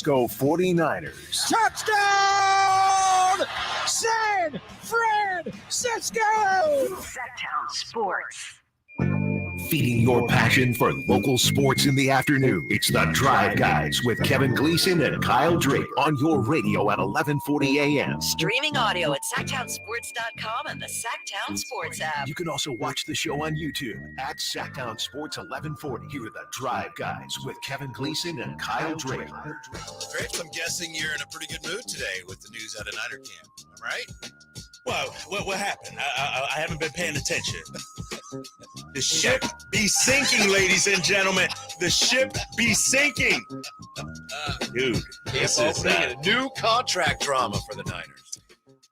Go 49ers. Touchdown! San Francisco! Sactown Sports. Feeding your passion for local sports in the afternoon. It's the Drive Guys with Kevin Gleason and Kyle Draper on your radio at 1140 a.m. Streaming audio at SactownSports.com and the Sactown Sports app. You can also watch the show on YouTube at Sactown Sports 1140. Here are the Drive Guys with Kevin Gleason and Kyle Draper. Drapes, I'm guessing you're in a pretty good mood today with the news out of Niner camp, am I right? Well, what happened? I haven't been paying attention. The ship be sinking, ladies and gentlemen. The ship be sinking. Dude, This is new contract drama for the Niners.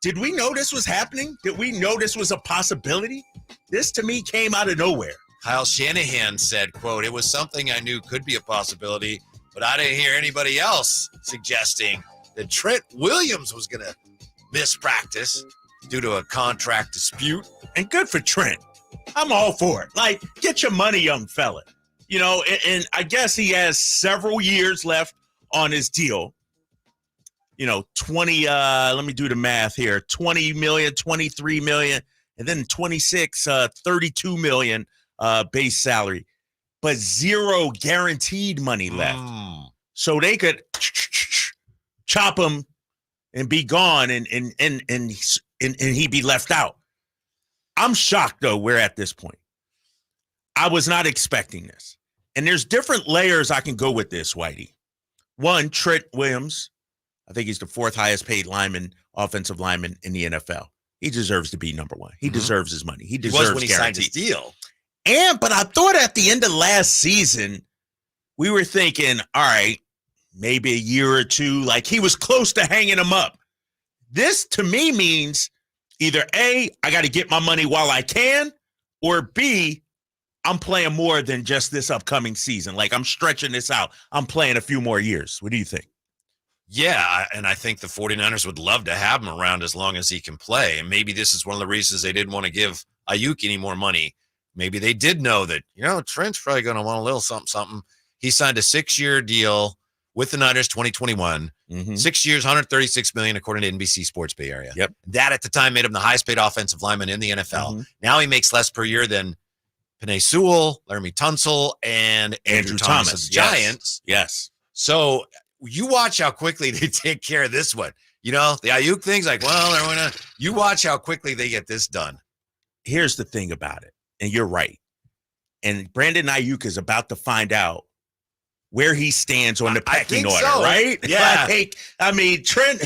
Did we know this was happening? Did we know this was a possibility? This, to me, came out of nowhere. Kyle Shanahan said, quote, "It was something I knew could be a possibility, but I didn't hear anybody else suggesting that Trent Williams was going to miss practice due to a contract dispute." And good for Trent. I'm all for it. Like, get your money, young fella. You know, and I guess he has several years left on his deal. You know, 20, let me do the math here, 20 million, 23 million, and then 26, 32 million base salary, but zero guaranteed money left. So they could chop him and be gone and he'd be left out. I'm shocked, though, we're at this point. I was not expecting this. And there's different layers I can go with this, Whitey. One, Trent Williams. I think he's the fourth highest paid offensive lineman in the NFL. He deserves to be number one. He deserves his money. He deserves when he signed his deal. But I thought at the end of last season, we were thinking, all right, maybe a year or two, like he was close to hanging him up. This, to me, means either A, I got to get my money while I can, or B, I'm playing more than just this upcoming season. Like, I'm stretching this out. I'm playing a few more years. What do you think? Yeah, and I think the 49ers would love to have him around as long as he can play. And maybe this is one of the reasons they didn't want to give Aiyuk any more money. Maybe they did know that, Trent's probably going to want a little something. He signed a 6-year deal with the Niners 2021. 6 years, $136 million, according to NBC Sports Bay Area. Yep. That at the time made him the highest paid offensive lineman in the NFL. Now he makes less per year than Penei Sewell, Laramie Tunsil, and Andrew Thomas of the Giants. Yes. So you watch how quickly they take care of this one. The Aiyuk thing's like, well, you watch how quickly they get this done. Here's the thing about it, and you're right. And Brandon Aiyuk is about to find out where he stands on the pecking order, right? Yeah. Trent,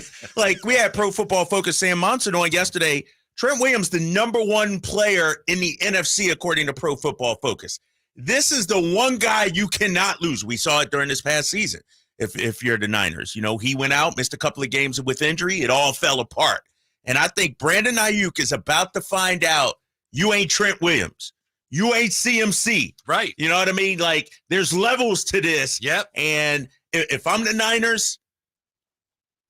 we had Pro Football Focus Sam Monson on yesterday. Trent Williams, the number one player in the NFC, according to Pro Football Focus. This is the one guy you cannot lose. We saw it during this past season. If you're the Niners, he went out, missed a couple of games with injury. It all fell apart. And I think Brandon Aiyuk is about to find out you ain't Trent Williams. You ain't CMC. Right. You know what I mean? Like, there's levels to this. Yep. And if I'm the Niners,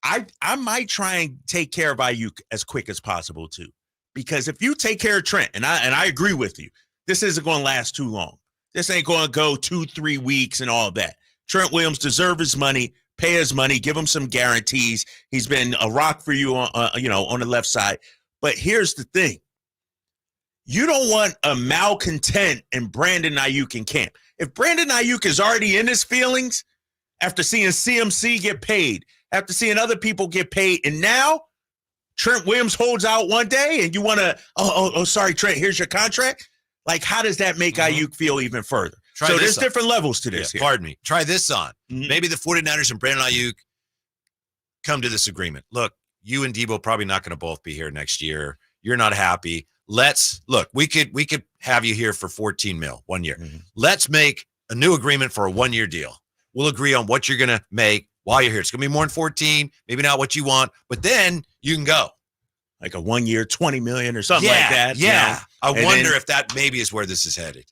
I might try and take care of Aiyuk as quick as possible, too. Because if you take care of Trent, and I agree with you, this isn't going to last too long. This ain't going to go 2-3 weeks and all that. Trent Williams deserves his money, pay his money, give him some guarantees. He's been a rock for you on the left side. But here's the thing. You don't want a malcontent in Brandon Aiyuk in camp. If Brandon Aiyuk is already in his feelings after seeing CMC get paid, after seeing other people get paid, and now Trent Williams holds out one day and you want to, sorry, Trent, here's your contract. Like, how does that make Aiyuk feel even further? There's different levels to this. Yeah, pardon me. Try this on. Maybe the 49ers and Brandon Aiyuk come to this agreement. Look, you and Debo probably not going to both be here next year. You're not happy. We could have you here for $14 million 1 year. Let's make a new agreement for a 1-year deal. We'll agree on what you're going to make while you're here. It's going to be more than 14, maybe not what you want, but then you can go. Like a 1 year, 20 million or something like that. Yeah. I wonder if that maybe is where this is headed.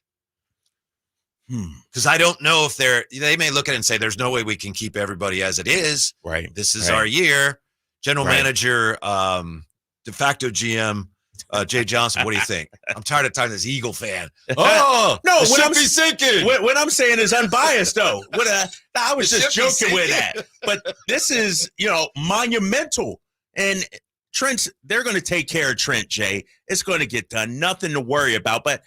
Because I don't know if they may look at it and say, there's no way we can keep everybody as it is. Right. This is our year. General manager, de facto GM, Jay Johnson, what do you think? I'm tired of talking to this Eagle fan. Oh, no, what what I'm be sinking. What I'm saying is unbiased, though. I was The just ship be joking with sinking. that. But this is, monumental. And they're going to take care of Trent, Jay. It's going to get done. Nothing to worry about. But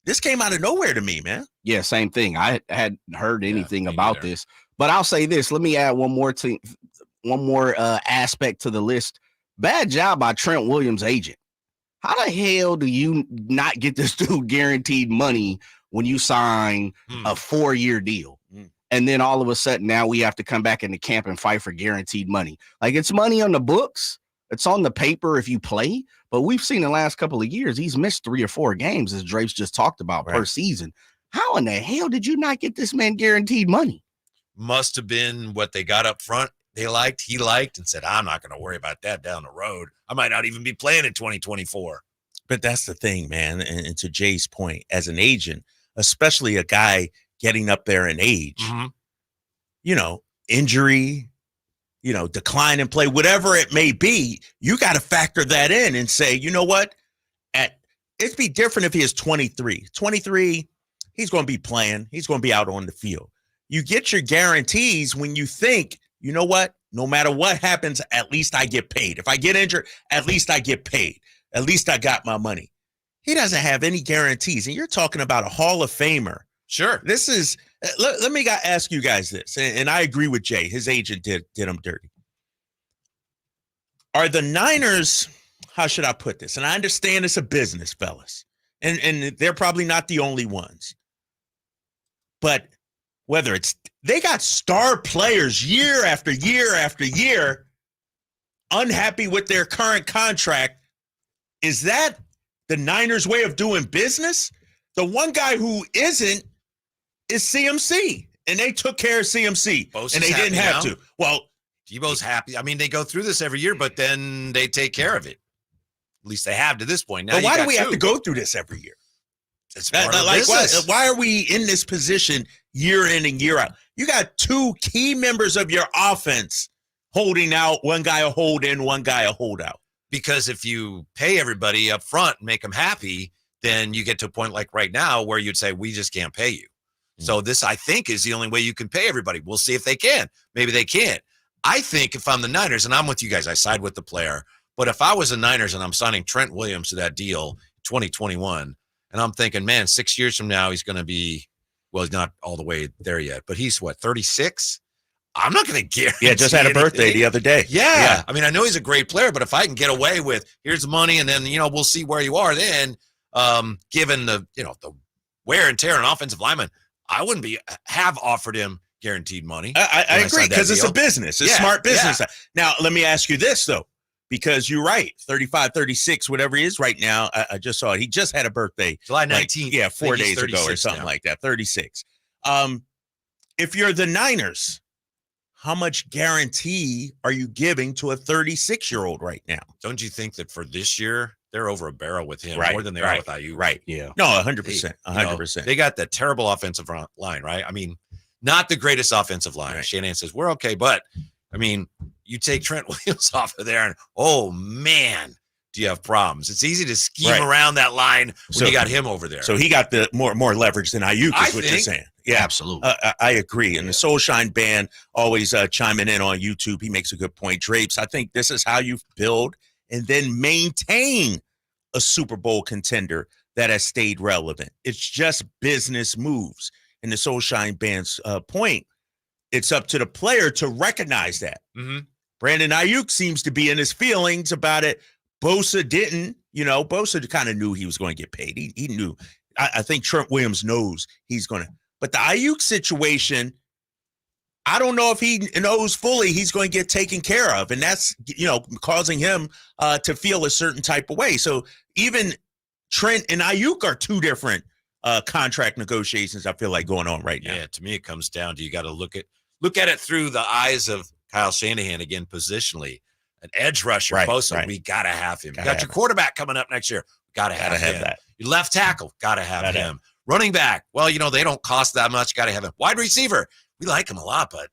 this came out of nowhere to me, man. Yeah, same thing. I hadn't heard anything me about neither. this. But I'll say this. Let me add one more aspect to the list. Bad job by Trent Williams' agent. How the hell do you not get this dude guaranteed money when you sign a 4-year deal? And then all of a sudden now we have to come back into camp and fight for guaranteed money. Like, it's money on the books. It's on the paper if you play. But we've seen the last couple of years, he's missed 3 or 4 games, as Drapes just talked about, per season. How in the hell did you not get this man guaranteed money? Must have been what they got up front. He liked, and said, I'm not going to worry about that down the road. I might not even be playing in 2024. But that's the thing, man. And to Jay's point, as an agent, especially a guy getting up there in age, injury, decline in play, whatever it may be, you got to factor that in and say, you know what? It'd be different if he is 23. 23, he's going to be playing. He's going to be out on the field. You get your guarantees when you think, you know what? No matter what happens, at least I get paid. If I get injured, at least I get paid. At least I got my money. He doesn't have any guarantees. And you're talking about a Hall of Famer. Sure. This is, let me ask you guys this. And I agree with Jay. His agent did him dirty. Are the Niners, how should I put this? And I understand it's a business, fellas. And they're probably not the only ones. But whether they got star players year after year after year, unhappy with their current contract. Is that the Niners' way of doing business? The one guy who isn't is CMC, and they took care of CMC, and they didn't have to. Well, Debo's happy. I mean, they go through this every year, but then they take care of it. At least they have to this point. Now, but why do we have to go through this every year? It's part of business. Why are we in this position year in and year out? You got 2 key members of your offense holding out, one guy a hold in, one guy a holdout. Because if you pay everybody up front and make them happy, then you get to a point like right now where you'd say, we just can't pay you. So this, I think, is the only way you can pay everybody. We'll see if they can. Maybe they can't. I think if I'm the Niners, and I'm with you guys, I side with the player. But if I was the Niners and I'm signing Trent Williams to that deal 2021, and I'm thinking, man, 6 years from now, he's going to be, well, he's not all the way there yet, but he's what, 36? I'm not going to guarantee. Yeah, just had a birthday the other day. Yeah. I mean, I know he's a great player, but if I can get away with, here's the money, and then, we'll see where you are then, given the, the wear and tear on offensive linemen, I wouldn't have offered him guaranteed money. I agree, because it's a business. It's smart business. Yeah. Now, let me ask you this, though, because you're right. 35, 36, whatever he is right now. I just saw it. He just had a birthday. July 19th. 4 days ago or something like that. 36. If you're the Niners, how much guarantee are you giving to a 36-year-old right now? Don't you think that for this year, they're over a barrel with him more than they are with Aiyuk? Right. Yeah. No, 100%. 100%. They got that terrible offensive line, right? I mean, not the greatest offensive line. Right. Shanahan says, we're okay. But, I mean, you take Trent Williams off of there and, oh, man, do you have problems? It's easy to scheme around that line when you got him over there. So he got the more leverage than Aiyuk is what you're saying. Yeah, absolutely. I agree. And the Soulshine Band always chiming in on YouTube. He makes a good point. Drapes, I think this is how you build and then maintain a Super Bowl contender that has stayed relevant. It's just business moves. And the Soulshine Band's point, it's up to the player to recognize that. Mm-hmm. Brandon Aiyuk seems to be in his feelings about it. Bosa didn't. Bosa kind of knew he was going to get paid. He knew. I think Trent Williams knows he's going to. But the Aiyuk situation, I don't know if he knows fully he's going to get taken care of. And that's, causing him to feel a certain type of way. So even Trent and Aiyuk are 2 different contract negotiations, I feel like, going on right now. Yeah, to me, it comes down to you got to look at it through the eyes of Kyle Shanahan again, positionally. An edge rusher, Bosa, we got to have him. Got your quarterback coming up next year. Got to have him. That. Your left tackle, got to have him. Running back, well, they don't cost that much. Got to have him. Wide receiver, we like him a lot, but,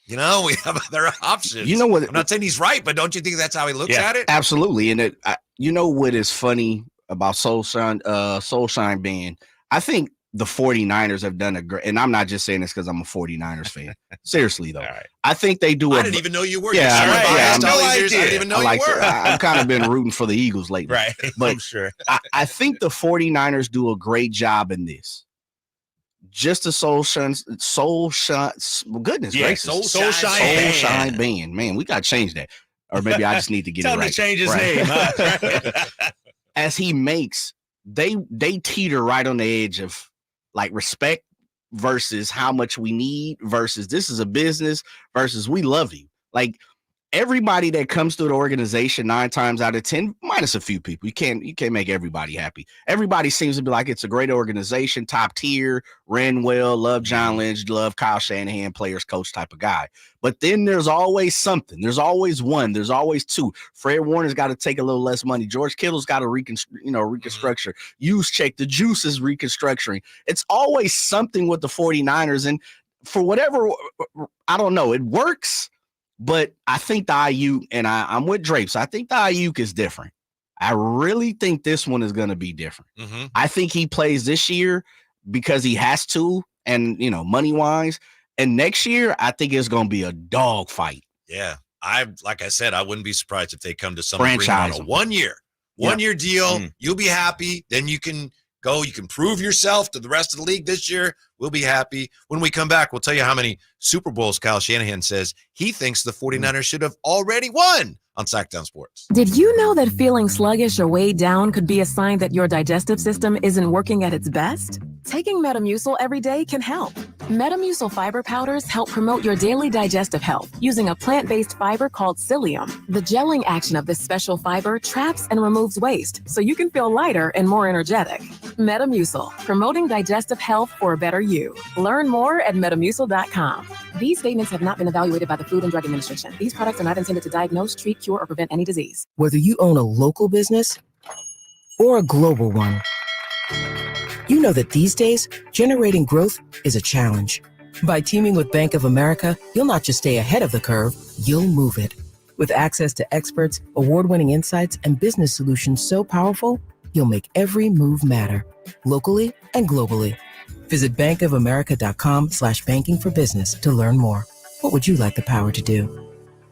We have other options. You know what? I'm not saying he's right, but don't you think that's how he looks at it? Absolutely. And you know what is funny about Soulshine Band? I think the 49ers have done a great, and I'm not just saying this because I'm a 49ers fan. Seriously, though. Right. I think they do. I didn't even know you were. Yeah, I didn't even know you were. I've kind of been rooting for the Eagles lately. Right. But I'm sure. I think the 49ers do a great job in this. Just a Soulshine, goodness gracious. Soulshine Band. Man, we got to change that. Or maybe I just need to get it right. Tell him to change his name. Huh? As he makes, they teeter right on the edge of like respect versus how much we need versus this is a business versus we love you. Like everybody that comes through the organization 9 times out of 10, minus a few people, you can't make everybody happy. Everybody seems to be like it's a great organization, top tier, ran well, love John Lynch, love Kyle Shanahan, players coach type of guy. But then there's always something. There's always one. There's always two. Fred Warner's got to take a little less money. George Kittle's got to reconstructure. Use check. The juice is reconstructing. It's always something with the 49ers. And for whatever, I don't know, it works. But I think the Aiyuk, and I'm with Drapes, I think the Aiyuk is different. I really think this one is going to be different. Mm-hmm. I think he plays this year because he has to, and, money-wise. And next year, I think it's going to be a dog fight. Yeah. Like I said, I wouldn't be surprised if they come to some Franchise agreement on a one-year deal. You'll be happy. Then you can go. You can prove yourself to the rest of the league this year. We'll be happy. When we come back, we'll tell you how many Super Bowls Kyle Shanahan says he thinks the 49ers should have already won on Sactown Sports. Did you know that feeling sluggish or weighed down could be a sign that your digestive system isn't working at its best? Taking Metamucil every day can help. Metamucil fiber powders help promote your daily digestive health using a plant-based fiber called psyllium. The gelling action of this special fiber traps and removes waste so you can feel lighter and more energetic. Metamucil, promoting digestive health for a better you. Learn more at metamucil.com. These statements have not been evaluated by the Food and Drug Administration. These products are not intended to diagnose, treat, cure, or prevent any disease. Whether you own a local business or a global one, you know that these days, generating growth is a challenge. By teaming with Bank of America, you'll not just stay ahead of the curve, you'll move it. With access to experts, award-winning insights, and business solutions so powerful, you'll make every move matter, locally and globally. Visit bankofamerica.com/banking for business to learn more. What would you like the power to do?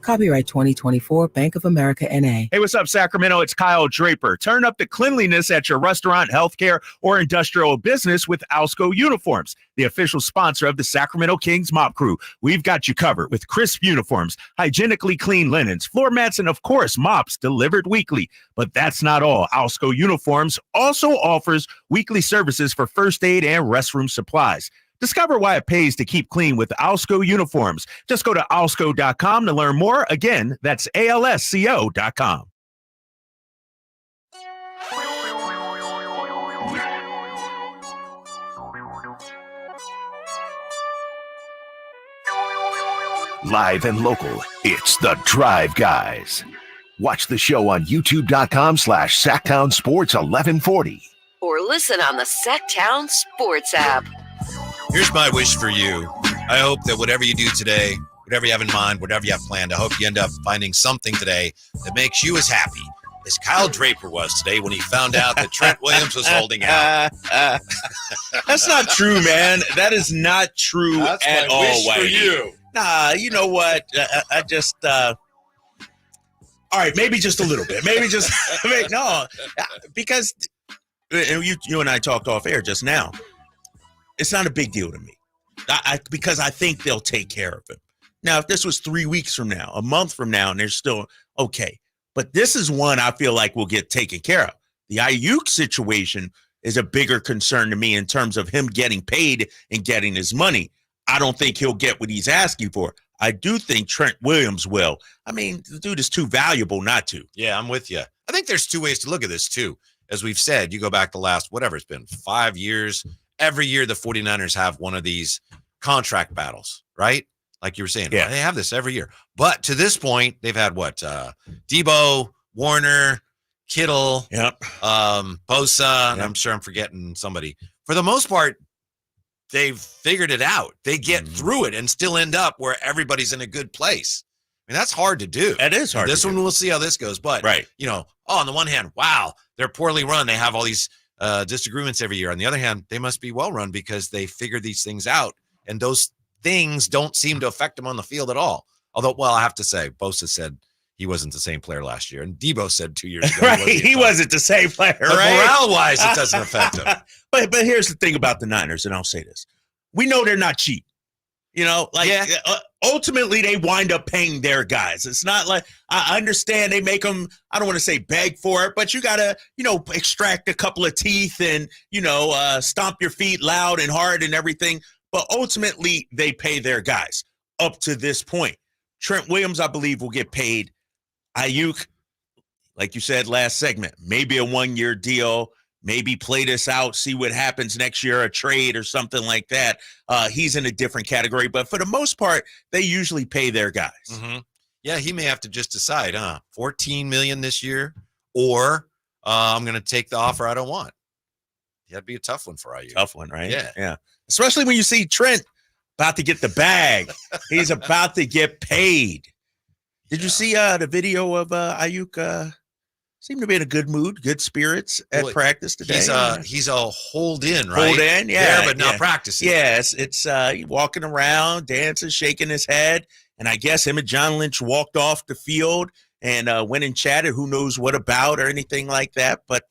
Copyright 2024 Bank of America N.A. Hey, what's up, Sacramento? It's Kyle Draper. Turn up the cleanliness at your restaurant, healthcare, or industrial business with Alsco Uniforms, the official sponsor of the Sacramento Kings Mop Crew. We've got you covered with crisp uniforms, hygienically clean linens, floor mats, and, of course, mops delivered weekly. But that's not all. Alsco Uniforms also offers weekly services for first aid and restroom supplies. Discover why it pays to keep clean with Alsco Uniforms. Just go to alsco.com to learn more. Again, that's ALSCO.com. Live and local, it's the Drive Guys. Watch the show on youtube.com/Sactown Sports 1140. Or listen on the Sactown Sports app. Here's my wish for you. I hope that whatever you do today, whatever you have in mind, whatever you have planned, I hope you end up finding something today that makes you as happy as Kyle Draper was today when he found out that Trent Williams was holding out. That's not true, man. That is not true at all, Whitey. For you. Nah, you know what? I just all right, maybe just a little bit. Maybe just no, because you and I talked off air just now. It's not a big deal to me, because I think they'll take care of him. Now, if this was 3 weeks from now, a month from now, and they're still okay, but this is one I feel like will get taken care of. The Aiyuk situation is a bigger concern to me in terms of him getting paid and getting his money. I don't think he'll get what he's asking for. I do think Trent Williams will. I mean, the dude is too valuable not to. Yeah, I'm with you. I think there's two ways to look at this, too. As we've said, you go back the last, whatever it's been, 5 years. Every year, the 49ers have one of these contract battles, right? Like you were saying. Yeah. They have this every year. But to this point, they've had what? Debo, Warner, Kittle, Bosa, and I'm sure I'm forgetting somebody. For the most part, they've figured it out. They get through it and still end up where everybody's in a good place. I mean, that's hard to do. That is hard. This one, we'll see how this goes. But, on the one hand, wow, they're poorly run. They have all these disagreements every year. On the other hand, they must be well run because they figure these things out. And those things don't seem to affect them on the field at all. Although, I have to say, Bosa said he wasn't the same player last year. And Debo said 2 years ago. He wasn't the same player, but morale-wise, it doesn't affect him. But here's the thing about the Niners, and I'll say this. We know they're not cheap. Ultimately, they wind up paying their guys. It's not like I understand they make them, I don't want to say beg for it, but you got to, extract a couple of teeth and, stomp your feet loud and hard and everything. But ultimately, they pay their guys up to this point. Trent Williams, I believe, will get paid. Aiyuk, like you said last segment, maybe a 1-year deal. Maybe play this out, see what happens next year, a trade or something like that. He's in a different category. But for the most part, they usually pay their guys. Mm-hmm. Yeah, he may have to just decide, $14 million this year, or I'm going to take the offer I don't want. That'd be a tough one for you. Tough one, right? Yeah. Especially when you see Trent about to get the bag. He's about to get paid. Did you see the video of Aiyuk? Seemed to be in a good mood, good spirits at practice today. He's a hold in, right? Hold in, yeah. There, but not practicing. Yes, it's walking around, dancing, shaking his head. And I guess him and John Lynch walked off the field and went and chatted. Who knows what about or anything like that. But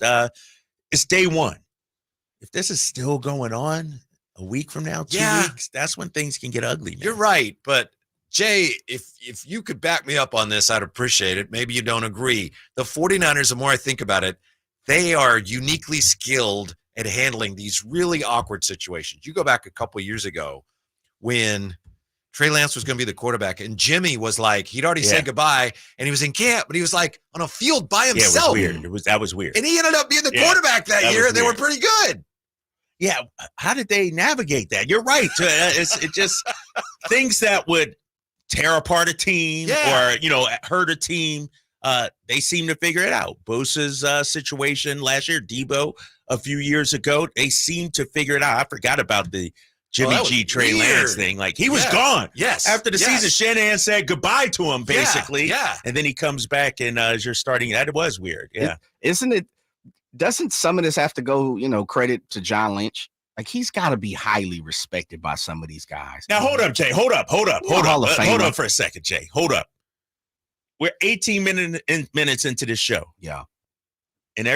it's day one. If this is still going on a week from now, 2 weeks, that's when things can get ugly, man. You're right, but Jay, if you could back me up on this, I'd appreciate it. Maybe you don't agree. The 49ers, the more I think about it, they are uniquely skilled at handling these really awkward situations. You go back a couple of years ago when Trey Lance was going to be the quarterback, and Jimmy was like, he'd already said goodbye, and he was in camp, but he was like on a field by himself. Yeah, it was weird. That was weird. And he ended up being the quarterback that year, and they were pretty good. Yeah, how did they navigate that? You're right. It just things that would tear apart a team or, hurt a team. They seem to figure it out. Bosa's situation last year, Debo a few years ago, they seem to figure it out. I forgot about the Jimmy G. Trey Lance thing. Like, he was gone. Yes. After the season, Shanahan said goodbye to him, basically. Yeah. And then he comes back and as you're starting, that was weird. Yeah. Doesn't some of this have to go, credit to John Lynch? Like, he's got to be highly respected by some of these guys. Now, hold up, Jay. Hold up for a second, Jay. Hold up. We're 18 minutes into this show. Yeah. And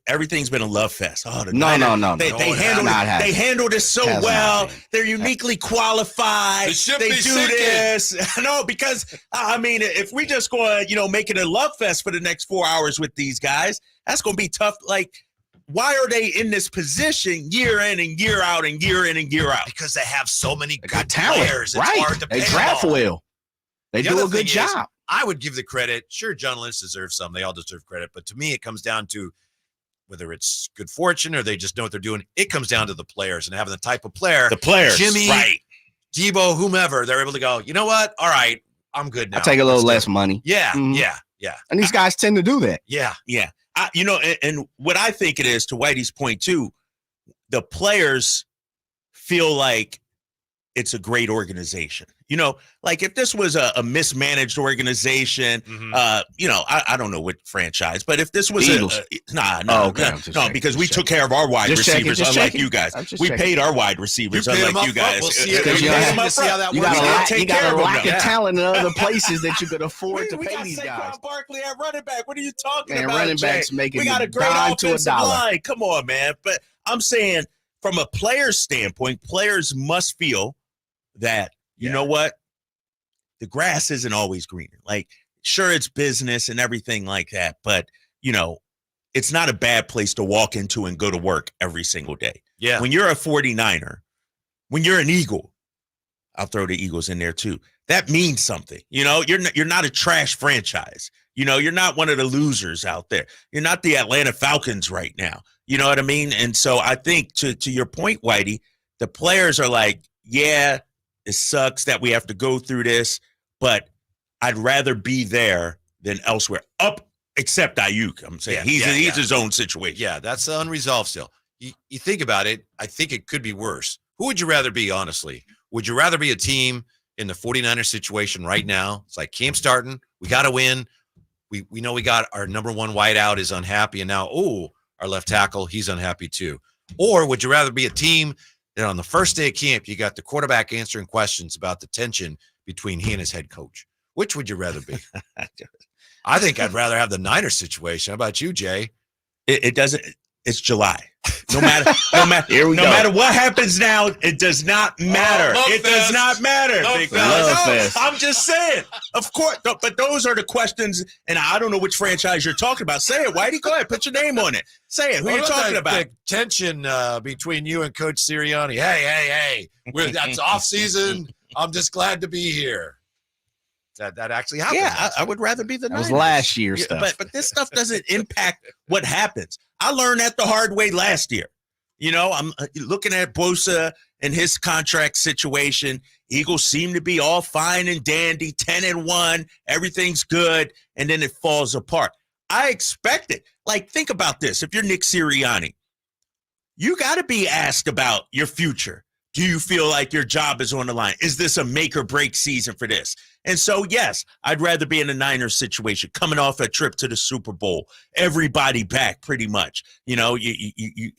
everything's been a love fest. Oh, no. They handled it so well. They're uniquely qualified. They do this. No, because, if we just go, make it a love fest for the next 4 hours with these guys, that's going to be tough. Like, why are they in this position year in and year out and year in and year out? Because they have so many good talent. players. It's right. hard to they draft well. They do a good job. I would give the credit. Sure, John Lynch deserves some. They all deserve credit. But to me, it comes down to whether it's good fortune or they just know what they're doing. It comes down to the players and having the type of player. The players. Jimmy, right. Debo, whomever, they're able to go, you know what? All right, I'm good now. I'll take a little less money. Yeah. And these guys tend to do that. Yeah. And what I think it is, to Whitey's point too, the players feel like it's a great organization. Like if this was a mismanaged organization, I don't know what franchise, but if this was because we took care of our wide receivers, unlike you guys. We paid our wide receivers, unlike you guys. We'll see how that works. You got a lack of talent in other places that you could afford to pay these guys. Barkley at running back. What are you talking about? Running backs making we got a great offensive line. Come on, man. But I'm saying from a player's standpoint, players must feel that, you know what? The grass isn't always greener. Like, sure, it's business and everything like that, but, it's not a bad place to walk into and go to work every single day. Yeah. When you're a 49er, when you're an Eagle, I'll throw the Eagles in there too. That means something. You're not a trash franchise. You're not one of the losers out there. You're not the Atlanta Falcons right now. You know what I mean? And so I think to your point, Whitey, the players are like, yeah, it sucks that we have to go through this, but I'd rather be there than elsewhere. Except Aiyuk, I'm saying. He's his own situation. Yeah, that's unresolved still. You think about it, I think it could be worse. Who would you rather be, honestly? Would you rather be a team in the 49ers situation right now? It's like camp starting. We got to win. We know we got our number one wideout is unhappy, and now, our left tackle, he's unhappy too. Or would you rather be a team that on the first day of camp, you got the quarterback answering questions about the tension between he and his head coach? Which would you rather be? I think I'd rather have the Niners situation. How about you, Jay? It doesn't. It's July. No matter what happens now, it does not matter. Does not matter. I'm just saying. Of course, but those are the questions, and I don't know which franchise you're talking about. Say it, Whitey. Go ahead, put your name on it. Say it. Who are you talking about? The tension between you and Coach Sirianni. Hey. That's off season. I'm just glad to be here. That actually happened. Yeah, I would rather be the Niners. That was last year stuff. But this stuff doesn't impact what happens. I learned that the hard way last year. I'm looking at Bosa and his contract situation. Eagles seem to be all fine and dandy, 10-1, everything's good, and then it falls apart. I expect it. Like, think about this. If you're Nick Sirianni, you got to be asked about your future. Do you feel like your job is on the line? Is this a make or break season for this? And so, yes, I'd rather be in a Niners situation, coming off a trip to the Super Bowl, everybody back pretty much. You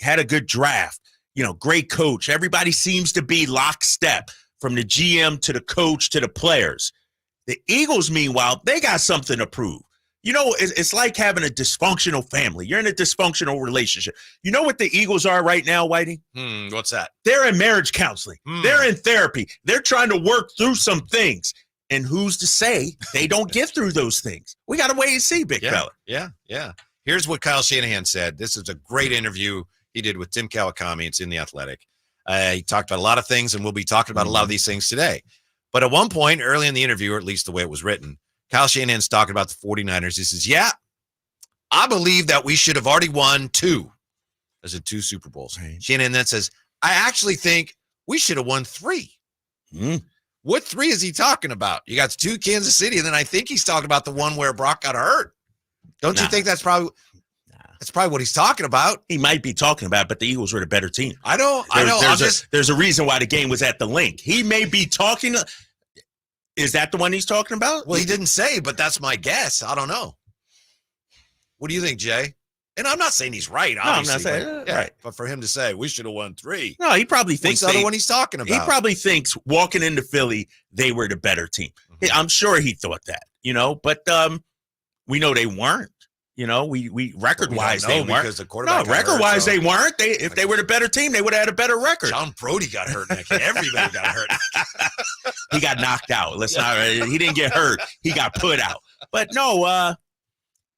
had a good draft, great coach. Everybody seems to be lockstep from the GM to the coach to the players. The Eagles, meanwhile, they got something to prove. It's like having a dysfunctional family. You're in a dysfunctional relationship. You know what the Eagles are right now, Whitey? What's that? They're in marriage counseling. They're in therapy. They're trying to work through some things. And who's to say they don't get through those things? We got to wait and see, big fella. Yeah. Here's what Kyle Shanahan said. This is a great interview he did with Tim Kawakami. It's in The Athletic. He talked about a lot of things, and we'll be talking about a lot of these things today. But at one point early in the interview, or at least the way it was written, Kyle Shanahan's talking about the 49ers. He says, I believe that we should have already won 2 Super Bowls. Right. Shanahan then says, I actually think we should have won 3. What 3 is he talking about? You got 2 Kansas City, and then I think he's talking about the one where Brock got hurt. Don't you think that's probably what he's talking about? He might be talking about it, but the Eagles were the better team. I know. There's a reason why the game was at the link. He may be talking. Is that the one he's talking about? Well, he didn't say, but that's my guess. I don't know. What do you think, Jay? And I'm not saying he's right, obviously. No, I'm not saying right. But for him to say, we should have won 3. No, he probably thinks the other one he's talking about. He probably thinks walking into Philly, they were the better team. I'm sure he thought that, but we know they weren't. We record-wise, they weren't. Because the quarterback record-wise, they weren't. If they were the better team, they would have had a better record. John Brody got hurt. Everybody got hurt. He got knocked out. He didn't get hurt. He got put out. But no,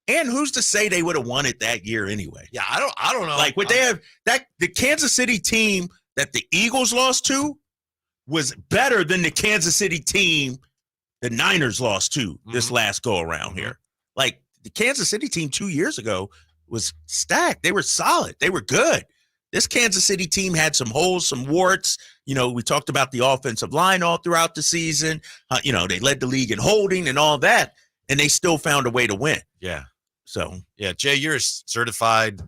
and who's to say they would have won it that year anyway? Yeah, I don't know. Like, would they have the Kansas City team that the Eagles lost to was better than the Kansas City team the Niners lost to this last go around here. Like, the Kansas City team 2 years ago was stacked. They were solid. They were good. This Kansas City team had some holes, some warts. We talked about the offensive line all throughout the season. They led the league in holding and all that, and they still found a way to win. Yeah. So, Jay, you're a certified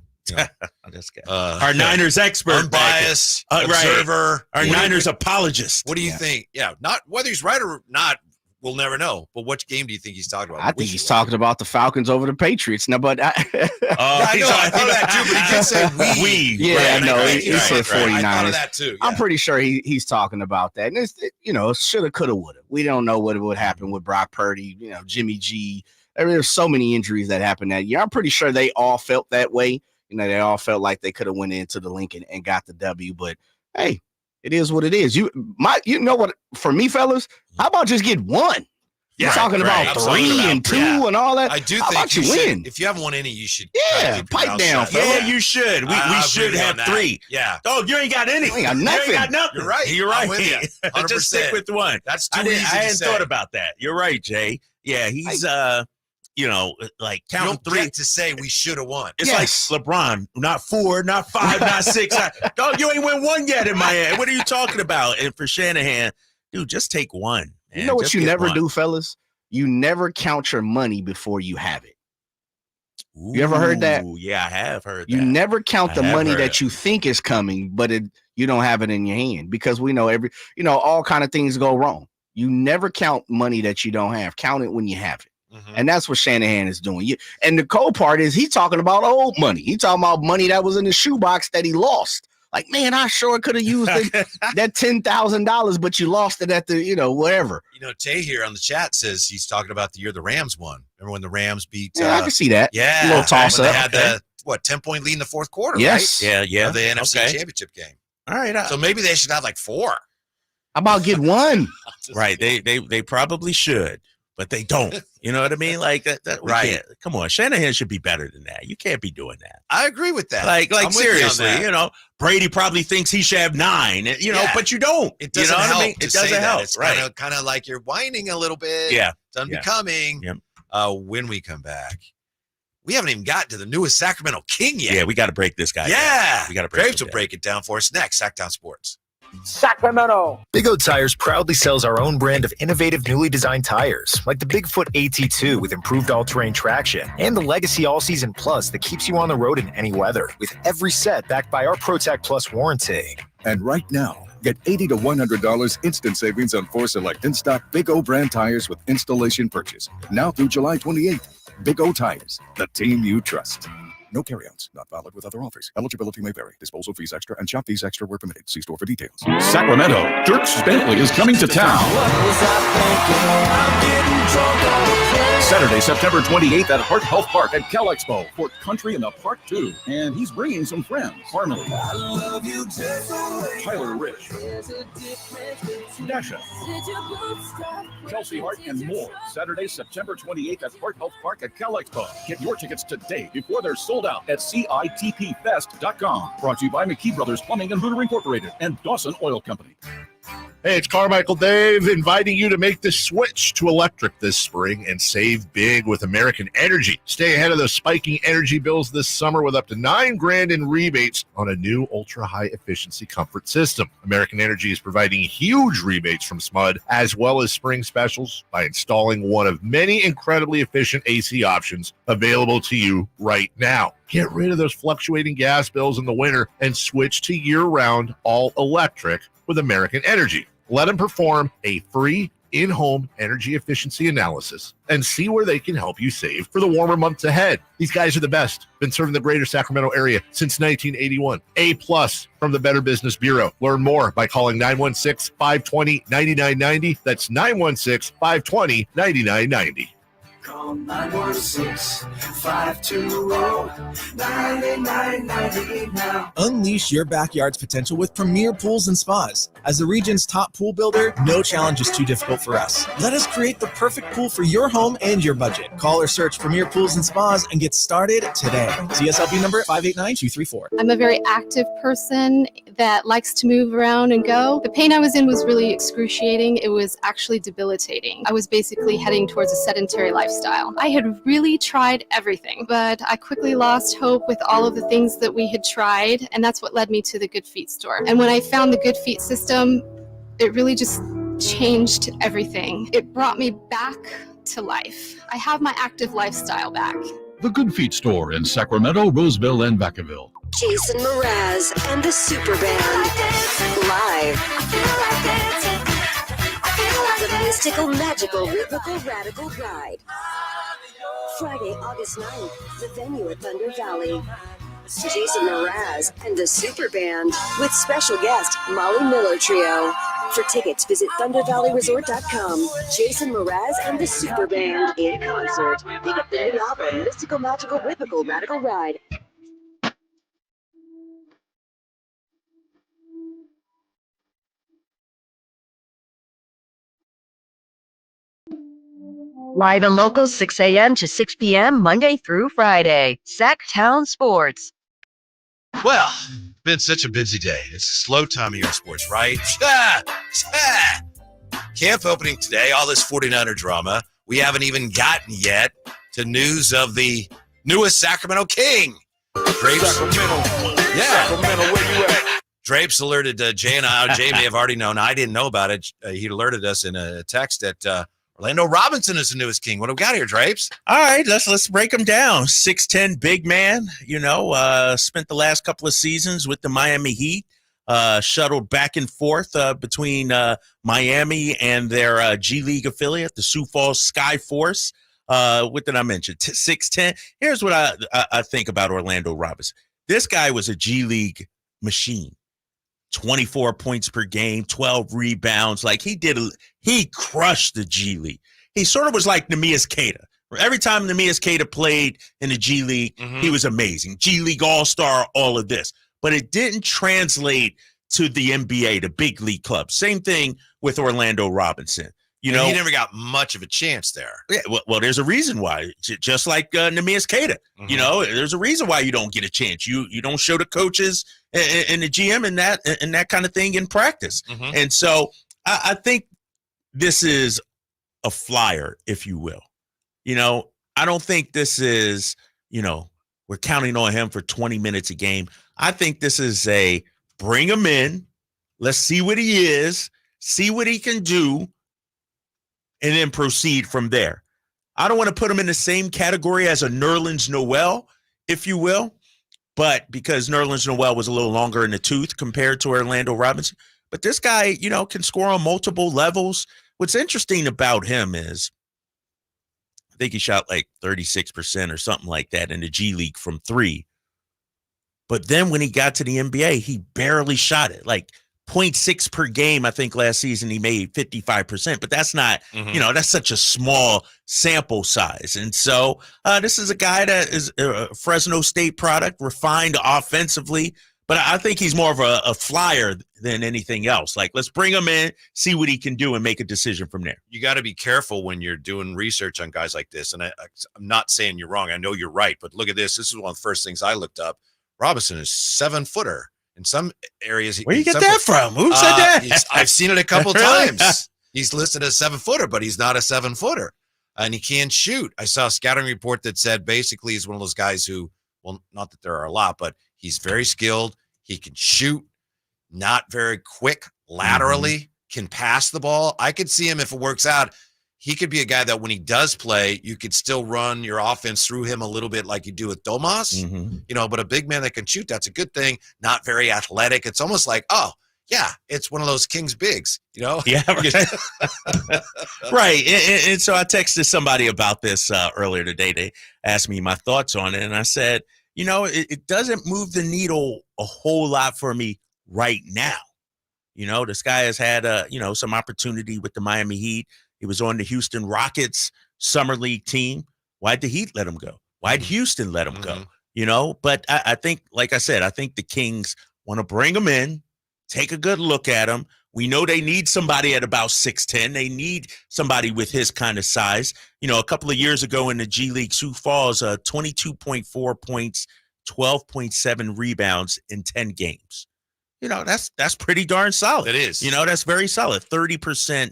our Niners expert, unbiased observer, our Niners apologist. What do you think? Yeah, not whether he's right or not, we'll never know. But which game do you think he's talking about? I think he's talking about the Falcons over the Patriots. No, but I thought that too. But he did say we. Yeah, I know. He said 49ers. I thought of that too. Yeah. I'm pretty sure he's talking about that. And it's shoulda, coulda, woulda. We don't know what would happen with Brock Purdy. Jimmy G. There's so many injuries that happened that year. I'm pretty sure they all felt that way. They all felt like they could have went into the Lincoln and got the W. But hey, it is what it is. You know what? For me, fellas, how about just get 1? You're talking about 3 and 2 and all that. I do how think about you win? If you haven't won any, you should. Pipe down, fella. Yeah, you should. We should have 3. Yeah. Oh, you ain't got any. You ain't got nothing. You ain't got nothing. You're right. You're right. I'm with you. Just stick with 1. That's too I easy. I hadn't thought about that. You're right, Jay. Yeah, he's like counting 3 to say we should have won. It's like LeBron, not 4, not 5, not 6. Dog, you ain't win 1 yet in Miami. What are you talking about? And for Shanahan, dude, just take 1. Man. You know what you never do, fellas? You never count your money before you have it. You ever heard that? Yeah, I have heard that. You never count the money that heard you think is coming, but you don't have it in your hand, because we know all kind of things go wrong. You never count money that you don't have. Count it when you have it. Mhm. And that's what Shanahan is doing. And the cold part is he's talking about old money. He's talking about money that was in the shoebox that he lost. Like, man, I sure could have used that $10,000, but you lost it at the, wherever. Tay here on the chat says he's talking about the year the Rams won. Remember when the Rams beat? Yeah, I can see that. Yeah, a little toss when up. They had the 10-point lead in the fourth quarter. Yes. Right? Yeah. Of the NFC Championship game. All right. So maybe they should have like 4. How about get one? Right. They probably should, but they don't. You know what I mean? Like that. Right. Can't. Come on, Shanahan should be better than that. You can't be doing that. I agree with that. Like I'm with you on seriously, that. Brady probably thinks he should have 9. But you don't. It doesn't know help. What I mean? To It doesn't say help. That. It's right. kind of like you're whining a little bit. Yeah. It's unbecoming. Yeah. When we come back, we haven't even gotten to the newest Sacramento King yet. Yeah, we got to break this guy. Yeah. We got to break Graves him will down. break it down for us next. Sactown Sports. Sacramento. Big O Tires proudly sells our own brand of innovative, newly designed tires, like the Bigfoot AT2 with improved all-terrain traction, and the Legacy All-Season Plus that keeps you on the road in any weather, with every set backed by our ProTech Plus warranty. And right now, get $80 to $100 instant savings on 4 select in-stock Big O brand tires with installation purchase. Now through July 28th. Big O Tires, the team you trust. No carry-ons, not valid with other offers. Eligibility may vary. Disposal fees extra and shop fees extra where permitted. See store for details. Sacramento, Dierks Bentley is coming to town. Saturday, September 28th at Hart Health Park at Cal Expo for Country in the Park 2. And he's bringing some friends. Harmony, Tyler Rich, Dasha, Kelsey Hart, and more. Saturday, September 28th at Hart Health Park at Cal Expo. Get your tickets today before they're sold out at CITPfest.com. Brought to you by McKee Brothers Plumbing and Rooter Incorporated and Dawson Oil Company. Hey, it's Carmichael Dave inviting you to make the switch to electric this spring and save big with American Energy. Stay ahead of those spiking energy bills this summer with up to $9,000 in rebates on a new ultra-high efficiency comfort system. American Energy is providing huge rebates from SMUD as well as spring specials by installing one of many incredibly efficient AC options available to you right now. Get rid of those fluctuating gas bills in the winter and switch to year-round all-electric with American Energy. Let them perform a free in-home energy efficiency analysis and see where they can help you save for the warmer months ahead. These guys are the best. Been serving the greater Sacramento area since 1981. A+ from the Better Business Bureau. Learn more by calling 916-520-9990. That's 916-520-9990. Call 916-520-9990 now. Unleash your backyard's potential with Premier Pools and Spas. As the region's top pool builder, no challenge is too difficult for us. Let us create the perfect pool for your home and your budget. Call or search Premier Pools and Spas and get started today. CSLB number 589234. I'm a very active person that likes to move around and go. The pain I was in was really excruciating. It was actually debilitating. I was basically heading towards a sedentary lifestyle. I had really tried everything, but I quickly lost hope with all of the things that we had tried, and that's what led me to the Good Feet store. And when I found the Good Feet system, it really just changed everything. It brought me back to life. I have my active lifestyle back. The Good Feet store in Sacramento, Roseville, and Vacaville. Jason Mraz and the Super Band. Live. The mystical, magical, rhythmical, radical ride. Friday, August 9th, the venue at Thunder Valley. Jason Mraz and the Super Band with special guest Molly Miller Trio. For tickets, visit ThunderValleyResort.com. Jason Mraz and the Super Band in concert. Pick up the new album, Mystical, Magical, Rhythmical, Radical Ride. Live and local, 6 a.m. to 6 p.m., Monday through Friday. Sactown Sports. Well, been such a busy day. It's a slow time of year in sports, right? Camp opening today, all this 49er drama. We haven't even gotten yet to news of the newest Sacramento King. Drapes. Sacramento. Yeah. Sacramento, where you at? Drapes alerted Jay and I. Jay may have already known. I didn't know about it. He alerted us in a text that Orlando Robinson is the newest king. What do we got here, Drapes? All right, let's break him down. 6'10", big man. Spent the last couple of seasons with the Miami Heat. Shuttled back and forth between Miami and their G League affiliate, the Sioux Falls Sky Force. What did I mention? 6'10". Here's what I think about Orlando Robinson. This guy was a G League machine. 24 points per game, 12 rebounds. Like he crushed the G League. He sort of was like Neemias Queta. Every time Neemias Queta played in the G League, he was amazing. G League All-Star, all of this. But it didn't translate to the NBA, the big league club. Same thing with Orlando Robinson. He never got much of a chance there. Yeah, well, there's a reason why. Just like Neemias Queta, there's a reason why you don't get a chance. You don't show the coaches and the GM and that kind of thing in practice. And so I think this is a flyer, if you will. I don't think this is, we're counting on him for 20 minutes a game. I think this is a bring him in. Let's see what he is, see what he can do, and then proceed from there. I don't want to put him in the same category as a Nerlens Noel, if you will, but because Nerlens Noel was a little longer in the tooth compared to Orlando Robinson. But this guy, can score on multiple levels. What's interesting about him is I think he shot like 36% or something like that in the G League from three. But then when he got to the NBA, he barely shot it. Like 0.6 per game, I think last season he made 55%. But that's not, that's such a small sample size. And so this is a guy that is a Fresno State product, refined offensively. But I think he's more of a flyer than anything else. Like, let's bring him in, see what he can do, and make a decision from there. You got to be careful when you're doing research on guys like this. And I'm not saying you're wrong. I know you're right. But look at this. This is one of the first things I looked up. Robinson is 7-footer. In some areas. Where you get that from? Who said that? I've seen it a couple times. He's listed as 7-footer, but he's not a 7-footer. And he can't shoot. I saw a scouting report that said basically he's one of those guys who, well, not that there are a lot, but he's very skilled. He can shoot, not very quick laterally, can pass the ball. I could see him if it works out. He could be a guy that when he does play, you could still run your offense through him a little bit like you do with Domas, but a big man that can shoot, that's a good thing. Not very athletic. It's almost like, oh, yeah, it's one of those Kings bigs, Yeah. Right. And so I texted somebody about this earlier today. They asked me my thoughts on it. And I said, it doesn't move the needle a whole lot for me right now. This guy has had, some opportunity with the Miami Heat. He was on the Houston Rockets summer league team. Why'd the Heat let him go? Why'd Houston let him go? But I think, like I said, I think the Kings want to bring him in, take a good look at him. We know they need somebody at about 6'10". They need somebody with his kind of size. A couple of years ago in the G League, Sioux Falls, 22.4 points, 12.7 rebounds in 10 games. That's pretty darn solid. It is. That's very solid. 30%.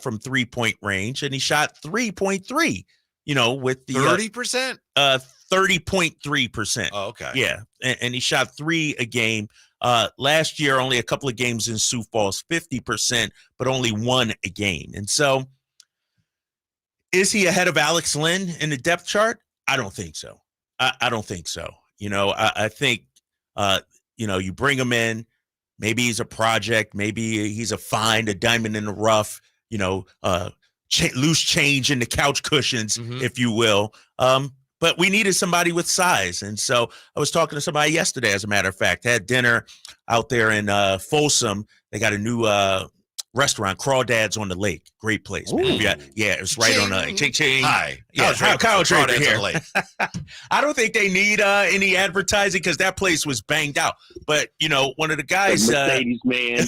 From 3-point range, and he shot 3.3, with the 30%? 30.3%. Oh, okay. Yeah. And he shot 3 a game. Last year, only a couple of games in Sioux Falls, 50%, but only 1 a game. And so is he ahead of Alex Len in the depth chart? I don't think so. I don't think so. I think, you bring him in, maybe he's a project, maybe he's a find, a diamond in the rough, loose change in the couch cushions, if you will. But we needed somebody with size. And so I was talking to somebody yesterday, as a matter of fact, had dinner out there in Folsom. They got a new restaurant, Crawdads on the Lake. Great place, man. Yeah, it's right on Ching. Hi. Yeah, Kyle Draper here. Lake. I don't think they need any advertising because that place was banged out. But, one of the guys, Mercedes, man.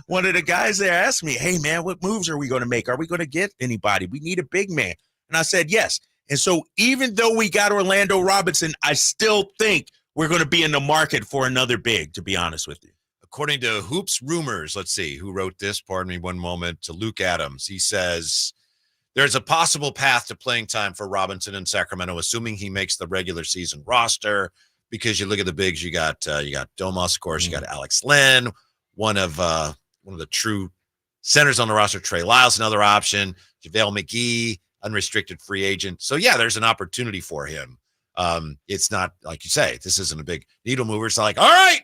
one of the guys there asked me, hey, man, what moves are we going to make? Are we going to get anybody? We need a big man. And I said, yes. And so even though we got Orlando Robinson, I still think we're going to be in the market for another big, to be honest with you. According to Hoops Rumors, let's see who wrote this. Pardon me one moment. To Luke Adams, he says there's a possible path to playing time for Robinson in Sacramento, assuming he makes the regular season roster. Because you look at the bigs, you got Domas, of course, you got Alex Len, one of the true Centers on the roster, Trey Lyles, another option. JaVale McGee, unrestricted free agent. So, yeah, there's an opportunity for him. It's not, like you say, this isn't a big needle mover. It's not like, all right,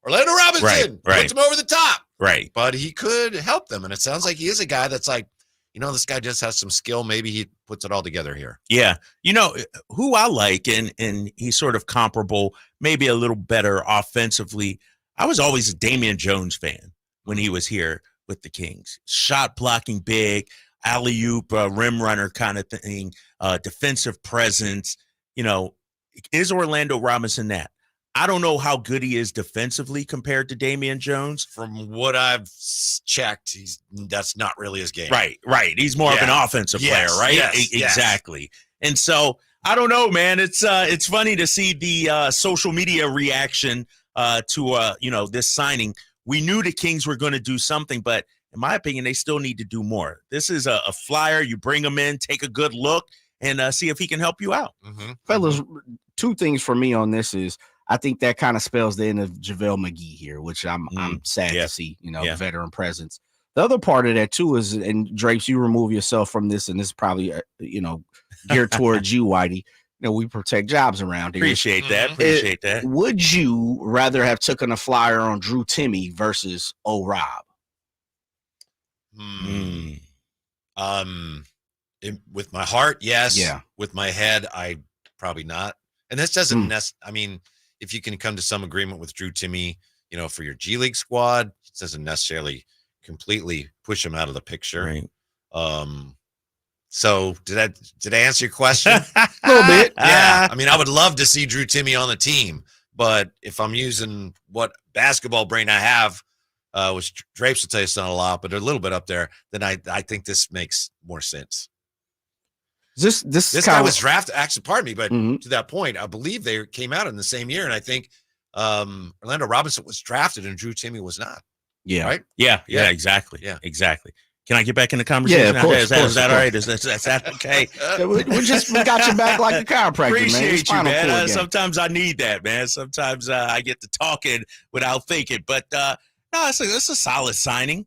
Orlando Robinson, puts him over the top. Right. But he could help them. And it sounds like he is a guy that's like, this guy just has some skill. Maybe he puts it all together here. Yeah. Who I like, and he's sort of comparable, maybe a little better offensively. I was always a Damian Jones fan when he was here with the Kings. Shot blocking big, alley-oop, rim runner kind of thing, defensive presence. Is Orlando Robinson that? I don't know how good he is defensively compared to Damian Jones. From what I've checked, that's not really his game. Right. He's more of an offensive player, right? Exactly. And so I don't know, man. It's funny to see the social media reaction to this signing. We knew the Kings were going to do something, but in my opinion, they still need to do more. This is a flyer. You bring him in, take a good look, and see if he can help you out. Mm-hmm. Fellas, two things for me on this is I think that kind of spells the end of JaVale McGee here, which I'm sad to see, veteran presence. The other part of that too is, and Drapes, you remove yourself from this, and this is probably, geared towards you, Whitey. We protect jobs around here. Appreciate that. Would you rather have taken a flyer on Drew Timme versus O-Rob? With my heart, yes. Yeah. With my head, I probably not. And this doesn't if you can come to some agreement with Drew Timme, for your G League squad, it doesn't necessarily completely push him out of the picture. Right. So did I answer your question? A little bit. Yeah. I would love to see Drew Timme on the team, but if I'm using what basketball brain I have, which Drapes will tell you it's not a lot, but a little bit up there, then I think this makes more sense. This guy was drafted, actually, pardon me, but to that point, I believe they came out in the same year, and I think Orlando Robinson was drafted and Drew Timme was not. Yeah. Right? Yeah, exactly. Yeah. Exactly. Can I get back in the conversation? Yeah, of course, is that all right? Is that okay? we got you back like a chiropractor, Appreciate man. you, man. Sometimes I need that, man. Sometimes I get to talking without thinking. But no, it's a solid signing.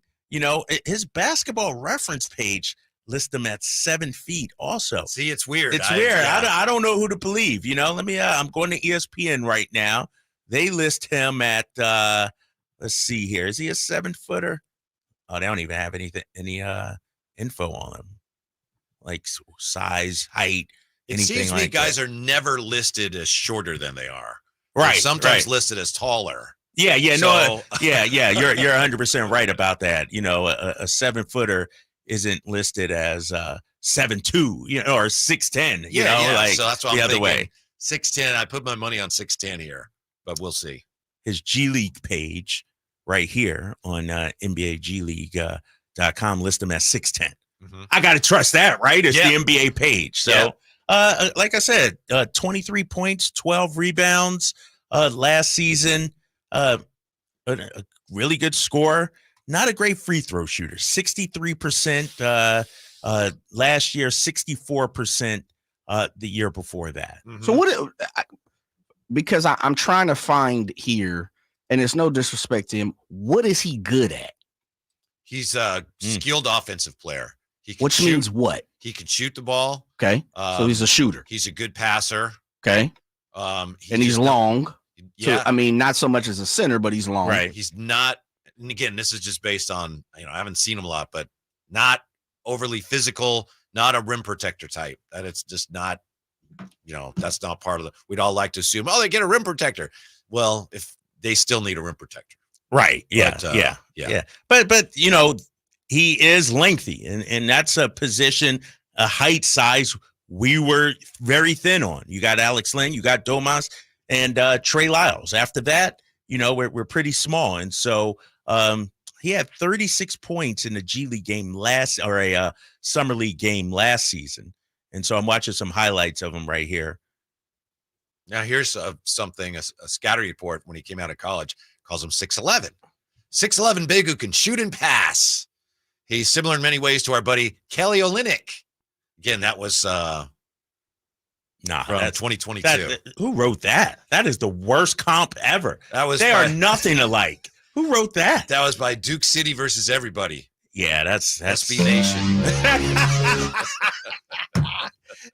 His basketball reference page lists him at 7 feet also. See, it's weird. It's weird. I don't know who to believe. I'm going to ESPN right now. They list him at, let's see here. Is he a 7-footer? Oh, they don't even have any info on him, like size, height, anything. It seems like that. Guys are never listed as shorter than they are. Right. They're sometimes listed as taller. Yeah. You're 100% right about that. A 7-footer isn't listed as 7'2", or 6'10", so that's what I'm the other thinking. way. 6'10", I put my money on 6'10" here, but we'll see. His G League page right here on NBAGleague.com lists him as 6'10". Mm-hmm. I got to trust that, right? It's the NBA page. So, like I said, 23 points, 12 rebounds last season, a really good scorer. Not a great free throw shooter, 63% last year, 64% the year before that. Mm-hmm. So because I'm trying to find here, and it's no disrespect to him, what is he good at? He's a skilled offensive player. Which means what? He can shoot the ball. Okay, so he's a shooter. He's a good passer. Okay, and he's long. Yeah, so, not so much as a center, but he's long. Right. He's not. And again, this is just based on, I haven't seen him a lot, but not overly physical, not a rim protector type. That it's just not, that's not part of we'd all like to assume, they get a rim protector. Well, if they still need a rim protector. Right. Yeah. But he is lengthy, and that's a position, a height, size we were very thin on. You got Alex Len, you got Domas, and Trey Lyles. After that, we're pretty small. And so he had 36 points in a G League game a Summer League game last season. And so I'm watching some highlights of him right here. Now here's something, a scouting report when he came out of college calls him 6'11". 6'11" big who can shoot and pass. He's similar in many ways to our buddy Kelly Olynyk. Again, that was from 2022. Who wrote that? That is the worst comp ever. They are nothing alike. Who wrote that? That was by Duke City versus everybody. Yeah, that's SB Nation.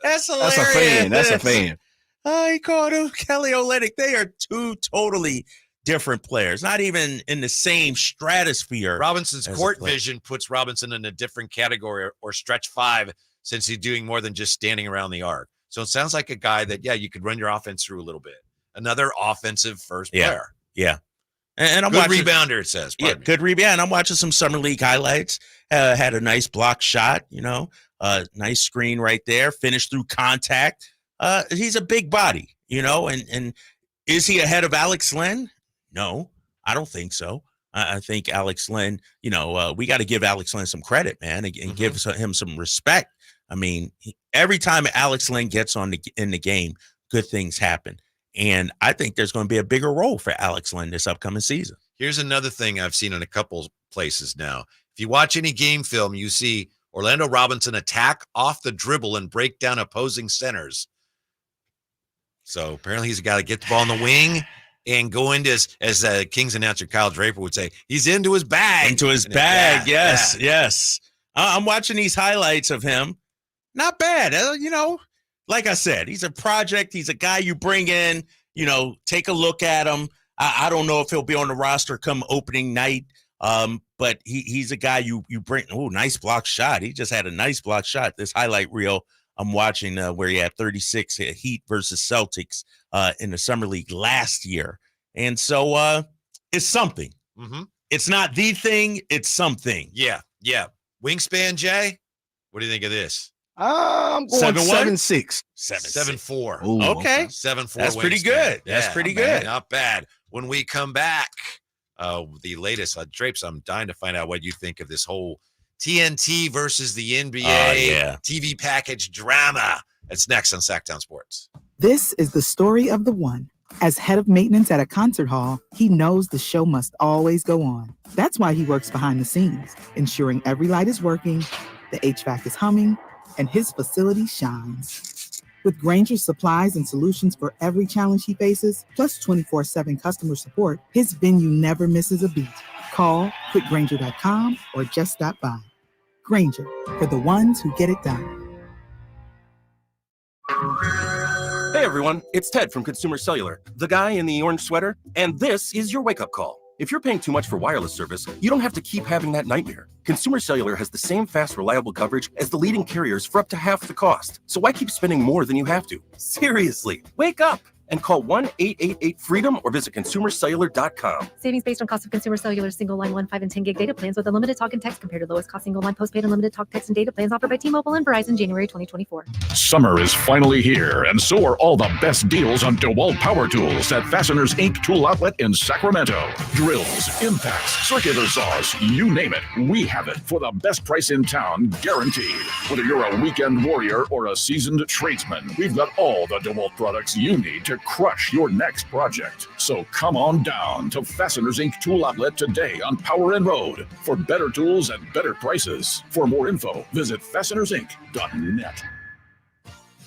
That's hilarious. That's a fan. That's a fan. He called him Kelly Olynyk. They are two totally different players, not even in the same stratosphere. Robinson's court vision puts Robinson in a different category or stretch 5 since he's doing more than just standing around the arc. So it sounds like a guy that, you could run your offense through a little bit. Another offensive first player. Yeah. And I'm good watching, rebounder, it says. Good rebound. I'm watching some summer league highlights. Had a nice block shot, nice screen right there. Finished through contact. He's a big body, and is he ahead of Alex Len? No, I don't think so. I think Alex Len, we got to give Alex Len some credit, man, and give him some respect. I mean, every time Alex Len gets in the game, good things happen. And I think there's going to be a bigger role for Alex Len this upcoming season. Here's another thing I've seen in a couple places now. If you watch any game film, you see Orlando Robinson attack off the dribble and break down opposing centers. So apparently he's got to get the ball in the wing and go into as Kings announcer Kyle Draper would say, he's into his bag. Into his bag, yes. I'm watching these highlights of him. Not bad, Like I said, he's a project. He's a guy you bring in, take a look at him. I don't know if he'll be on the roster come opening night, but he's a guy you bring. Oh, nice block shot. He just had a nice block shot. This highlight reel I'm watching where he had 36 Heat versus Celtics in the Summer League last year. And so it's something. Mm-hmm. It's not the thing. It's something. Yeah. Wingspan, Jay, what do you think of this? I'm going 7'6". 7'4". Okay. 7'4". That's pretty good. That's pretty good. Not bad. When we come back, the latest Drapes, I'm dying to find out what you think of this whole TNT versus the NBA TV package drama. It's next on Sactown Sports. This is the story of the one. As head of maintenance at a concert hall, he knows the show must always go on. That's why he works behind the scenes, ensuring every light is working, the HVAC is humming, and his facility shines. With Grainger's supplies and solutions for every challenge he faces, plus 24/7 customer support, his venue never misses a beat. Call quickgrainger.com or just stop by. Grainger, for the ones who get it done. Hey everyone, it's Ted from Consumer Cellular, the guy in the orange sweater, and this is your wake-up call. If you're paying too much for wireless service, you don't have to keep having that nightmare. Consumer Cellular has the same fast, reliable coverage as the leading carriers for up to half the cost. So why keep spending more than you have to? Seriously, wake up and call 1-888-FREEDOM or visit consumercellular.com. Savings based on cost of Consumer Cellular single line 1, 5, and 10 gig data plans with unlimited talk and text compared to lowest cost single line postpaid unlimited talk, text, and data plans offered by T-Mobile and Verizon January 2024. Summer is finally here, and so are all the best deals on DeWalt power tools at Fasteners Inc. Tool Outlet in Sacramento. Drills, impacts, circular saws, you name it, we have it for the best price in town, guaranteed. Whether you're a weekend warrior or a seasoned tradesman, we've got all the DeWalt products you need to crush your next project. So come on down to Fasteners Inc. Tool Outlet today on Power and Road for better tools and better prices. For more info, visit fastenersinc.net.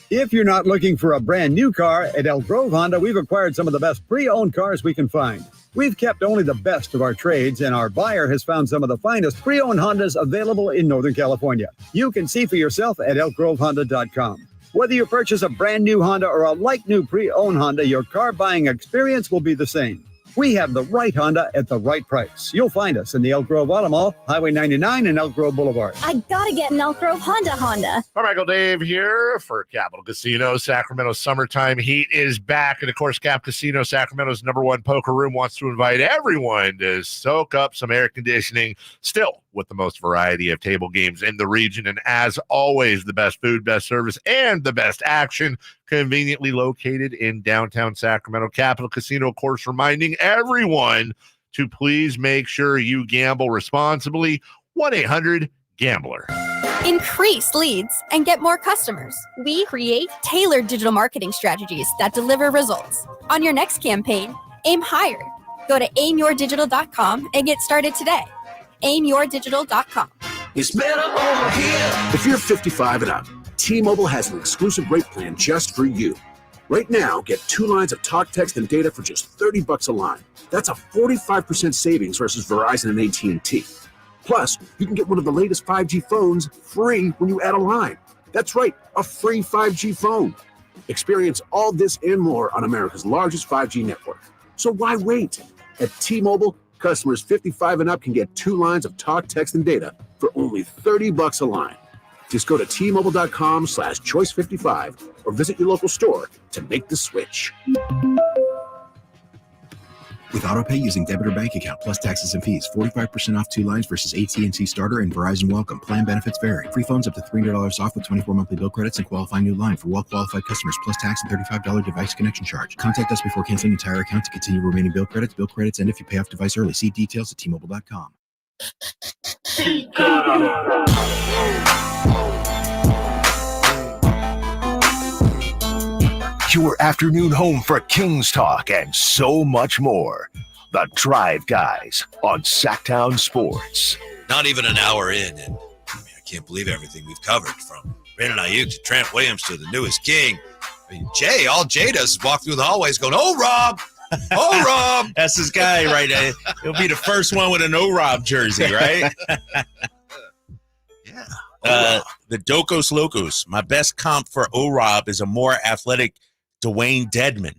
If you're not looking for a brand new car, at Elk Grove Honda, we've acquired some of the best pre-owned cars we can find. We've kept only the best of our trades, and our buyer has found some of the finest pre-owned Hondas available in Northern California. You can see for yourself at elkgrovehonda.com. Whether you purchase a brand new Honda or a like-new pre-owned Honda, your car buying experience will be the same. We have the right Honda at the right price. You'll find us in the Elk Grove Auto Mall, Highway 99 and Elk Grove Boulevard. I gotta get an Elk Grove Honda. Carmichael Dave here for Capital Casino. Sacramento summertime heat is back. And of course, Cap Casino, Sacramento's #1 poker room, wants to invite everyone to soak up some air conditioning, still with the most variety of table games in the region. And as always, the best food, best service, and the best action, conveniently located in downtown Sacramento. Capital Casino, of course, reminding everyone to please make sure you gamble responsibly. 1-800-GAMBLER. Increase leads and get more customers. We create tailored digital marketing strategies that deliver results. On your next campaign, aim higher. Go to aimyourdigital.com and get started today. aimyourdigital.com. It's better over here. If you're 55 and up, T-Mobile has an exclusive rate plan just for you. Right now, get 2 lines of talk, text, and data for just $30 a line. That's a 45% savings versus Verizon and AT&T. Plus, you can get one of the latest 5G phones free when you add a line. That's right, a free 5G phone. Experience all this and more on America's largest 5G network. So why wait? At T-Mobile, customers 55 and up can get 2 lines of talk, text, and data for only $30 a line. Just go to T-Mobile.com/choice55 or visit your local store to make the switch. With AutoPay using debit or bank account plus taxes and fees, 45% off 2 lines versus AT&T Starter and Verizon Welcome. Plan benefits vary. Free phones up to $300 off with 24 monthly bill credits and qualifying new line for well-qualified customers plus tax and $35 device connection charge. Contact us before canceling entire account to continue remaining bill credits. Bill credits end if you pay off device early. See details at T-Mobile.com. Your afternoon home for Kings talk and so much more. The Drive Guys on Sactown Sports. Not even an hour in, and I can't believe everything we've covered, from Brandon Aiyuk to Trent Williams to the newest King. I mean, all Jay does is walk through the hallways going, "Oh, Rob! Oh, Rob!" That's his guy right there. He'll be the first one with an O-Rob jersey, right? Yeah. The Docos Locos. My best comp for O-Rob is a more athletic Dwayne Dedman.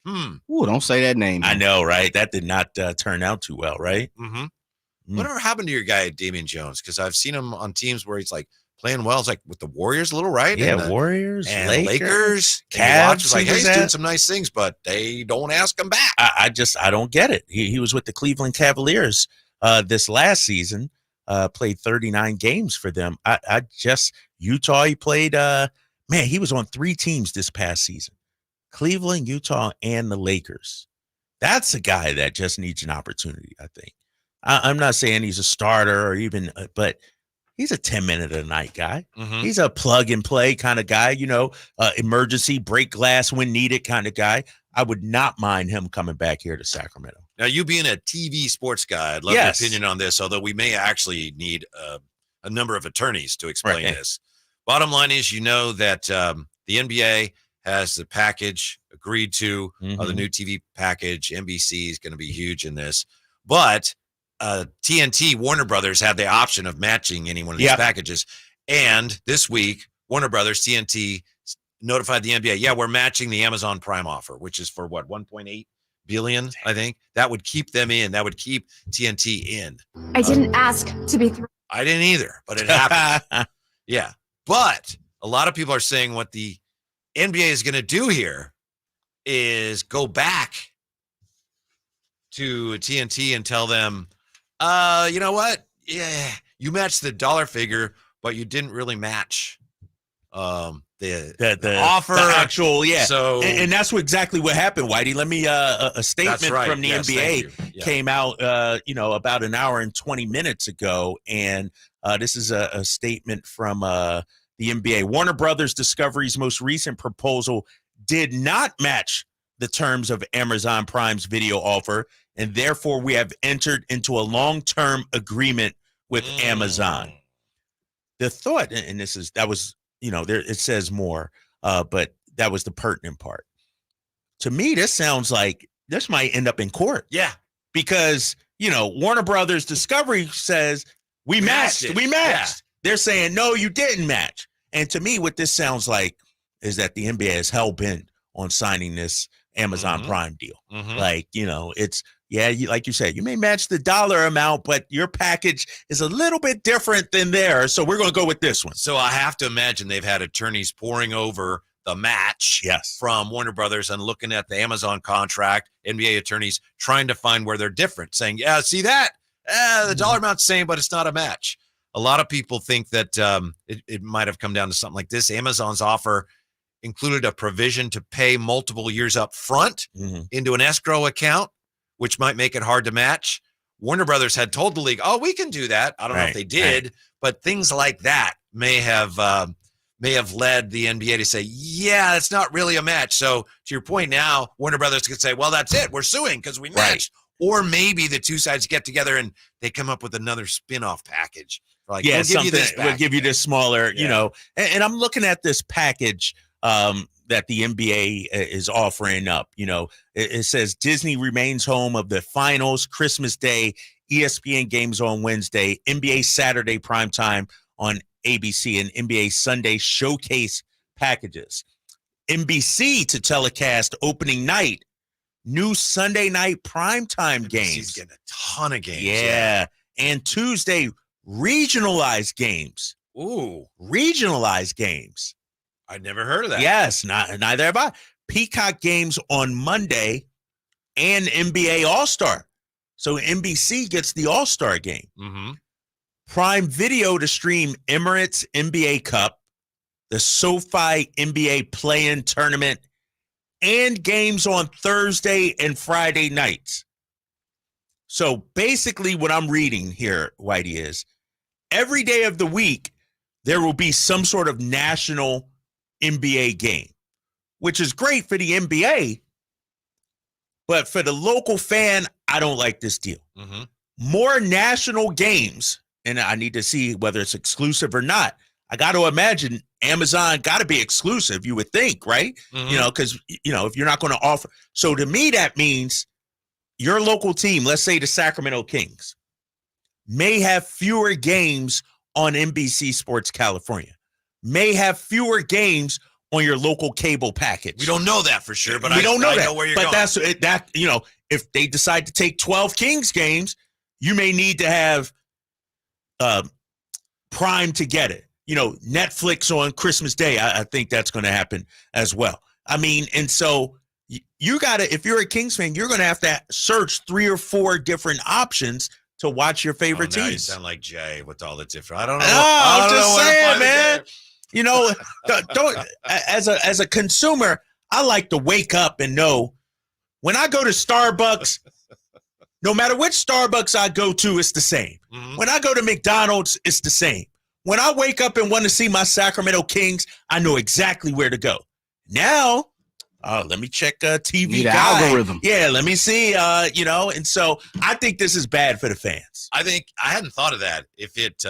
Ooh, don't say that name. I know, right? That did not turn out too well, right? Mm-hmm. Whatever happened to your guy, Damian Jones? Because I've seen him on teams where he's like playing well. It's like with the Warriors a little, right? Yeah, and Warriors, and Lakers, Cavs. Cavs. It's like, hey, he's doing some nice things, but they don't ask him back. I don't get it. He was with the Cleveland Cavaliers this last season, played 39 games for them. Utah, he played, he was on 3 teams this past season. Cleveland, Utah, and the Lakers. That's a guy that just needs an opportunity, I think. I'm not saying he's a starter or even, but he's a 10-minute-a-night guy. Mm-hmm. He's a plug-and-play kind of guy, emergency, break glass when needed kind of guy. I would not mind him coming back here to Sacramento. Now, you being a TV sports guy, I'd love your opinion on this, although we may actually need a number of attorneys to explain this. Bottom line is, that the NBA has the package agreed to, the new TV package. NBC is going to be huge in this. But TNT, Warner Brothers, had the option of matching any one of these packages. And this week, Warner Brothers, TNT, notified the NBA, we're matching the Amazon Prime offer, which is for, 1.8 billion, I think. That would keep them in. That would keep TNT in. I didn't ask to be thrown. I didn't either, but it happened. Yeah. But a lot of people are saying what the NBA is going to do here is go back to TNT and tell them, you know what? Yeah, you matched the dollar figure, but you didn't really match the offer. The actual, So, and that's exactly what happened, Whitey. Let me, a statement from the NBA came out, about an hour and 20 minutes ago. And this is a statement from the NBA. Warner Brothers Discovery's most recent proposal did not match the terms of Amazon Prime's video offer, and therefore we have entered into a long-term agreement with Amazon. The thought, and that was, there it says more, but that was the pertinent part. To me, this sounds like this might end up in court. Yeah. Because, Warner Brothers Discovery says we matched. We matched. They're saying, no, you didn't match. And to me, what this sounds like is that the NBA is hell-bent on signing this Amazon Prime deal. Like, it's, like you said, you may match the dollar amount, but your package is a little bit different than theirs. So we're going to go with this one. So I have to imagine they've had attorneys poring over the match from Warner Brothers and looking at the Amazon contract, NBA attorneys trying to find where they're different, saying, see that? The dollar amount's the same, but it's not a match. A lot of people think that it might have come down to something like this. Amazon's offer included a provision to pay multiple years up front into an escrow account, which might make it hard to match. Warner Brothers had told the league, we can do that. I don't know if they did, but things like that may have led the NBA to say, it's not really a match. So to your point now, Warner Brothers could say, well, that's it. We're suing because we matched. Or maybe the two sides get together and they come up with another spin-off package. Like, we'll give you this we'll give you this smaller, and I'm looking at this package that the NBA is offering up. It says Disney remains home of the finals, Christmas Day, ESPN games on Wednesday, NBA Saturday primetime on ABC, and NBA Sunday showcase packages. NBC to telecast opening night, new Sunday night primetime games. He's getting a ton of games. Yeah. And Tuesday, regionalized games. Ooh. Regionalized games. I'd never heard of that. Yes, neither have I. Peacock games on Monday and NBA All-Star. So NBC gets the All-Star game. Mm-hmm. Prime Video to stream Emirates NBA Cup, the SoFi NBA Play-In Tournament, and games on Thursday and Friday nights. So basically what I'm reading here, Whitey, is every day of the week, there will be some sort of national NBA game, which is great for the NBA. But for the local fan, I don't like this deal. Mm-hmm. More national games, and I need to see whether it's exclusive or not. I got to imagine Amazon got to be exclusive, you would think, right? Mm-hmm. You know, because, you know, if you're not going to offer. So to me, that means your local team, let's say the Sacramento Kings, may have fewer games on NBC Sports California, may have fewer games on your local cable package. We don't know that for sure, but we don't know I that. know where you're but going. That's that. You know, if they decide to take 12 Kings games, you may need to have Prime to get it. You know, Netflix on Christmas Day. I think that's going to happen as well. I mean, and so you got to, if you're a Kings fan, you're going to have to search 3 or 4 different options to watch your favorite now teams. You sound like Jay with all the different. I don't know. I'm just saying, man. You know, don't as a consumer, I like to wake up and know when I go to Starbucks, no matter which Starbucks I go to, it's the same. Mm-hmm. When I go to McDonald's, it's the same. When I wake up and want to see my Sacramento Kings, I know exactly where to go. Now, let me check TV Guide. Algorithm. Yeah, let me see. You know, and so I think this is bad for the fans. I think I hadn't thought of that. If it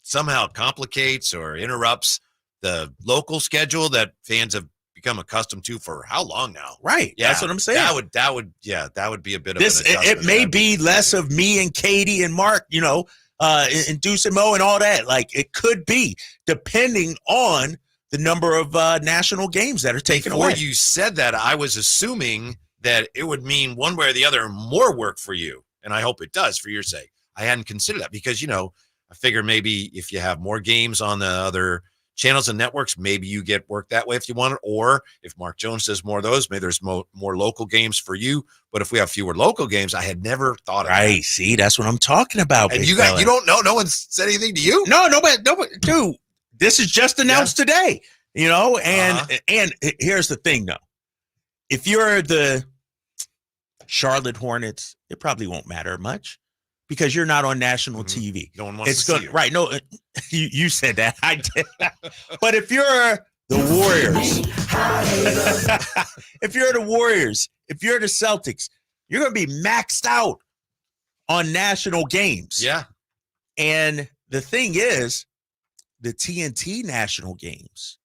somehow complicates or interrupts the local schedule that fans have become accustomed to for how long now? Right. Yeah, That's what I'm saying. That would be a bit of This. an adjustment. It may be less of me and Katie and Mark, you know, and Deuce and Mo and all that. Like it could be depending on the number of national games that are taken away. Before you said that, I was assuming that it would mean one way or the other more work for you, and I hope it does for your sake. I hadn't considered that because, you know, I figure maybe if you have more games on the other channels and networks, maybe you get work that way if you want it. Or if Mark Jones does more of those, maybe there's more local games for you. But if we have fewer local games, I had never thought of that. Right. See, that's what I'm talking about. And you don't know? No one's said anything to you? No, nobody, dude, this is just announced today, you know, and here's the thing though. If you're the Charlotte Hornets, it probably won't matter much. Because you're not on national TV. No one wants to see you. Right. No, you said that. I did. But if you're the Warriors, if you're the Warriors, if you're the Celtics, you're going to be maxed out on national games. Yeah. And the thing is, the TNT national games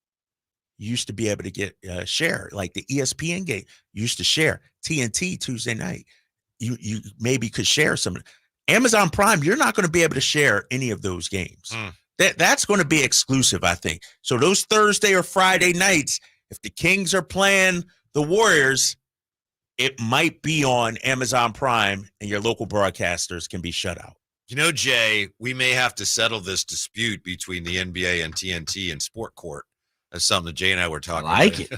used to be able to get share, like the ESPN game used to share TNT Tuesday night. You maybe could share some. Amazon Prime, you're not going to be able to share any of those games. That's going to be exclusive, I think. So those Thursday or Friday nights, if the Kings are playing the Warriors, it might be on Amazon Prime and your local broadcasters can be shut out. You know, Jay, we may have to settle this dispute between the NBA and TNT and Sport Court. That's something that Jay and I were talking about. Like it.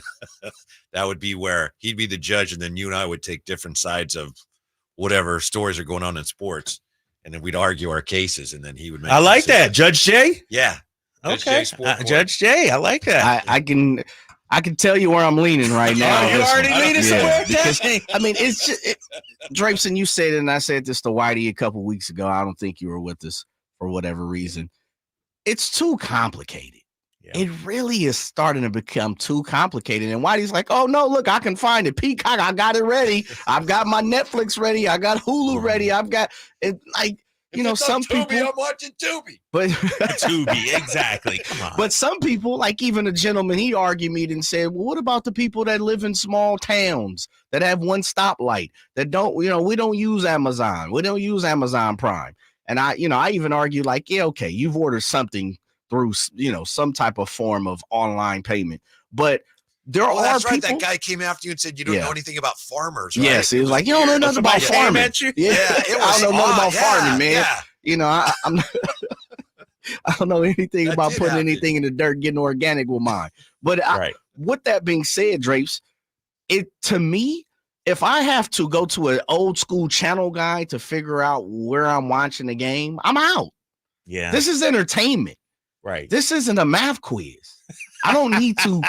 That would be where he'd be the judge and then you and I would take different sides of whatever stories are going on in sports, and then we'd argue our cases, and then he would make. I like that, Judge Jay. Yeah, okay, Judge Jay, I like that. I can tell you where I'm leaning right now. Oh, you already leaning somewhere. Because, I mean, it's just Drapeson, you said it, and I said this to Whitey a couple weeks ago. I don't think you were with us for whatever reason. It's too complicated. It really is starting to become too complicated. And Whitey's like, oh, no, look, I can find it. Peacock, I got it ready. I've got my Netflix ready. I got Hulu ready. I've got it. Like, you know, some people. I'm watching Tubi. But Tubi, exactly. Come on. But some people, like even a gentleman, he argued me and said, well, what about the people that live in small towns that have one stoplight that don't, you know, we don't use Amazon. We don't use Amazon Prime. And I even argued like, yeah, okay, you've ordered something through, you know, some type of form of online payment. But there are that's people. Right. That guy came after you and said you don't know anything about farmers. Right? Yes, he was like, you don't know nothing about farming. Yeah, it was I don't know nothing about farming, man. Yeah. You know, I'm I don't know anything about putting anything in the dirt, getting organic with mine. But with that being said, Drapes, to me, if I have to go to an old school channel guide to figure out where I'm watching the game, I'm out. Yeah. This is entertainment. Right. This isn't a math quiz. I don't need to,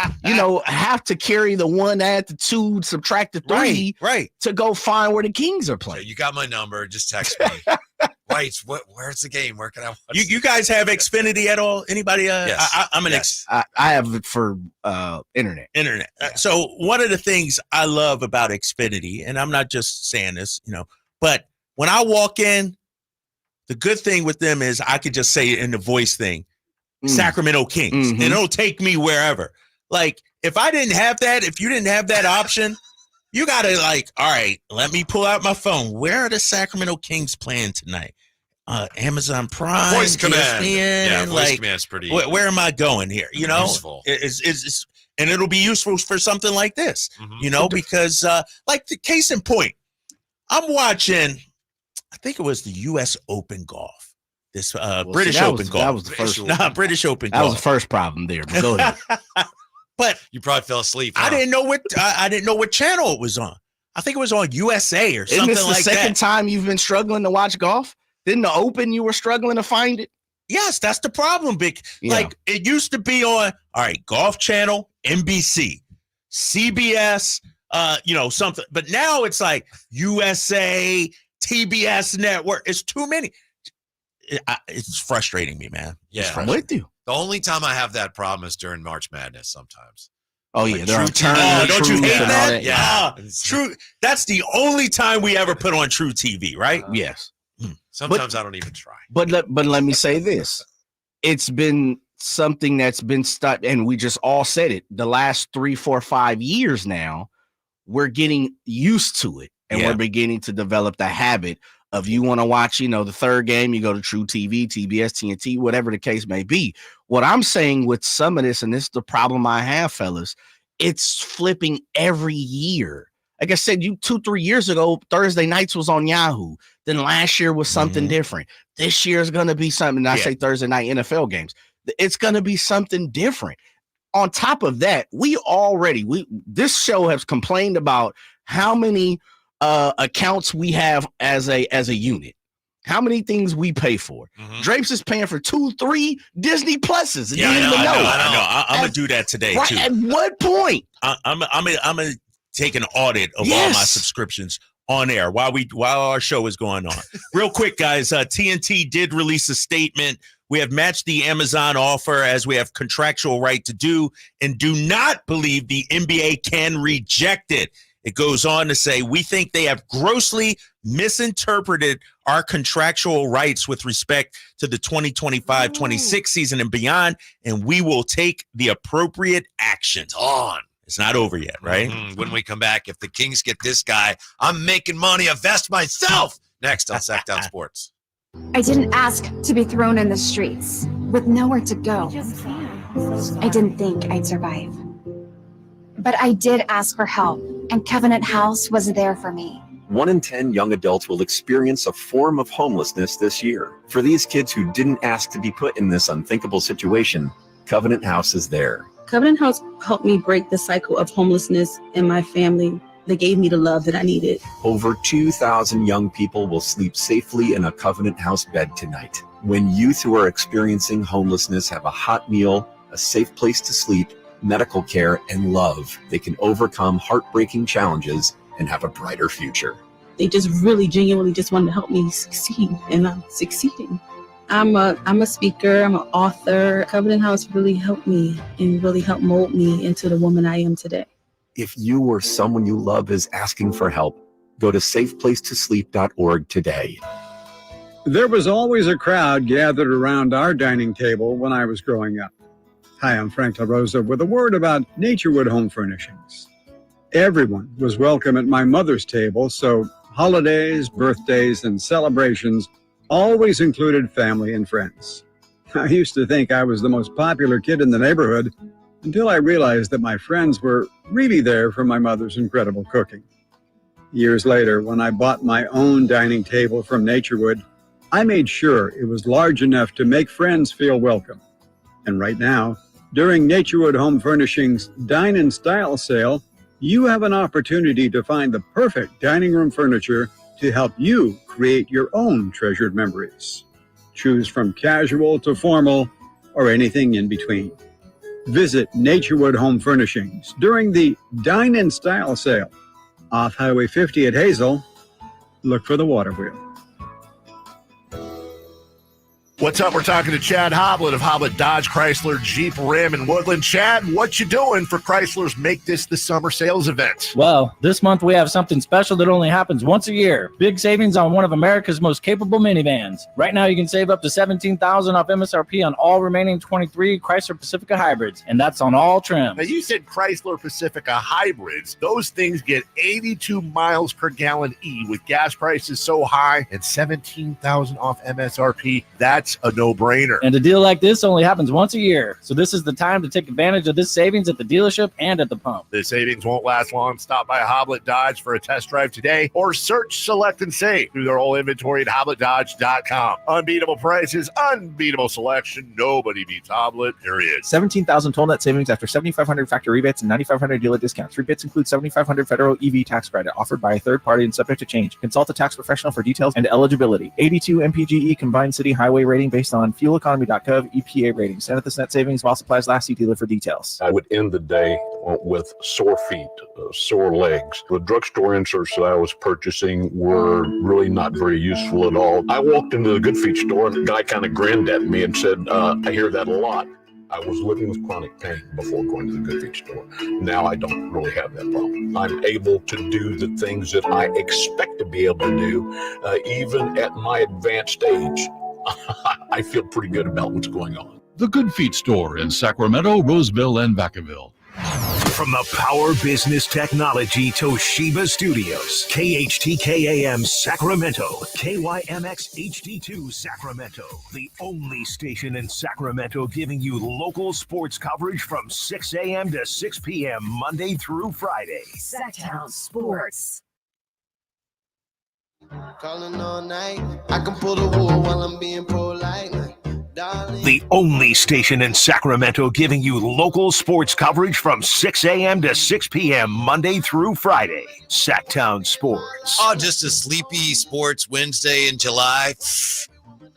have to carry the 1, add the 2, subtract the 3 to go find where the Kings are playing. You got my number. Just text me. White, where's the game? Where can I watch you guys have Xfinity at all? Anybody? Yes. I'm an I have it for internet. Internet. So one of the things I love about Xfinity, and I'm not just saying this, but when I walk in, the good thing with them is I could just say it in the voice thing, Sacramento Kings, and it'll take me wherever. Like if I didn't have that, if you didn't have that option, you got to all right, let me pull out my phone. Where are the Sacramento Kings playing tonight? Amazon Prime. Voice command. ESPN, Voice command's pretty. Where am I going here? Useful. It's and it'll be useful for something like this, because like the case in point, I'm watching, I think it was the U.S. Open golf. This British Open golf. That was the first. British Open golf. That was the first problem there. But go ahead. But you probably fell asleep. Huh? I didn't know what channel it was on. I think it was on USA or something like that. Isn't this the second time you've been struggling to watch golf? Didn't the Open you were struggling to find it? Yes, that's the problem, Big. Yeah. Like it used to be on, Golf Channel, NBC, CBS, something. But now it's like USA, TBS Network. It's too many. It's frustrating me, man. Yeah, I'm with you. The only time I have that problem is during March Madness sometimes. Oh, yeah. There are don't you hate that? Yeah. True. That's the only time we ever put on True TV, right? Yes. Sometimes I don't even try. But let me say this. It's been something that's been stuck, and we just all said it. The last 3, 4, 5 years now, we're getting used to it, and we're beginning to develop the habit of you want to watch, the third game, you go to True TV, TBS, TNT, whatever the case may be. What I'm saying with some of this, and this is the problem I have, fellas, it's flipping every year. Like I said, 2-3 years ago, Thursday nights was on Yahoo. Then last year was something different. This year is going to be something. I say Thursday night NFL games. It's going to be something different. On top of that, this show has complained about how many accounts we have as a unit, how many things we pay for. Drapes is paying for 2-3 Disney Pluses. I know. I'm gonna do that today too. At what point? I'm gonna take an audit of all my subscriptions on air while our show is going on. Real quick, guys. TNT did release a statement. We have matched the Amazon offer as we have contractual right to do, and do not believe the NBA can reject it. It goes on to say, we think they have grossly misinterpreted our contractual rights with respect to the 2025-26 season and beyond, and we will take the appropriate actions on. It's not over yet, right? When we come back, if the Kings get this guy, I'm making money, invest myself. Next on Sactown Sports. I didn't ask to be thrown in the streets with nowhere to go. I didn't think I'd survive. But I did ask for help, and Covenant House was there for me. 1 in 10 young adults will experience a form of homelessness this year. For these kids who didn't ask to be put in this unthinkable situation, Covenant House is there. Covenant House helped me break the cycle of homelessness in my family. They gave me the love that I needed. Over 2,000 young people will sleep safely in a Covenant House bed tonight. When youth who are experiencing homelessness have a hot meal, a safe place to sleep, medical care, and love, they can overcome heartbreaking challenges and have a brighter future. They just really genuinely just wanted to help me succeed, and I'm succeeding. I'm a speaker, I'm an author. Covenant House really helped me and really helped mold me into the woman I am today. If you or someone you love is asking for help, go to safeplacetosleep.org today. There was always a crowd gathered around our dining table when I was growing up. Hi, I'm Frank LaRosa with a word about Naturewood Home Furnishings. Everyone was welcome at my mother's table, so holidays, birthdays, and celebrations always included family and friends. I used to think I was the most popular kid in the neighborhood until I realized that my friends were really there for my mother's incredible cooking. Years later, when I bought my own dining table from Naturewood, I made sure it was large enough to make friends feel welcome. And right now, during Naturewood Home Furnishings Dine in Style sale, you have an opportunity to find the perfect dining room furniture to help you create your own treasured memories. Choose from casual to formal or anything in between. Visit Naturewood Home Furnishings during the Dine in Style sale off Highway 50 at Hazel. Look for the water wheel. What's up? We're talking to Chad Hoblet of Hoblet Dodge, Chrysler, Jeep, Ram, and Woodland. Chad, what you doing for Chrysler's Make This the Summer sales event? Well, this month we have something special that only happens once a year. Big savings on one of America's most capable minivans. Right now you can save up to $17,000 off MSRP on all remaining 23 Chrysler Pacifica hybrids, and that's on all trims. Now, you said Chrysler Pacifica hybrids. Those things get 82 miles per gallon E with gas prices so high and $17,000 off MSRP. That's a no-brainer. And a deal like this only happens once a year. So this is the time to take advantage of this savings at the dealership and at the pump. The savings won't last long. Stop by Hoblet Dodge for a test drive today or search, select, and save through their whole inventory at HobletDodge.com. Unbeatable prices, unbeatable selection. Nobody beats Hoblet. Period. 17,000 total net savings after 7,500 factory rebates and 9,500 dealer discounts. Rebates include 7,500 federal EV tax credit offered by a third party and subject to change. Consult a tax professional for details and eligibility. 82 MPGE combined city highway rating based on fueleconomy.gov EPA rating. Send at this net savings while supplies last. See dealer for details. I would end the day with sore feet, sore legs. The drugstore inserts that I was purchasing were really not very useful at all. I walked into the Good Feet store and the guy kind of grinned at me and said, I hear that a lot. I was living with chronic pain before going to the Good Feet store. Now I don't really have that problem. I'm able to do the things that I expect to be able to do, even at my advanced age. I feel pretty good about what's going on. The Good Feet store in Sacramento, Roseville, and Vacaville. From the Power Business Technology Toshiba Studios, KHTK-AM Sacramento, KYMX HD2 Sacramento, the only station in Sacramento giving you local sports coverage from 6 a.m. to 6 p.m. Monday through Friday. Sactown Sports. Calling all night. I can pull the wool while I'm being polite. The only station in Sacramento giving you local sports coverage from 6 a.m. to 6 p.m. Monday through Friday. Sactown Sports. Oh, just a sleepy sports Wednesday in July.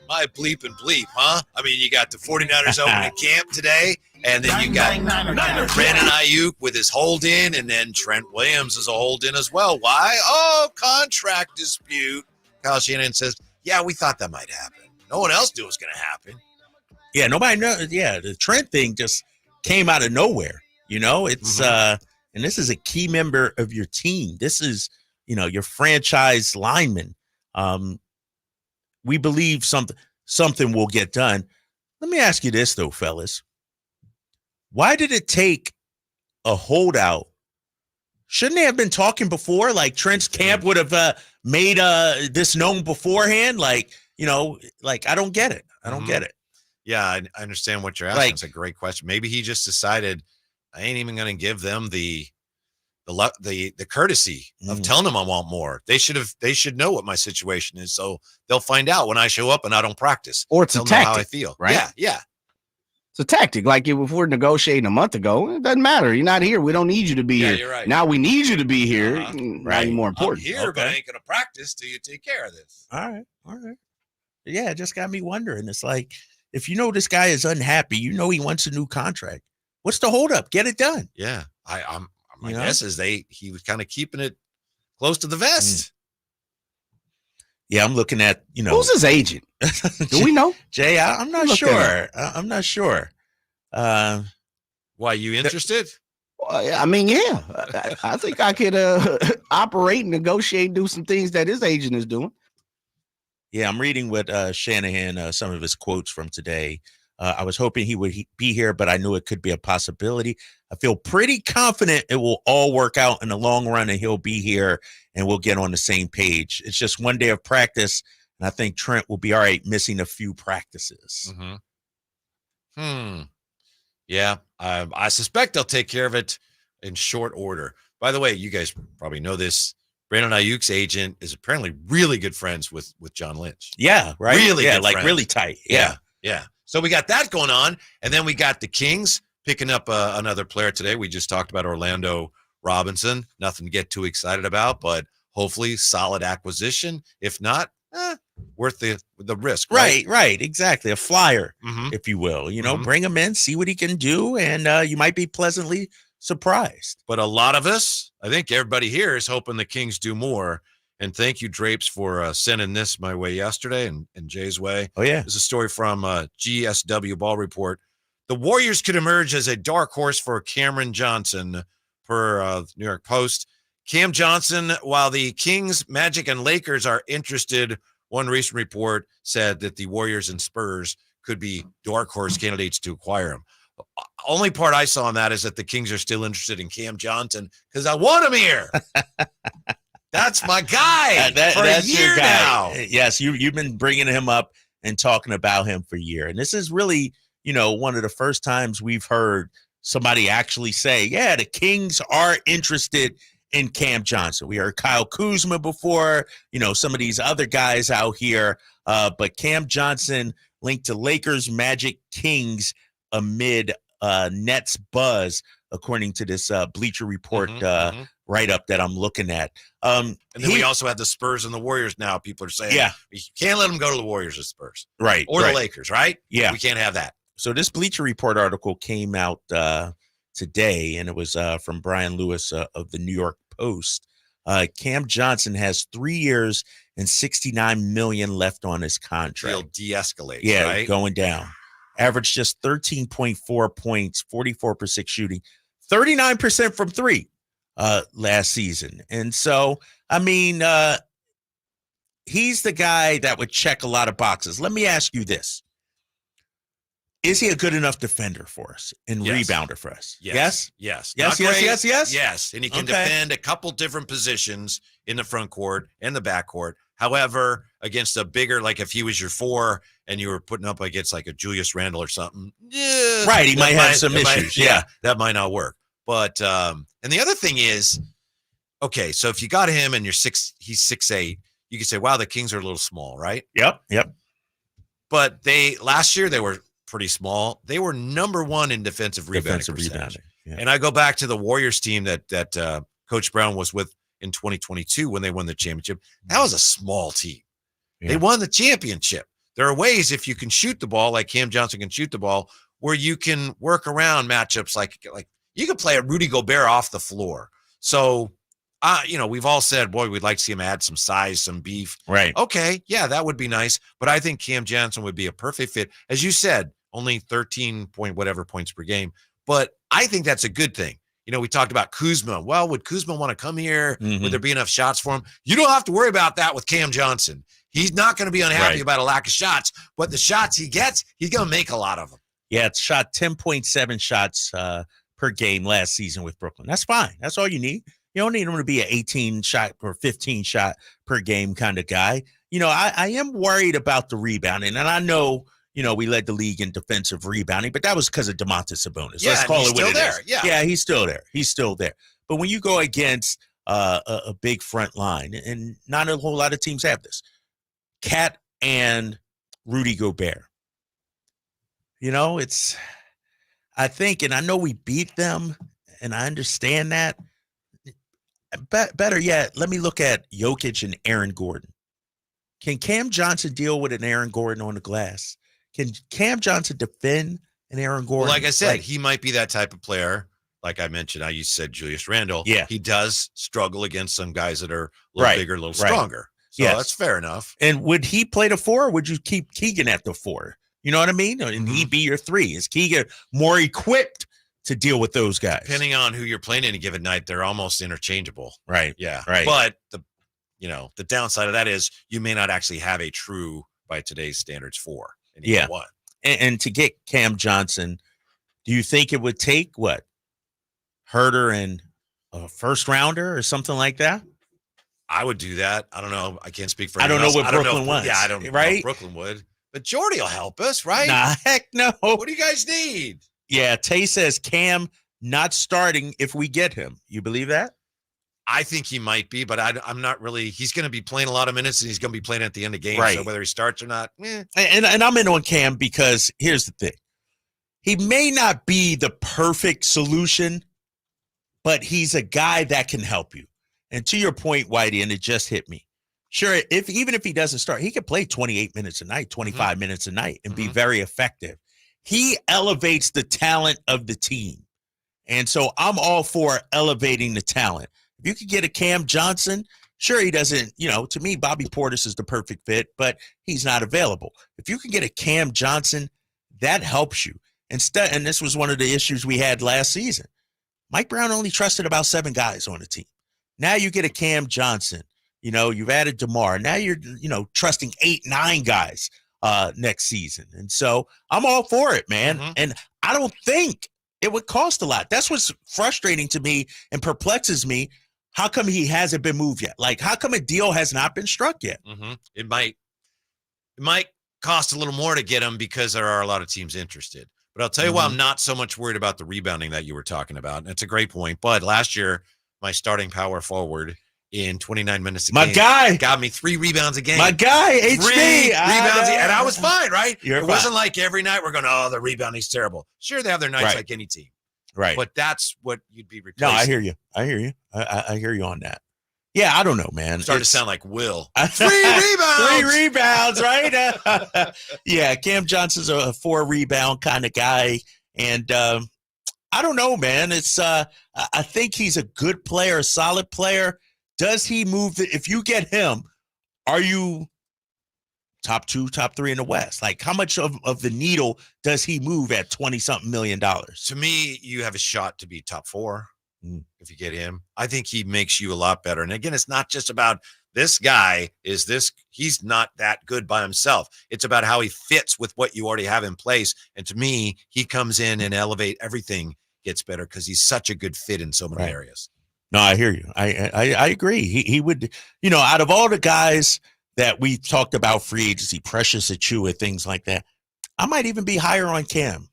My bleep and bleep, huh? I mean, you got the 49ers opening camp today, and then you got Brandon Aiyuk with his hold in, and then Trent Williams is a hold in as well. Why? Oh, contract dispute. Kyle Shanahan says, yeah, we thought that might happen. No one else knew it was going to happen. Yeah, nobody knows. Yeah, the Trent thing just came out of nowhere. You know, it's and this is a key member of your team. This is, you know, your franchise lineman. We believe something will get done. Let me ask you this though, fellas. Why did it take a holdout? Shouldn't they have been talking before? Like Trent's camp would have made this known beforehand. Like, you know, like I don't get it. I don't get it. Yeah, I understand what you're asking. It's a great question. Maybe he just decided I ain't even going to give them the courtesy of telling them I want more. They should know what my situation is, so they'll find out when I show up and I don't practice. Or it's a tactic, how I feel, right? Yeah. It's a tactic. Like if we're negotiating a month ago, it doesn't matter. You're not here. We don't need you to be here. You're right. Now we need you to be here. Not any more important. I'm here, but I ain't going to practice till you take care of this. All right. Yeah, it just got me wondering. It's like, if you know this guy is unhappy, you know he wants a new contract. What's the holdup? Get it done. Yeah, my guess is he was kind of keeping it close to the vest. Yeah, I'm looking at, you know. Who's his agent? Do we know? Jay, I'm not sure. I'm not sure. Why, you interested? I mean, yeah. I think I could operate, negotiate, do some things that his agent is doing. Yeah, I'm reading what Shanahan, some of his quotes from today. I was hoping he would be here, but I knew it could be a possibility. I feel pretty confident it will all work out in the long run, and he'll be here, and we'll get on the same page. It's just one day of practice, and I think Trent will be all right missing a few practices. Yeah, I suspect they'll take care of it in short order. By the way, you guys probably know this. Brandon Aiyuk's agent is apparently really good friends with John Lynch. Yeah, right? Really yeah, good like friends. really tight. Yeah. So we got that going on, and then we got the Kings picking up another player today. We just talked about Orlando Robinson. Nothing to get too excited about, but hopefully solid acquisition. If not, worth the risk. Right, exactly. A flyer, if you will. Bring him in, see what he can do, and you might be pleasantly surprised. But a lot of us, I think everybody here is hoping the Kings do more. And thank you, Drapes, for sending this my way yesterday and Jay's way. Oh, yeah. This is a story from GSW Ball Report. The Warriors could emerge as a dark horse for Cameron Johnson, per New York Post. Cam Johnson, while the Kings, Magic, and Lakers are interested, one recent report said that the Warriors and Spurs could be dark horse candidates to acquire him. Only part I saw in that is that the Kings are still interested in Cam Johnson because I want him here. That's my guy for that's a year your guy. now. Yes, you've been bringing him up and talking about him for a year. And this is really, one of the first times we've heard somebody actually say, yeah, the Kings are interested in Cam Johnson. We heard Kyle Kuzma before, some of these other guys out here. But Cam Johnson linked to Lakers, Magic, Kings amid Nets buzz, according to this Bleacher Report write-up that I'm looking at. And then we also have the Spurs and the Warriors now. People are saying, we can't let them go to the Warriors or Spurs. Right. Or the Lakers, right? Yeah. We can't have that. So this Bleacher Report article came out today, and it was from Brian Lewis of the New York Post. Cam Johnson has 3 years and $69 million left on his contract. He'll de-escalate, Yeah, right? going down. Averaged just 13.4 points, 44% shooting, 39% from three last season. And so, he's the guy that would check a lot of boxes. Let me ask you this. Is he a good enough defender for us and rebounder for us? Yes. Yes. Not Yes. great. Yes. Yes. Yes. And he can defend a couple different positions in the front court and the back court. However, against a bigger, like if he was your 4 and you were putting up against like a Julius Randle or something, Right. He might have some issues. Yeah. That might not work. But, and the other thing is, okay, so if you got him and he's 6'8", you could say, wow, the Kings are a little small, right? Yep. But last year they were pretty small. They were number 1 in defensive rebounding percentage. Yeah. And I go back to the Warriors team that Coach Brown was with in 2022 when they won the championship. That was a small team. Yeah. They won the championship. There are ways, if you can shoot the ball like Cam Johnson can shoot the ball, where you can work around matchups like you could play a Rudy Gobert off the floor. So, we've all said, boy, we'd like to see him add some size, some beef. Right. Okay, yeah, that would be nice. But I think Cam Johnson would be a perfect fit. As you said, only 13 point whatever points per game. But I think that's a good thing. We talked about Kuzma. Well, would Kuzma want to come here? Would there be enough shots for him? You don't have to worry about that with Cam Johnson. He's not going to be unhappy about a lack of shots, but the shots he gets, he's going to make a lot of them. Yeah, it's shot 10.7 shots per game last season with Brooklyn. That's fine. That's all you need. You don't need him to be an 18 shot or 15 shot per game kind of guy. I am worried about the rebounding, and I know, we led the league in defensive rebounding, but that was because of Domantas Sabonis. Let's call it what it is. Yeah, he's still there. He's still there. But when you go against a big front line, and not a whole lot of teams have this, Cat and Rudy Gobert, I think, and I know we beat them, and I understand that. Better yet, let me look at Jokic and Aaron Gordon. Can Cam Johnson deal with an Aaron Gordon on the glass? Can Cam Johnson defend an Aaron Gordon? Well, like I said, he might be that type of player. Like I mentioned, you said Julius Randle. Yeah. He does struggle against some guys that are a little bigger, a little stronger. So that's fair enough. And would he play the 4, or would you keep Keegan at the 4? You know what I mean? And he'd be your 3. Is Keegan more equipped to deal with those guys? Depending on who you're playing any given night, they're almost interchangeable. Right. Yeah. Right. But the downside of that is you may not actually have a true, by today's standards, 4 in Yeah. one. And to get Cam Johnson, do you think it would take what? Herter and a first rounder or something like that? I would do that. I don't know. I can't speak for I don't anyone know else. what Brooklyn wants. Yeah, I don't know right? if Brooklyn would. But Jordy will help us, right? Nah, heck no. What do you guys need? Yeah, Tay says Cam not starting if we get him. You believe that? I think he might be, but I'm not really. He's going to be playing a lot of minutes, and he's going to be playing at the end of games. Right. So whether he starts or not, And I'm in on Cam because here's the thing. He may not be the perfect solution, but he's a guy that can help you. And to your point, Whitey, and it just hit me. Sure, even if he doesn't start, he could play 28 minutes a night, 25 minutes a night, and be very effective. He elevates the talent of the team. And so I'm all for elevating the talent. If you could get a Cam Johnson, sure, he doesn't, to me, Bobby Portis is the perfect fit, but he's not available. If you can get a Cam Johnson, that helps you. Instead, and this was one of the issues we had last season. Mike Brown only trusted about 7 guys on the team. Now you get a Cam Johnson. You've added DeMar. Now you're, trusting 8, 9 guys next season. And so I'm all for it, man. And I don't think it would cost a lot. That's what's frustrating to me and perplexes me. How come he hasn't been moved yet? Like, how come a deal has not been struck yet? It might cost a little more to get him because there are a lot of teams interested. But I'll tell you why I'm not so much worried about the rebounding that you were talking about. And it's a great point. But last year, my starting power forward in 29 minutes a game guy got me 3 rebounds a game. My guy, HB. 3 rebounds, and I was fine, right? It wasn't like every night we're going, the rebounding's terrible. Sure, they have their nights like any team. Right. But that's what you'd be replacing. No, I hear you. I hear you on that. Yeah, I don't know, man. Started to sound like Will. 3 rebounds. 3 rebounds, right? Yeah, Cam Johnson's a 4 rebound kind of guy. And I don't know, man. It's I think he's a good player, a solid player. Does he move? If you get him, are you top 2, top 3 in the West? Like, how much of the needle does he move at $20-something million? To me, you have a shot to be top 4 if you get him. I think he makes you a lot better. And again, it's not just about this guy he's not that good by himself. It's about how he fits with what you already have in place. And to me, he comes in and elevate everything gets better because he's such a good fit in so many areas. No, I hear you. I agree. He would, out of all the guys that we talked about free agency, Precious Achua, things like that, I might even be higher on Cam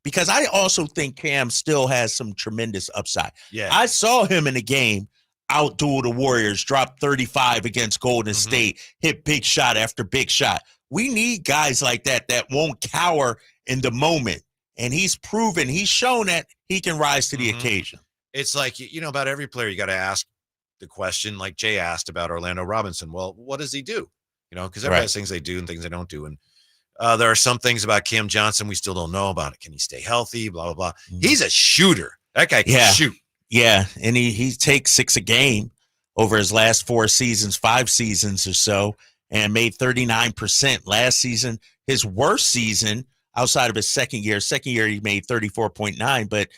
because I also think Cam still has some tremendous upside. Yeah. I saw him in a game outduel the Warriors, drop 35 against Golden State, hit big shot after big shot. We need guys like that won't cower in the moment. And he's shown that he can rise to the occasion. It's like, about every player, you got to ask the question like Jay asked about Orlando Robinson. Well, what does he do? Because everybody has things they do and things they don't do. And there are some things about Cam Johnson we still don't know about it. Can he stay healthy? Blah, blah, blah. He's a shooter. That guy can shoot. Yeah, and he takes 6 a game over his last 4 seasons, 5 seasons or so, and made 39% last season. His worst season outside of his second year he made 34.9, but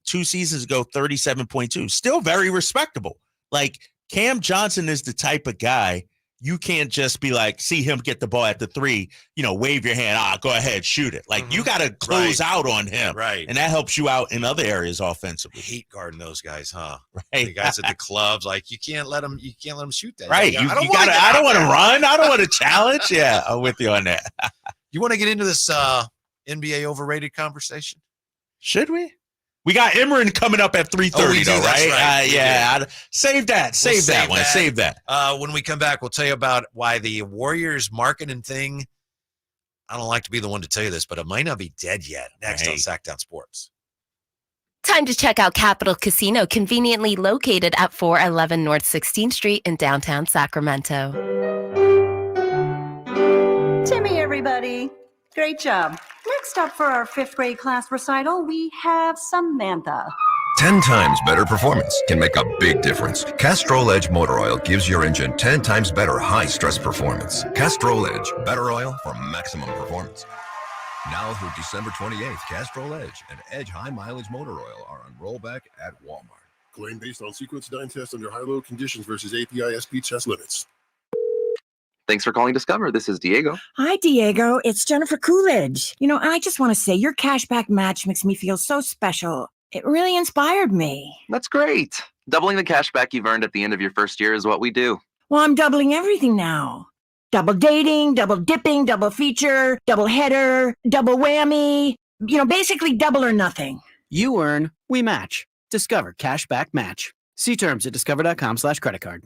2 seasons ago, 37.2. Still very respectable. Like, Cam Johnson is the type of guy you can't just be like, see him get the ball at the 3, wave your hand, go ahead, shoot it. Like, you got to close out on him. Right. And that helps you out in other areas offensively. I hate guarding those guys, huh? Right. The guys at the clubs, like, you can't let them shoot that. Right. I don't want to run. I don't want to challenge. Yeah, I'm with you on that. You want to get into this NBA overrated conversation? Should we? We got Imran coming up at 3:30, though, right? Yeah. Save that. Save that. When we come back, we'll tell you about why the Warriors marketing thing. I don't like to be the one to tell you this, but it might not be dead yet. Next on Sactown Sports. Time to check out Capital Casino, conveniently located at 411 North 16th Street in downtown Sacramento. Timmy, everybody. Great job. Next up for our 5th grade class recital, we have Samantha. 10 times better performance can make a big difference. Castrol Edge Motor Oil gives your engine 10 times better high-stress performance. Castrol Edge, better oil for maximum performance. Now through December 28th, Castrol Edge and Edge High Mileage Motor Oil are on rollback at Walmart. Claim based on sequence 9 test under high-load conditions versus API SP test limits. Thanks for calling Discover. This is Diego. Hi, Diego. It's Jennifer Coolidge. I just want to say your cashback match makes me feel so special. It really inspired me. That's great. Doubling the cashback you've earned at the end of your first year is what we do. Well, I'm doubling everything now. Double dating, double dipping, double feature, double header, double whammy. Basically double or nothing. You earn, we match. Discover Cashback Match. See terms at discover.com/creditcard.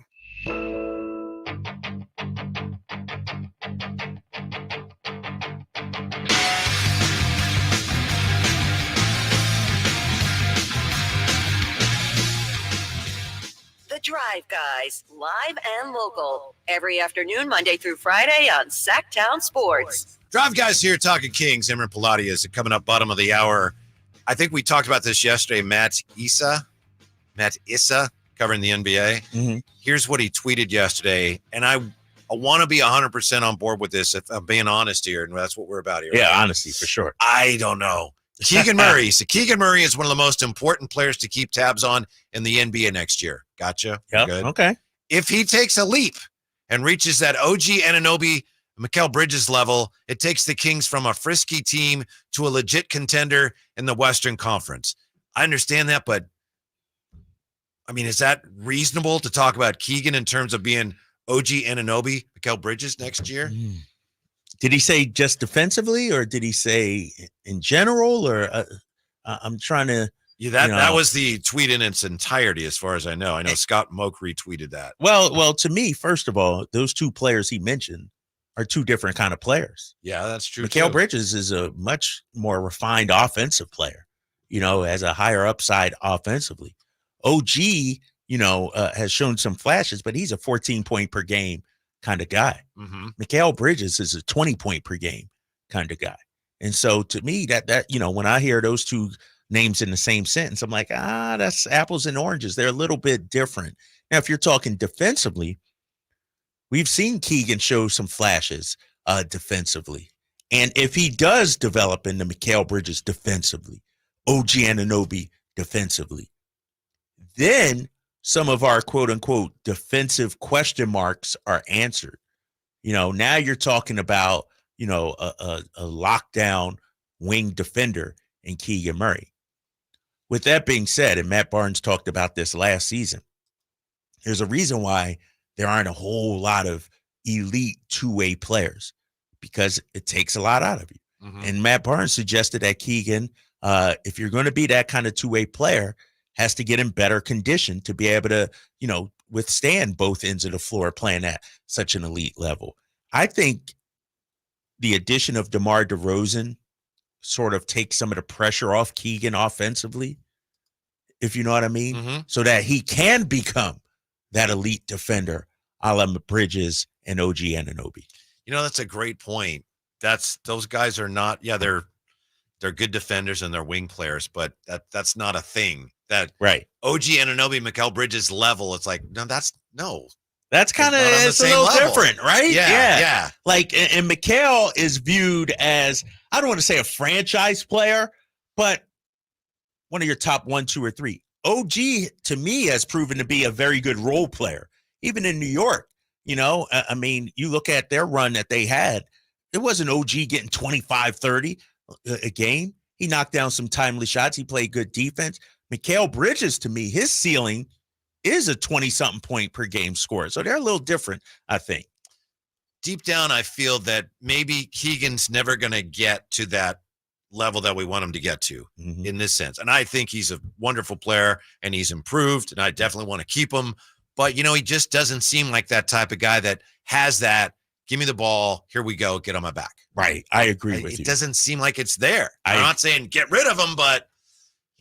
The Drive Guys, live and local, every afternoon, Monday through Friday on Sactown Sports. Drive Guys here talking Kings. Imran Palladius coming up bottom of the hour. I think we talked about this yesterday. Matt Issa covering the NBA. Mm-hmm. Here's what he tweeted yesterday, and I want to be 100% on board with this if I'm being honest here, and that's what we're about here. Yeah, right? honesty, for sure. I don't know. Keegan Murray. So Keegan Murray is one of the most important players to keep tabs on in the NBA next year. Gotcha. Yeah. Good. Okay. If he takes a leap and reaches that OG Anunoby, Mikal Bridges level, it takes the Kings from a frisky team to a legit contender in the Western Conference. I understand that, but I mean, is that reasonable to talk about Keegan in terms of being OG Anunoby, Mikal Bridges next year? Did he say just defensively, or did he say in general? Or I'm trying to. Yeah, that was the tweet in its entirety, as far as I know. I know Scott Moak retweeted that. Well, to me, first of all, those two players he mentioned are two different kind of players. Yeah, that's true. Mikal Bridges is a much more refined offensive player, has a higher upside offensively. OG, has shown some flashes, but he's a 14-point per game kind of guy. Mm-hmm. Mikal Bridges is a 20-point per game kind of guy. And so to me, that when I hear those two names in the same sentence, I'm like, that's apples and oranges. They're a little bit different. Now, if you're talking defensively, we've seen Keegan show some flashes defensively. And if he does develop into Mikal Bridges defensively, OG Anunoby defensively, then some of our quote unquote defensive question marks are answered. Now you're talking about, a lockdown wing defender in Keegan Murray. With that being said, and Matt Barnes talked about this last season, there's a reason why there aren't a whole lot of elite two-way players, because it takes a lot out of you. Mm-hmm. And Matt Barnes suggested that Keegan, if you're going to be that kind of two-way player, has to get in better condition to be able to, withstand both ends of the floor playing at such an elite level. I think the addition of DeMar DeRozan sort of takes some of the pressure off Keegan offensively, if you know what I mean, Mm-hmm. so that he can become that elite defender a la Bridges and OG Anunoby. That's a great point. Those guys are not, they're good defenders and they're wing players, but that's not a thing. That right. OG Anunoby, Mikal Bridges level, it's like, that's kind of, it's a little different, right? Yeah. Like, and Mikal is viewed as, I don't want to say a franchise player, but one of your top 1, 2, or 3. OG, to me, has proven to be a very good role player, even in New York. I mean, you look at their run that they had, it wasn't OG getting 25, 30 a game. He knocked down some timely shots. He played good defense. Mikal Bridges, to me, his ceiling is a 20-something point per game score. So they're a little different, I think. Deep down, I feel that maybe Keegan's never going to get to that level that we want him to get to in this sense. And I think he's a wonderful player and he's improved, and I definitely want to keep him. But, he just doesn't seem like that type of guy that has that, give me the ball, here we go, get on my back. Right. I agree with you. It doesn't seem like it's there. I'm not saying get rid of him, but,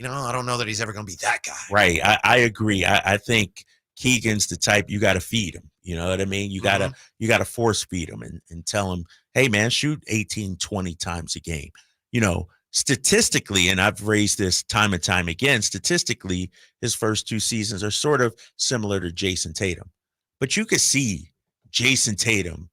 I don't know that he's ever going to be that guy. Right. I agree. I think Keegan's the type you got to feed him. You know what I mean? You gotta force feed him and tell him, hey, man, shoot 18, 20 times a game. Statistically, and I've raised this time and time again, statistically, his first 2 seasons are sort of similar to Jason Tatum. But you could see Jason Tatum,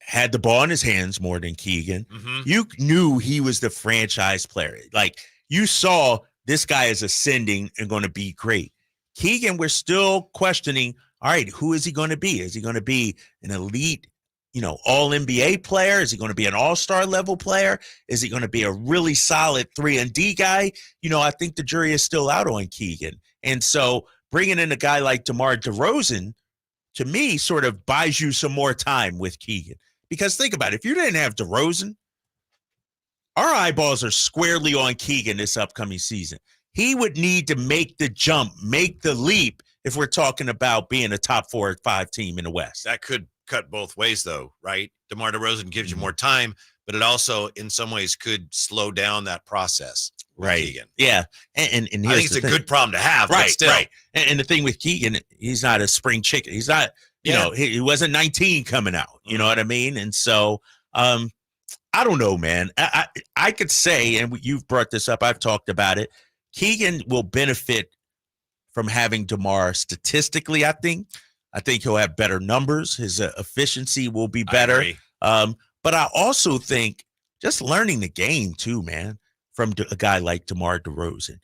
had the ball in his hands more than Keegan. Mm-hmm. You knew he was the franchise player. Like, you saw this guy is ascending and going to be great. Keegan, we're still questioning all right, who is he going to be? Is he going to be an elite, all NBA player? Is he going to be an all-star level player? Is he going to be a really solid 3-and-D guy? I think the jury is still out on Keegan. And so bringing in a guy like DeMar DeRozan, to me, sort of buys you some more time with Keegan. Because think about it. If you didn't have DeRozan, our eyeballs are squarely on Keegan this upcoming season. He would need to make the jump, make the leap, if we're talking about being a top 4 or 5 team in the West. That could cut both ways, though, right? DeMar DeRozan gives you more time, but it also, in some ways, could slow down that process. Right. Keegan. Yeah. And I think it's a good problem to have. Right. But still. Right. And the thing with Keegan, he's not a spring chicken. He's not, he wasn't 19 coming out. You know what I mean? And so, I don't know, man. I could say, and you've brought this up, I've talked about it, Keegan will benefit from having DeMar statistically, I think. I think he'll have better numbers. His efficiency will be better. But I also think just learning the game too, man, from a guy like DeMar DeRozan.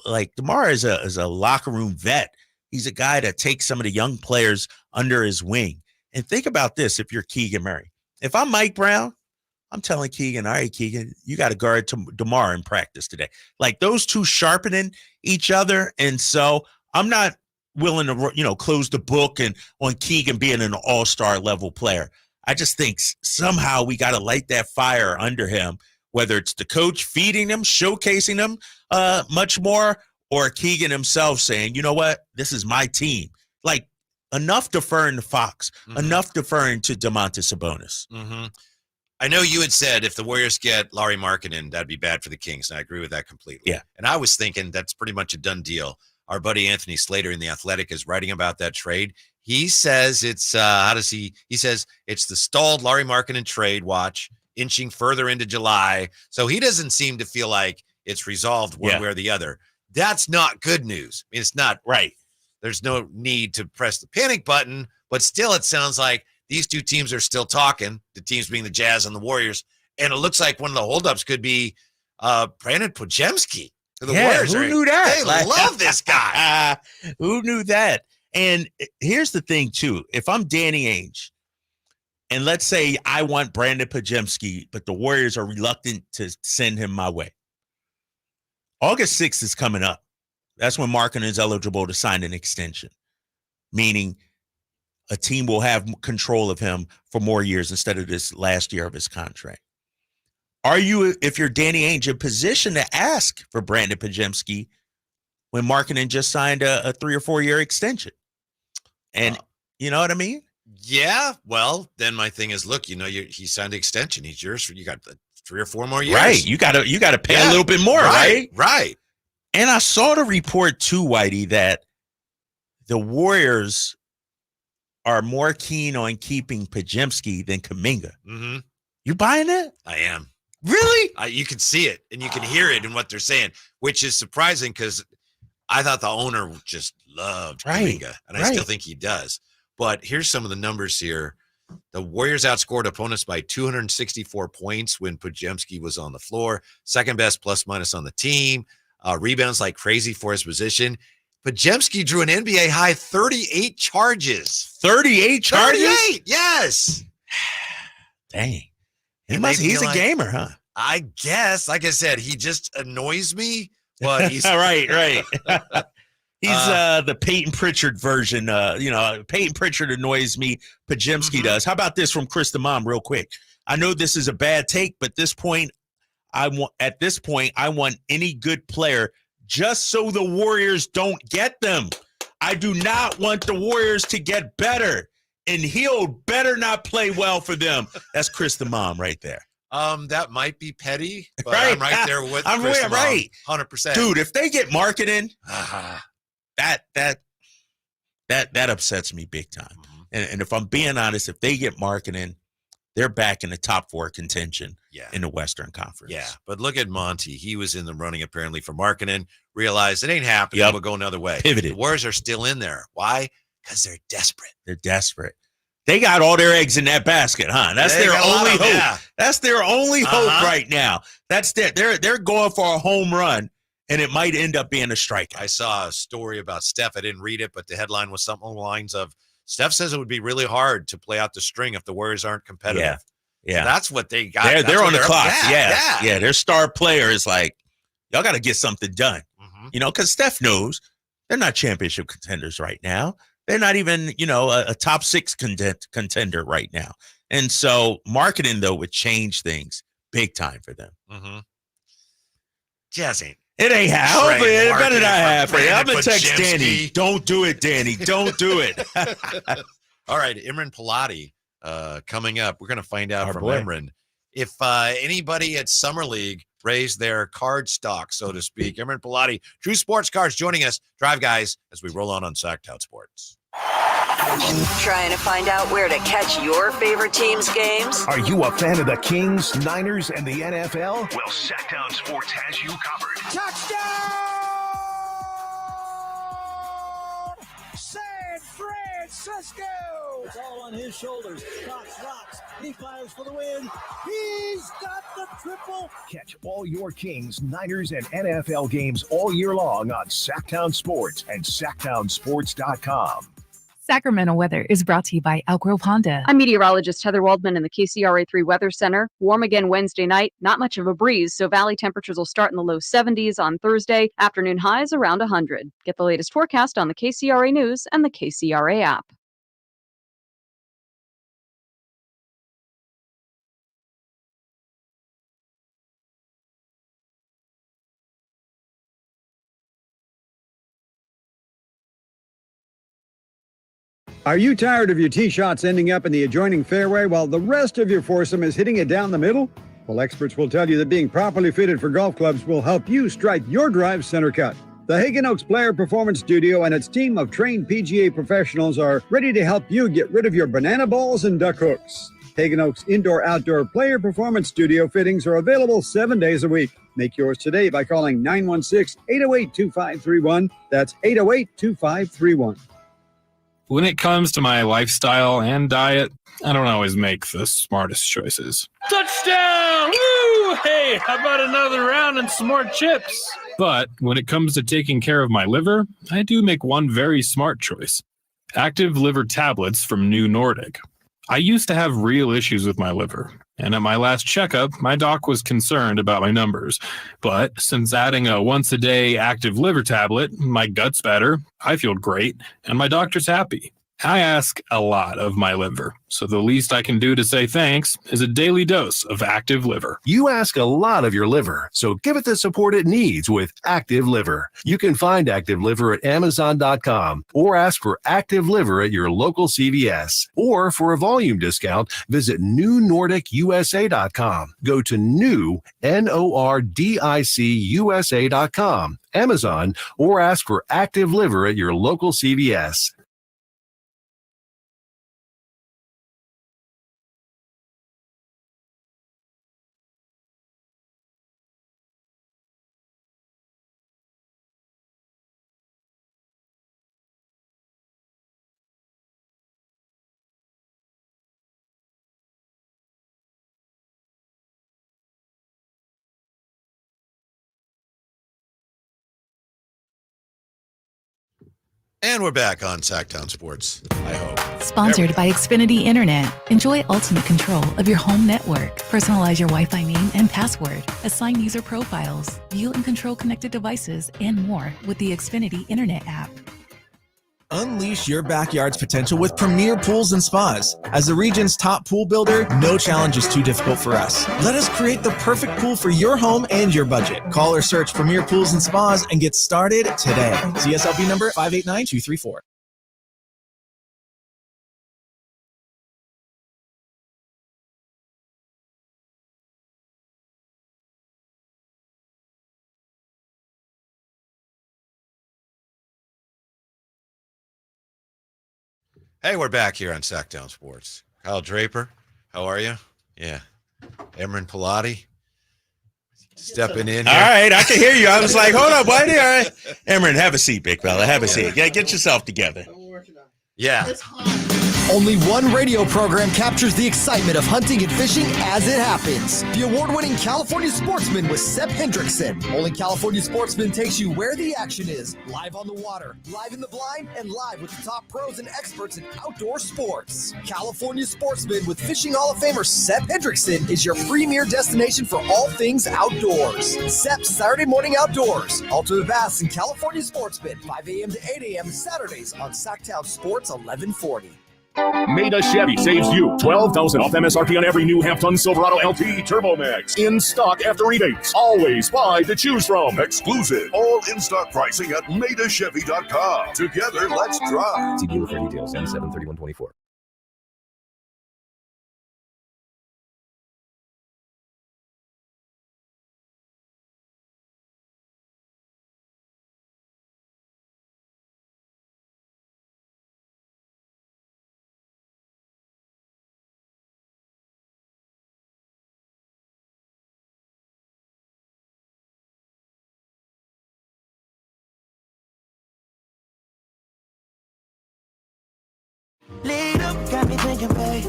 Like DeMar is a locker room vet. He's a guy that takes some of the young players under his wing. And think about this, if you're Keegan Murray. If I'm Mike Brown, I'm telling Keegan, all right, Keegan, you got to guard DeMar in practice today. Like those two sharpening each other. And so I'm not willing to, close the book and on Keegan being an all-star level player. I just think somehow we got to light that fire under him, whether it's the coach feeding him, showcasing him much more, or Keegan himself saying, you know what, this is my team. Like enough deferring to Fox, enough deferring to DeMontis Sabonis. Mm-hmm. I know you had said if the Warriors get Lauri Markkanen, that'd be bad for the Kings, and I agree with that completely. Yeah. And I was thinking that's pretty much a done deal. Our buddy Anthony Slater in The Athletic is writing about that trade. He says it's, he says it's the stalled Lauri Markkanen trade watch, inching further into July. So he doesn't seem to feel like it's resolved one way or the other. That's not good news. I mean, it's not right. There's no need to press the panic button, but still it sounds like these two teams are still talking, the teams being the Jazz and the Warriors, and it looks like one of the holdups could be Brandon Podziemski. The Warriors who knew that? They love this guy. Who knew that? And here's the thing, too. If I'm Danny Ainge, and let's say I want Brandon Podziemski, but the Warriors are reluctant to send him my way. August 6th is coming up. That's when Markkanen is eligible to sign an extension, meaning a team will have control of him for more years instead of this last year of his contract. Are you, if you're Danny Ainge, in position to ask for Brandon Podziemski when Markkanen just signed a 3 or 4 year extension? And you know what I mean? Yeah. Well, then my thing is, look, he signed an extension. He's yours. You got 3 or 4 more years. Right. You got to pay a little bit more, right? Right. And I saw the report too, Whitey, that the Warriors are more keen on keeping Podziemski than Kuminga. Mm-hmm. You buying it? I am. Really? You can see it and you can hear it in what they're saying, which is surprising because I thought the owner just loved Kuminga, and I still think he does. But here's some of the numbers here. The Warriors outscored opponents by 264 points when Podziemski was on the floor. Second best plus minus on the team. Rebounds like crazy for his position. Podziemski drew an NBA high 38 charges. 38 charges? 38, yes. Dang. He's a gamer, huh? I guess. Like I said, he just annoys me. But he's right. He's the Peyton Pritchard version. Peyton Pritchard annoys me. Podziemski does. How about this from Chris the Mom, real quick? I know this is a bad take, but I want any good player just so the Warriors don't get them. I do not want the Warriors to get better. And he'll better not play well for them. That's Chris the Mom right there. That might be petty, but I'm right there with Chris the Mom, right. 100%. Dude, if they get Markkanen, that upsets me big time. And if I'm being honest, if they get Markkanen, they're back in the top 4 contention in the Western Conference. Yeah, but look at Monty. He was in the running apparently for Markkanen, realized it ain't happening. We'll go another way. Pivoted. The Warriors are still in there. Why? Because they're desperate. They're desperate. They got all their eggs in that basket, huh? That's their only hope. Yeah. That's their only hope right now. That's they're going for a home run. and it might end up being a strikeout. I saw a story about Steph. I didn't read it, but the headline was something along the lines of Steph says it would be really hard to play out the string if the Warriors aren't competitive. Yeah. So that's what they got. They're on the clock. Yeah. Their star player is like, y'all got to get something done. Because Steph knows they're not championship contenders right now. They're not even, a top 6 contender right now. And so marketing, though, would change things big time for them. Just ain't. It ain't happening. It better not happen. I'm going to text Bajinski. Danny. Don't do it, Danny. Don't do it. All right. Imran Pilati coming up. We're going to find out from boy. Imran if anybody at Summer League raised their card stock, so to speak. Imran Pilati, True Sports Cards, joining us. Drive Guys as we roll on Sactown Sports. Trying to find out where to catch your favorite team's games? Are you a fan of the Kings, Niners, and the NFL? Well, Sactown Sports has you covered. Touchdown! San Francisco! It's all on his shoulders. Cox rocks. He fires for the win. He's got the triple. Catch all your Kings, Niners, and NFL games all year long on Sactown Sports and SactownSports.com. Sacramento weather is brought to you by Elk Grove Honda. I'm meteorologist Heather Waldman in the KCRA 3 Weather Center. Warm again Wednesday night, not much of a breeze, so valley temperatures will start in the low 70s on Thursday. Afternoon highs around 100. Get the latest forecast on the KCRA News and the KCRA app. Are you tired of your tee shots ending up in the adjoining fairway while the rest of your foursome is hitting it down the middle? Well, experts will tell you that being properly fitted for golf clubs will help you strike your drive center cut. The Hagen Oaks Player Performance Studio and its team of trained PGA professionals are ready to help you get rid of your banana balls and duck hooks. Hagen Oaks Indoor-Outdoor Player Performance Studio fittings are available 7 days a week. Make yours today by calling 916-808-2531. That's 808-2531. When it comes to my lifestyle and diet, I don't always make the smartest choices. Touchdown! Woo! Hey, how about another round and some more chips? But when it comes to taking care of my liver, I do make one very smart choice. Active liver tablets from New Nordic. I used to have real issues with my liver, and at my last checkup, my doc was concerned about my numbers. But since adding a once-a-day active liver tablet, my gut's better, I feel great, and my doctor's happy. I ask a lot of my liver, so the least I can do to say thanks is a daily dose of Active Liver. You ask a lot of your liver, so give it the support it needs with Active Liver. You can find Active Liver at Amazon.com or ask for Active Liver at your local CVS. Or for a volume discount, visit NewNordicUSA.com. Go to NewNordicUSA.com, Amazon, or ask for Active Liver at your local CVS. And we're back on Sactown Sports, I hope. Sponsored by Xfinity Internet. Enjoy ultimate control of your home network. Personalize your Wi-Fi name and password. Assign user profiles. View and control connected devices and more with the Xfinity Internet app. Unleash your backyard's potential with Premier Pools and Spas. As the region's top pool builder, no challenge is too difficult for us. Let us create the perfect pool for your home and your budget. Call or search Premier Pools and Spas and get started today. CSLB number 589234. Hey, we're back here on Sactown Sports. Kyle Draper, how are you? Yeah. Imran Pilati, stepping in here. All right, I can hear you. I was like, hold up, Whitey. All right. Emran, have a seat, big fella. Have a seat. Get yourself together. Yeah. Only one radio program captures the excitement of hunting and fishing as it happens. The award-winning California Sportsman with Sep Hendrickson. Only California Sportsman takes you where the action is. Live on the water, live in the blind, and live with the top pros and experts in outdoor sports. California Sportsman with Fishing Hall of Famer Sep Hendrickson is your premier destination for all things outdoors. Sep's Saturday Morning Outdoors. Ultimate Bass and California Sportsman, 5 a.m. to 8 a.m. Saturdays on Sactown Sports 1140. Maida Chevy saves you $12,000 off MSRP on every new half-ton Silverado LT Turbo Max. In stock after rebates. Always 5 to choose from. Exclusive. All in-stock pricing at MaidaChevy.com. Together, let's drive. See dealer for details. N73124. Lead up, got me thinking, babe.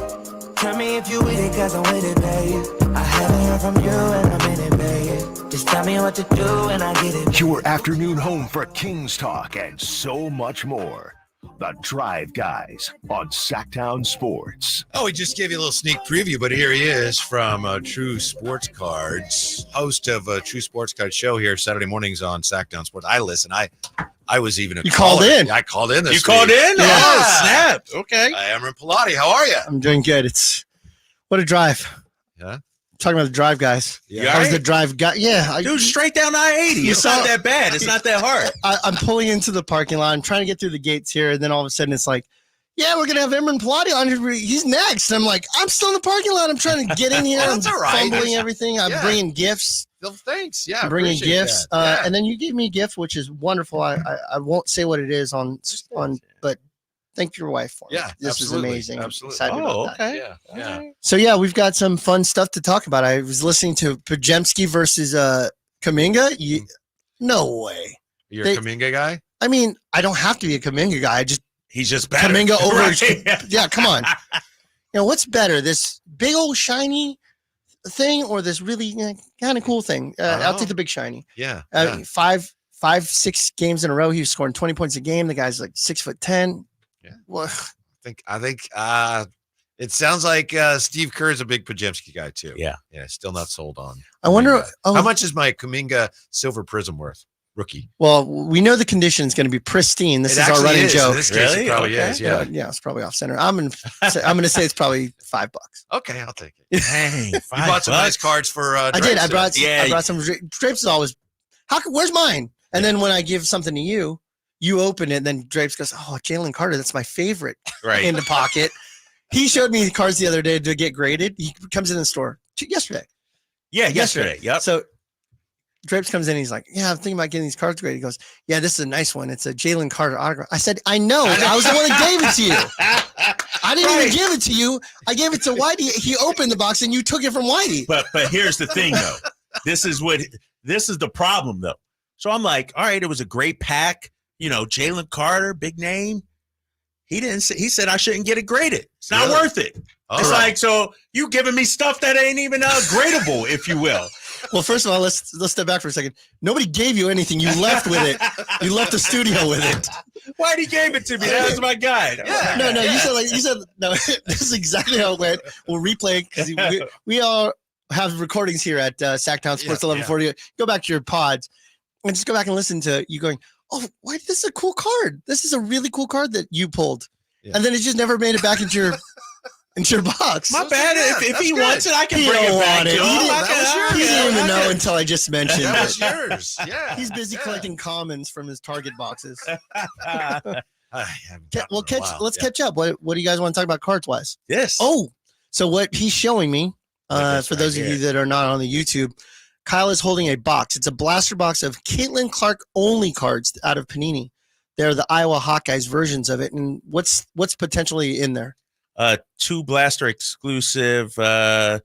Tell me if you with it, cause I'm with it, babe. I haven't heard from you and I'm in it, babe. Just tell me what to do and I get it. Your afternoon home for Kings talk and so much more. The Drive Guys on Sactown Sports. Oh, we just gave you a little sneak preview, but here he is from True Sports Cards, host of a True Sports Cards show here Saturday mornings on Sactown Sports. I listen. I was even a called in. I called in this You called week. in? Yeah. Oh, snap. Okay. Amron Pilati, how are you? I'm doing good. What a drive. Yeah. Talking about the drive guys. Yeah. I was the drive guy. Yeah. Dude, straight down I-80. It's not that bad. It's not that hard. I'm pulling into the parking lot. I'm trying to get through the gates here. And then all of a sudden it's like, yeah, we're going to have Amron Pilati on here. He's next. And I'm like, I'm still in the parking lot. I'm trying to get in here. I'm all right. fumbling everything. I'm bringing gifts. Well, thanks. Yeah. I'm bringing appreciate gifts. that. And then you gave me a gift, which is wonderful. I won't say what it is but thank your wife for it. Yeah. This absolutely. is amazing. Absolutely. Excited about that. Okay. Yeah. So yeah, we've got some fun stuff to talk about. I was listening to Pajemski versus Kuminga. No way. You're a Kuminga guy? I mean, I don't have to be a Kuminga guy. He's just better. Kuminga over. Right. Yeah, come on. What's better, this big old shiny thing or this really kind of cool thing? I'll take the big shiny. Yeah. 5-6 games in a row, he was scoring 20 points a game. The guy's like 6'10". Yeah. Well, I think it sounds like Steve Kerr is a big Pajemski guy too. Yeah. Yeah. Still not sold on. I wonder how much is my Kuminga Silver Prism worth? Rookie. Well, we know the condition is going to be pristine. This is our running joke. In this case, it probably is. Yeah. Yeah, it's probably off center. I'm gonna say it's probably $5. Okay, I'll take it. Dang, you bought some nice cards for. I did. I brought some. Drapes is always. Where's mine? And then when I give something to you, you open it. And then Drapes goes, "Oh, Jalen Carter, that's my favorite." Right in the pocket. He showed me the cards the other day to get graded. He comes in the store yesterday. Yeah, yesterday. Yep. So Drapes comes in. He's like, "Yeah, I'm thinking about getting these cards graded." He goes, "Yeah, this is a nice one. It's a Jalen Carter autograph." I said, "I know. I was the one that gave it to you. I didn't even give it to you. I gave it to Whitey. He opened the box and you took it from Whitey." But here's the thing, though. This is the problem, though. So I'm like, all right, it was a great pack. Jalen Carter, big name. He didn't say. He said I shouldn't get it graded. It's not worth it. It's like, so you giving me stuff that ain't even gradable, if you will. Well, first of all, let's step back for a second. Nobody gave you anything. You left with it. You left the studio with it. Whitey gave it to me. That was my guy. Yeah. No. You said no. This is exactly how it went. We'll replay because we all have recordings here at Sactown Sports 1140. Go back to your pods and just go back and listen to you going, "Oh, Whitey, this is a cool card. This is a really cool card that you pulled," and then it just never made it back into your box. My bad. If he wants it, I can bring it back. He didn't even know until I just mentioned it. That was yours. Yeah. He's busy collecting commons from his Target boxes. Let's catch up. What do you guys want to talk about cards wise? Yes. Oh, so what he's showing me, for those of you that are not on the YouTube, Kyle is holding a box. It's a blaster box of Caitlin Clark only cards out of Panini. They're the Iowa Hawkeyes versions of it. And what's potentially in there? 2 blaster exclusive Caitlin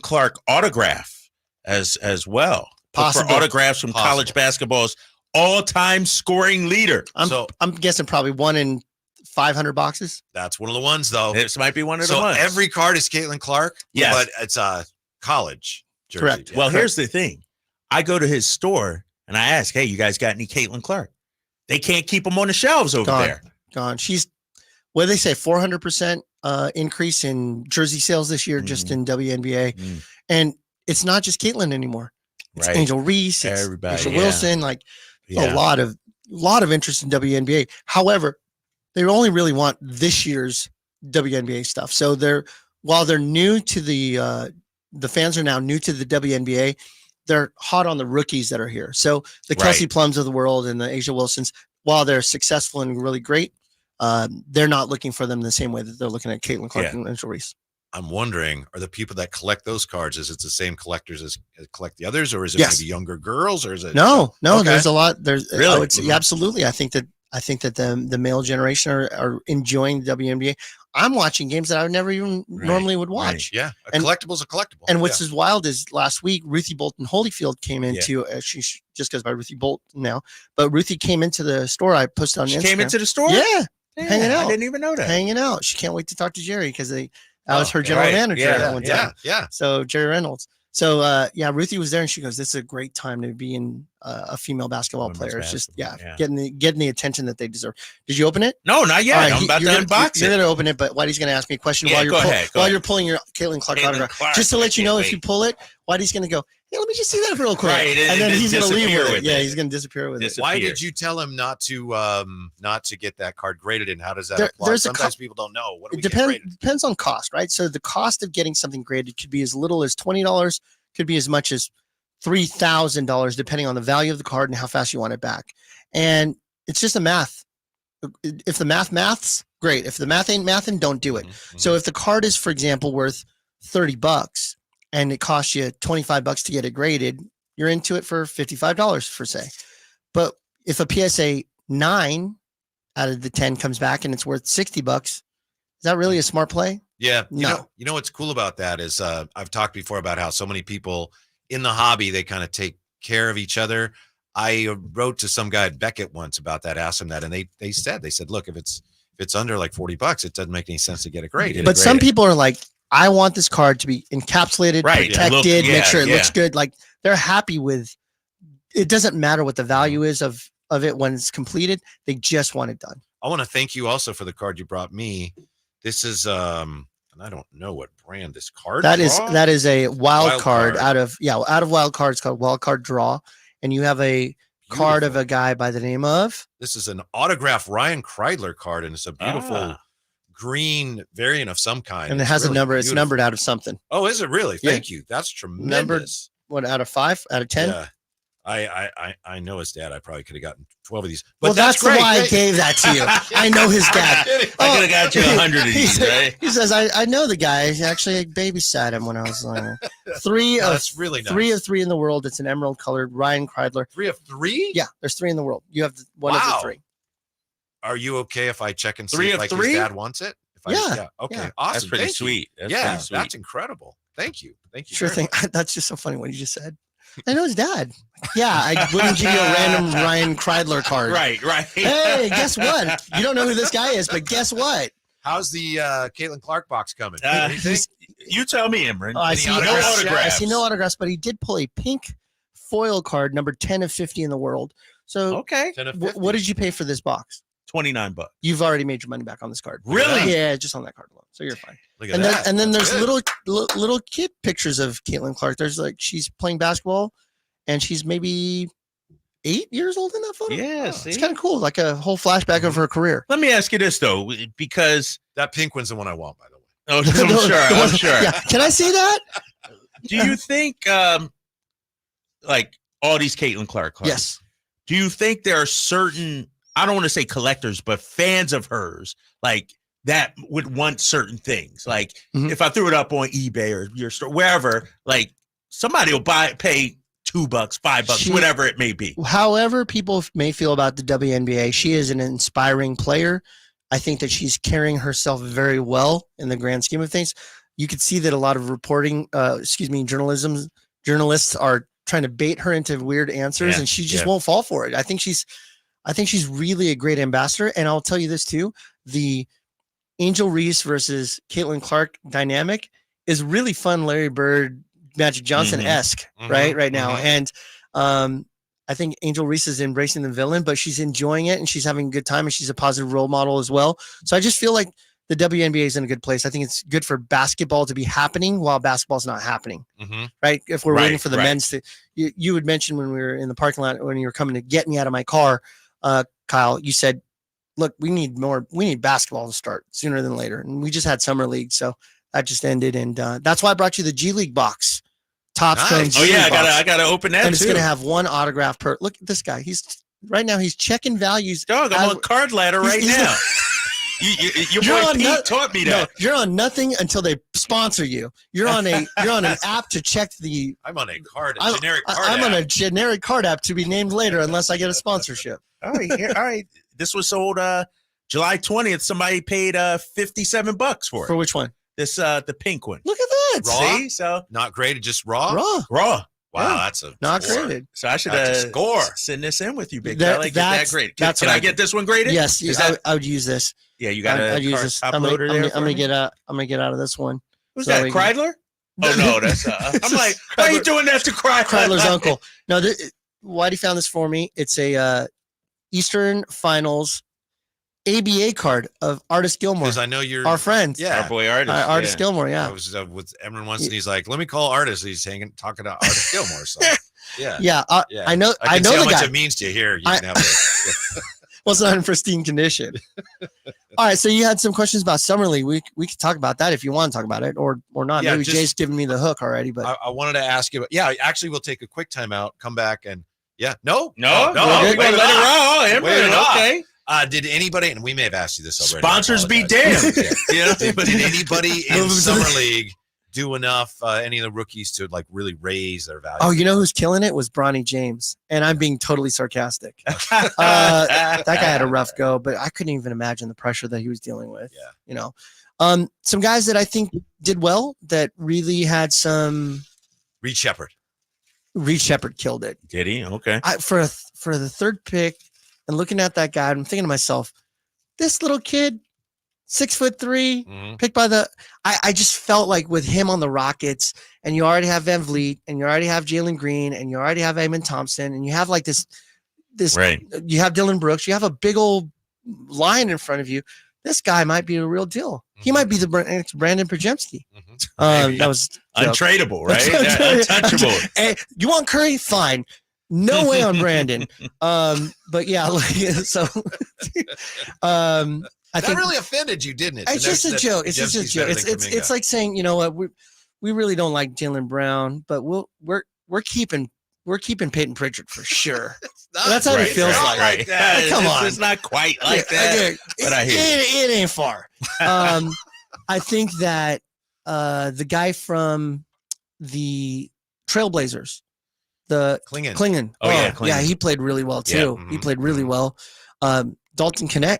Clark autograph as well. Possible. For autographs from college basketball's all-time scoring leader. I'm guessing probably 1 in 500 boxes. That's one of the ones, though. This might be one of the So ones. every card is Caitlin Clark, Yes. but it's a college jersey. Correct. Yeah. Well, here's the thing. I go to his store and I ask, hey, you guys got any Caitlin Clark? They can't keep them on the shelves over there. Gone. She's, what do they say, 400% increase in jersey sales this year just in WNBA. And it's not just Caitlin anymore. It's Angel Reese, it's everybody, Aisha Wilson, like a lot of interest in WNBA. However, they only really want this year's WNBA stuff. So while they're new to the fans are now new to the WNBA, they're hot on the rookies that are here. So the Kelsey Plums of the world and the Aisha Wilsons, while they're successful and really great, they're not looking for them the same way that they're looking at Caitlin Clark and Angel Reese. I'm wondering, are the people that collect those cards, is it the same collectors as collect the others, or is it maybe younger girls, or is it? No, Okay. there's a lot. There's Really? I would say, absolutely. I think that the male generation are enjoying the WNBA. I'm watching games that I would never even normally would watch. Yeah, a collectible is a collectible. And what's as wild is last week, Ruthie Bolton Holyfield came into. She just goes by Ruthie Bolton now, but Ruthie came into the store. I posted on Instagram. She came into the store? Yeah, Yeah, hanging out. I didn't even know that. Hanging out. She can't wait to talk to Jerry because I was her general manager at one time. Yeah. So Jerry Reynolds. So Ruthie was there and she goes, "This is a great time to be in a female basketball player. It's just getting the attention that they deserve." Did you open it? No, not yet. I'm about to unbox You're it. gonna open it, but Whitey's gonna ask me a question Yeah, while you're pulling your Caitlin Clark autograph. Just to let you know, if you pull it, Whitey's gonna go, "Hey, let me just see that real quick," Right, and then he's gonna leave disappear with it. with Yeah, it. he's gonna disappear with it. Why did you tell him not to get that card graded, and how does that apply? There's Sometimes people don't know. What do we It get graded? depends on cost, right? So the cost of getting something graded could be as little as $20, could be as much as $3,000, depending on the value of the card and how fast you want it back. And it's just a math. If the maths, great. If the math ain't mathin', don't do it. So if the card is, for example, worth $30 and it costs you $25 to get it graded, you're into it for $55 for say. But if a PSA 9 out of the 10 comes back and it's worth $60, is that really a smart play? Yeah. No. You know what's cool about that is I've talked before about how so many people in the hobby, they kind of take care of each other. I wrote to some guy at Beckett once about that, asked him that, and they said, look, if it's under like $40, it doesn't make any sense to get it graded. But some people are like, I want this card to be encapsulated, protected, make sure it looks good. Like they're happy with it. Doesn't matter what the value is of it when it's completed. They just want it done. I want to thank you also for the card you brought me. This is and I don't know what brand this card That Draw? is a wild card out of wild cards called Wild Card Draw, and you have a card of a guy by the name of. This is an autographed Ryan Kreidler card, and it's a beautiful green variant of some kind. And it has a number. It's numbered out of something. Oh, is it really? Yeah. Thank you. That's tremendous. Numbered, what, out of 5? Out of 10? Yeah. I know his dad. I probably could have gotten 12 of these. But Well, that's great. why I gave that to you. I know his dad. I could have got you 100 of these, right? He says, I know the guy. He actually babysat him when I was like, that's really nice. 3 of 3 in the world. It's an emerald colored Ryan Kreidler. 3 of 3? Yeah, there's 3 in the world. You have one of the 3. Are you okay if I check and see 3 if of like 3? his dad wants it? Yeah. Okay. Yeah. Awesome. That's pretty Thank you. sweet. That's yeah, pretty sweet. that's incredible. Thank you. Thank you. Sure very thing. That's just so funny what you just said. I know his dad. Yeah, I wouldn't give you a random Ryan Kreidler card. Right. Hey, guess what? You don't know who this guy is, but guess what? How's the Caitlin Clark box coming? You tell me, Imran. I see no I autographs. see no autographs, but he did pull a pink foil card, number 10 of 50 in the world. So, okay. 10 of 50. What did you pay for this box? $29. You've already made your money back on this card. Really? Yeah, just on that card alone. So you're fine. Look at And that. then That's there's good. little kid pictures of Caitlin Clark. There's like she's playing basketball, and she's maybe 8 years old in that photo. Yeah, It's kind of cool, like a whole flashback of her career. Let me ask you this though, because that pink one's the one I want, by the way. Oh, I'm sure. Yeah. Can I see that? Do you think like all these Caitlin Clark cards? Yes. Do you think there are certain, I don't want to say collectors, but fans of hers, like that would want certain things? Like if I threw it up on eBay or your store, wherever, like somebody will pay $2, $5, whatever it may be. However people may feel about the WNBA, she is an inspiring player. I think that she's carrying herself very well in the grand scheme of things. You could see that a lot of journalists are trying to bait her into weird answers, and she just won't fall for it. I think she's really a great ambassador. And I'll tell you this too. the Angel Reese versus Caitlin Clark dynamic is really fun. Larry Bird, Magic Johnson-esque, right now. And I think Angel Reese is embracing the villain, but she's enjoying it and she's having a good time and she's a positive role model as well. So I just feel like the WNBA is in a good place. I think it's good for basketball to be happening while basketball's not happening, right? If we're waiting for the men's to, you would mention when we were in the parking lot, when you were coming to get me out of my car, Kyle, you said, look, we need basketball to start sooner than later. And we just had summer league. So that just ended. And that's why I brought you the G League box. Topps Chrome G League box. I gotta open that and it's too. going to have one autograph per. Look at this guy. He's right now. He's checking values. Dog, I'm on Card Ladder right now. Your boy Pete taught me that. No, you're on nothing until they sponsor you. You're on an app to check the. I'm on a generic card. I'm on a generic card app to be named later unless I get a sponsorship. All right. This was sold July 20th. Somebody paid $57 for it. For which one? This the pink one. Look at that. Raw? See? So not graded, just raw. Raw. Wow, that's a not score. graded. So I should score. Send this in with you, big fella. Get that graded. Can I get this one graded? Yes, I would use this. Yeah, you got I'd use this. I'm gonna get out of this one. Who's that? Kreidler? Oh no, that's I'm like, why are you doing that to Kreidler? Kreidler's uncle. No, Whitey found this for me. It's a Eastern Finals ABA card of Artis Gilmore. Because I know you're our friend. Yeah, our boy Artis. Artis Gilmore. Yeah, I was with Emron once, and he's like, "Let me call Artis." He's talking to Artis Gilmore. So yeah. I know. I know the how much guy. it means to you here. You can have it. Well, it's not in pristine condition. All right, so you had some questions about Summer League. We could talk about that if you want to talk about it, or not. Yeah, maybe Jay's giving me the hook already. But I wanted to ask you. Actually, we'll take a quick timeout. Come back and no. We're gonna let it roll. Okay. Did anybody, and we may have asked you this already. Sponsors be damned. But did anybody in Summer League do enough, any of the rookies, to like really raise their value? Oh, you know who's killing it was Bronny James, and I'm being totally sarcastic. That guy had a rough go, but I couldn't even imagine the pressure that he was dealing with. Yeah, some guys that I think did well that really had some. Reed Shepherd killed it. Did he? Okay. For the third pick. And looking at that guy, I'm thinking to myself, this little kid, 6'3", picked by the. I just felt like with him on the Rockets, and you already have Van Vliet, and you already have Jalen Green, and you already have Amon Thompson, and you have like this. Right. You have Dylan Brooks. You have a big old line in front of you. This guy might be a real deal. He might be the next Brandon Pajemski. That was untradeable, right? Untouchable. Hey, you want Curry? Fine. No way on Brandon. But yeah, so I that think really offended you, didn't it? It's just a joke. It's just a joke. It's like saying, you know what, we really don't like Jaylen Brown, but we're keeping Peyton Pritchard for sure. That's how it feels like. Right. Come on, it's not quite like that. But I hear it ain't far. I think that the guy from the Trailblazers. The Klingon. Yeah, he played really well too. Yeah. He played really well. Dalton Knecht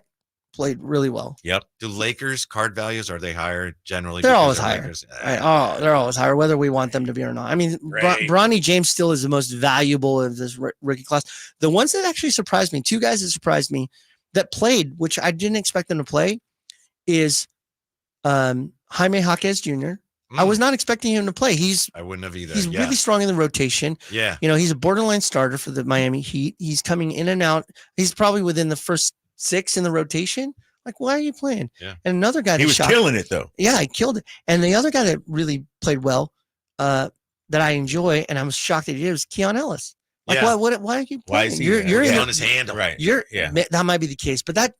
played really well. Yep. Do Lakers card values, are they higher generally? They're always higher. Lakers? Right. They're always higher, whether we want them to be or not. I mean, Bronny James still is the most valuable of this rookie class. The ones that actually surprised me, two guys that surprised me that played, which I didn't expect them to play, is Jaime Jaquez Jr. I was not expecting him to play. I wouldn't have either. He's really strong in the rotation. Yeah. He's a borderline starter for the Miami Heat. He's coming in and out. He's probably within the first 6 in the rotation. Like, why are you playing? Yeah. And another guy he was killing it though. Yeah, he killed it. And the other guy that really played well, that I enjoy, and I'm shocked that he did, was Keon Ellis. Like, why are you playing? Why is he you're on his handle? Right. That might be the case, but that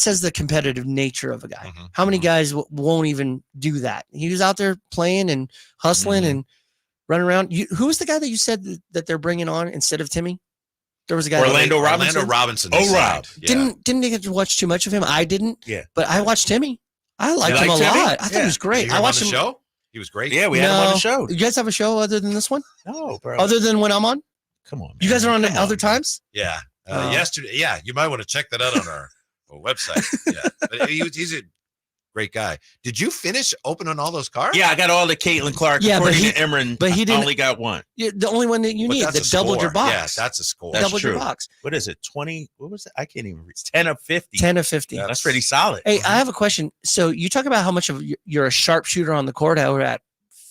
says the competitive nature of a guy. How many guys won't even do that? He was out there playing and hustling and running around. Who was the guy that you said that they're bringing on instead of Timmy? There was a guy. Orlando Robinson. Oh, Rob. Yeah. Didn't get to watch too much of him. I didn't. Yeah. But I watched Timmy. I liked him a lot. I thought he was great. I watched him. Show? He was great. Yeah, we had him on the show. You guys have a show other than this one? No, bro. Other than when I'm on? Come on, man. You guys are on other times? Yeah. Yesterday. Yeah, you might want to check that out on our website. Yeah, but he's a Great guy. Did you finish opening all those cards? Yeah, I got all the Caitlin Clark. Yeah, according to Emran, but he didn't. I only got one. Yeah, the only one that you need that doubled your box. Yeah, that's a score. That's doubled true. your box. What is it? 20? What was it? I can't even read. 10 of 50. 10 of 50. That's pretty solid. Hey, I have a question. So you talk about how much of you're a sharpshooter on the court over at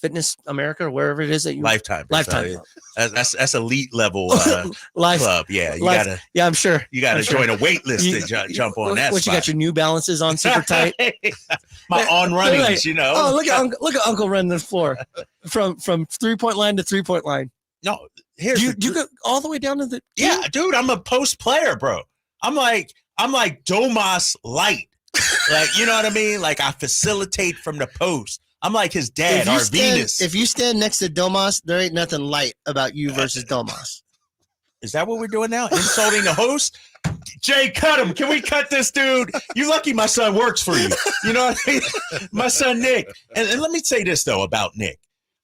Fitness America or wherever it is that you Lifetime. That's elite level club. Yeah, you gotta. Yeah, I'm sure. You gotta join a wait list to jump on that. What spot. you got your New Balances on super tight? My on runnings, like, you know. Oh, look at Uncle running the floor from 3-point line to 3-point line. No, here's do you go all the way down to the Yeah, dude, I'm a post player, bro. I'm like Domas light. Like, you know what I mean? Like I facilitate from the post. I'm like his dad, our Venus. If you stand next to Domas, there ain't nothing light about you versus Domas. Is that what we're doing now? Insulting the host? Jay, cut him. Can we cut this dude? You lucky my son works for you. You know what I mean? My son, Nick. And let me say this, though, about Nick.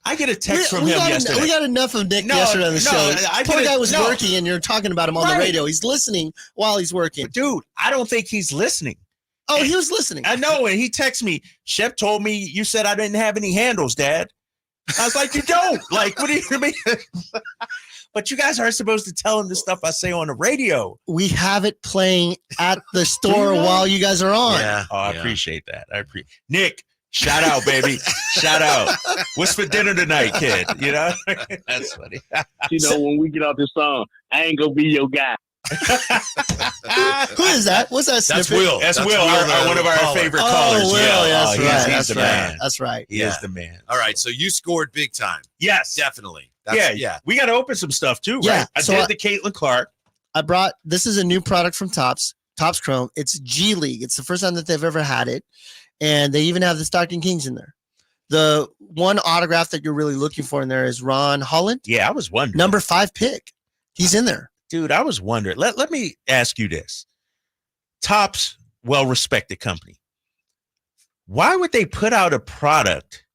I get a text from him yesterday. We got enough of Nick yesterday on the show. Poor guy was working, and you're talking about him on the radio. He's listening while he's working. But dude, I don't think he's listening. Oh, he was listening. I know, and he texted me. Shep told me you said I didn't have any handles, Dad. I was like, you don't. Like, what do you mean? But you guys aren't supposed to tell him the stuff I say on the radio. We have it playing at the store while you guys are on. Yeah. Oh, I appreciate that. Nick, shout out, baby. Shout out. What's for dinner tonight, kid? You know? That's funny. You know, when we get off this song, I ain't gonna be your guy. Who is that? What's that? That's Will. That's Will, one of our favorite callers. Oh, Will. Yeah, that's right. He's the man. That's right. He is the man. All right. So you scored big time. Yes. Definitely. Yeah. We got to open some stuff too, right? Yeah. I did the Caitlin Clark. This is a new product from Topps Chrome. It's G League. It's the first time that they've ever had it. And they even have the Sactown Kings in there. The one autograph that you're really looking for in there is Ron Holland. Yeah, I was wondering. Number 5 pick. He's in there. Dude, I was wondering. Let me ask you this. Topps, well-respected company. Why would they put out a product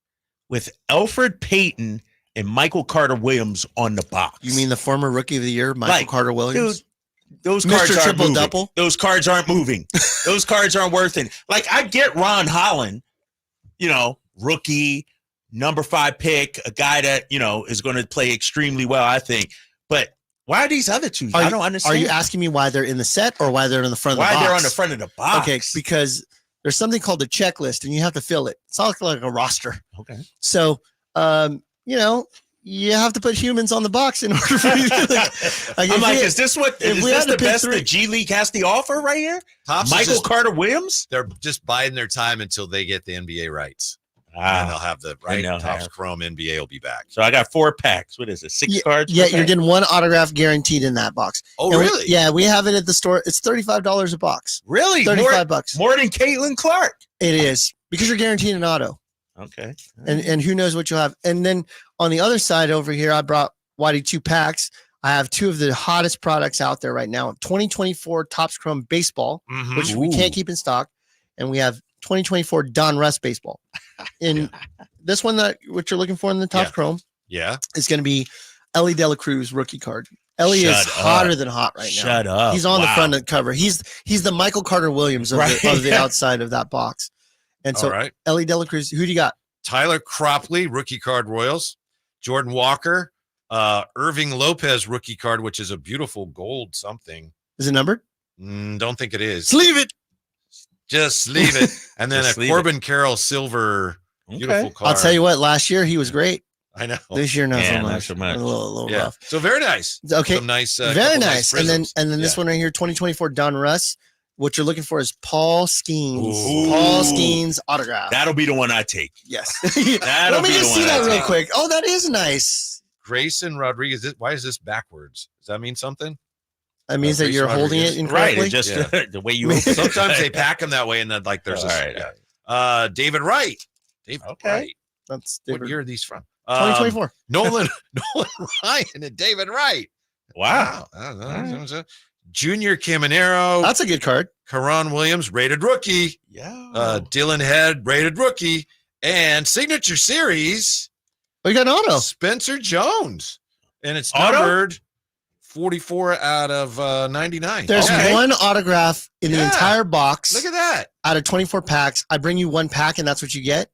with Elfrid Payton and Michael Carter Williams on the box? You mean the former Rookie of the Year, Michael Carter Williams? Dude, those Mr. cards aren't Triple moving. Double? Those cards aren't moving. Those cards aren't worth it. Like, I get Ron Holland, rookie, number 5 pick, a guy that, is going to play extremely well, I think. But why are these other two? I don't understand. Are you asking me why they're in the set or why they're in the front of the box? Why they're on the front of the box? Okay, because there's something called a checklist and you have to fill it. It's all like a roster. Okay. So, you have to put humans on the box in order for you to is this the best the G League has to offer right here? Michael Carter Williams? They're just biding their time until they get the NBA rights. And they'll have the Topps Chrome. NBA will be back. So I got 4 packs. What is it? 6 cards? Yeah, you're getting 1 autograph guaranteed in that box. Oh, really? We have it at the store. It's $35 a box. Really? $35. More than Caitlin Clark. It is because you're guaranteed an auto. Okay. And who knows what you'll have. And then on the other side over here, I brought Whitey 2 packs. I have 2 of the hottest products out there right now. 2024 Topps Chrome Baseball, which we can't keep in stock. And we have 2024 Don Russ Baseball. In this one, what you're looking for in the Topps Chrome, is going to be Ellie De La Cruz rookie card. Ellie is hotter than hot right now. Shut up! He's on the front of the cover. He's the Michael Carter Williams of the outside of that box. And so, Ellie De La Cruz, who do you got? Tyler Cropley, rookie card Royals. Jordan Walker, Irving Lopez rookie card, which is a beautiful gold something. Is it numbered? Don't think it is. Just leave it. Just leave it. And then a Corbin Carroll silver beautiful card. I'll tell you what, last year he was great. I know. This year not so much. Not so much. A little rough. So very nice. Okay. Some nice very nice. And then this one right here, 2024 Don Russ. What you're looking for is Paul Skeens. Ooh. Paul Skeens autograph. That'll be the one I take. Yes. Let me just see that real quick. Oh, that is nice. Grayson Rodriguez. Why is this backwards? Does that mean something? That means that you're holding it incorrectly. Right. Just the way you open it. Sometimes they pack them that way, and then there's David Wright. David Wright. That's what year are these from? 2024. Nolan Ryan and David Wright. Wow. Junior Caminero. That's a good card. Karan Williams, rated rookie. Yeah. Dylan Head, rated rookie. And signature series. We got an auto. Spencer Jones. And it's Auto? numbered 44 out of 99. There's one autograph in the entire box. Look at that. Out of 24 packs. I bring you one pack, and that's what you get.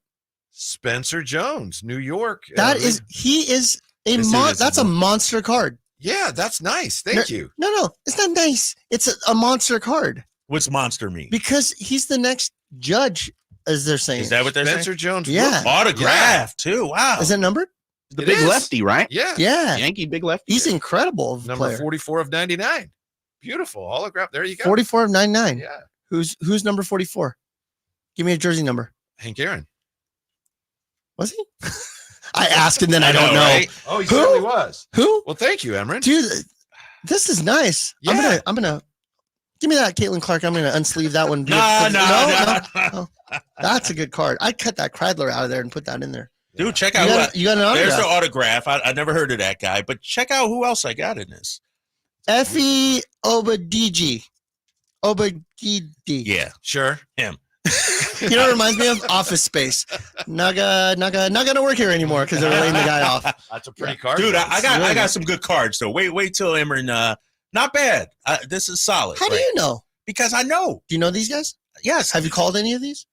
Spencer Jones, New York. That's a monster card. Yeah, that's nice. Thank you. No, it's not nice. It's a monster card. What's monster mean? Because he's the next judge, as they're saying. Is that what they're saying? Spencer Jones. Yeah. Autograph, too. Wow. Is it numbered? The big lefty, right? Yeah. Yeah. Yankee big lefty. He's incredible. Number player. 44 of 99. Beautiful. Holograph. There you go. 44 of 99. Yeah. Who's number 44? Give me a jersey number. Hank Aaron. Was he? I asked and then I don't know. Right? Oh, he certainly was. Who? Well, thank you, Emran. Dude, this is nice. Yeah. I'm gonna give me that, Caitlin Clark. I'm gonna unsleeve that one. No. That's a good card. I'd cut that Kreidler out of there and put that in there. Dude, check out you got an autograph. There's the autograph. I never heard of that guy, but check out who else I got in this. Effie Obadiji. Yeah, sure. Him. You know what it reminds me of? Office Space. Not gonna work here anymore because they're laying the guy off. That's a pretty card. Dude, I got some good cards though. Wait till Emran. Not bad. This is solid. How do you know? Because I know. Do you know these guys? Yes. Have you called any of these?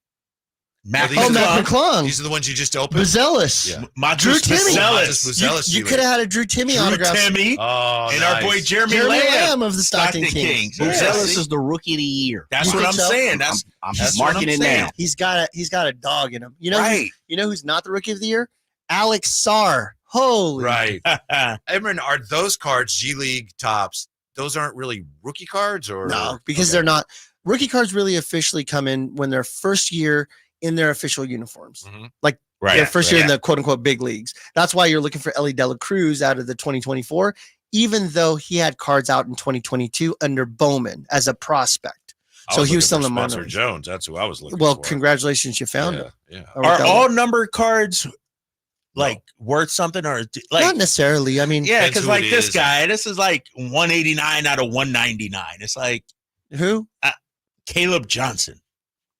Matt McClung. These are the ones you just opened. Buzelis. Yeah. Drew Timmy. Buzelis. You could have had a Drew Timmy autograph. Timmy. Oh, and our boy Jeremy Lamb of the Stockton Kings. Buzelis is the rookie of the year. That's what I'm saying. I'm marking it now. He's got a dog in him. You know, you know who's not the rookie of the year? Alex Sarr. Holy. Right. Emran, are those cards G League tops? Those aren't really rookie cards, or no? Because they're not. Rookie cards really officially come in when their first year in their official uniforms, like their first year in the quote unquote big leagues. That's why you're looking for Ellie De La Cruz out of the 2024, even though he had cards out in 2022 under Bowman as a prospect. So he was still in the Spencer Jones. That's who I was looking Well, for. congratulations, you found him. Yeah. Are all numbered cards like worth something, or like not necessarily? I mean, yeah, because like this guy, this is like 189 out of 199. It's like who? Caleb Johnson.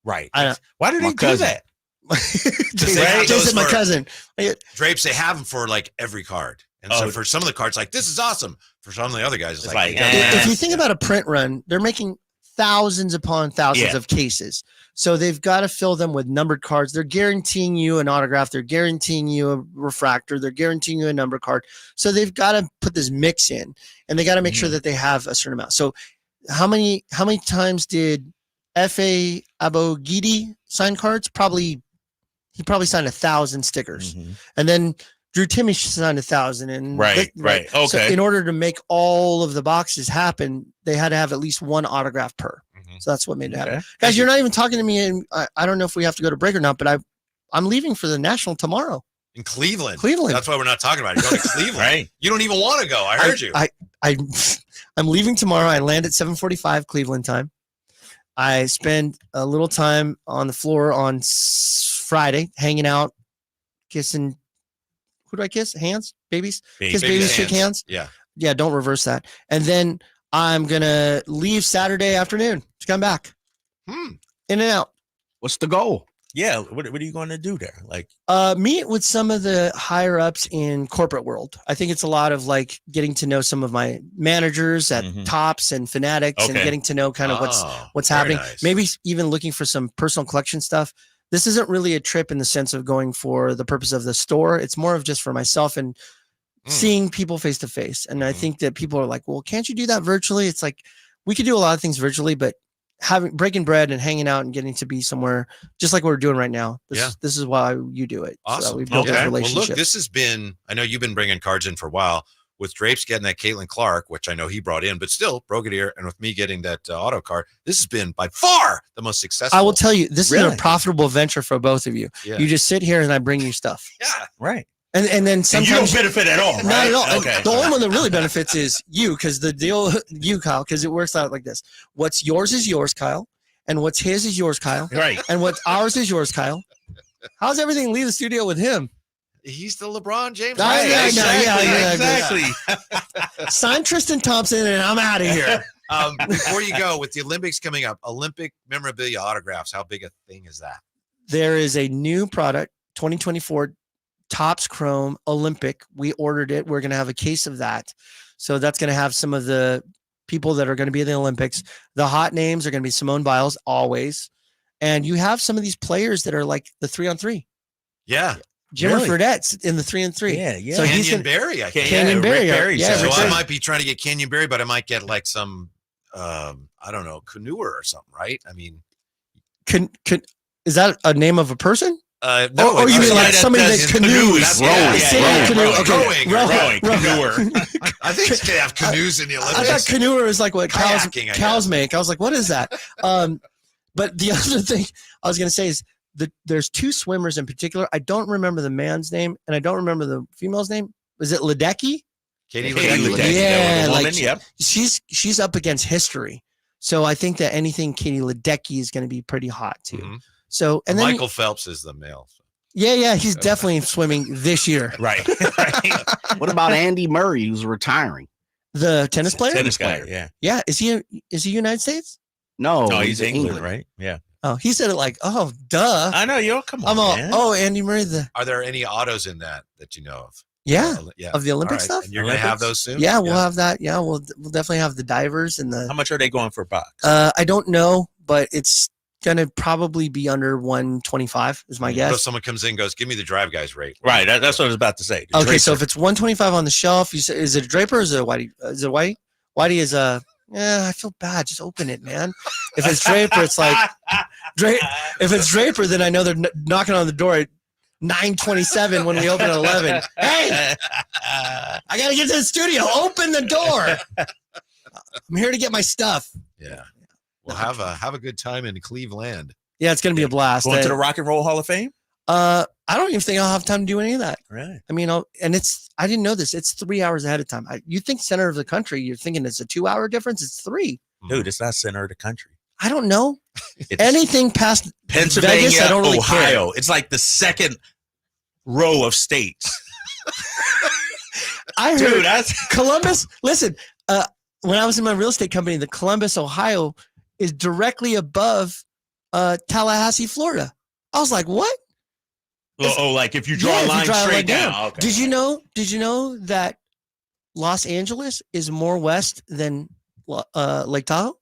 Right. Why did he do that? Jason, my cousin. Drapes, they have them for like every card. And so for some of the cards, like, this is awesome. For some of the other guys, it's like if you think about a print run, they're making thousands upon thousands of cases. So they've got to fill them with numbered cards. They're guaranteeing you an autograph. They're guaranteeing you a refractor. They're guaranteeing you a number card. So they've got to put this mix in, and they got to make sure that they have a certain amount. So how many times did F.A. Abogidi sign cards? He probably signed 1,000 stickers. And then Drew Timmy signed 1,000. And right. Okay. So in order to make all of the boxes happen, they had to have at least one autograph per. So that's what made it happen. Guys, you're not even talking to me, and I don't know if we have to go to break or not, but I'm leaving for the National tomorrow. In Cleveland. Cleveland. That's why we're not talking about it. You're going to Cleveland. Right. You don't even want to go. I heard you. I'm leaving tomorrow. I land at 7:45 Cleveland time. I spend a little time on the floor on Friday, hanging out, kissing. Who do I kiss? Hands? Babies? Kiss babies, shake hands? Yeah. Yeah, don't reverse that. And then I'm going to leave Saturday afternoon to come back. In and out. What's the goal? Yeah. What are you going to do there? Like, meet with some of the higher ups in corporate world. I think it's a lot of like getting to know some of my managers at Tops and Fanatics and getting to know kind of what's happening. Nice. Maybe even looking for some personal collection stuff. This isn't really a trip in the sense of going for the purpose of the store. It's more of just for myself and seeing people face to face. And I think that people are like, well, can't you do that virtually? It's like, we could do a lot of things virtually, but breaking bread and hanging out and getting to be somewhere just like what we're doing right now. This is why you do it. Awesome. So we've built a relationship. Well, look, this has been, I know you've been bringing cards in for a while with Drapes getting that Caitlin Clark, which I know he brought in, but still Brigadier, and with me getting that auto card, this has been by far the most successful. I will tell you, this is a profitable venture for both of you. Yeah. You just sit here and I bring you stuff. Yeah. Right. And then sometimes you don't benefit at all. Not right? at all. Okay. The only one that really benefits is you, because the deal, Kyle, because it works out like this. What's yours is yours, Kyle. And what's his is yours, Kyle. Right. And what's ours is yours, Kyle. How's everything leave the studio with him? He's the LeBron James. Yeah, Exactly. Sign Tristan Thompson and I'm out of here. Before you go, with the Olympics coming up, Olympic memorabilia autographs, how big a thing is that? There is a new product, 2024 Topps Chrome Olympic. We ordered it. We're going to have a case of that. So that's going to have some of the people that are going to be in the Olympics. The hot names are going to be Simone Biles, always. And you have some of these players that are like the 3-on-3. Yeah. Jimmer Fredette's in the 3-on-3. Yeah. So Canyon Barry, I think. Canyon Barry. So I might be trying to get Canyon Barry, but I might get like some, I don't know, canoer or something, right? I mean. Is that a name of a person? No, or you mean like somebody that canoes? Rowing. Canoer. I think they have canoes in the Olympics. I thought canoer is like what Kayaking, cows make. I was like, what is that? But the other thing I was going to say is there's two swimmers in particular. I don't remember the man's name, and I don't remember the female's name. Was it Ledecky? Katie Ledecky. Yeah, woman, like yep. she's up against history. So I think that anything Katie Ledecky is going to be pretty hot too. Mm-hmm. So and then Michael Phelps is the male. So. Yeah, he's definitely swimming this year. Right. What about Andy Murray, who's retiring? The tennis player? Tennis player, yeah. Yeah, is he United States? No, he's England, right? Yeah. Oh, he said it like, oh, duh. I know, yo, come on, man. Andy Murray. Are there any autos in that you know of? Yeah, of the Olympic right. stuff. And you're going to have those soon? Yeah, we'll have that. Yeah, we'll definitely have the divers and the. How much are they going for a box? I don't know, but it's going to probably be under 125 is my guess. So if someone comes in and goes, give me the drive guys rate. Right, that's what I was about to say. Okay, so if it's 125 on the shelf, you say, is it a Draper or is it a Whitey? Is it Whitey? Whitey is a. Yeah, I feel bad. Just open it, man. If it's Draper, it's like if it's Draper, then I know they're knocking on the door at 9:27 when we open at 11. Hey, I gotta get to the studio. Open the door. I'm here to get my stuff. Yeah, we'll have a good time in Cleveland. Yeah, it's gonna be a blast. Going to the Rock and Roll Hall of Fame? I don't even think I'll have time to do any of that. Right. I mean, I didn't know this. It's 3 hours ahead of time. You think center of the country, you're thinking it's a 2-hour difference. It's 3. Dude, it's not center of the country. I don't know. Anything past Pennsylvania, Vegas, I don't really Ohio. care. It's like the second row of states. I heard Dude, that's Columbus. Listen, when I was in my real estate company, the Columbus, Ohio is directly above Tallahassee, Florida. I was like, what? Like if you draw a line straight down. Okay. Did you know that Los Angeles is more west than Lake Tahoe?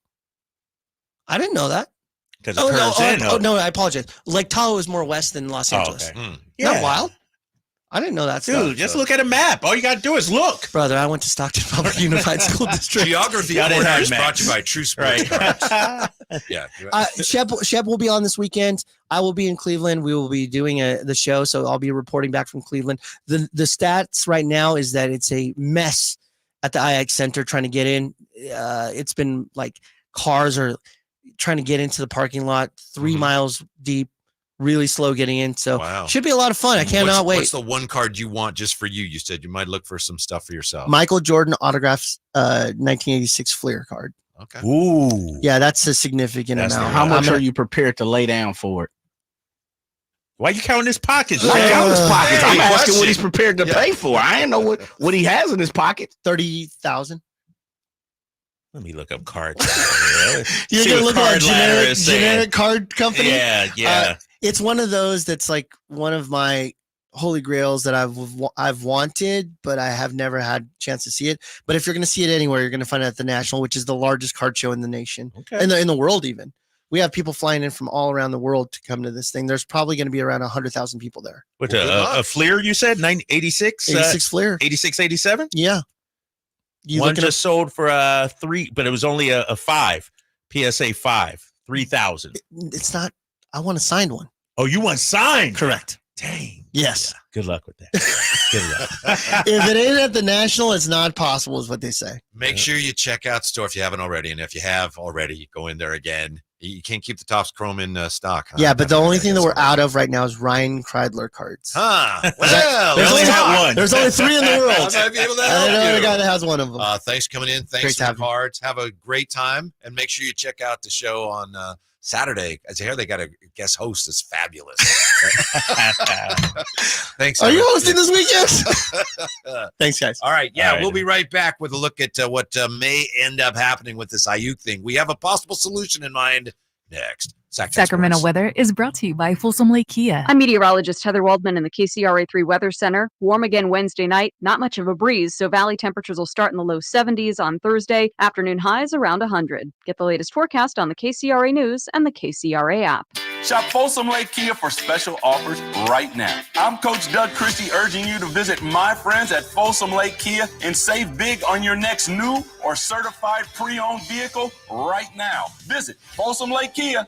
I didn't know that. Because it curves in. No, I apologize. Lake Tahoe is more west than Los Angeles. Okay. Isn't that wild? I didn't know that stuff. Dude, just look at a map. All you got to do is look. Brother, I went to Stockton Public Unified School District. Geography is brought to you by True Sports Cards. Yeah. Shep will be on this weekend. I will be in Cleveland. We will be doing the show, so I'll be reporting back from Cleveland. The stats right now is that it's a mess at the Aiyuk Center trying to get in. It's been like cars are trying to get into the parking lot 3 miles deep. Really slow getting in, so should be a lot of fun. I cannot wait. What's the one card you want just for you? You said you might look for some stuff for yourself. Michael Jordan autographs 1986 Fleer card. Okay. Ooh. Yeah, that's a significant amount. How much are you prepared to lay down for it? Why are you counting his pockets? I'm counting his pockets. I'm asking what he's prepared to pay for. I didn't know what he has in his pocket. 30,000. Let me look up cards. You're gonna look at a generic card company. Yeah. It's one of those that's like one of my holy grails that I've wanted, but I have never had a chance to see it. But if you're going to see it anywhere, you're going to find it at the National, which is the largest card show in the nation, in the world. Even we have people flying in from all around the world to come to this thing. There's probably going to be around 100,000 people there. What a Fleer? You said 86 Fleer, 86, 87. Yeah. One just sold for 3, but it was only a 5 PSA 5 3,000. It's not. I want a signed one. Oh, you want signed? Correct. Dang. Yes. Yeah. Good luck with that. Good luck. If it ain't at the National, it's not possible, is what they say. Make sure you check out the store if you haven't already, and if you have already, go in there again. You can't keep the Topps Chrome in stock. Huh? Yeah, but the only thing that we're out of right now is Ryan Kreidler cards. Well, there's only one. There's only 3 in the world. I might be able to I help know you. the guy that has one of them. Thanks for coming in. Thanks Great for the cards. Have a great time, and make sure you check out the show on Saturday. As I hear, they got a guest host that's fabulous. Thanks. Are you hosting this weekend? Thanks, guys. All right. Yeah, All right. we'll be right back with a look at what may end up happening with this Aiyuk thing. We have a possible solution in mind next. Sacramento weather is brought to you by Folsom Lake Kia. I'm meteorologist Heather Waldman in the KCRA3 Weather Center. Warm again Wednesday night. Not much of a breeze, so valley temperatures will start in the low 70s on Thursday. Afternoon highs around 100. Get the latest forecast on the KCRA News and the KCRA app. Shop Folsom Lake Kia for special offers right now. I'm Coach Doug Christie urging you to visit my friends at Folsom Lake Kia and save big on your next new or certified pre-owned vehicle right now. Visit FolsomLakeKia.com.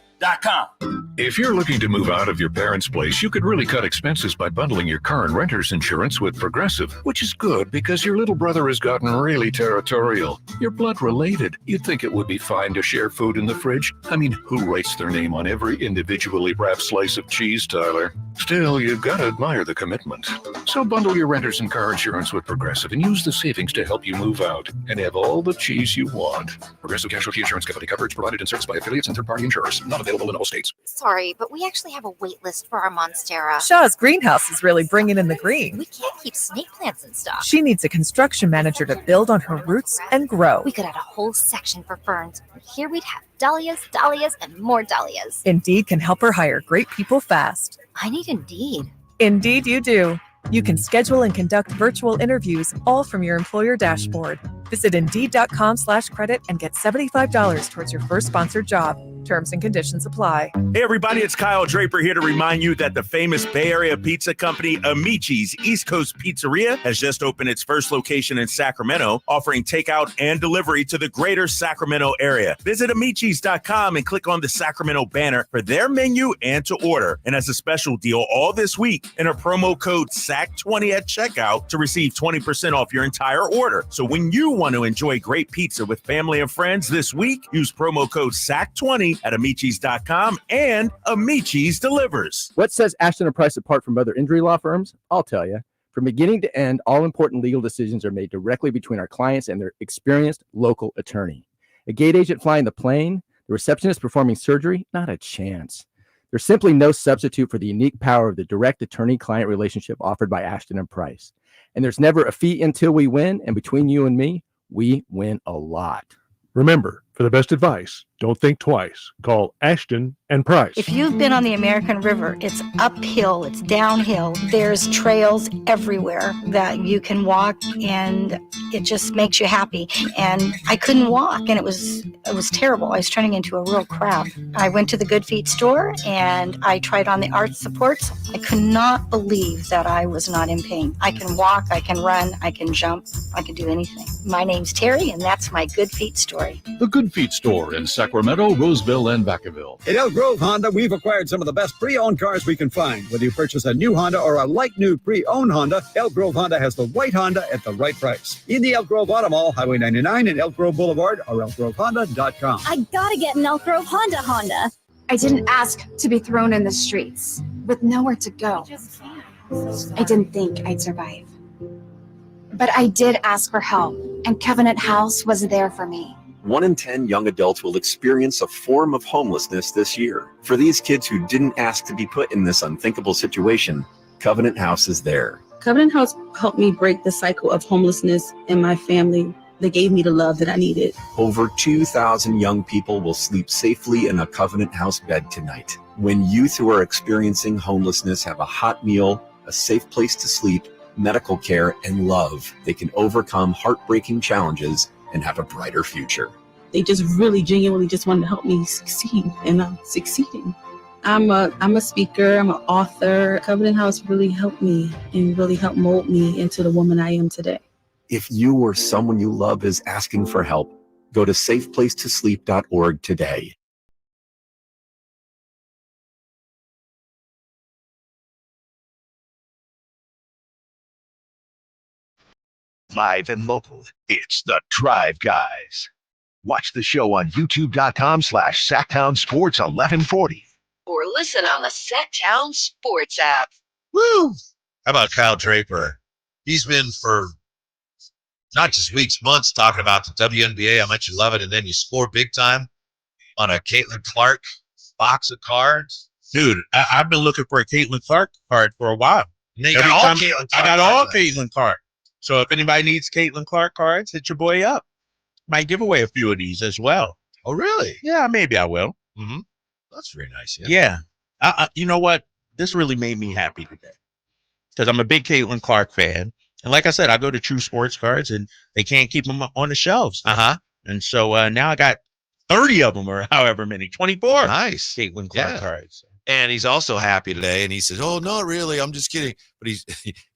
If you're looking to move out of your parents' place, you could really cut expenses by bundling your car and renter's insurance with Progressive, which is good because your little brother has gotten really territorial. You're blood related. You'd think it would be fine to share food in the fridge. I mean, who writes their name on every individually wrapped slice of cheese, Tyler? Still, you've got to admire the commitment. So bundle your renter's and car insurance with Progressive and use the savings to help you move out and have all the cheese you want. Progressive Casualty Insurance Company coverage provided and serviced by affiliates and third-party insurers. Not available in all states. Sorry, but we actually have a wait list for our Monstera. Shaw's greenhouse is really bringing in the green. We can't keep snake plants in stock. She needs a construction manager to build on her roots and grow. We could add a whole section for ferns. Here we'd have dahlias, dahlias, and more dahlias. Indeed can help her hire great people fast. I need Indeed. Indeed you do. You can schedule and conduct virtual interviews all from your employer dashboard. Visit Indeed.com/credit and get $75 towards your first sponsored job. Terms and conditions apply. Hey, everybody, it's Kyle Draper here to remind you that the famous Bay Area pizza company Amici's East Coast Pizzeria has just opened its first location in Sacramento, offering takeout and delivery to the greater Sacramento area. Visit Amici's.com and click on the Sacramento banner for their menu and to order. And as a special deal all this week, enter promo code SAC20 at checkout to receive 20% off your entire order. So when you want to enjoy great pizza with family and friends this week, use promo code SAC20 at Amici's.com and Amici's delivers. What sets Ashton & Price apart from other injury law firms? I'll tell you. From beginning to end, all important legal decisions are made directly between our clients and their experienced local attorney. A gate agent flying the plane, the receptionist performing surgery, not a chance. There's simply no substitute for the unique power of the direct attorney-client relationship offered by Ashton & Price. And there's never a fee until we win, and between you and me, we win a lot. Remember, for the best advice, don't think twice. Call Ashton and Price. If you've been on the American River, it's uphill, it's downhill. There's trails everywhere that you can walk, and it just makes you happy. And I couldn't walk, and it was terrible. I was turning into a real crab. I went to the Good Feet store, and I tried on the arch supports. I could not believe that I was not in pain. I can walk, I can run, I can jump, I can do anything. My name's Terry, and that's my Good Feet story. The Good Feet store in Sacramento, Roseville, and Vacaville. At Elk Grove Honda, we've acquired some of the best pre-owned cars we can find. Whether you purchase a new Honda or a like-new pre-owned Honda, Elk Grove Honda has the right Honda at the right price. In the Elk Grove Auto Mall, Highway 99 and Elk Grove Boulevard, or elkgrovehonda.com. I gotta get an Elk Grove Honda. I didn't ask to be thrown in the streets with nowhere to go. I didn't think I'd survive. But I did ask for help, and Covenant House was there for me. 1 in 10 young adults will experience a form of homelessness this year. For these kids who didn't ask to be put in this unthinkable situation, Covenant House is there. Covenant House helped me break the cycle of homelessness in my family. They gave me the love that I needed. Over 2,000 young people will sleep safely in a Covenant House bed tonight. When youth who are experiencing homelessness have a hot meal, a safe place to sleep, medical care, and love, they can overcome heartbreaking challenges and have a brighter future. They just really genuinely just wanted to help me succeed, and I'm succeeding. I'm a speaker, I'm an author. Covenant House really helped me and really helped mold me into the woman I am today. If you or someone you love is asking for help, go to safeplacetosleep.org today. Live and local, it's the Drive Guys. Watch the show on youtube.com/Sactown Sports 1140. Or listen on the Sactown Sports app. Woo! How about Kyle Draper? He's been for not just weeks, months talking about the WNBA, how much you love it, and then you score big time on a Caitlin Clark box of cards. Dude, I've been looking for a Caitlin Clark card for a while. I got all Caitlin Clark. So if anybody needs Caitlin Clark cards, hit your boy up. Might give away a few of these as well. Oh, really? Yeah, maybe I will. Mm-hmm. That's very nice. Yeah. You know what? This really made me happy today because I'm a big Caitlin Clark fan. And like I said, I go to True Sports Cards and they can't keep them on the shelves. And so now I got 30 of them or however many, 24. Nice. Caitlin Clark cards. And he's also happy today. And he says, oh, not really. I'm just kidding. But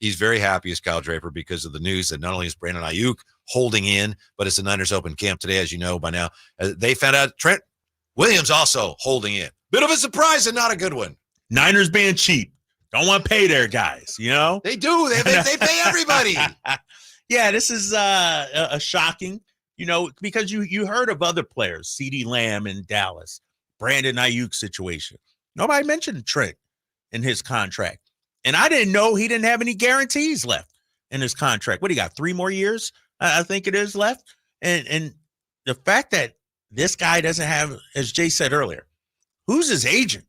he's very happy as Kyle Draper because of the news that not only is Brandon Aiyuk holding in, but it's the Niners open camp today, as you know by now. They found out Trent Williams also holding in. Bit of a surprise and not a good one. Niners being cheap. Don't want to pay their guys, you know? They do. They pay everybody. Yeah, this is a shocking, you know, because you heard of other players, CeeDee Lamb in Dallas, Brandon Aiyuk situation. Nobody mentioned Trent in his contract. And I didn't know he didn't have any guarantees left in his contract. What, he got 3 more years, I think it is, left? And the fact that this guy doesn't have, as Jay said earlier, who's his agent?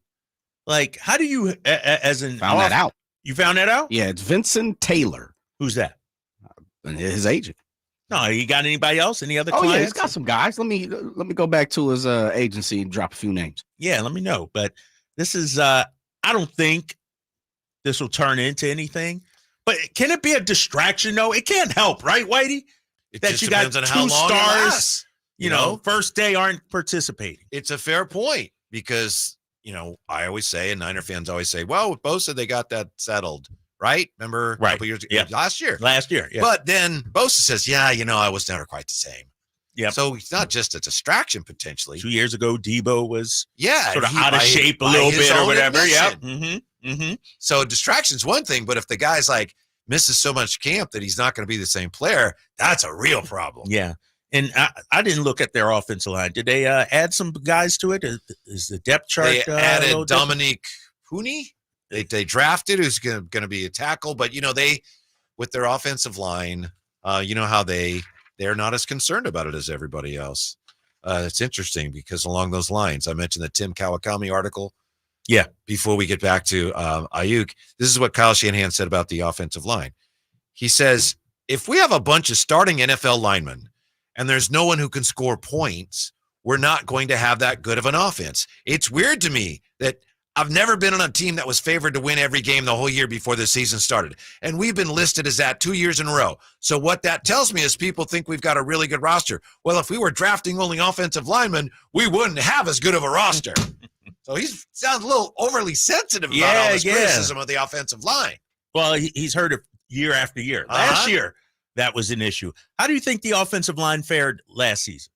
Like, how do you, as an found that out? You found that out? Yeah, it's Vincent Taylor. Who's that? His agent. No, he got anybody else? Any other Oh clients? yeah, he's got some guys. Let me go back to his agency and drop a few names. Yeah, let me know. But this is, I don't think this will turn into anything. But can it be a distraction? though? It can't help, right, Whitey? It that just you got depends on 2 how long it stars, lasts, you know, first day aren't participating. It's a fair point because, you know, I always say, and Niner fans always say, well, with Bosa, they got that settled, right? Remember a couple years ago? Yeah. Last year. Yeah. But then Bosa says, yeah, you know, I was never quite the same. Yeah. So it's not just a distraction potentially. 2 years ago, Debo was sort of he- out of by- shape a by little his bit or own whatever. Yeah. admission. So distraction's one thing, but if the guy's like misses so much camp that he's not going to be the same player, that's a real problem. Yeah. And I didn't look at their offensive line. Did they add some guys to it? Is the depth chart? They a added little different? Dominique Hooney. They drafted who's going to be a tackle, but you know with their offensive line, you know how they're not as concerned about it as everybody else. It's interesting because along those lines, I mentioned the Tim Kawakami article. Yeah. Before we get back to Aiyuk, this is what Kyle Shanahan said about the offensive line. He says, if we have a bunch of starting NFL linemen and there's no one who can score points, we're not going to have that good of an offense. It's weird to me that I've never been on a team that was favored to win every game the whole year before the season started. And we've been listed as that 2 years in a row. So what that tells me is people think we've got a really good roster. Well, if we were drafting only offensive linemen, we wouldn't have as good of a roster. So he sounds a little overly sensitive about all this criticism of the offensive line. Well, he's heard it year after year. Last year, that was an issue. How do you think the offensive line fared last season?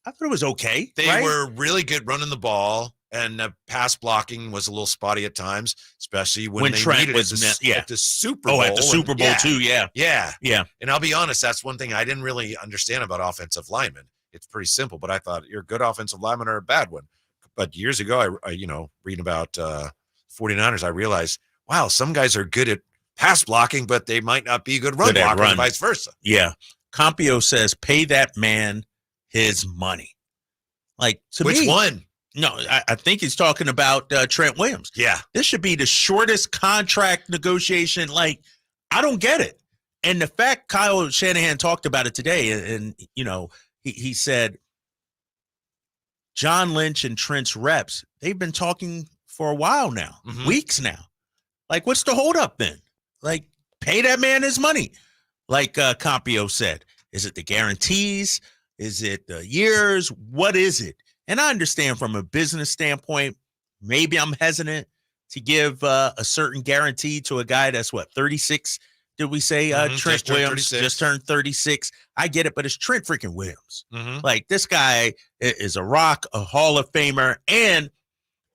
I thought it was okay. They right? were really good running the ball, and pass blocking was a little spotty at times, especially when they Trent needed was at the Super Bowl. at the Super Bowl too. Yeah. And I'll be honest, that's one thing I didn't really understand about offensive linemen. It's pretty simple, but I thought you're a good offensive lineman or a bad one. But years ago, I reading about 49ers, I realized, wow, some guys are good at pass blocking, but they might not be good run blockers, and vice versa. Yeah. Compio says, pay that man his money. Like, to Which me, one? No, I think he's talking about Trent Williams. Yeah. This should be the shortest contract negotiation. Like, I don't get it. And the fact Kyle Shanahan talked about it today, and you know, he said, John Lynch and Trent's reps, they've been talking for a while now, weeks now. Like, what's the holdup then? Like, pay that man his money. Like Compio said, is it the guarantees? Is it the years? What is it? And I understand from a business standpoint, maybe I'm hesitant to give a certain guarantee to a guy that's 36. Did we say Trent Williams just turned 36? I get it, but it's Trent freaking Williams. Like, this guy is a rock, a Hall of Famer, and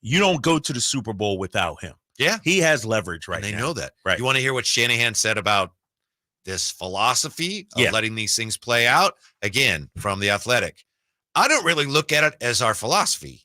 you don't go to the Super Bowl without him. Yeah. He has leverage right now. They know that. Right. You want to hear what Shanahan said about this philosophy of letting these things play out? Again, from The Athletic. I don't really look at it as our philosophy.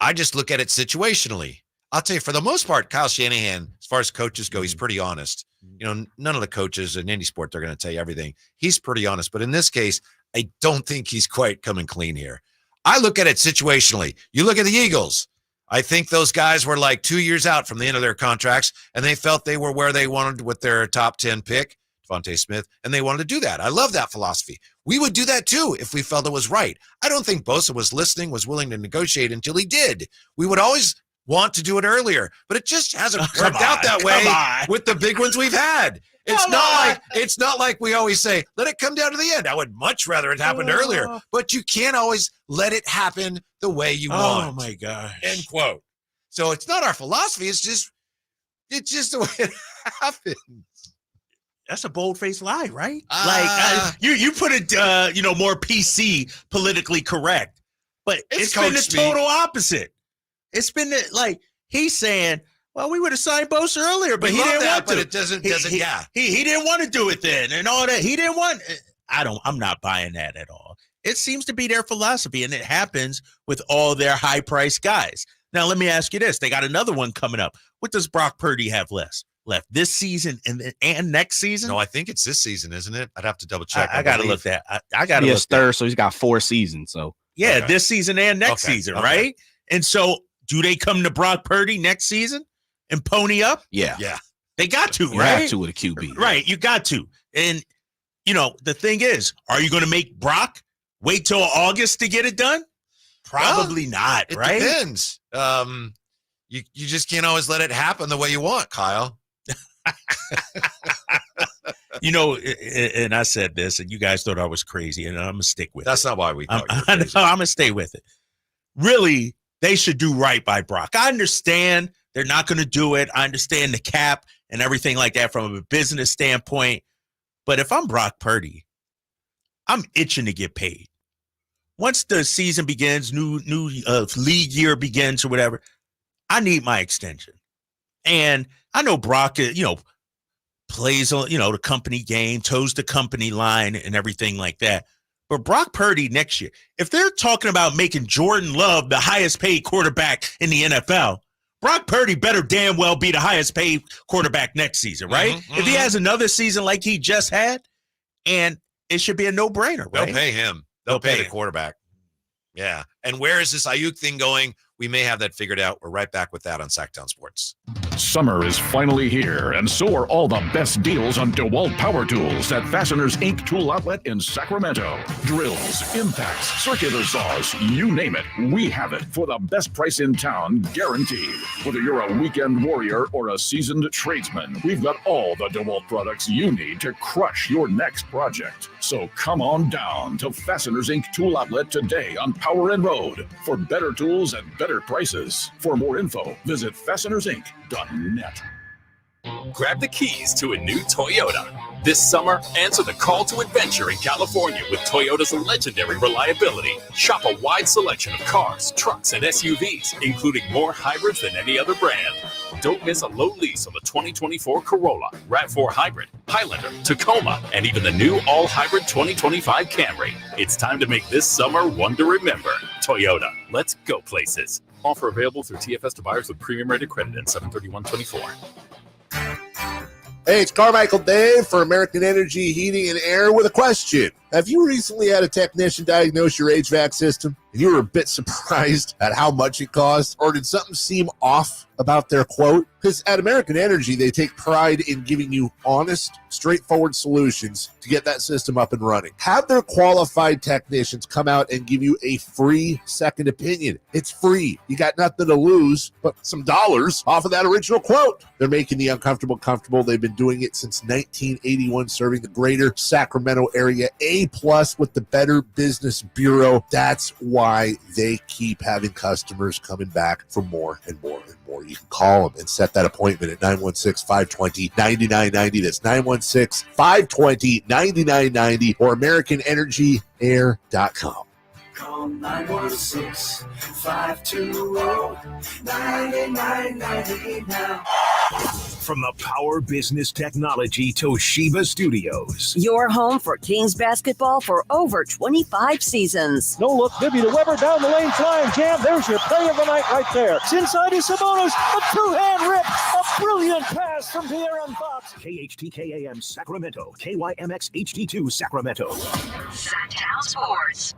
I just look at it situationally. I'll tell you, for the most part, Kyle Shanahan, as far as coaches go, he's pretty honest. You know, none of the coaches in any sport, they're going to tell you everything. He's pretty honest. But in this case, I don't think he's quite coming clean here. I look at it situationally. You look at the Eagles. I think those guys were like 2 years out from the end of their contracts, and they felt they were where they wanted with their top 10 pick Devontae Smith, and they wanted to do that. I love that philosophy. We would do that too if we felt it was right. I don't think Bosa was listening, was willing to negotiate until he did. We would always want to do it earlier, but it just hasn't worked out that way with the big ones we've had. It's not like we always say, let it come down to the end. I would much rather it happened earlier, but you can't always let it happen the way you want. Oh my gosh. End quote. So it's not our philosophy. It's just the way it happens. That's a bold-faced lie, right? You put it, more PC, politically correct, but it's been the total opposite. It's been he's saying, well, we would have signed Bosa earlier, but he didn't want to. But it doesn't. He didn't want to do it then, and all that. He didn't want. I'm not buying that at all. It seems to be their philosophy, and it happens with all their high-priced guys. Now, let me ask you this: they got another one coming up. What does Brock Purdy have left this season and next season? No, I think it's this season, isn't it? I'd have to double check. I got to look that. I got to look third, so he's got 4 seasons. So this season and next season, right? And so, do they come to Brock Purdy next season and pony up? Yeah. They got to, you right? have to with a QB. Right, you got to. And, the thing is, are you going to make Brock wait till August to get it done? Probably not, right? It depends. You just can't always let it happen the way you want, Kyle. And I said this, and you guys thought I was crazy, and I'm going to stick with it. That's not why we thought you were crazy. I'm going to stay with it. Really, they should do right by Brock. I understand they're not going to do it. I understand the cap and everything like that from a business standpoint. But if I'm Brock Purdy, I'm itching to get paid. Once the season begins, new league year begins or whatever, I need my extension. And I know Brock, plays on, the company game, toes the company line and everything like that. But Brock Purdy next year, if they're talking about making Jordan Love the highest paid quarterback in the NFL, Brock Purdy better damn well be the highest paid quarterback next season, right? If he has another season like he just had, and it should be a no-brainer, right? They'll pay him. They'll pay the quarterback. Yeah. And where is this Aiyuk thing going? We may have that figured out. We're right back with that on Sactown Sports. Summer is finally here, and so are all the best deals on DeWalt Power Tools at Fasteners Inc. Tool Outlet in Sacramento. Drills, impacts, circular saws, you name it, we have it for the best price in town, guaranteed. Whether you're a weekend warrior or a seasoned tradesman, we've got all the DeWalt products you need to crush your next project. So come on down to Fasteners Inc. Tool Outlet today on Power and Road for better tools and better prices. For more info, visit fastenersinc.net. Grab the keys to a new Toyota. This summer, answer the call to adventure in California with Toyota's legendary reliability. Shop a wide selection of cars, trucks, and SUVs, including more hybrids than any other brand. Don't miss a low lease on the 2024 Corolla, RAV4 Hybrid, Highlander, Tacoma, and even the new all-hybrid 2025 Camry. It's time to make this summer one to remember. Toyota, let's go places. Offer available through TFS to buyers with premium-rated credit and 7/31/24. Hey, it's Carmichael Dave for American Energy Heating and Air with a question. Have you recently had a technician diagnose your HVAC system and you were a bit surprised at how much it cost? Or did something seem off about their quote? Because at American Energy, they take pride in giving you honest, straightforward solutions to get that system up and running. Have their qualified technicians come out and give you a free second opinion. It's free. You got nothing to lose but some dollars off of that original quote. They're making the uncomfortable comfortable. They've been doing it since 1981, serving the greater Sacramento area. A+ with the Better Business Bureau. That's why they keep having customers coming back for more and more and more. You can call them and set that appointment at 916-520-9990. That's 916-520-9990 or AmericanEnergyAir.com. Call 916-520-9990 now. From the Power Business Technology Toshiba Studios. Your home for Kings basketball for over 25 seasons. No look, Bibby to Weber, down the lane, flying jam. There's your play of the night right there. It's inside is Sabonis, a two-hand rip, a brilliant pass from De'Aaron Fox. KHTKAM Sacramento, KYMX HD2 Sacramento. Sactown Sports.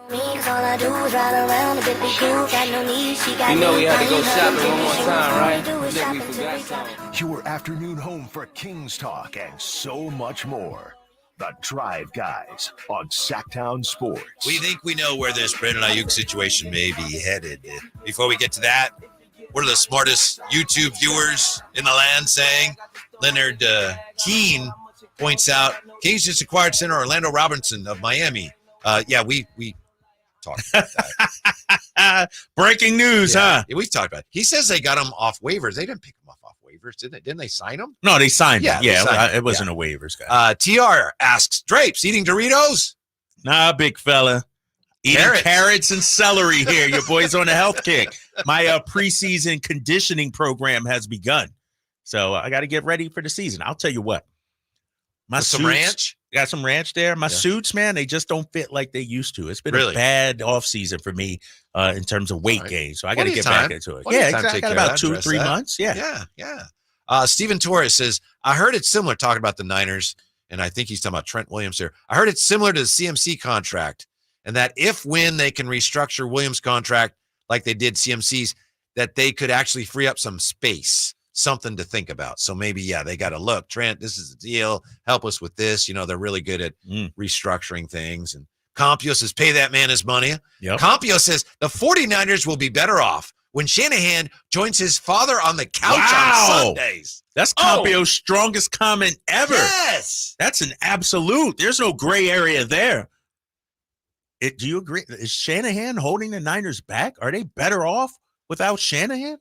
You know we had to go shopping one more time, right? I think we forgot something. Your afternoon home for Kings talk and so much more. The Drive Guys on Sactown Sports. We think we know where this Brandon Aiyuk situation may be headed. Before we get to that, what are the smartest YouTube viewers in the land saying? Leonard Keene points out, Kings just acquired center Orlando Robinson of Miami. We talked about that. Breaking news, huh? Yeah, we've talked about it. He says they got him off waivers. They didn't pick him off waivers, didn't they? Didn't they sign him? No, they signed him. Yeah, It wasn't a waivers guy. TR asks, Drapes, eating Doritos? Nah, big fella. Eating carrots and celery here. Your boy's on a health kick. My preseason conditioning program has begun. So I got to get ready for the season. I'll tell you what. Some ranch? Got some ranch there. My suits, man, they just don't fit like they used to. It's been a bad offseason for me in terms of weight gain. So I got to get back into it. Yeah, exactly. Got about 2-3 months. Yeah. Steven Torres says, I heard it's similar, talking about the Niners, and I think he's talking about Trent Williams here. I heard it's similar to the CMC contract, and that when they can restructure Williams' contract like they did CMC's, that they could actually free up some space. Something to think about. So maybe, they got to look, Trent, this is the deal. Help us with this. They're really good at restructuring things. And Compio says, pay that man his money. Yep. Compio says the 49ers will be better off when Shanahan joins his father on the couch on Sundays. That's Compio's strongest comment ever. Yes. That's an absolute. There's no gray area there. Do you agree? Is Shanahan holding the Niners back? Are they better off without Shanahan?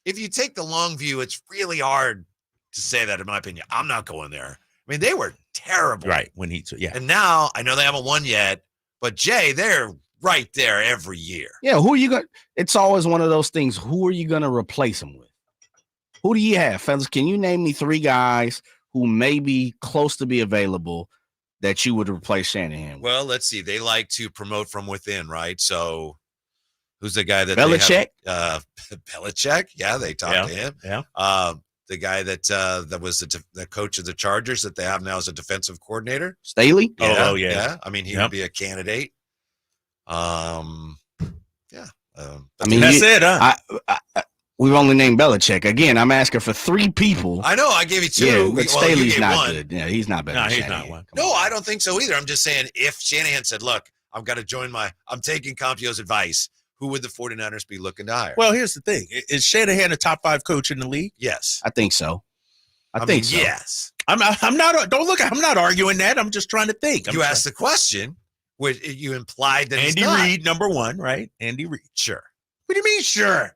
If you take the long view, it's really hard to say that, in my opinion. I'm not going there. I mean, they were terrible. Right. When he took, And now, I know they haven't won yet, but Jay, they're right there every year. Yeah, who are you going to – it's always one of those things. Who are you going to replace him with? Who do you have, fellas? Can you name me 3 guys who may be close to be available that you would replace Shanahan with? Well, let's see. They like to promote from within, right? So – who's the guy that Belichick? Belichick. Yeah, they talked to him. Yeah. The guy that was the coach of the Chargers that they have now as a defensive coordinator. Staley? Yeah. I mean, he would be a candidate. I mean, that's it, huh? We've only named Belichick. Again, I'm asking for 3 people. I know. I gave you 2. Yeah, but Staley's not good. Yeah, he's not better. No, than he's Shanahan. not one. No, I don't think so either. I'm just saying, if Shanahan said, look, I've got to join I'm taking Compio's advice, who would the 49ers be looking to hire? Well, here's the thing. Is Shanahan a top 5 coach in the league? Yes. I think so. I think so. Yes. I'm not. Don't look. I'm not arguing that. I'm just trying to think. You asked the question, which you implied that Andy Reid, number 1, right? Andy Reid. Sure. What do you mean, sure?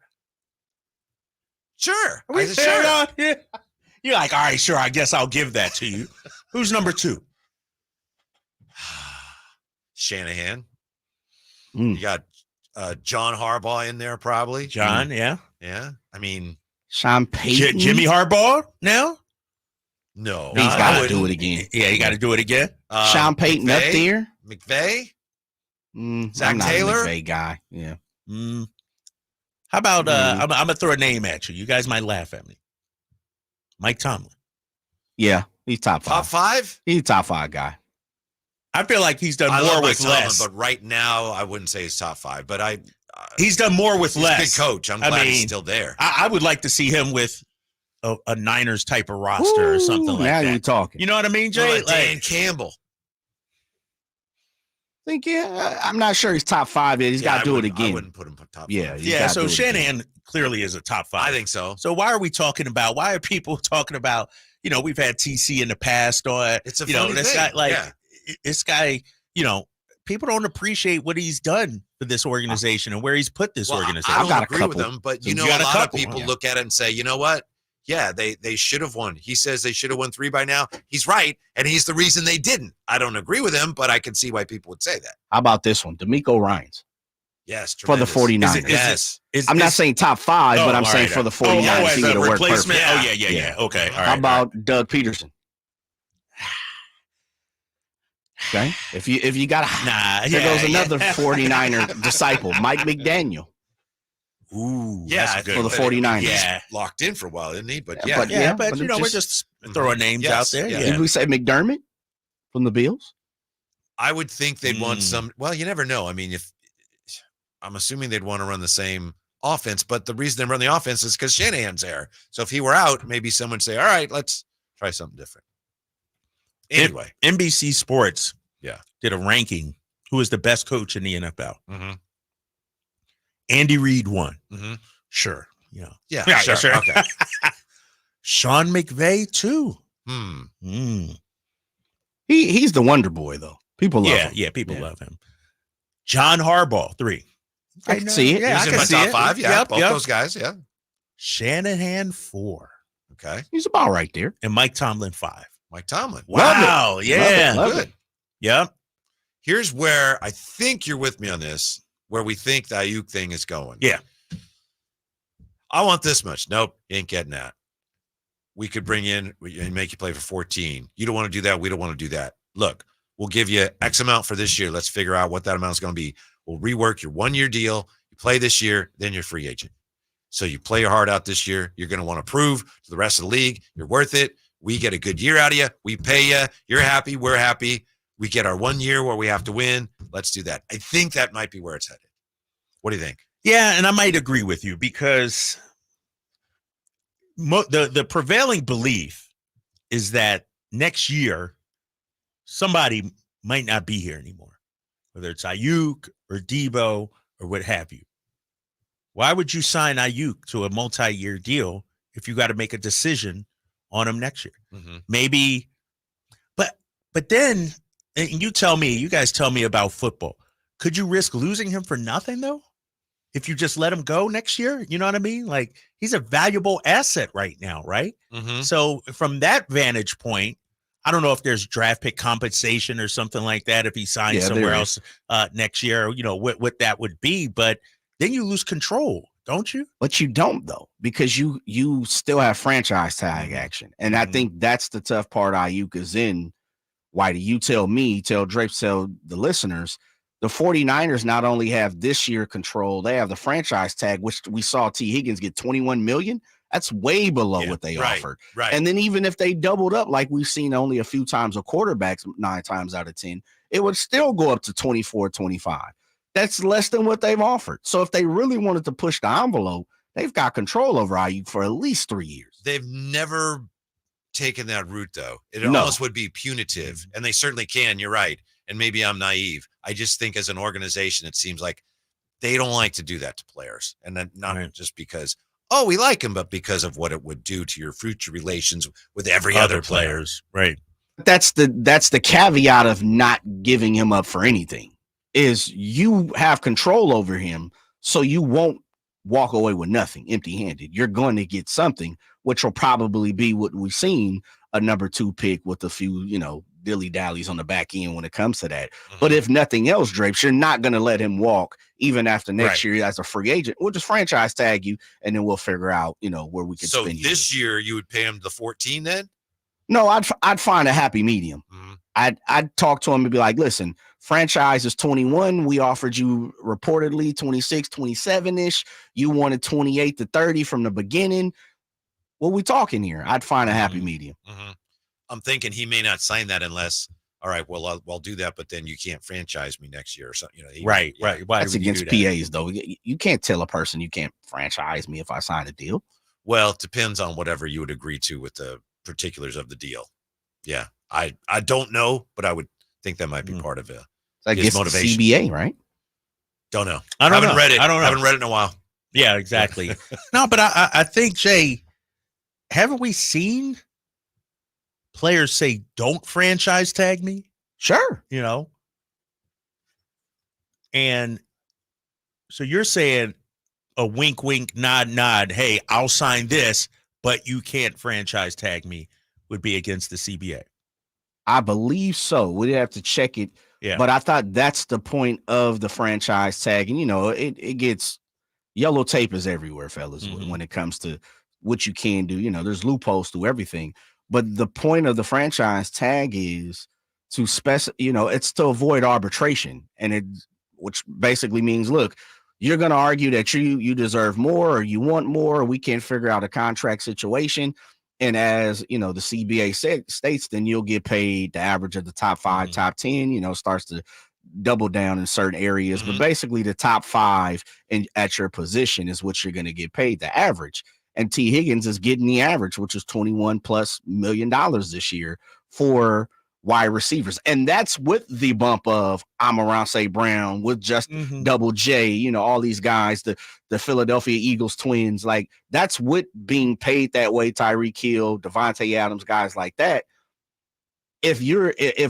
Sure. Are we sure? Yeah. You're like, all right, sure. I guess I'll give that to you. Who's number 2? Shanahan. You got John Harbaugh in there, probably. John, yeah. I mean, Sean Payton. Jimmy Harbaugh now? No. He's got to do it again. Yeah, he got to do it again. Sean Payton up there. McVay? Zach I'm not Taylor? A McVay guy. Yeah. How about, I'm going to throw a name at you. You guys might laugh at me. Mike Tomlin. Yeah, he's top 5. Top 5? He's a top 5 guy. I feel like he's done more with less. But right now, I wouldn't say he's top 5. But he's done more with less. He's a good coach. I'm glad he's still there. I would like to see him with a Niners type of roster or something like that. Now you're talking. You know what I mean, Jay? Like Dan Campbell. I'm not sure he's top 5 yet. He's got to do it again. I wouldn't put him top 5. Yeah. So Shanahan clearly is a top 5. I think so. So why are people talking about, we've had TC in the past on, it's a funny thing. This guy, people don't appreciate what he's done for this organization and where he's put this organization. I don't agree with him, but a lot of people look at it and say, you know what? Yeah, they should have won. He says they should have won 3 by now. He's right, and he's the reason they didn't. I don't agree with him, but I can see why people would say that. How about this one? D'Amico Ryans. Yes, for the 49ers. Yes. I'm not saying top 5, but I'm saying for the 49ers. As a replacement? Yeah. Okay. All right. How about Doug Peterson? Okay. If you got there goes another 49er disciple, Mike McDaniel. Ooh, that's good. For the 49ers. He's locked in for a while, isn't he? But but we're just throwing names out there. Did we say McDermott from the Bills? I would think they'd want some. Well, you never know. I mean, if I'm assuming they'd want to run the same offense, but the reason they run the offense is because Shanahan's there. So if he were out, maybe someone would say, all right, let's try something different. Anyway, NBC Sports yeah, did a ranking. Who is the best coach in the NFL? Mm-hmm. Andy Reid won. Mm-hmm. Sure. Yeah. Yeah, sure. Okay. Sean McVay too. He's the wonder boy though. People love him. Yeah, people love him. John Harbaugh 3. I can see it. Yeah, He's in my top 5. Yeah, both those guys. Yeah. Shanahan 4. Okay. He's about right there. And Mike Tomlin 5. Mike Tomlin. Wow. Yeah. Love Good. it. Yep. Here's where I think you're with me on this, where we think the Aiyuk thing is going. Yeah. I want this much. Nope, you ain't getting that. We could bring in and make you play for 14. You don't want to do that. We don't want to do that. Look, we'll give you X amount for this year. Let's figure out what that amount is going to be. We'll rework your 1-year deal. You play this year, then you're free agent. So you play your heart out this year. You're going to want to prove to the rest of the league you're worth it. We get a good year out of you. We pay you. You're happy. We're happy. We get our 1 year where we have to win. Let's do that. I think that might be where it's headed. What do you think? Yeah, and I might agree with you because the prevailing belief is that next year somebody might not be here anymore, whether it's Aiyuk or Debo or what have you. Why would you sign Aiyuk to a multi-year deal if you got to make a decision on him next year? Mm-hmm. Maybe, but then, and you guys tell me about football. Could you risk losing him for nothing though? If you just let him go next year, you know what I mean? Like he's a valuable asset right now, right? Mm-hmm. So from that vantage point, I don't know if there's draft pick compensation or something like that if he signs somewhere else next year, what that would be. But then you lose control, don't you? But you don't though, because you still have franchise tag action. And I think that's the tough part Aiyuk is in. Whitey, you tell me, tell Drape, tell the listeners, the 49ers not only have this year control, they have the franchise tag, which we saw T. Higgins get $21 million. That's way below what they offered. Right. And then even if they doubled up, like we've seen only a few times with quarterbacks, 9 times out of 10, it would still go up to 24, 25. That's less than what they've offered. So if they really wanted to push the envelope, they've got control over Aiyuk for at least 3 years. They've never taken that route, though. It almost would be punitive, and they certainly can. You're right. And maybe I'm naive. I just think as an organization, it seems like they don't like to do that to players. And then not just because, we like him, but because of what it would do to your future relations with every other players. Right. That's the caveat of not giving him up for anything is you have control over him. So you won't walk away with nothing empty-handed. You're going to get something, which will probably be what we've seen, a number 2 pick with a few, dilly-dallies on the back end when it comes to that. Mm-hmm. But if nothing else, Drapes, you're not going to let him walk even after next year as a free agent. We'll just franchise tag you, and then we'll figure out, where we can spend you. So this year you would pay him the 14 then? No, I'd find a happy medium. Mm-hmm. I'd talk to him and be like, listen, franchise is 21. We offered you reportedly 26, 27-ish. You wanted 28 to 30 from the beginning. What we talking here? I'd find a happy medium. Mm-hmm. I'm thinking he may not sign that unless, all right, well, I'll do that, but then you can't franchise me next year or something. Right. Why That's against PAs, though. You can't tell a person you can't franchise me if I sign a deal. Well, it depends on whatever you would agree to with the particulars of the deal. Yeah, I don't know, but I would think that might be part of it. I guess motivation. CBA, right? Don't know. I haven't read it. I don't know. I haven't read it in a while. Yeah, exactly. No, but I think, Jay, haven't we seen players say, don't franchise tag me? Sure. And so you're saying a wink, wink, nod, nod. Hey, I'll sign this, but you can't franchise tag me would be against the CBA. I believe so. We'd have to check it. Yeah. But I thought that's the point of the franchise tag. And, it gets yellow tape is everywhere, fellas, when it comes to what you can do. There's loopholes to everything. But the point of the franchise tag is to it's to avoid arbitration. And which basically means, look, you're going to argue that you deserve more or you want more, or we can't figure out a contract situation. And as you know, the CBA states, then you'll get paid the average of the top 5, top 10, starts to double down in certain areas. But basically the top 5 at your position is what you're going to get paid, the average. And T. Higgins is getting the average, which is $21+ million this year for wide receivers. And that's with the bump of Amon-Ra St. Brown, with just Double J, all these guys, the Philadelphia Eagles twins. Like, that's with being paid that way, Tyreek Hill, Devontae Adams, guys like that. If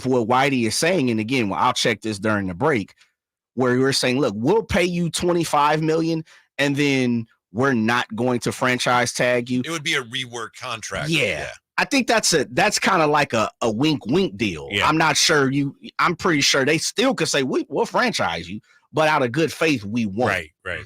what Whitey is saying, and again, I'll check this during the break, where you're saying, look, we'll pay you $25 million, and then we're not going to franchise tag you. It would be a rework contract. Yeah. I think that's kind of like a wink deal. Yeah. I'm not sure I'm pretty sure they still could say we'll franchise you, but out of good faith we won't. Right.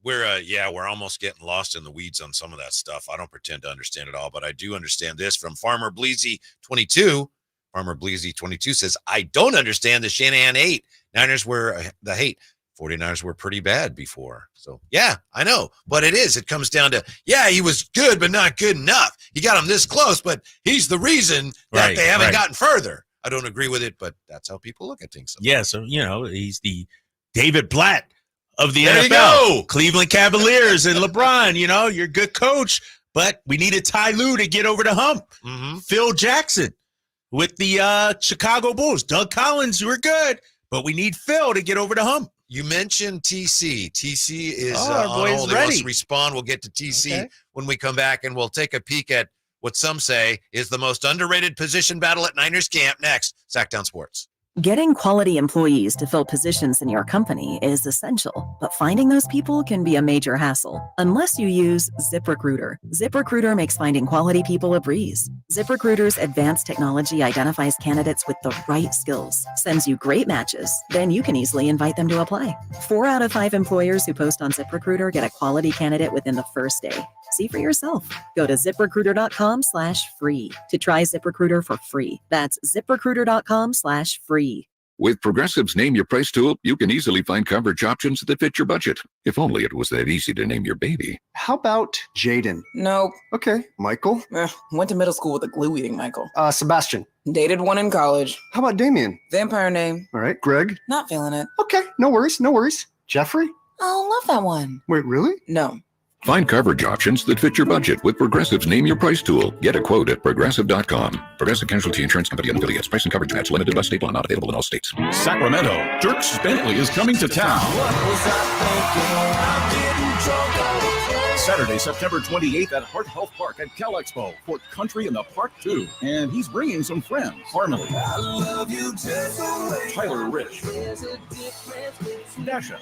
We're almost getting lost in the weeds on some of that stuff. I don't pretend to understand it all, but I do understand this from Farmer Bleezy 22. Farmer Bleezy 22 says, I don't understand the Shanahan hate. Niners were the hate. 49ers were pretty bad before. So, yeah, I know. But it comes down to, he was good, but not good enough. He got him this close, but he's the reason that they haven't gotten further. I don't agree with it, but that's how people look at things sometimes. Yeah, so, he's the David Blatt of the there NFL. You go. Cleveland Cavaliers and LeBron, you're a good coach, but we needed Ty Lue to get over the hump. Phil Jackson with the Chicago Bulls. Doug Collins, you were good, but we need Phil to get over the hump. You mentioned TC. TC is our boy is ready. ready. Wants to respond. We'll get to TC when we come back, and we'll take a peek at what some say is the most underrated position battle at Niners camp next. Sactown Sports. Getting quality employees to fill positions in your company is essential, but finding those people can be a major hassle unless you use ZipRecruiter. ZipRecruiter makes finding quality people a breeze. ZipRecruiter's advanced technology identifies candidates with the right skills, sends you great matches, then you can easily invite them to apply. 4 out of 5 employers who post on ZipRecruiter get a quality candidate within the first day. See for yourself. Go to ZipRecruiter.com/free to try ZipRecruiter for free. That's ZipRecruiter.com/free. With Progressive's Name Your Price tool, you can easily find coverage options that fit your budget. If only it was that easy to name your baby. How about Jaden? Nope. Okay. Michael? Went to middle school with a glue-eating Michael. Sebastian? Dated one in college. How about Damien? Vampire name. All right. Greg? Not feeling it. Okay. No worries. Jeffrey? Oh, love that one. Wait, really? No. Find coverage options that fit your budget with Progressive's Name Your Price tool. Get a quote at Progressive.com. Progressive Casualty Insurance Company and affiliates. Price and coverage match limited by state law. Not available in all states. Sacramento, Dierks Bentley is coming to town. Saturday, September 28th at Heart Health Park at Cal Expo for Country in the Park 2. And he's bringing some friends. Harmony, Tyler Rich, Dasha,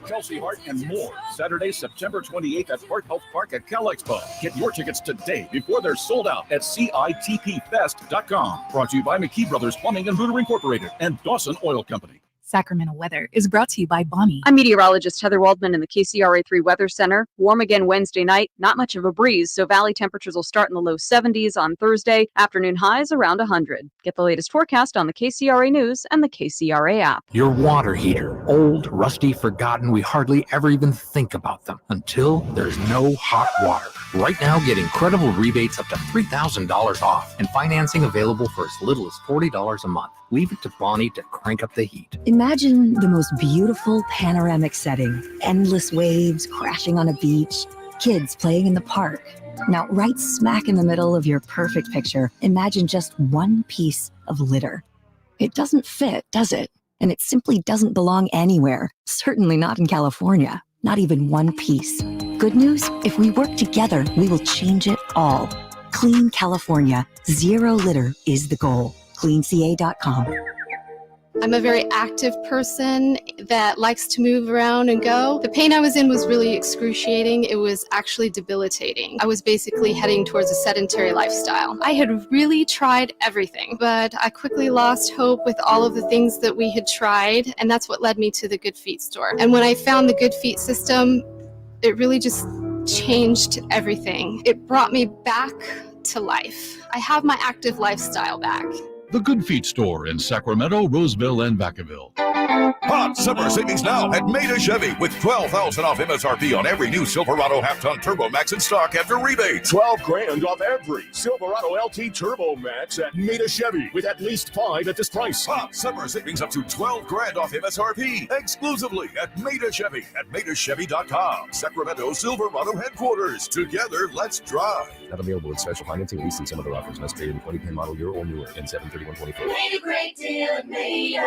Chelsea Hart, and more. Saturday, September 28th at Heart Health Park at Cal Expo. Get your tickets today before they're sold out at CITPFest.com. Brought to you by McKee Brothers Plumbing and Rooter Incorporated and Dawson Oil Company. Sacramento weather is brought to you by Bonnie. I'm meteorologist Heather Waldman in the KCRA 3 Weather Center. Warm again Wednesday night, not much of a breeze, so valley temperatures will start in the low 70s on Thursday. Afternoon highs around 100. Get the latest forecast on the KCRA News and the KCRA app. Your water heater. Old, rusty, forgotten. We hardly ever even think about them until there's no hot water. Right now, get incredible rebates up to $3,000 off and financing available for as little as $40 a month. Leave it to Bonnie to crank up the heat. Imagine the most beautiful panoramic setting. Endless waves crashing on a beach, kids playing in the park. Now, right smack in the middle of your perfect picture, imagine just one piece of litter. It doesn't fit, does it? And it simply doesn't belong anywhere. Certainly not in California. Not even one piece. Good news? If we work together, we will change it all. Clean California. Zero litter is the goal. CleanCA.com. I'm a very active person that likes to move around and go. The pain I was in was really excruciating. It was actually debilitating. I was basically heading towards a sedentary lifestyle. I had really tried everything, but I quickly lost hope with all of the things that we had tried, and that's what led me to the Good Feet store. And when I found the Good Feet system, it really just changed everything. It brought me back to life. I have my active lifestyle back. The Good Feet store in Sacramento, Roseville, and Vacaville. Hot summer savings now at Maida Chevy with $12,000 off MSRP on every new Silverado half-ton Turbo Max in stock after rebates. $12,000 off every Silverado LT Turbo Max at Maida Chevy with at least 5 at this price. Hot summer savings up to $12,000 off MSRP exclusively at Maida Chevy at MaidaChevy.com. Sacramento Silverado headquarters. Together, let's drive. Not available in special financing, leasing. Some other offers must pay in 2010 model year or newer and 7/31/24. Made a great deal at Maida.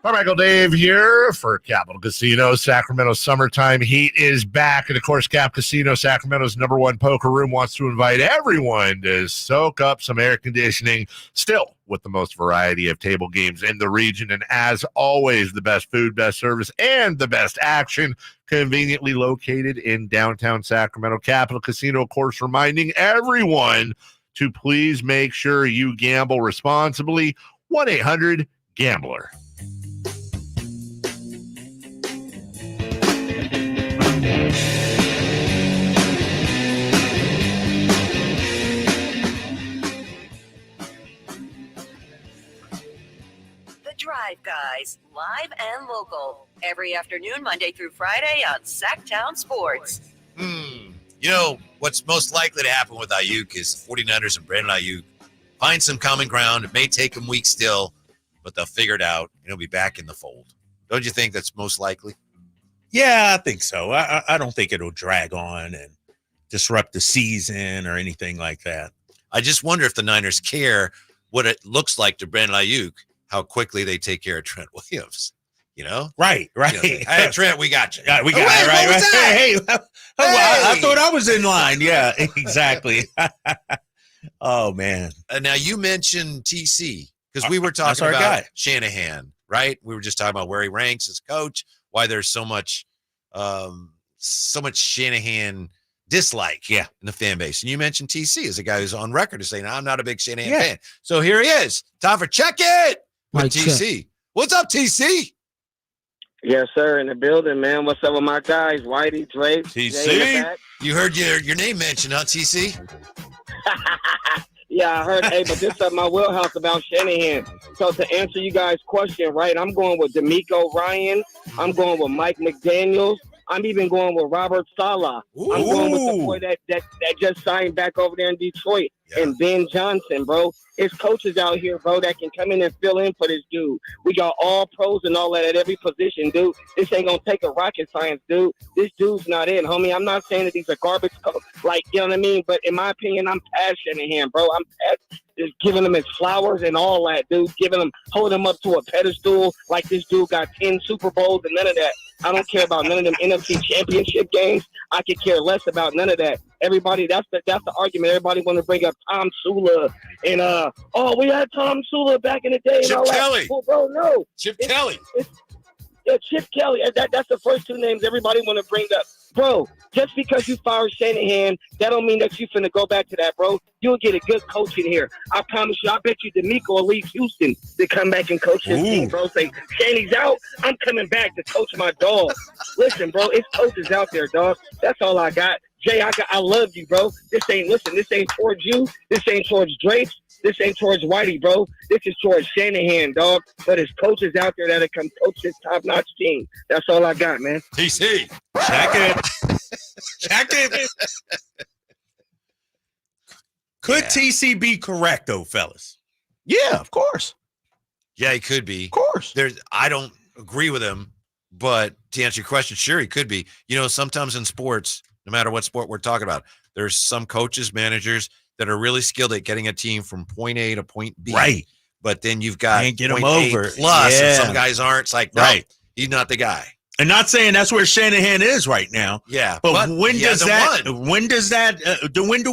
Hi, Michael Dave here for Capital Casino. Sacramento Summertime Heat is back. And, of course, Cap Casino, Sacramento's #1 poker room, wants to invite everyone to soak up some air conditioning, still with the most variety of table games in the region. And as always, the best food, best service, and the best action, conveniently located in downtown Sacramento. Capital Casino, of course, reminding everyone to please make sure you gamble responsibly. 1-800-GAMBLER. The Drive Guys, live and local, every afternoon, Monday through Friday on Sactown Sports. You know, what's most likely to happen with Aiyuk is 49ers and Brandon Aiyuk find some common ground. It may take them weeks still, but they'll figure it out, and he'll be back in the fold. Don't you think that's most likely? Yeah, I think so. I don't think it'll drag on and disrupt the season or anything like that. I just wonder if the Niners care what it looks like to Brandon Aiyuk, how quickly they take care of Trent Williams. You know? Right. You know, hey, Trent, we got you. We got it, right. Hey, I thought I was in line. Yeah, exactly. Oh, man. Now, you mentioned TC because we were talking about Shanahan, right? We were just talking about where he ranks as coach, why there's so much Shanahan dislike in the fan base. And you mentioned TC as a guy who's on record as saying, I'm not a big Shanahan fan. So here he is. Time for Check It with TC. What's up, TC? Yes, sir. In the building, man. What's up with my guys? Whitey, Drake, TC. You heard your name mentioned, huh, TC? Yeah, I heard. Hey, but this is my wheelhouse about Shanahan. So to answer you guys' question, right, I'm going with D'Amico Ryan. I'm going with Mike McDaniels. I'm even going with Robert Saleh. Ooh. I'm going with the boy that just signed back over there in Detroit, and Ben Johnson, bro. It's coaches out here, bro, that can come in and fill in for this dude. We got all pros and all that at every position, dude. This ain't gonna take a rocket science, dude. This dude's not in, homie. I'm not saying that he's a garbage coach, like, you know what I mean? But in my opinion, I'm past Shanahan, bro. I'm past just giving him his flowers and all that, dude. Holding him up to a pedestal like this dude got 10 Super Bowls and none of that. I don't care about none of them NFC championship games. I could care less about none of that. Everybody, that's the argument. Everybody want to bring up Tom Sula and we had Tom Sula back in the day. Chip and all Kelly. That. Well, bro, no. Chip Kelly. Chip Kelly. That's the first two names everybody want to bring up. Bro, just because you fired Shanahan, that don't mean that you finna go back to that, bro. You'll get a good coach in here. I promise you. I bet you D'Amico will leave Houston to come back and coach his team, bro. Say, Shanny's out. I'm coming back to coach my dog. Listen, bro, it's coaches out there, dog. That's all I got. Jay, I love you, bro. This ain't towards you. This ain't towards Drake. This ain't towards Whitey, bro. This is towards Shanahan, dog. But it's coaches out there that'll come coach this top-notch team. That's all I got, man. TC. Check it. Could TC be correct, though, fellas? Yeah, of course. Yeah, he could be. Of course. I don't agree with him, but to answer your question, sure, he could be. You know, sometimes in sports, no matter what sport we're talking about, there's some coaches, managers that are really skilled at getting a team from point A to point B. Right. But then you've got Can't get point them A over. plus, and some guys aren't. It's like, no, Right. he's not the guy. And not saying that's where Shanahan is right now. Yeah. But when do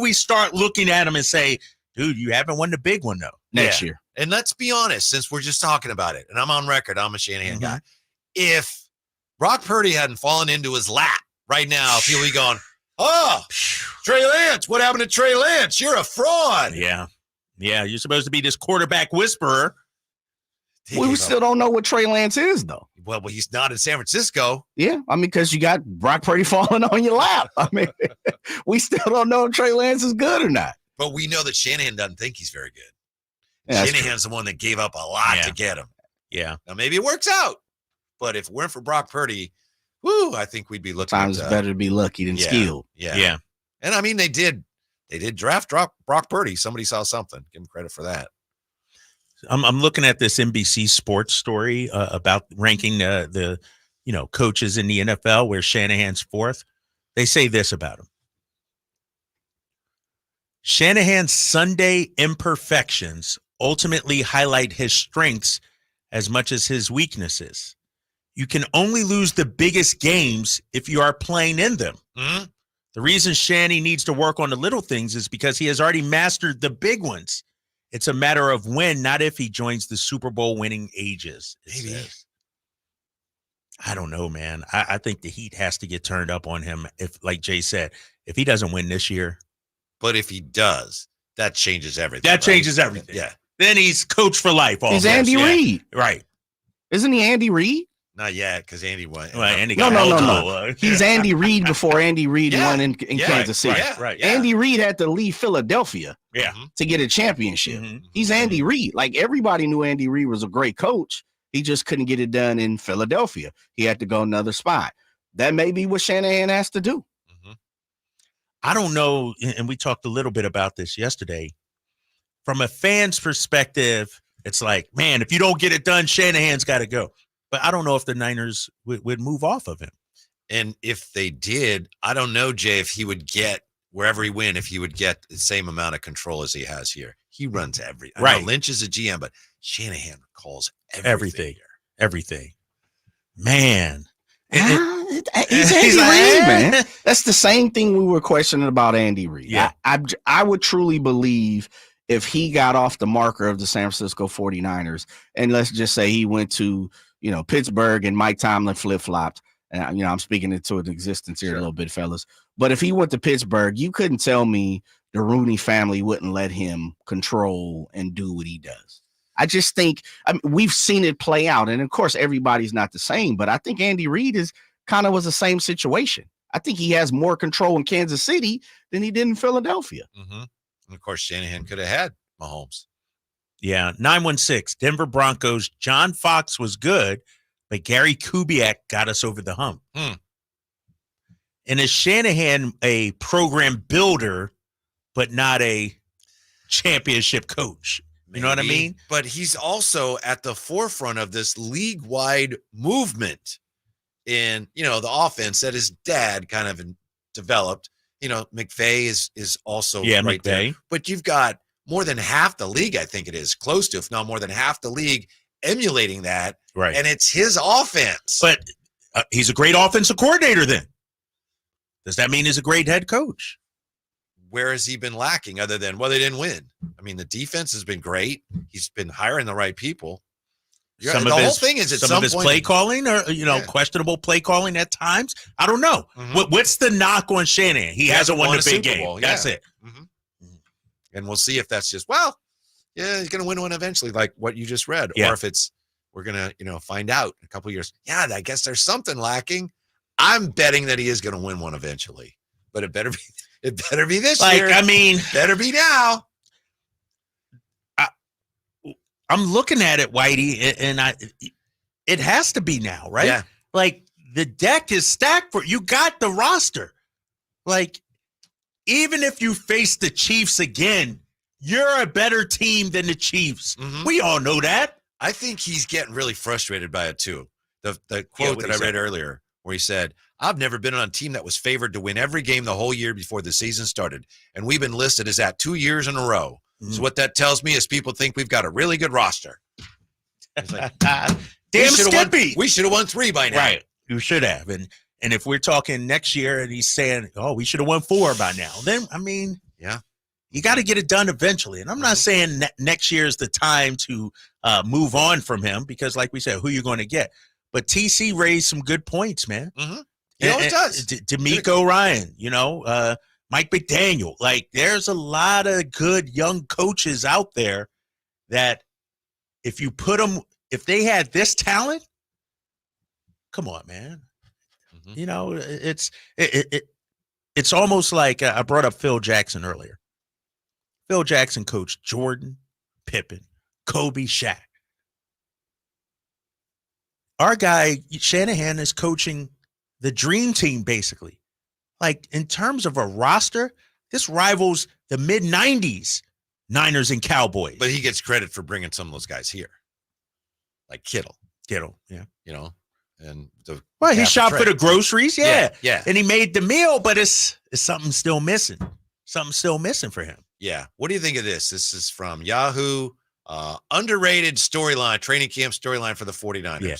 we start looking at him and say, dude, you haven't won the big one, though? Next year. And let's be honest, since we're just talking about it, and I'm on record, I'm a Shanahan guy. If Brock Purdy hadn't fallen into his lap right now, he'll be going, oh, Trey Lance, what happened to Trey Lance? You're a fraud. Yeah. Yeah, you're supposed to be this quarterback whisperer. We still don't know what Trey Lance is, though. Well, he's not in San Francisco. Yeah, I mean, because you got Brock Purdy falling on your lap. I mean, we still don't know if Trey Lance is good or not. But we know that Shanahan doesn't think he's very good. Yeah, Shanahan's the one that gave up a lot to get him. Yeah. Now, maybe it works out. But if it weren't for Brock Purdy, I think we'd be looking Sometimes it's better to be lucky than skilled. Yeah. And I mean, they did draft Brock Purdy. Somebody saw something. Give him credit for that. I'm looking at this NBC Sports story about ranking the coaches in the NFL, where Shanahan's fourth. They say this about him. Shanahan's Sunday imperfections ultimately highlight his strengths as much as his weaknesses. You can only lose the biggest games if you are playing in them. Mm-hmm. The reason Shanny needs to work on the little things is because he has already mastered the big ones. It's a matter of when, not if, he joins the Super Bowl winning ages. I don't know, man. I think the heat has to get turned up on him. If, like Jay said, if he doesn't win this year. But if he does, that changes everything. That changes everything. Yeah. Then he's coach for life. He's Andy Reid. Right. Isn't he Andy Reid? Not yet, because Andy won. No. He's Andy Reid before Andy Reid won in Kansas City. Right. Andy Reid had to leave Philadelphia Mm-hmm. to get a championship. He's Andy Reid. Like, everybody knew Andy Reid was a great coach. He just couldn't get it done in Philadelphia. He had to go another spot. That may be what Shanahan has to do. I don't know, and we talked a little bit about this yesterday. From a fan's perspective, it's like, man, if you don't get it done, Shanahan's got to go. But I don't know if the Niners would move off of him. And if they did, I don't know, Jay, if he would get, wherever he went, if he would get the same amount of control as he has here. He runs everything. Right. Lynch is a GM, but Shanahan calls Everything. Man. He's Andy Reid, man. That's the same thing we were questioning about Andy Reid. Yeah. I would truly believe if he got off the marker of the San Francisco 49ers, and let's just say he went to, Pittsburgh and Mike Tomlin flip-flopped, and, I'm speaking into an existence here a little bit, fellas. But if he went to Pittsburgh, you couldn't tell me the Rooney family wouldn't let him control and do what he does. I just think we've seen it play out. And of course, everybody's not the same, but I think Andy Reid was the same situation. I think he has more control in Kansas City than he did in Philadelphia. Mm-hmm. And of course, Shanahan could have had Mahomes. Yeah. 916, Denver Broncos. John Fox was good, but Gary Kubiak got us over the hump. And is Shanahan a program builder, but not a championship coach? You know what I mean? But he's also at the forefront of this league-wide movement in, the offense that his dad kind of developed. McVay is also right there. But you've got more than half the league, I think it is, close to, if not more than half the league, emulating that. Right. And it's his offense. But he's a great offensive coordinator then. Does that mean he's a great head coach? Where has he been lacking other than, they didn't win? I mean, the defense has been great. He's been hiring the right people. The whole thing is at some of his point, play calling or, questionable play calling at times. I don't know. What's the knock on Shanahan? He hasn't won the big game. That's it. And we'll see if that's just, he's going to win one eventually, like what you just read. Yeah. Or if we're going to, find out in a couple of years. Yeah, I guess there's something lacking. I'm betting that he is going to win one eventually, but it better be this year. I mean, better be now. I'm looking at it, Whitey, and it has to be now, right? Yeah. Like, the deck is stacked for you. Got the roster. Like, even if you face the Chiefs again, you're a better team than the Chiefs. We all know that. I think he's getting really frustrated by it too. The quote that I read earlier, where he said, "I've never been on a team that was favored to win every game the whole year before the season started, and we've been listed as that 2 years in a row. So what that tells me is people think we've got a really good roster." It's like, damn Stippy. We should have won 3 by now. Right. You should have. And if we're talking next year and he's saying, we should have won 4 by now, then, I mean, you got to get it done eventually. And I'm not saying next year is the time to move on from him because, like we said, who you going to get? But TC raised some good points, man. He always does. D'Amico Ryan, Mike McDaniel. Like, there's a lot of good young coaches out there that if you put them, if they had this talent, come on, man. It's almost like I brought up Phil Jackson earlier. Phil Jackson coached Jordan, Pippen, Kobe, Shaq. our guy Shanahan is coaching the dream team, basically. Like, in terms of a roster, this rivals the mid-90s Niners and Cowboys. But he gets credit for bringing some of those guys here. Like Kittle, yeah. You know, and he shopped for the groceries, yeah. And he made the meal, but it's something still missing. Something still missing for him. Yeah. What do you think of this? This is from Yahoo. Underrated storyline, training camp storyline for the 49ers. Yeah.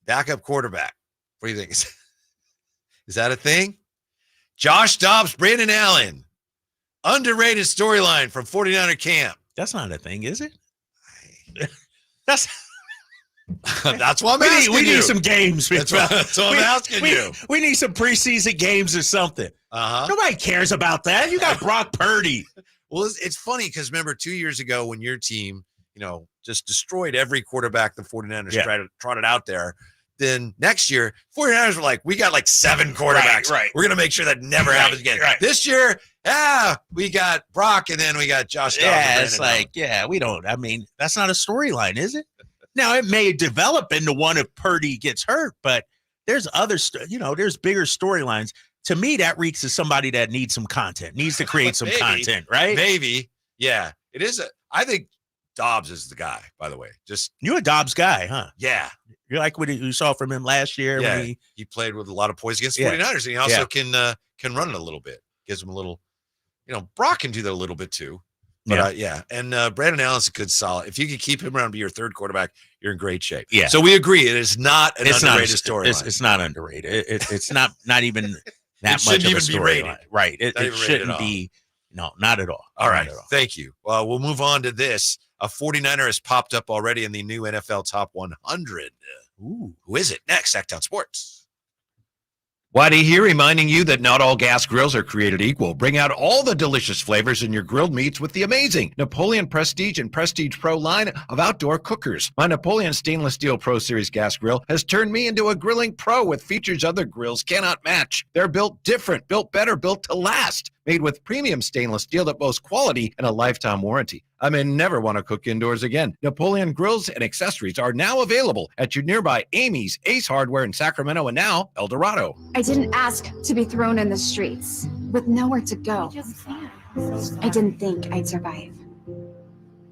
Backup quarterback. What do you think? Is that a thing? Josh Dobbs, Brandon Allen. Underrated storyline from 49er camp. That's not a thing, is it? That's why I'm asking you. We need some games. That's what I'm asking you. We need some preseason games or something. Nobody cares about that. You got Brock Purdy. Well, it's funny because remember 2 years ago when your team, just destroyed every quarterback the 49ers trotted out there. Then next year, 49ers were like, we got like 7 quarterbacks. Right. We're going to make sure that never happens again. Right. This year, we got Brock and then we got Josh Dobbs. Yeah, it's like, we don't. I mean, that's not a storyline, is it? Now, it may develop into one if Purdy gets hurt, but there's other, there's bigger storylines. To me, that reeks of somebody that needs some content, needs to create some content, right? Maybe. Yeah, it is. I think Dobbs is the guy, by the way. You're a Dobbs guy, huh? Yeah. You're like what you saw from him last year. Yeah, when he played with a lot of poise against the 49ers, and he also can run it a little bit. Gives him a little, Brock can do that a little bit too. But and Brandon Allen's a good solid. If you can keep him around to be your third quarterback, you're in great shape. Yeah. So we agree, it is not an underrated storyline. It's not underrated. It's not even that it much of a even be rated. storyline. Right. It shouldn't be. No, not at all. All right. Thank you. We'll move on to this. A 49er has popped up already in the new NFL Top 100. Ooh. Who is it? Next, Sactown Sports. Whitey here, reminding you that not all gas grills are created equal. Bring out all the delicious flavors in your grilled meats with the amazing Napoleon Prestige and Prestige Pro line of outdoor cookers. My Napoleon Stainless Steel Pro Series gas grill has turned me into a grilling pro with features other grills cannot match. They're built different, built better, built to last. Made with premium stainless steel that boasts quality and a lifetime warranty. I may never want to cook indoors again. Napoleon grills and accessories are now available at your nearby Amy's, Ace Hardware in Sacramento, and now El Dorado. I didn't ask to be thrown in the streets with nowhere to go. I didn't think I'd survive.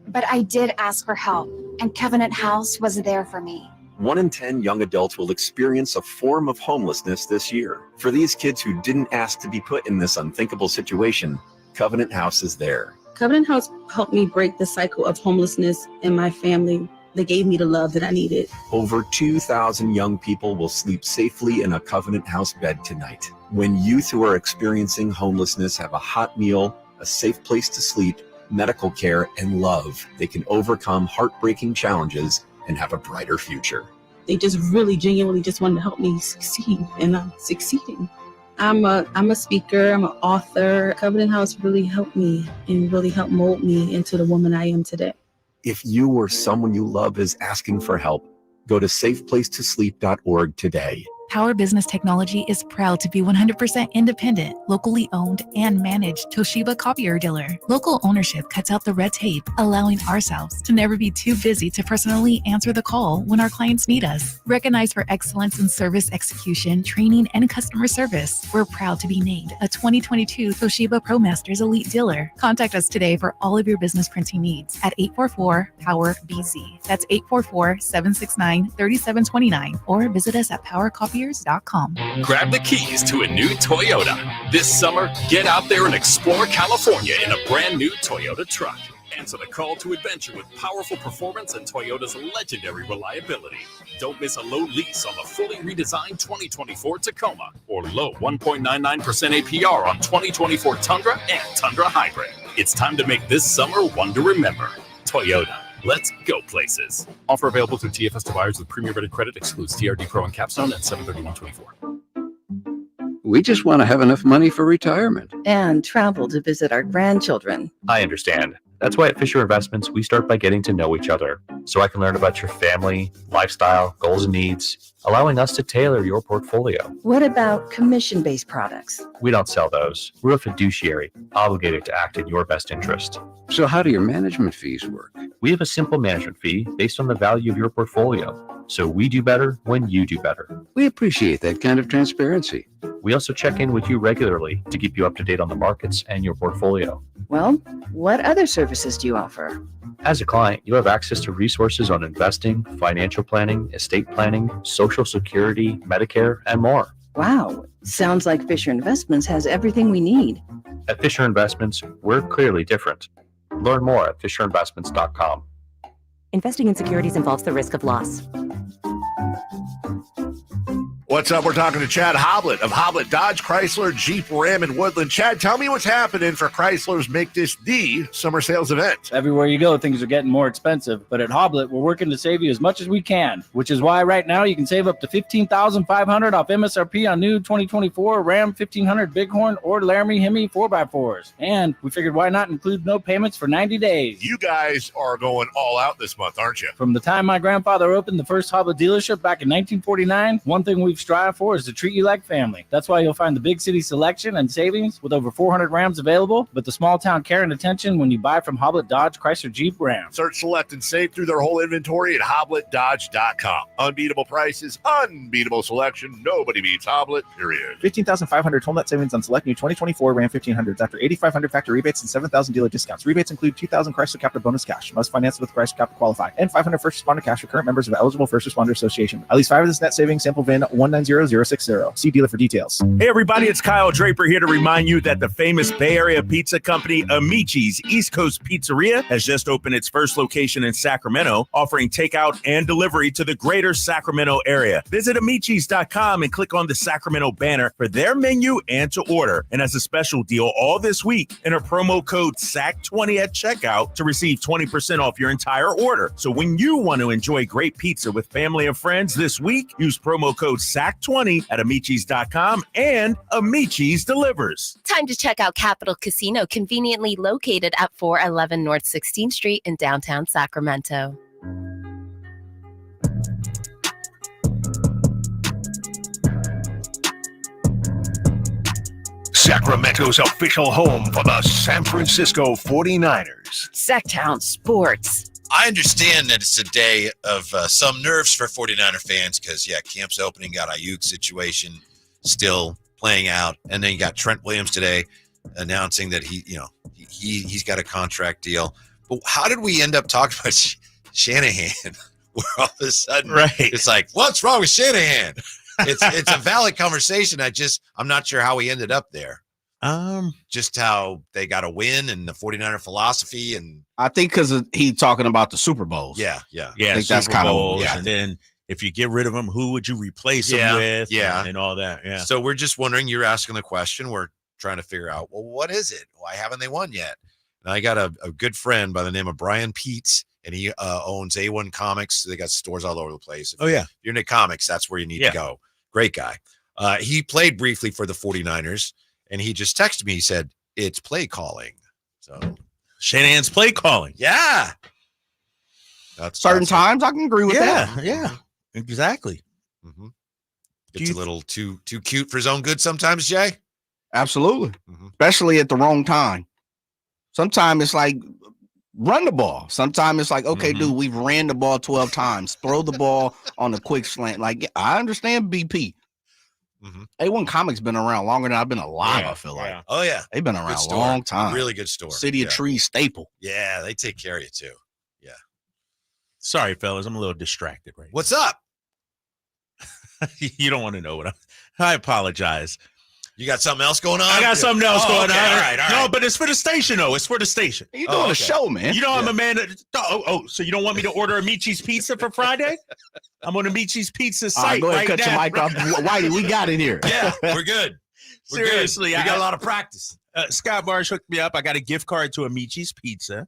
But I did ask for help, and Covenant House was there for me. 1 in 10 young adults will experience a form of homelessness this year. For these kids who didn't ask to be put in this unthinkable situation, Covenant House is there. Covenant House helped me break the cycle of homelessness in my family. They gave me the love that I needed. Over 2,000 young people will sleep safely in a Covenant House bed tonight. When youth who are experiencing homelessness have a hot meal, a safe place to sleep, medical care, and love, they can overcome heartbreaking challenges and have a brighter future. They just really genuinely just wanted to help me succeed, and I'm succeeding. I'm a speaker, I'm an author. Covenant House really helped me and really helped mold me into the woman I am today. If you or someone you love is asking for help, go to safeplacetosleep.org today. Power Business Technology is proud to be 100% independent, locally owned, and managed Toshiba copier dealer. Local ownership cuts out the red tape, allowing ourselves to never be too busy to personally answer the call when our clients need us. Recognized for excellence in service execution, training, and customer service, we're proud to be named a 2022 Toshiba ProMasters Elite Dealer. Contact us today for all of your business printing needs at 844-POWER-BZ. That's 844-769-3729, or visit us at PowerCopier.com. Grab the keys to a new Toyota. This summer, get out there and explore California in a brand new Toyota truck. Answer the call to adventure with powerful performance and Toyota's legendary reliability. Don't miss a low lease on the fully redesigned 2024 Tacoma or low 1.99% APR on 2024 Tundra and Tundra Hybrid. It's time to make this summer one to remember. Toyota. Let's go places. Offer available through TFS to buyers with premier rated credit. Excludes TRD Pro and Capstone at 7/31/24. We just want to have enough money for retirement. And travel to visit our grandchildren. I understand. That's why at Fisher Investments, we start by getting to know each other so I can learn about your family, lifestyle, goals, and needs, allowing us to tailor your portfolio. What about commission-based products? We don't sell those. We're a fiduciary, obligated to act in your best interest. So how do your management fees work? We have a simple management fee based on the value of your portfolio. So we do better when you do better. We appreciate that kind of transparency. We also check in with you regularly to keep you up to date on the markets and your portfolio. Well, what other services do you offer? As a client, you have access to resources on investing, financial planning, estate planning, Social Security, Medicare, and more. Wow, sounds like Fisher Investments has everything we need. At Fisher Investments, we're clearly different. Learn more at fisherinvestments.com. Investing in securities involves the risk of loss. What's up? We're talking to Chad Hoblet of Hoblet Dodge, Chrysler, Jeep, Ram, and Woodland. Chad, tell me what's happening for Chrysler's Make This the Summer Sales event. Everywhere you go, things are getting more expensive. But at Hoblet, we're working to save you as much as we can, which is why right now you can save up to $15,500 off MSRP on new 2024 Ram 1500 Bighorn or Laramie Hemi 4x4s. And we figured why not include no payments for 90 days. You guys are going all out this month, aren't you? From the time my grandfather opened the first Hoblet dealership back in 1949, one thing we've strive for is to treat you like family. That's why you'll find the big city selection and savings with over 400 Rams available, but the small town care and attention when you buy from Hoblet Dodge, Chrysler, Jeep, Ram. Search, select, and save through their whole inventory at HobletDodge.com. Unbeatable prices, unbeatable selection. Nobody beats Hoblet, period. 15,500 total net savings on select new 2024 Ram 1500s after 8,500 factory rebates and 7,000 dealer discounts. Rebates include 2,000 Chrysler Capita bonus cash. Must finance with Chrysler Capita qualify. And 500 first responder cash for current members of eligible First Responder Association. At least 5 of this net savings. Sample VIN 190060. See dealer for details. Hey everybody, it's Kyle Draper here to remind you that the famous Bay Area pizza company Amici's East Coast Pizzeria has just opened its first location in Sacramento, offering takeout and delivery to the greater Sacramento area. Visit Amici's.com and click on the Sacramento banner for their menu and to order. And as a special deal all this week, enter promo code SAC20 at checkout to receive 20% off your entire order. So when you want to enjoy great pizza with family and friends this week, use promo code SAC20 at Amici's.com and Amici's delivers. Time to check out Capital Casino, conveniently located at 411 North 16th Street in downtown Sacramento. Sacramento's official home for the San Francisco 49ers. Sactown Sports. I understand that it's a day of some nerves for 49er fans because, camp's opening, got Aiyuk situation still playing out. And then you got Trent Williams today announcing that he's got a contract deal. But how did we end up talking about Shanahan where all of a sudden it's like, what's wrong with Shanahan? It's a valid conversation. I'm not sure how we ended up there. Just how they got a win and the 49er philosophy. And I think because he talking about the Super Bowls. Yeah. I think that's kind of, and then if you get rid of him, who would you replace him with? And all that. Yeah. So we're just wondering, you're asking the question. We're trying to figure out, well, what is it? Why haven't they won yet? And I got a good friend by the name of Brian Peets, and he owns A1 Comics. They got stores all over the place. If you're into comics, that's where you need to go. Great guy. He played briefly for the 49ers, and he just texted me. He said, it's play calling. So Shanahan's play calling. Yeah. Certain times, I can agree with that. Yeah, exactly. Mm-hmm. It's a little too cute for his own good sometimes, Jay. Absolutely. Especially at the wrong time. Sometimes it's like, run the ball. Sometimes it's like, okay, dude, we've ran the ball 12 times. Throw the ball on a quick slant. Like, I understand BP. A1 Comics been around longer than I've been alive, I feel like. Oh, yeah. They've been around a long time. Really good store. City of Trees staple. Yeah, they take care of you, too. Yeah. Sorry, fellas. I'm a little distracted right now. What's up? You don't want to know what I apologize. You got something else going on? I got something else going on. All right. No, but it's for the station, though. It's for the station. You doing a show, man. You know I'm a man. So you don't want me to order Amici's Pizza for Friday? I'm on Amici's Pizza site go ahead, right cut now. your mic off. Whitey, we got it here. Yeah, we're good. Seriously. We got a lot of practice. Scott Marsh hooked me up. I got a gift card to Amici's Pizza.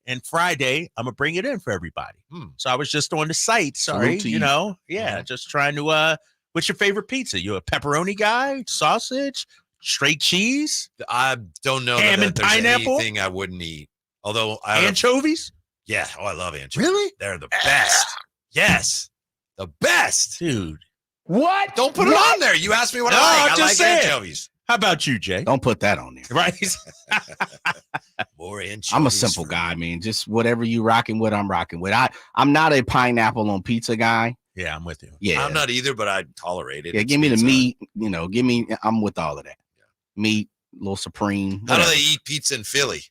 And Friday, I'm going to bring it in for everybody. So I was just on the site. Sorry. Just trying to, what's your favorite pizza? You a pepperoni guy? Sausage? Straight cheese? I don't know ham that and there's pineapple. anything I wouldn't eat. Although anchovies? Yeah. Oh, I love anchovies. Really? They're the best. Yes. The best. Dude. What? Don't put it on there. You asked me what I like. I like anchovies. How about you, Jay? Don't put that on there. Right? More anchovies. I'm a simple guy, man. Just whatever you rocking with, I'm rocking with. I'm not a pineapple on pizza guy. Yeah, I'm with you. Yeah. I'm not either, but I tolerate it. Yeah, give me the meat. I'm with all of that. Meat, little supreme. How do they eat pizza in Philly?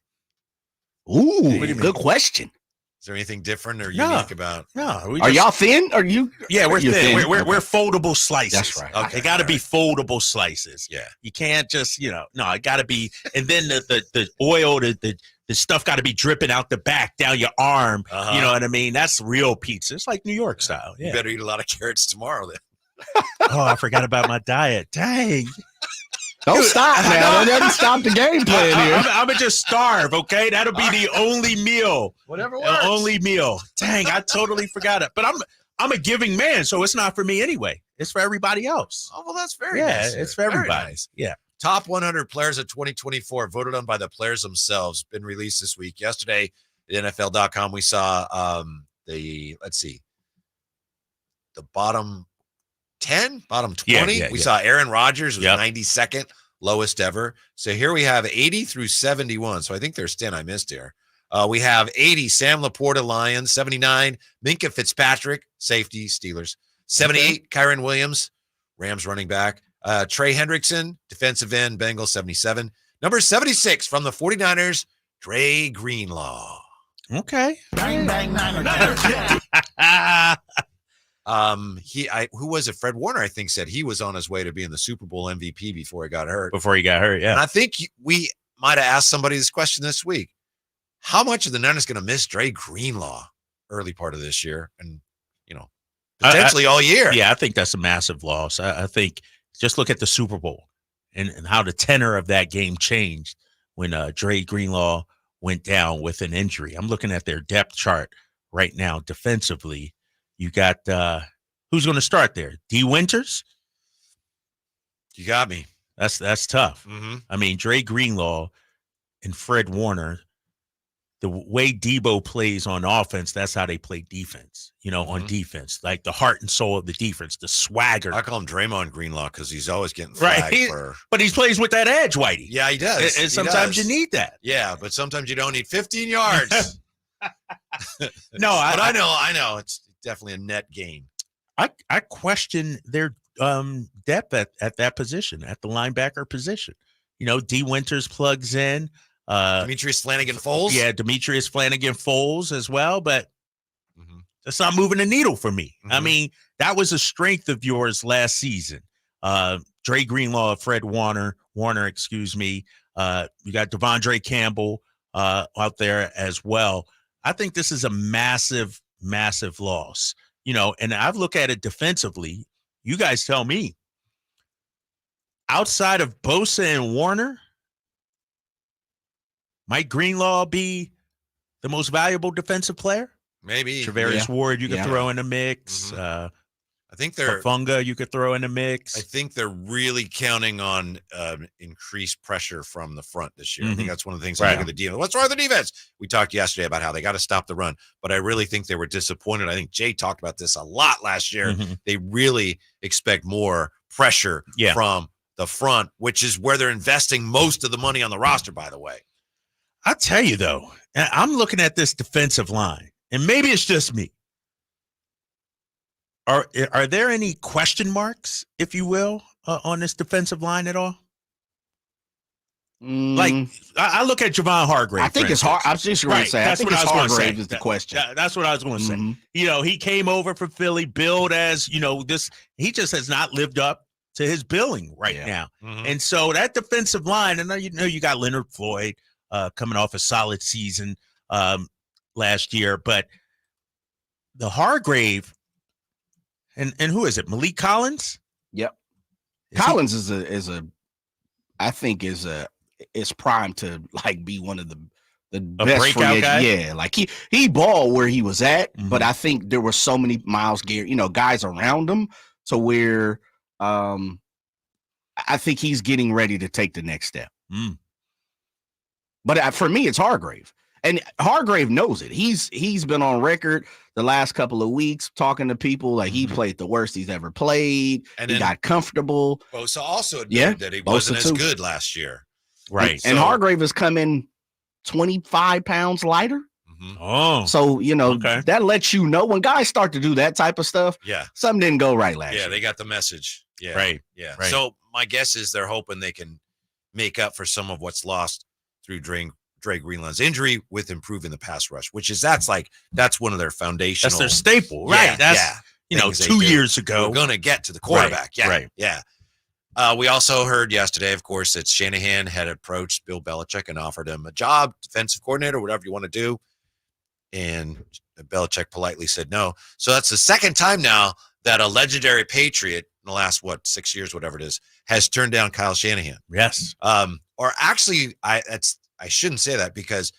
Ooh, good question. Is there anything different or unique about? No. Are y'all thin? Are you? Yeah, we're You're thin. thin. We're foldable slices. That's right. Okay. They got to be foldable slices. Yeah. You can't just, no, it got to be. And then the oil, the stuff got to be dripping out the back, down your arm. Uh-huh. You know what I mean? That's real pizza. It's like New York style. Yeah. You better eat a lot of carrots tomorrow then. Oh, I forgot about my diet. Dang. Don't stop now. Don't ever stop the game plan here. I'm going to just starve, okay? That'll be the only meal. Whatever works. The only meal. Dang, I totally forgot it. But I'm a giving man, so it's not for me anyway. It's for everybody else. Oh, well, that's very Yeah, nice. it's for everybody. Very nice. Yeah. Top 100 players of 2024 voted on by the players themselves. Been released this week. Yesterday at NFL.com, we saw the bottom 10, bottom 20. We saw Aaron Rodgers was 92nd, lowest ever. So here we have 80 through 71. So I think there's 10 I missed here. We have 80, Sam Laporta, Lions. 79, Minka Fitzpatrick, safety, Steelers. 78, Kyron Williams, Rams running back. Trey Hendrickson, defensive end, Bengals. 77. Number 76 from the 49ers, Dre Greenlaw. Okay. Bang, bang, who was it? Fred Warner, I think, said he was on his way to being the Super Bowl MVP before he got hurt. Yeah. And I think we might have asked somebody this question this week. How much are the Niners going to miss Dre Greenlaw early part of this year and, potentially all year? Yeah, I think that's a massive loss. I think just look at the Super Bowl and how the tenor of that game changed when Dre Greenlaw went down with an injury. I'm looking at their depth chart right now defensively. You got who's going to start there? D. Winters? You got me. That's tough. Mm-hmm. I mean, Dre Greenlaw and Fred Warner, the way Debo plays on offense, that's how they play defense, on defense. Like the heart and soul of the defense, the swagger. I call him Draymond Greenlaw because he's always getting flagged but he plays with that edge, Whitey. Yeah, he does. And sometimes you need that. Yeah, but sometimes you don't need 15 yards. No, but I know. It's definitely a net gain. I question their depth at that position, at the linebacker position. D. Winters plugs in. Demetrius Flanagan-Foles? Yeah, Demetrius Flanagan-Foles as well, but that's not moving the needle for me. I mean, that was a strength of yours last season. Dre Greenlaw, Fred Warner, excuse me. You got Devondre Campbell out there as well. I think this is a massive, massive loss. And I've looked at it defensively. You guys tell me. Outside of Bosa and Warner, might Greenlaw be the most valuable defensive player? Maybe. Travarius Ward, you could throw in the mix. I think they're Funga, you could throw in the mix. I think they're really counting on increased pressure from the front this year. I think that's one of the things I look at the defense. What's wrong with the defense? We talked yesterday about how they got to stop the run, but I really think they were disappointed. I think Jay talked about this a lot last year. They really expect more pressure from the front, which is where they're investing most of the money on the roster, by the way. I'll tell you, though, I'm looking at this defensive line, and maybe it's just me. Are there any question marks, if you will, on this defensive line at all? Like, I look at Javon Hargrave. I think it's hard. I was just going to say, I think it's Hargrave is the question. That's what I was going to say. He came over from Philly, billed as, this. He just has not lived up to his billing right now. And so that defensive line, and you got Leonard Floyd coming off a solid season last year, but the Hargrave and who is it? Malik Collins? Yep. Collins is primed to like be one of the best breakout guy. Yeah, like he balled where he was at, but I think there were so many Myles Garrett, guys around him to where I think he's getting ready to take the next step. But for me, it's Hargrave. And Hargrave knows it. He's been on record the last couple of weeks talking to people like he played the worst he's ever played. And he got comfortable. Bosa also admitted that he wasn't as good last year. Right. And Hargrave has come in 25 pounds lighter. Oh. So, that lets you know when guys start to do that type of stuff, something didn't go right last year. Yeah, they got the message. Yeah. Right. Yeah. Right. So my guess is they're hoping they can make up for some of what's lost through Dre Greenland's injury with improving the pass rush, that's one of their foundational. That's their staple, right? That's 2 years ago. We're going to get to the quarterback. Right. Yeah. We also heard yesterday, of course, that Shanahan had approached Bill Belichick and offered him a job, defensive coordinator, whatever you want to do. And Belichick politely said no. So that's the second time now that a legendary Patriot in the last, 6 years, whatever it is, has turned down Kyle Shanahan. Yes. Or actually, I shouldn't say that because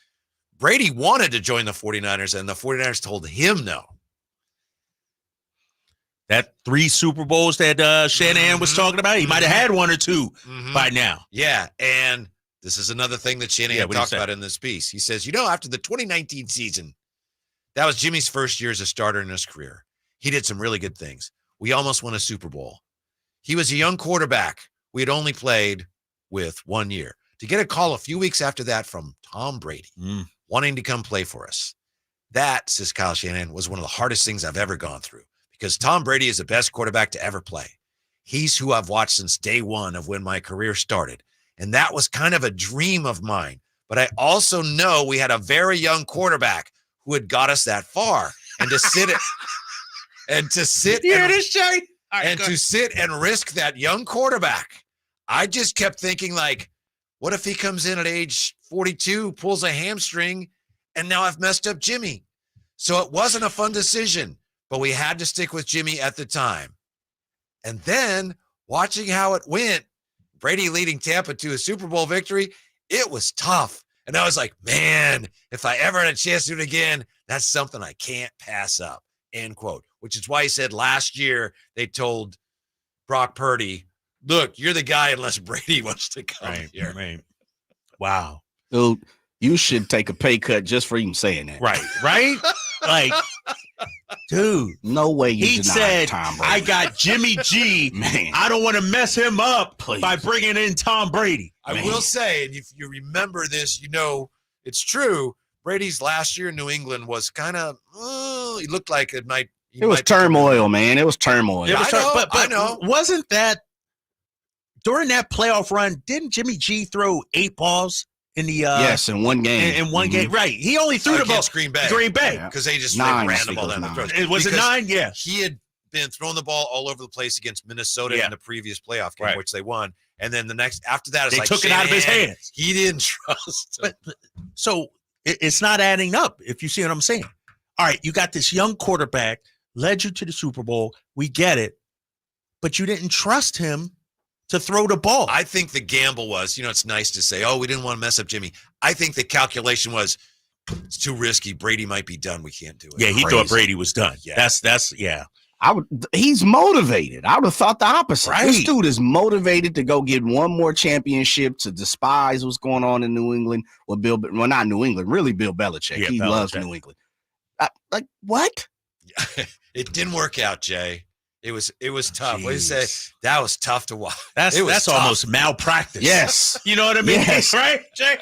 Brady wanted to join the 49ers and the 49ers told him no. That 3 Super Bowls that Shanahan was talking about, he might have had 1 or 2 by now. Yeah, and this is another thing that Shanahan talked about in this piece. He says, after the 2019 season, that was Jimmy's first year as a starter in his career. He did some really good things. We almost won a Super Bowl. He was a young quarterback we had only played with 1 year. To get a call a few weeks after that from Tom Brady wanting to come play for us, that, says Kyle Shanahan, was one of the hardest things I've ever gone through because Tom Brady is the best quarterback to ever play. He's who I've watched since day one of when my career started. And that was kind of a dream of mine. But I also know we had a very young quarterback who had got us that far. And to sit and risk that young quarterback, I just kept thinking, what if he comes in at age 42, pulls a hamstring, and now I've messed up Jimmy? So it wasn't a fun decision, but we had to stick with Jimmy at the time. And then watching how it went, Brady leading Tampa to a Super Bowl victory, it was tough. And I was like, man, if I ever had a chance to do it again, that's something I can't pass up, end quote. Which is why he said last year they told Brock Purdy, look, you're the guy unless Brady wants to come here. Right. Wow. Dude, you should take a pay cut just for even saying that. Right? Dude. No way you he deny said, Tom Brady. I got Jimmy G. Man. I don't want to mess him up by bringing in Tom Brady. I will say, and if you remember this, it's true. Brady's last year in New England was kind of, he looked like it might. It was turmoil, man. It was turmoil. I know. Wasn't that during that playoff run? Didn't Jimmy G throw 8 balls in the? Yes, in one game. In one game, right? He only threw the ball. Green Bay, because they just 9, ran the ball down the throat. Was it 9? Yeah. He had been throwing the ball all over the place against Minnesota in the previous playoff game, which they won. And then after that, they took it out of his hands. He didn't trust him. So it's not adding up. If you see what I'm saying. All right, you got this young quarterback, led you to the Super Bowl. We get it, but you didn't trust him to throw the ball. I think the gamble was, it's nice to say, we didn't want to mess up Jimmy. I think the calculation was, it's too risky. Brady might be done. We can't do it. Yeah, he thought Brady was done. Yeah. That's yeah. He's motivated. I would have thought the opposite. Right. This dude is motivated to go get one more championship, to despise what's going on in New England. Not New England, really Bill Belichick. Yeah, he loves New England. What? It didn't work out, Jay. It was tough. What do you say? That was tough to watch. That's tough. almost malpractice. Yes. You know what I mean? Yes. Right, Jay?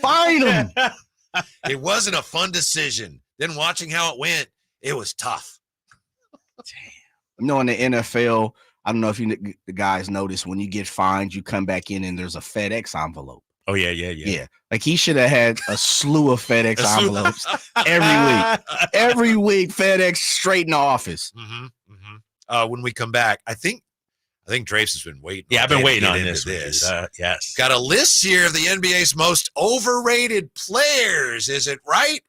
Find him. It wasn't a fun decision. Then watching how it went, it was tough. In the NFL, I don't know if the guys notice when you get fined, you come back in and there's a FedEx envelope. Oh, yeah. Like he should have had a slew of FedEx envelopes every week. Every week, FedEx straight in the office. When we come back, I think Drapes has been waiting. Yeah, I've been waiting on this. Yes. Got a list here of the NBA's most overrated players. Is it right?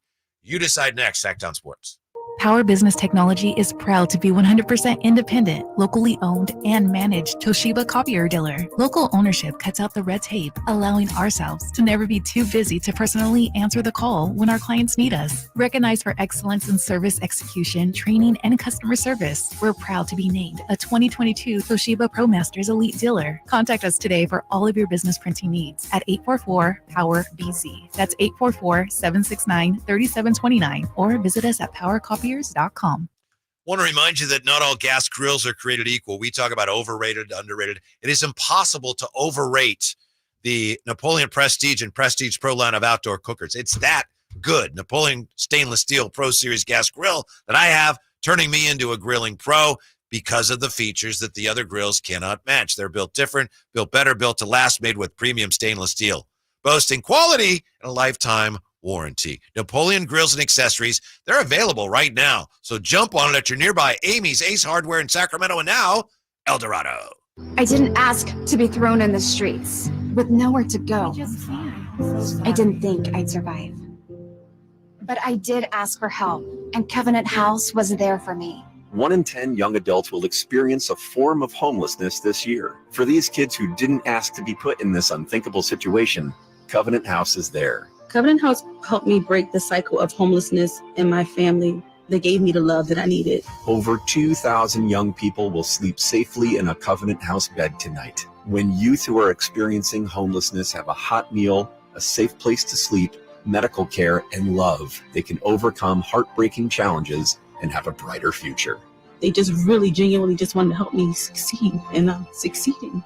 You decide next, Sactown Sports. Power Business Technology is proud to be 100% independent, locally owned, and managed Toshiba copier dealer. Local ownership cuts out the red tape, allowing ourselves to never be too busy to personally answer the call when our clients need us. Recognized for excellence in service execution, training, and customer service, we're proud to be named a 2022 Toshiba ProMasters Elite Dealer. Contact us today for all of your business printing needs at 844-POWER-BZ. That's 844-769-3729, or visit us at powercopiers.com. Want to remind you that not all gas grills are created equal. We talk about overrated, underrated. It is impossible to overrate the Napoleon Prestige and Prestige Pro line of outdoor cookers. It's that good. Napoleon Stainless Steel Pro Series gas grill that I have, turning me into a grilling pro because of the features that the other grills cannot match. They're built different, built better, built to last, made with premium stainless steel, boasting quality and a lifetime warranty. Napoleon Grills and Accessories, they're available right now. So jump on it at your nearby Amy's Ace Hardware in Sacramento, and now El Dorado. I didn't ask to be thrown in the streets with nowhere to go. I didn't think I'd survive. But I did ask for help, and Covenant House was there for me. 1 in 10 young adults will experience a form of homelessness this year. For these kids who didn't ask to be put in this unthinkable situation, Covenant House is there. Covenant House helped me break the cycle of homelessness in my family. They gave me the love that I needed. Over 2,000 young people will sleep safely in a Covenant House bed tonight. When youth who are experiencing homelessness have a hot meal, a safe place to sleep, medical care, and love, they can overcome heartbreaking challenges and have a brighter future. They just really genuinely just wanted to help me succeed, and I'm succeeding.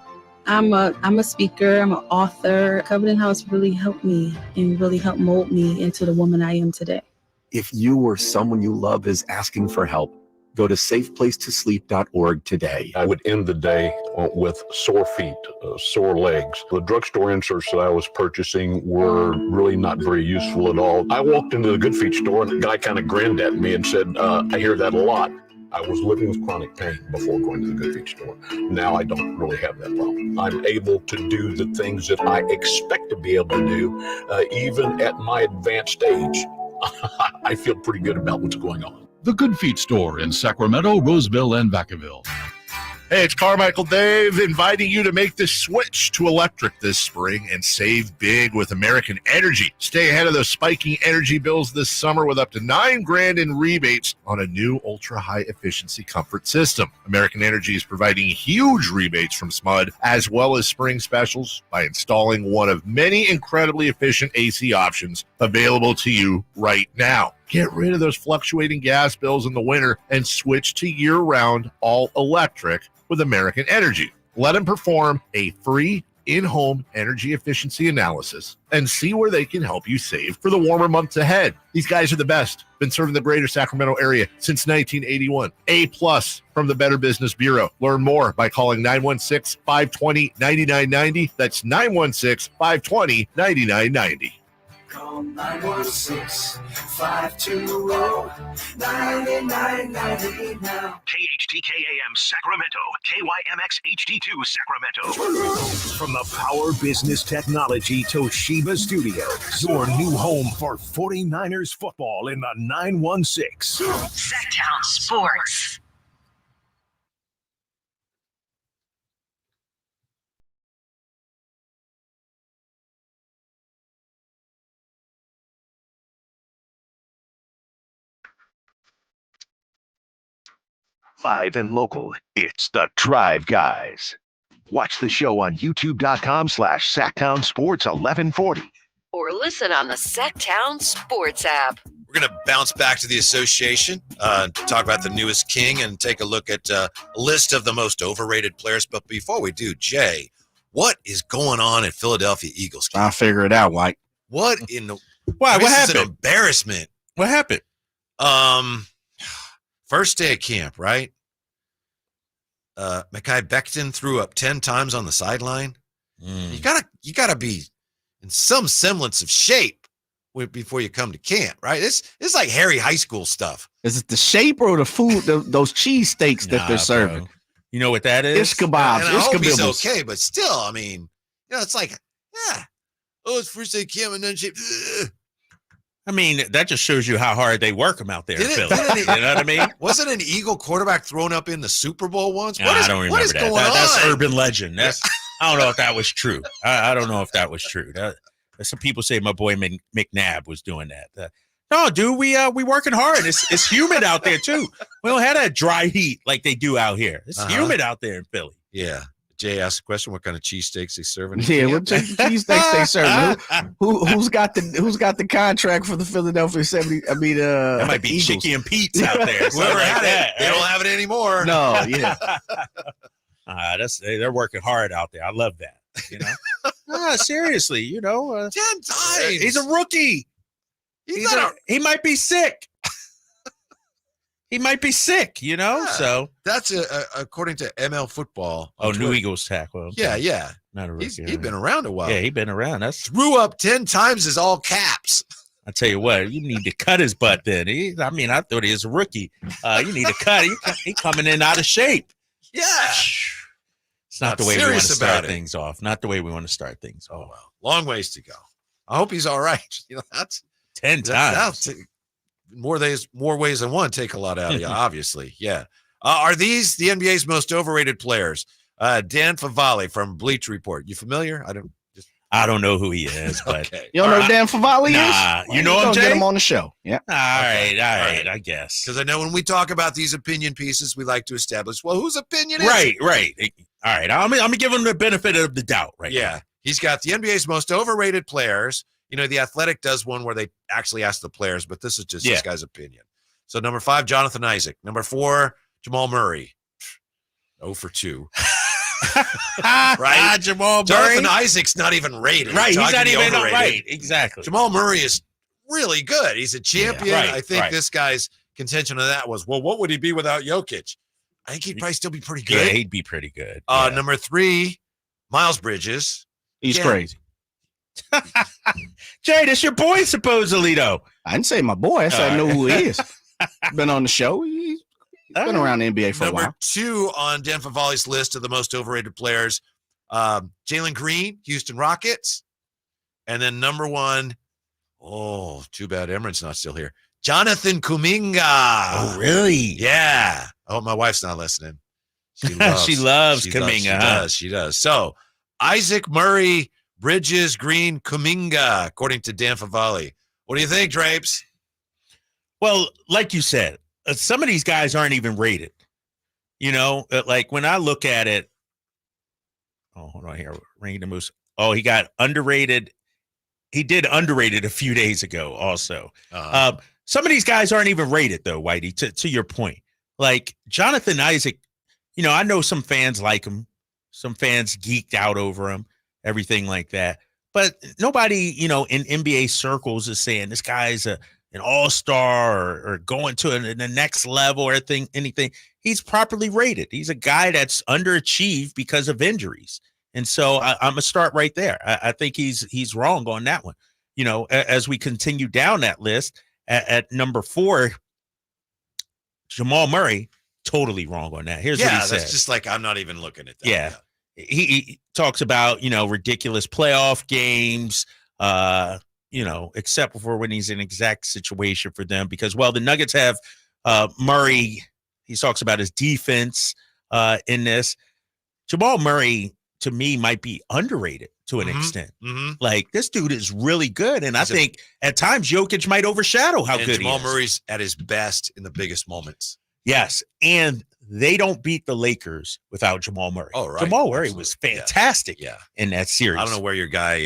I'm a speaker, I'm an author. Covenant House really helped me and really helped mold me into the woman I am today. If you or someone you love is asking for help, go to safeplacetosleep.org today. I would end the day with sore feet, sore legs. The drugstore inserts that I was purchasing were really not very useful at all. I walked into the Good Feet store and the guy kind of grinned at me and said, I hear that a lot. I was living with chronic pain before going to the Good Feet store. Now I don't really have that problem. I'm able to do the things that I expect to be able to do, even at my advanced age. I feel pretty good about what's going on. The Good Feet store in Sacramento, Roseville, and Vacaville. Hey, it's Carmichael Dave inviting you to make the switch to electric this spring and save big with American Energy. Stay ahead of those spiking energy bills this summer with up to $9,000 in rebates on a new ultra-high efficiency comfort system. American Energy is providing huge rebates from SMUD as well as spring specials by installing one of many incredibly efficient AC options available to you right now. Get rid of those fluctuating gas bills in the winter and switch to year-round all-electric with American Energy. Let them perform a free in-home energy efficiency analysis and see where they can help you save for the warmer months ahead. These guys are the best. Been serving the greater Sacramento area since 1981. A+ from the Better Business Bureau. Learn more by calling 916-520-9990. That's 916-520-9990. Call 916-520-9990 now. KHTKAM Sacramento, KYMX HD2 Sacramento. From the Power Business Technology Toshiba Studios, your new home for 49ers football in the 916. Sactown Sports. Live and local, it's the Drive Guys. Watch the show on youtube.com/Sactown Sports 1140. Or listen on the Sactown Sports app. We're going to bounce back to the association, talk about the newest king, and take a look at a list of the most overrated players. But before we do, Jay, what is going on at Philadelphia Eagles camp? I'll figure it out, White. What in the... Why? What This is happened? an embarrassment. What happened? First day of camp, right? Mekhi Becton threw up 10 times on the sideline. You gotta be in some semblance of shape before you come to camp, right? This is like Harry high school stuff. Is it the shape or the food? Those cheese steaks that they're serving? Bro. You know what that is? It's kebabs. And I It's hope he's kebabs. okay, but still, I mean, it's like, yeah. Oh, it's first day of camp and then shape. Ugh. I mean, that just shows you how hard they work them out there in Philly. You know what I mean? Wasn't an Eagle quarterback thrown up in the Super Bowl once? I don't remember that. That's urban legend. I don't know if that was true. I don't know if that was true. Some people say my boy McNabb was doing that. No, dude, we working hard. It's humid out there too. We don't have that dry heat like they do out here. It's humid out there in Philly. Yeah. Jay asked the question: what kind of cheesesteaks they serving? Yeah, what cheesesteaks they serving? Who's got the contract for the Philadelphia 70? I mean, that might be Eagles. Chicky and Pete's out there. Whoever like had that, it, they don't have it anymore. No, yeah. They're working hard out there. I love that. You know, seriously, 10 times. He's a rookie. He might be sick. He might be sick, Yeah. So that's according to ML Football. Oh, New Eagles tackle. Okay. Yeah. Not a rookie. He's been around a while. Yeah, he's been around. That's threw up 10 times is all caps. I tell you what, you need to cut his butt then. I thought he was a rookie. You need to cut. He coming in out of shape. Yeah. It's not the way we want to start things off. Not the way we want to start things off. Oh, well. Long ways to go. I hope he's all right. That's 10 times. More ways than one take a lot out of you, obviously. Yeah. Are these the NBA's most overrated players? Dan Favale from Bleach Report. You familiar? I don't know who he is, but okay. You don't know who Dan Favale is? Nah, you know him, Jay? Get him on the show. Yeah. All right, I guess. Because I know when we talk about these opinion pieces, we like to establish, well, whose opinion is right. it? All right. I'm gonna give him the benefit of the doubt, right? Yeah. now. He's got the NBA's most overrated players. The Athletic does one where they actually ask the players, but this is just this guy's opinion. So number 5, Jonathan Isaac. Number 4, Jamal Murray. 0 for 2. Right? Jamal Murray. Jonathan Isaac's not even rated. Right. He's not even overrated. right. Exactly. Jamal Murray is really good. He's a champion. Yeah, right, I think this guy's contention of that was, well, what would he be without Jokic? I think he'd probably still be pretty good. Yeah, he'd be pretty good. Number 3, Miles Bridges. He's crazy. Jay, that's your boy, supposedly, though. I didn't say my boy. I said I know who he is. Been on the show. He's been around the NBA for a while. Number 2 on Dan Favale's list of the most overrated players, Jalen Green, Houston Rockets. And then number 1, too bad Emran's not still here, Jonathan Kuminga. Oh, really? Yeah. I hope my wife's not listening. She loves Kuminga. She does. So Isaac, Murray, Bridges, Green, Kuminga, according to Dan Favale. What do you think, Drapes? Well, like you said, some of these guys aren't even rated. Like when I look at it. Oh, hold on here. Ring the Moose. Oh, he got underrated. He did underrated a few days ago also. Some of these guys aren't even rated, though, Whitey, to your point. Like Jonathan Isaac, I know some fans like him. Some fans geeked out over him. Everything like that. But nobody, in NBA circles is saying this guy's an all-star or going to the next level or anything. He's properly rated. He's a guy that's underachieved because of injuries. And so I'm going to start right there. I think he's wrong on that one. As we continue down that list, at number 4, Jamal Murray, totally wrong on that. Here's what he says. That's just like, I'm not even looking at that. Yeah. He talks about, ridiculous playoff games, except for when he's in exact situation for them because, the Nuggets have Murray. He talks about his defense in this. Jamal Murray, to me, might be underrated to an extent. Mm-hmm. Like, this dude is really good. And I think at times Jokic might overshadow how good Jamal he is. Murray's at his best in the biggest moments. Yes. And they don't beat the Lakers without Jamal Murray. Oh, right. Jamal Murray was fantastic in that series. I don't know where your guy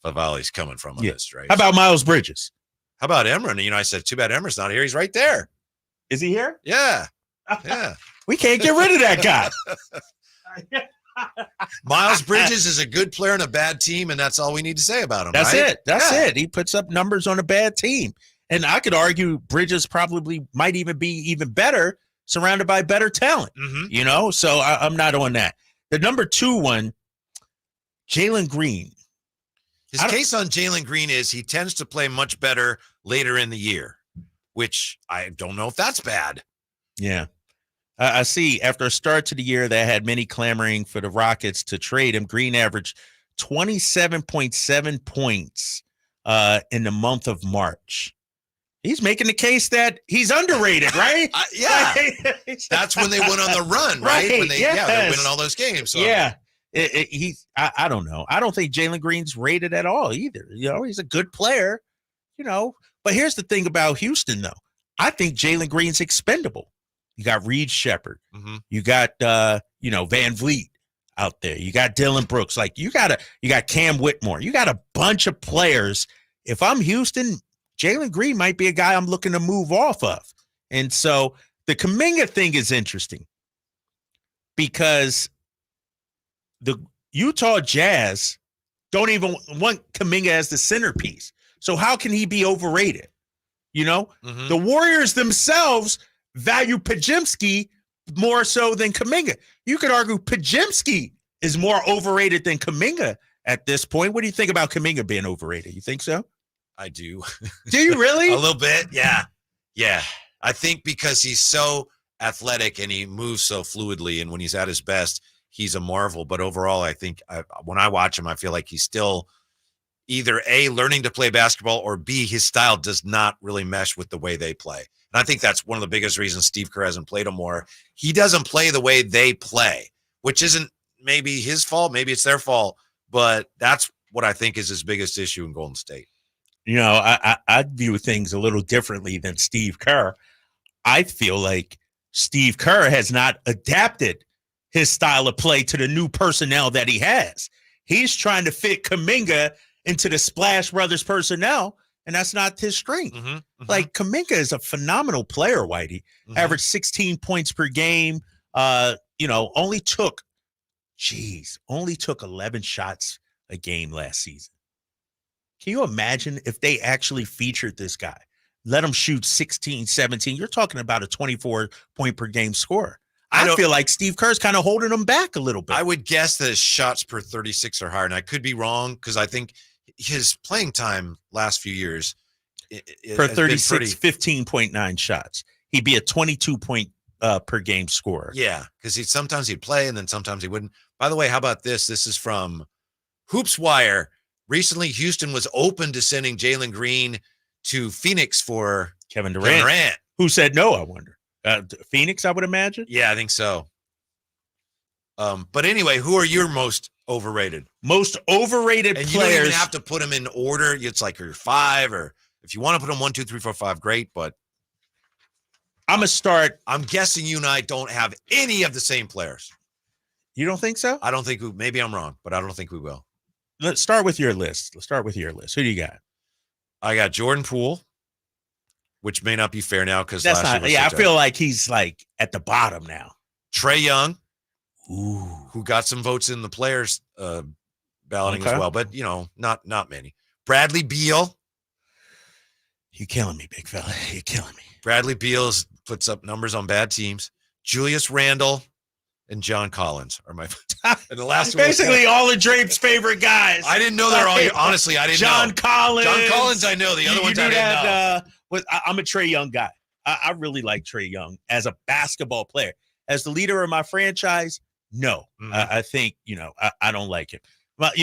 Favale's coming from on this, right? How about Miles Bridges? How about Emran? I said, too bad Emran's not here. He's right there. Is he here? Yeah. Yeah. We can't get rid of that guy. Miles Bridges is a good player on a bad team, and that's all we need to say about him. That's right? it. That's it. He puts up numbers on a bad team. And I could argue Bridges probably might even be even better, surrounded by better talent, So I'm not on that. The number 2 one, Jalen Green. His case on Jalen Green is he tends to play much better later in the year, which I don't know if that's bad. Yeah. I see after a start to the year that had many clamoring for the Rockets to trade him, Green averaged 27.7 points in the month of March. He's making the case that he's underrated, right? Yeah. That's when they went on the run, right? When they, they're winning all those games. So. Yeah. I don't know. I don't think Jalen Green's rated at all either. He's a good player, But here's the thing about Houston, though. I think Jalen Green's expendable. You got Reed Shepherd. Mm-hmm. You got, Van Vliet out there. You got Dylan Brooks. You got Cam Whitmore. You got a bunch of players. If I'm Houston, Jalen Green might be a guy I'm looking to move off of. And so the Kuminga thing is interesting because the Utah Jazz don't even want Kuminga as the centerpiece. So how can he be overrated? Mm-hmm. The Warriors themselves value Podziemski more so than Kuminga. You could argue Podziemski is more overrated than Kuminga at this point. What do you think about Kuminga being overrated? You think so? I do. Do you really? A little bit, yeah. Yeah. I think because he's so athletic and he moves so fluidly, and when he's at his best, he's a marvel. But overall, I think when I watch him, I feel like he's still either A, learning to play basketball, or B, his style does not really mesh with the way they play. And I think that's one of the biggest reasons Steve Kerr hasn't played him more. He doesn't play the way they play, which isn't maybe his fault. Maybe it's their fault. But that's what I think is his biggest issue in Golden State. I view things a little differently than Steve Kerr. I feel like Steve Kerr has not adapted his style of play to the new personnel that he has. He's trying to fit Kuminga into the Splash Brothers personnel, and that's not his strength. Mm-hmm, mm-hmm. Kuminga is a phenomenal player, Whitey. Mm-hmm. Averaged 16 points per game. Only took 11 shots a game last season. Can you imagine if they actually featured this guy? Let him shoot 16, 17. You're talking about a 24-point per game scorer. I feel like Steve Kerr's kind of holding him back a little bit. I would guess that his shots per 36 are higher, and I could be wrong because I think his playing time last few years per 36, 15.9 shots. He'd be a 22-point per game scorer. Yeah, because sometimes he'd play and then sometimes he wouldn't. By the way, how about this? This is from Hoops Wire. Recently, Houston was open to sending Jalen Green to Phoenix for Kevin Durant. Who said no, I wonder? Phoenix, I would imagine? Yeah, I think so. But anyway, who are your most overrated? Most overrated and players. You don't even have to put them in order. It's like your 5, or if you want to put them 1, 2, 3, 4, 5, great. But I'm going to start. I'm guessing you and I don't have any of the same players. You don't think so? I don't think maybe I'm wrong, but I don't think we will. Let's start with your list. Who do you got? I got Jordan Poole, which may not be fair now because that's not. Yeah, I feel like he's at the bottom now. Trae Young, ooh, who got some votes in the players balloting as well, but not many. Bradley Beal, you're killing me, big fella. You're killing me. Bradley Beal puts up numbers on bad teams. Julius Randle and John Collins are my and the last one. Basically, all of Drape's favorite guys. I didn't know they're all. Honestly, I didn't know. John Collins, I know. The other ones I didn't know. I'm a Trae Young guy. I really like Trae Young as a basketball player. As the leader of my franchise, no. Mm-hmm. I think I don't like him. But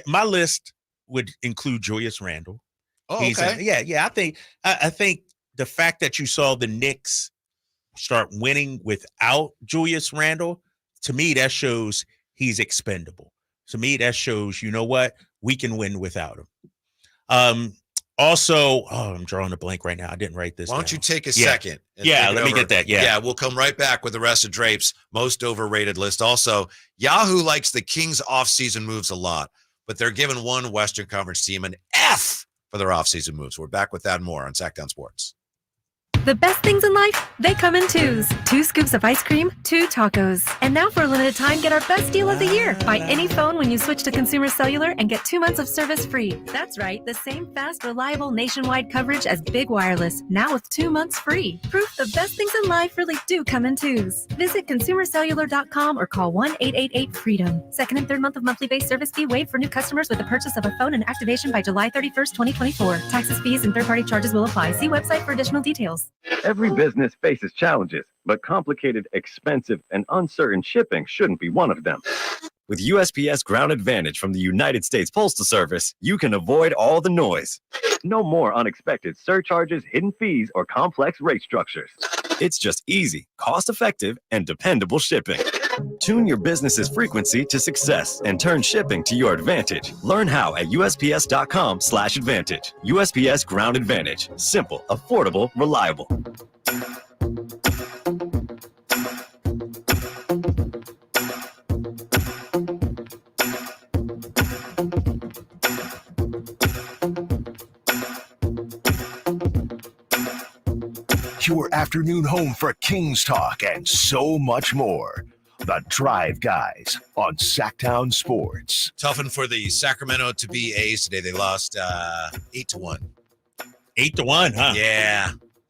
my list would include Julius Randle. Oh, okay. I think the fact that you saw the Knicks start winning without Julius Randle, to me, that shows he's expendable. To me, that shows, we can win without him. Also, I'm drawing a blank right now. I didn't write this down. Why don't you take a second? Let me get that. Yeah, we'll come right back with the rest of Drape's most overrated list. Also, Yahoo likes the Kings offseason moves a lot, but they're giving one Western Conference team an F for their offseason moves. We're back with that and more on Sactown Sports. The best things in life, they come in twos. 2 scoops of ice cream, 2 tacos. And now for a limited time, get our best deal of the year. Buy any phone when you switch to Consumer Cellular and get 2 months of service free. That's right, the same fast, reliable nationwide coverage as Big Wireless, now with 2 months free. Proof the best things in life really do come in twos. Visit consumercellular.com or call 1-888-FREEDOM. Second and third month of monthly base service fee waived for new customers with the purchase of a phone and activation by July 31st, 2024. Taxes, fees, and third-party charges will apply. See website for additional details. Every business faces challenges, but complicated, expensive, and uncertain shipping shouldn't be one of them. With USPS Ground Advantage from the United States Postal Service, you can avoid all the noise. No more unexpected surcharges, hidden fees, or complex rate structures. It's just easy, cost-effective, and dependable shipping. Tune your business's frequency to success and turn shipping to your advantage. Learn how at USPS.com/advantage. USPS Ground Advantage. Simple, affordable, reliable. Your afternoon home for Kings talk and so much more. The Drive Guys on Sactown Sports. Tough one for the Sacramento to be A's today. They lost 8-1. 8-1, huh?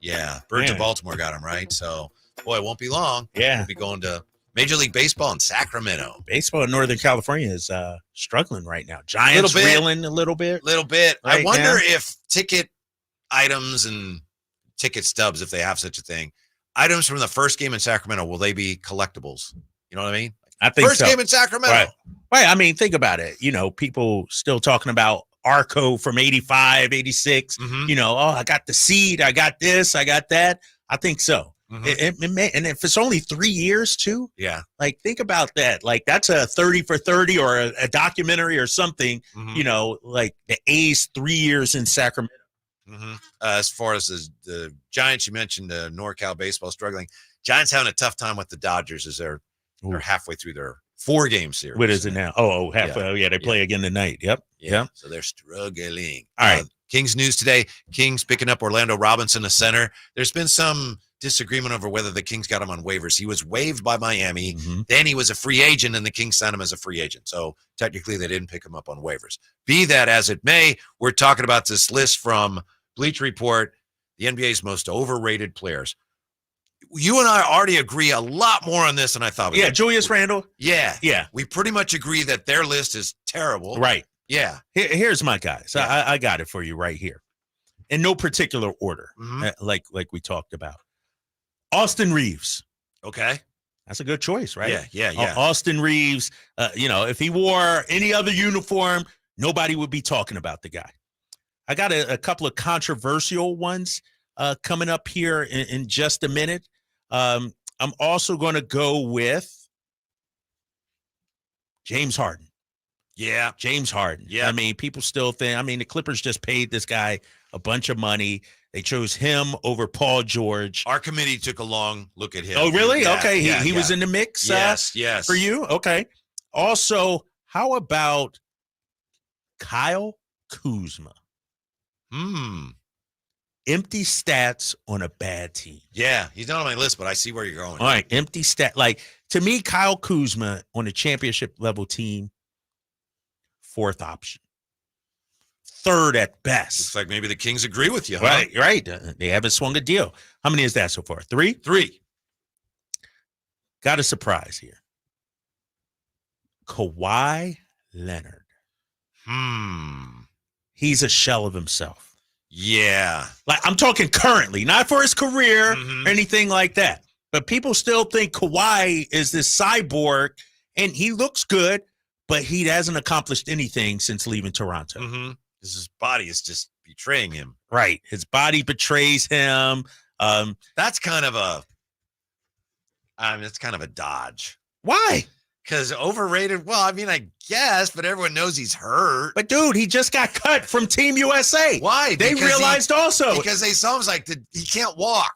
Yeah. Birds of Baltimore got them right. So, boy, it won't be long. Yeah. We'll be going to Major League Baseball in Sacramento. Baseball in Northern California is struggling right now. Giants reeling a little bit. Right I wonder now. if ticket items and ticket stubs, if they have such a thing, items from the first game in Sacramento, will they be collectibles? You know what I mean? I think first game in Sacramento. Right. I mean, think about it. You know, people still talking about Arco from 85, 86. Mm-hmm. You know, I got the seed. I got this. I got that. I think so. Mm-hmm. It may, and if it's only 3 years too, yeah. Like think about that. Like that's a 30 for 30 or a documentary or something. Mm-hmm. You know, like the A's 3 years in Sacramento. Mm-hmm. As far as the Giants, you mentioned NorCal baseball struggling. Giants having a tough time with the Dodgers as they're halfway through their 4-game series. What is it now? Halfway. Oh, yeah, they play again tonight. Yep. So they're struggling. All right. Kings news today. Kings picking up Orlando Robinson, a center. There's been some disagreement over whether the Kings got him on waivers. He was waived by Miami. Mm-hmm. Then he was a free agent, and the Kings signed him as a free agent. So technically, they didn't pick him up on waivers. Be that as it may, we're talking about this list from Bleacher Report, the NBA's most overrated players. You and I already agree a lot more on this than I thought we would. Julius Randle. Yeah. Yeah. We pretty much agree that their list is terrible. Right. Yeah. Here's my guys. Yeah. I got it for you right here. In no particular order, like we talked about. Austin Reeves. Okay. That's a good choice, right? Yeah. Austin Reeves, if he wore any other uniform, nobody would be talking about the guy. I got a couple of controversial ones coming up here in just a minute. I'm also going to go with James Harden. Yeah. James Harden. Yeah. I mean, people still think, the Clippers just paid this guy a bunch of money. They chose him over Paul George. Our committee took a long look at him. Oh, really? Yeah, okay. yeah, He was in the mix. Yes. For you? Okay. Also, how about Kyle Kuzma? Empty stats on a bad team. Yeah, he's not on my list, but I see where you're going. All right, empty stat. Like, to me, Kyle Kuzma on a championship level team, 4th option. 3rd at best. Looks like maybe the Kings agree with you, huh? Right. They haven't swung a deal. How many is that so far? 3? 3. Got a surprise here. Kawhi Leonard. He's a shell of himself. Yeah. Like, I'm talking currently, not for his career or anything like that. But people still think Kawhi is this cyborg, and he looks good, but he hasn't accomplished anything since leaving Toronto. His body is just betraying him. Right. His body betrays him. That's kind of a dodge. Why? Because overrated. Well, I guess, but everyone knows he's hurt. But dude, he just got cut from Team USA. Why? They realized also because they saw him like he can't walk.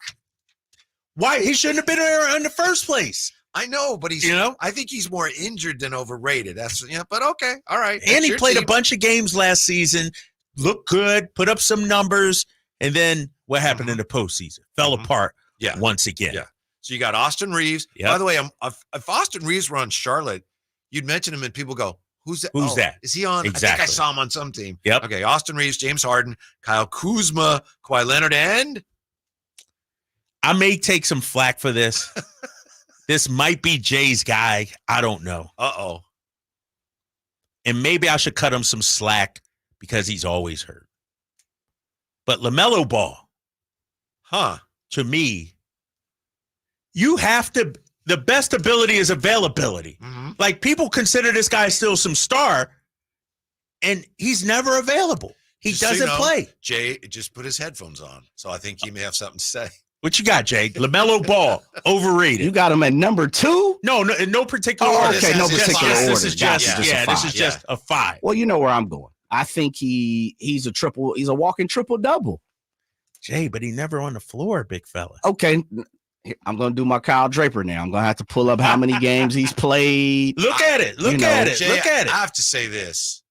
Why? He shouldn't have been there in the first place. I know, but he's. I think he's more injured than overrated. That's But okay, all right. And he played a bunch of games last season. Looked good, put up some numbers, and then what happened in the postseason? Fell apart. Yeah. Once again. Yeah. So you got Austin Reeves. Yep. By the way, if Austin Reeves were on Charlotte, you'd mention him and people go, "Who's that? Who's that? Is he on?" Exactly. I think I saw him on some team. Yep. Okay, Austin Reeves, James Harden, Kyle Kuzma, Kawhi Leonard, and I may take some flack for this. This might be Jay's guy. I don't know. Uh-oh. And maybe I should cut him some slack because he's always hurt. But Lamelo Ball, to me, you have to the best ability is availability. Like, people consider this guy still some star, and he's never available. He Just so doesn't you know, play. Jay just put his headphones on, so I think he may have something to say. What you got, Jay? LaMelo Ball, overrated. You got him at number 2? No, in no particular Oh, order. okay, no particular order. This is just, Gotcha, this is just a 5. Well, you know where I'm going. I think he's a walking triple-double. Jay, but he never on the floor, big fella. Okay, I'm going to do my Kyle Draper now. I'm going to have to pull up how many games he's played. Look at it. Look at it. Jay, Look at it. I have to say this.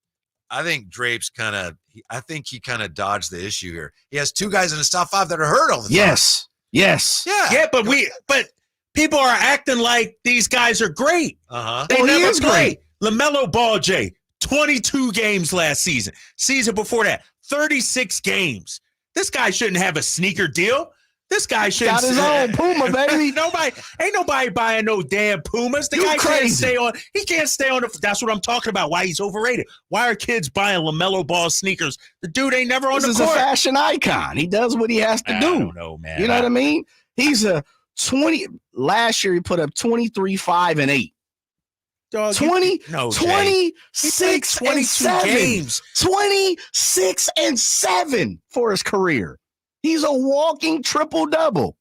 I think Drape's he kind of dodged the issue here. He has 2 guys in his top 5 that are hurt all the time. Yes. Yeah, but people are acting like these guys are great. They Well, he never is play. LaMelo Ball, Jay, 22 games last season. Season before that, 36 games. This guy shouldn't have a sneaker deal. This guy shouldn't. Got his own Puma, baby. Ain't nobody buying no damn Pumas. The guy can't stay on. He can't stay on. That's what I'm talking about. Why he's overrated. Why are kids buying LaMelo Ball sneakers? The dude ain't never on the court. This is a fashion icon. He does what he has to do. I don't know, man. You know what I mean? He's a 20. Last year he put up 23, 5, and 8. Dog, 26 22 and 7. games. 26 and 7 for his career. He's a walking triple-double.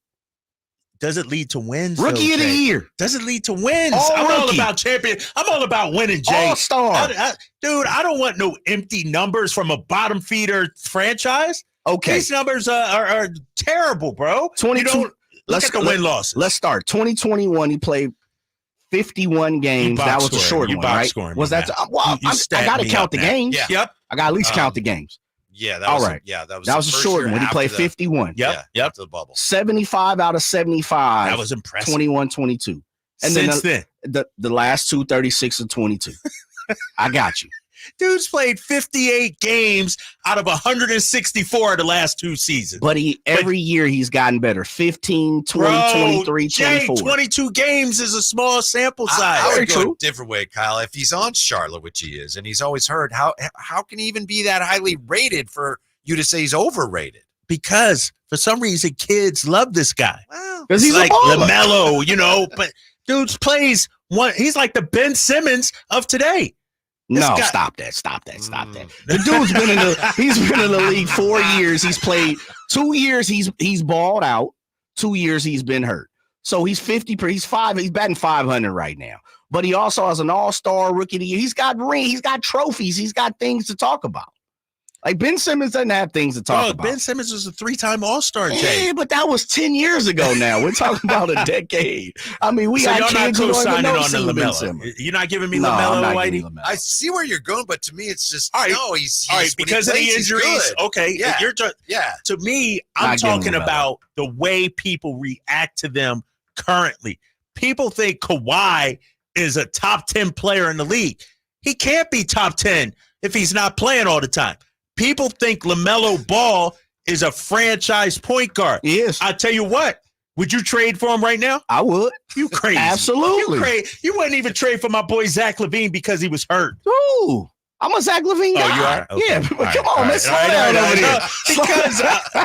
Does it lead to wins? Rookie of the year. Does it lead to wins? All all rookie. about champion. I'm all about winning, Jay. All-star. Dude, I don't want no empty numbers from a bottom feeder franchise. Okay. These numbers are terrible, bro. 22. Look at the win-losses. Let's start. 2021, he played 51 games. That was the short one, right? Was that? Well, I got to count the games. Yeah. Yep. I got to at least count the games. Yeah, that All was right. that was a the short first one. He year played after the- 51. Yep. After the bubble. 75 out of 75. That was impressive. 21, 22. And Since then the last two, 36 and 22. I got you. Dude's played 58 games out of 164 of the last 2 seasons. But every year he's gotten better. 15, 20, Bro, 23, Jay, 24. 22 games is a small sample size. I would go a different way, Kyle. If he's on Charlotte, which he is, and he's always hurt, how can he even be that highly rated for you to say he's overrated? Because for some reason kids love this guy. Because he's like a baller. LaMelo, but dude plays one. He's like the Ben Simmons of today. Stop that. The dude's he's been in the league 4 years. He's played 2 years. He's balled out. 2 years he's been hurt. So he's 50. He's batting 500 right now. But he also has an all-star rookie of the year. He's got rings. He's got trophies. He's got things to talk about. Like Ben Simmons doesn't have things to talk about. Ben Simmons was a 3-time All-Star, Jay. Yeah, but that was 10 years ago now. We're talking about a decade. I mean, we got kids who don't even know Ben Simmons. You're not giving me No, I'm LaMelo, not Whitey? giving LaMelo. I see where you're going, but to me, it's just he's all right, when he because of the plays, he's injuries. good. Okay, Yeah. To me, I'm Not giving talking LaMelo. about the way people react to them currently. People think Kawhi is a top 10 player in the league. He can't be top 10 if he's not playing all the time. People think LaMelo Ball is a franchise point guard. He is. I tell you what, would you trade for him right now? I would. You crazy. Absolutely. You wouldn't even trade for my boy Zach LaVine because he was hurt. Ooh, I'm a Zach LaVine guy. you are? Okay. Yeah, All right, come all on, right, let's slow all right, down all over right,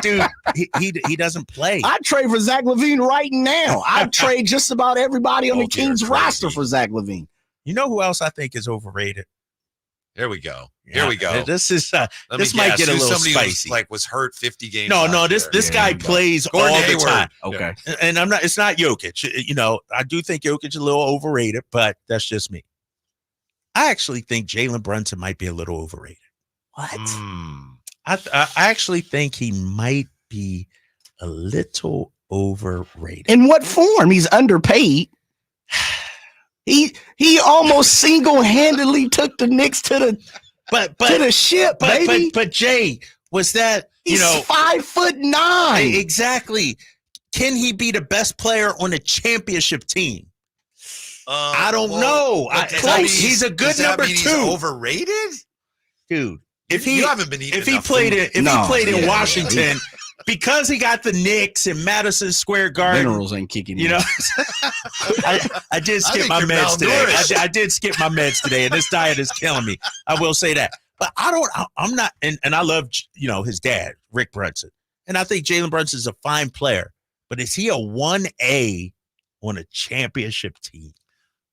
there. Dude, he doesn't play. I'd trade for Zach LaVine right now. I'd trade just about everybody on the Kings roster for Zach LaVine. You know who else I think is overrated? Here we go. Here we go. This is Let this me might guess. get a Who's little somebody spicy. who's, was hurt 50 games. No, last this year. guy plays Gordon all Hayward. the time. Okay. And I'm not. It's not Jokic. You know, I do think Jokic is a little overrated, but that's just me. I actually think Jalen Brunson might be a little overrated. What? I actually think he might be a little overrated. In what form? He's underpaid. He almost single-handedly took the Knicks to the ship, baby. But Jay, was that He's 5'9". Exactly? Can he be the best player on the championship team? I don't know. He's a good number 2. He's overrated, dude. If you haven't been eating if he enough played food. in in Washington, because he got the Knicks in Madison Square Garden, Minerals ain't kicking in. you know. I did skip my you're meds today. malnourished. I did skip my meds today, and this diet is killing me. I will say that, but I'm not. And I love his dad, Rick Brunson, and I think Jalen Brunson is a fine player. But is he a 1A on a championship team.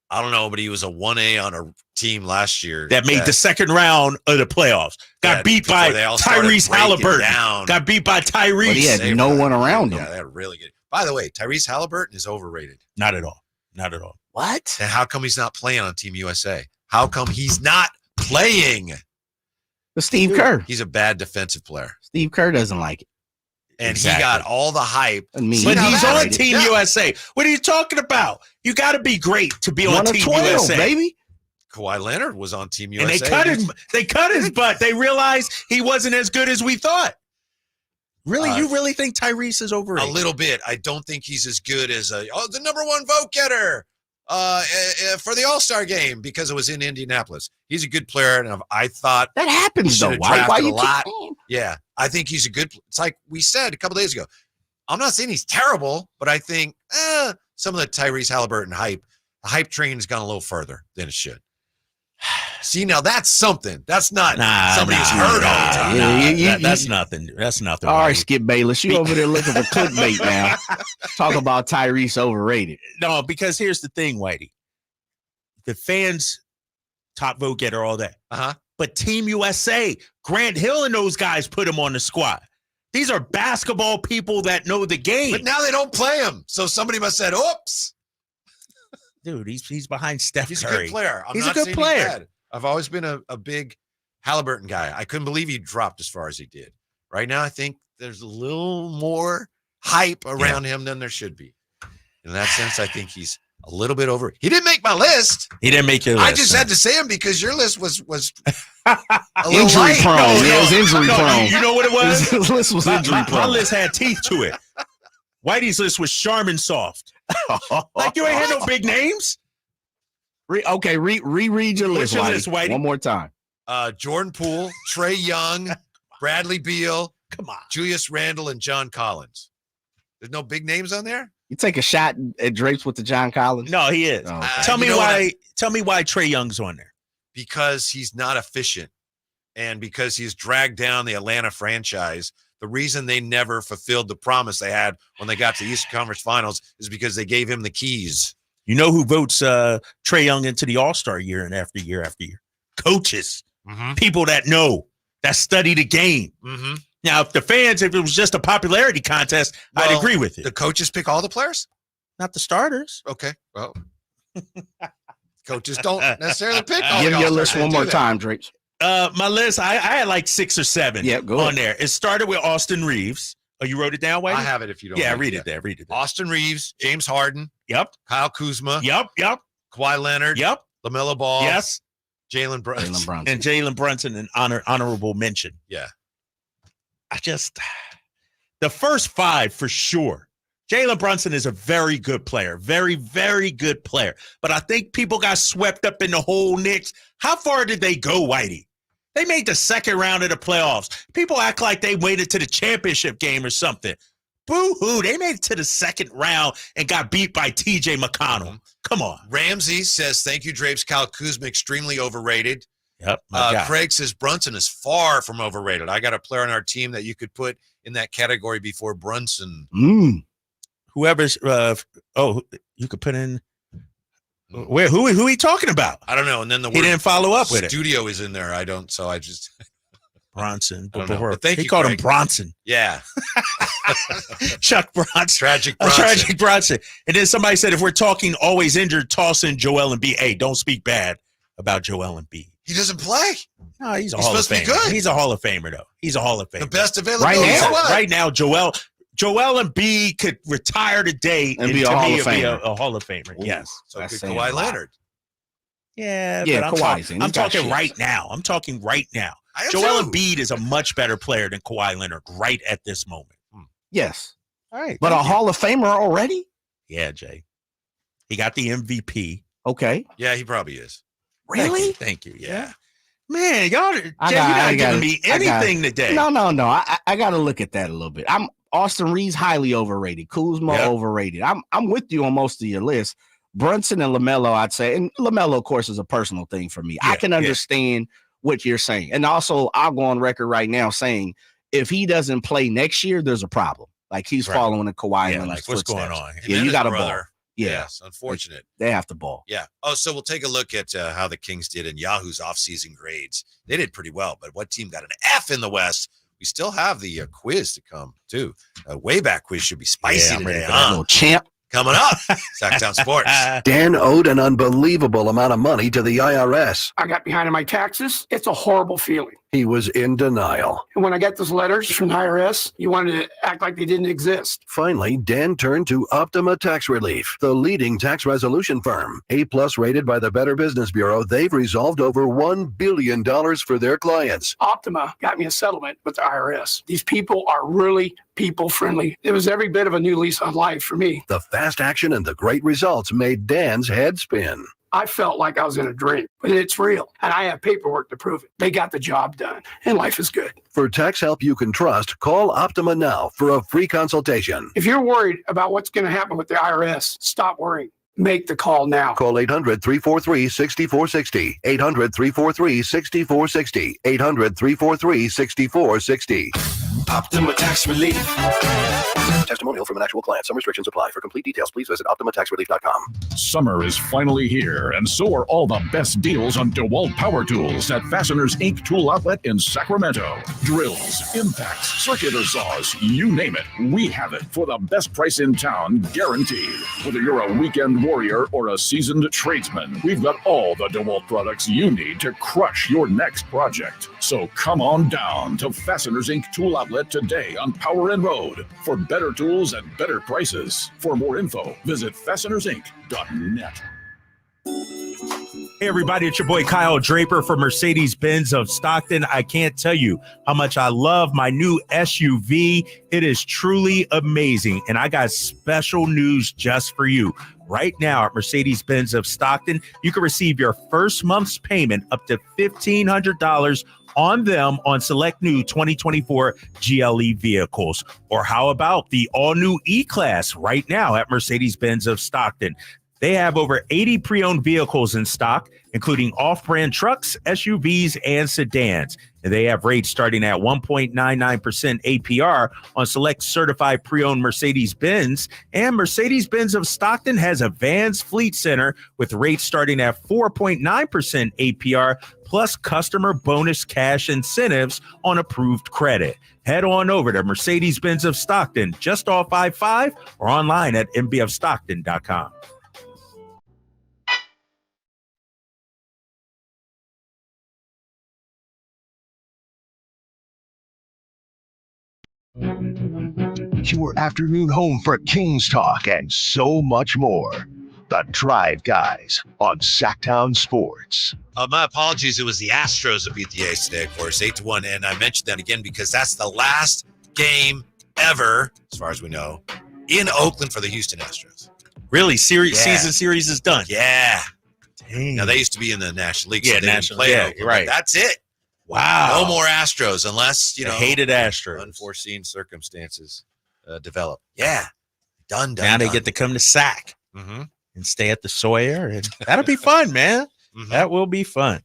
I don't know, but he was a 1A on a team last year That made the second round of the playoffs. Got beat by Tyrese Halliburton. Got beat by Tyrese. But he had no one around him. Yeah, they're really good. By the way, Tyrese Halliburton is overrated. Not at all. Not at all. What? And how come he's not playing on Team USA? How come he's not playing? The Steve Kerr. He's a bad defensive player. Steve Kerr doesn't like it. And he got all the hype. I mean, But he's on Team USA. What are you talking about? You got to be great to be on Team 12, USA, baby. Kawhi Leonard was on Team USA. And they cut his butt. They realized he wasn't as good as we thought. Really? You really think Tyrese is overrated? A little bit. I don't think he's as good as the number one vote getter for the All-Star game because it was in Indianapolis. He's a good player, and I thought that happens though. Why you a lot. Yeah, I think he's a good. It's like we said a couple days ago. I'm not saying he's terrible, but I think some of the Tyrese Halliburton hype, the hype train has gone a little further than it should. See, now that's something. That's not somebody who's heard all the time. That's nothing. That's nothing. All right, Skip Bayless, you over there looking for clickbait now. Talk about Tyrese overrated. No, because here's the thing, Whitey. The fans, top vote getter, all that. But Team USA, Grant Hill and those guys put him on the squad. These are basketball people that know the game. But now they don't play him. So somebody must have said, oops. Dude, he's behind Steph He's Curry. a good player. He's a good player. I've always been a big Halliburton guy. I couldn't believe he dropped as far as he did. Right now, I think there's a little more hype around him than there should be. In that sense, I think he's a little bit over. He didn't make my list. He didn't make your list. I just had to say him because your list was a little injury light. prone. It was injury prone. You know what it was? His list was injury prone. My list had teeth to it. Whitey's list was Charmin soft. Like you ain't had no big names. Reread your list, Whitey. One more time. Jordan Poole, Trey Young, Bradley Beal, come on, Julius Randle, and John Collins. There's no big names on there. You take a shot at Drapes with the John Collins? No, he is. Oh, okay. Tell me why Trey Young's on there. Because he's not efficient, and because he's dragged down the Atlanta franchise. The reason they never fulfilled the promise they had when they got to the Eastern Conference Finals is because they gave him the keys. You know who votes Trey Young into the All-Star year and after year after year? Coaches, people that know, that study the game. Now, if it was just a popularity contest, I'd agree with it. The coaches pick all the players? Not the starters. Okay, well, coaches don't necessarily pick all Give the your list All-Stars. one more time, Drapes. My list, I had like 6 or 7 go on ahead. there. It started with Austin Reeves. Oh, you wrote it down, Whitey? I have it if you don't. Yeah, mind. read it there. Read it there. Austin Reeves, James Harden. Yep. Kyle Kuzma. Yep. Kawhi Leonard. Yep. LaMelo Ball. Yes. Jalen Brunson. And Jalen Brunson, an honorable mention. Yeah. The first 5 for sure. Jalen Brunson is a very good player. Very, very good player. But I think people got swept up in the whole Knicks. How far did they go, Whitey? They made the second round of the playoffs. People act like they waited to the championship game or something. Boo-hoo. They made it to the second round and got beat by T.J. McConnell. Come on. Ramsey says, thank you, Drapes. Kyle Kuzma, extremely overrated. Yep. Craig says, Brunson is far from overrated. I got a player on our team that you could put in that category before Brunson. Whoever's, you could put in, where? Who are you talking about? I don't know. And then he didn't follow up with it. Studio is in there. I don't, so I just. Bronson. I don't know. But thank he you, called Craig. him Bronson. Yeah. Chuck Bronson. Tragic Bronson. Tragic Bronson. And then somebody said, if we're talking always injured, toss in Joel Embiid. Hey, don't speak bad about Joel Embiid. He doesn't play. No, he's a He's Hall of supposed to be Famer. good. He's a Hall of Famer, though. He's a Hall of Famer. The best availability. Right now, Joel Embiid could retire today And be a Hall of be Famer. a Hall of Famer. Yes. So That's good saying Kawhi a lot. Leonard. Yeah, Yeah, but Kawhi's in. I'm He's got talking shit. right now. I'm talking right now. I am Joel too. Embiid is a much better player than Kawhi Leonard right at this moment. Yes. All right. But a Hall of Famer already? Yeah, Jay. He got the MVP. Okay. Yeah, he probably is. Really? Thank you. Yeah. Man, y'all, Jay, I you're not got giving me anything today. No. I got to look at that a little bit. I'm Austin Reeves highly overrated. Kuzma overrated. I'm with you on most of your list. Brunson and LaMelo, I'd say, and LaMelo, of course, is a personal thing for me. I can understand what you're saying, and also I'll go on record right now saying if he doesn't play next year, there's a problem. Like he's following the Kawhi. Yeah, Leonard's like what's footsteps. going on? Yeah, you got a ball. brother, Yeah. Yes, unfortunate. They have to ball. Yeah. Oh, so we'll take a look at how the Kings did in Yahoo's offseason grades. They did pretty well, but what team got an F in the West? We still have the quiz to come, too. Wayback quiz should be spicy today, huh? Little champ. Coming up, Sactown Sports. Dan owed an unbelievable amount of money to the IRS. I got behind on my taxes. It's a horrible feeling. He was in denial. And when I got those letters from the IRS, you wanted to act like they didn't exist. Finally, Dan turned to Optima Tax Relief, the leading tax resolution firm. A-plus rated by the Better Business Bureau, they've resolved over $1 billion for their clients. Optima got me a settlement with the IRS. These people are really people-friendly. It was every bit of a new lease on life for me. The fast action and the great results made Dan's head spin. I felt like I was in a dream, but it's real, and I have paperwork to prove it. They got the job done, and life is good. For tax help you can trust, call Optima now for a free consultation. If you're worried about what's going to happen with the IRS, stop worrying. Make the call now. Call 800-343-6460. 800-343-6460. 800-343-6460. Optima Tax Relief. Testimonial from an actual client. Some restrictions apply. For complete details, please visit OptimaTaxRelief.com. Summer is finally here, and so are all the best deals on DeWalt Power Tools at Fasteners Inc. Tool Outlet in Sacramento. Drills, impacts, circular saws, you name it, we have it for the best price in town, guaranteed. Whether you're a weekend warrior or a seasoned tradesman, we've got all the DeWalt products you need to crush your next project. So come on down to Fasteners Inc. Tool Outlet today on Power and Road for better tools and better prices. For more info, visit fastenersinc.net. Hey, everybody, it's your boy Kyle Draper from Mercedes-Benz of Stockton. I can't tell you how much I love my new SUV. It is truly amazing, and I got special news just for you. Right now at Mercedes-Benz of Stockton, you can receive your first month's payment up to $1,500 on them on select new 2024 GLE vehicles. Or how about the all-new E-Class right now at Mercedes-Benz of Stockton? They have over 80 pre-owned vehicles in stock, including off-brand trucks, SUVs, and sedans. And they have rates starting at 1.99% APR on select certified pre-owned Mercedes-Benz. And Mercedes-Benz of Stockton has a Vans Fleet Center with rates starting at 4.9% APR plus customer bonus cash incentives on approved credit. Head on over to Mercedes-Benz of Stockton, just off I-5, or online at mbfstockton.com. Your afternoon home for Kings Talk and so much more. The Drive Guys on Sactown Sports. My apologies. It was the Astros that beat the A's today, of course, 8-1. And I mentioned that again because that's the last game ever, as far as we know, in Oakland for the Houston Astros. Really? Season series is done? Yeah. Dang. Now, they used to be in the National League. Yeah, so they National. didn't play Yeah, Oakland, right. but that's it. Wow. No more Astros unless, The hated Astros. unforeseen circumstances develop. Yeah. Done. Now they get to come to Sac and stay at the Sawyer. And that'll be fun, man. That will be fun.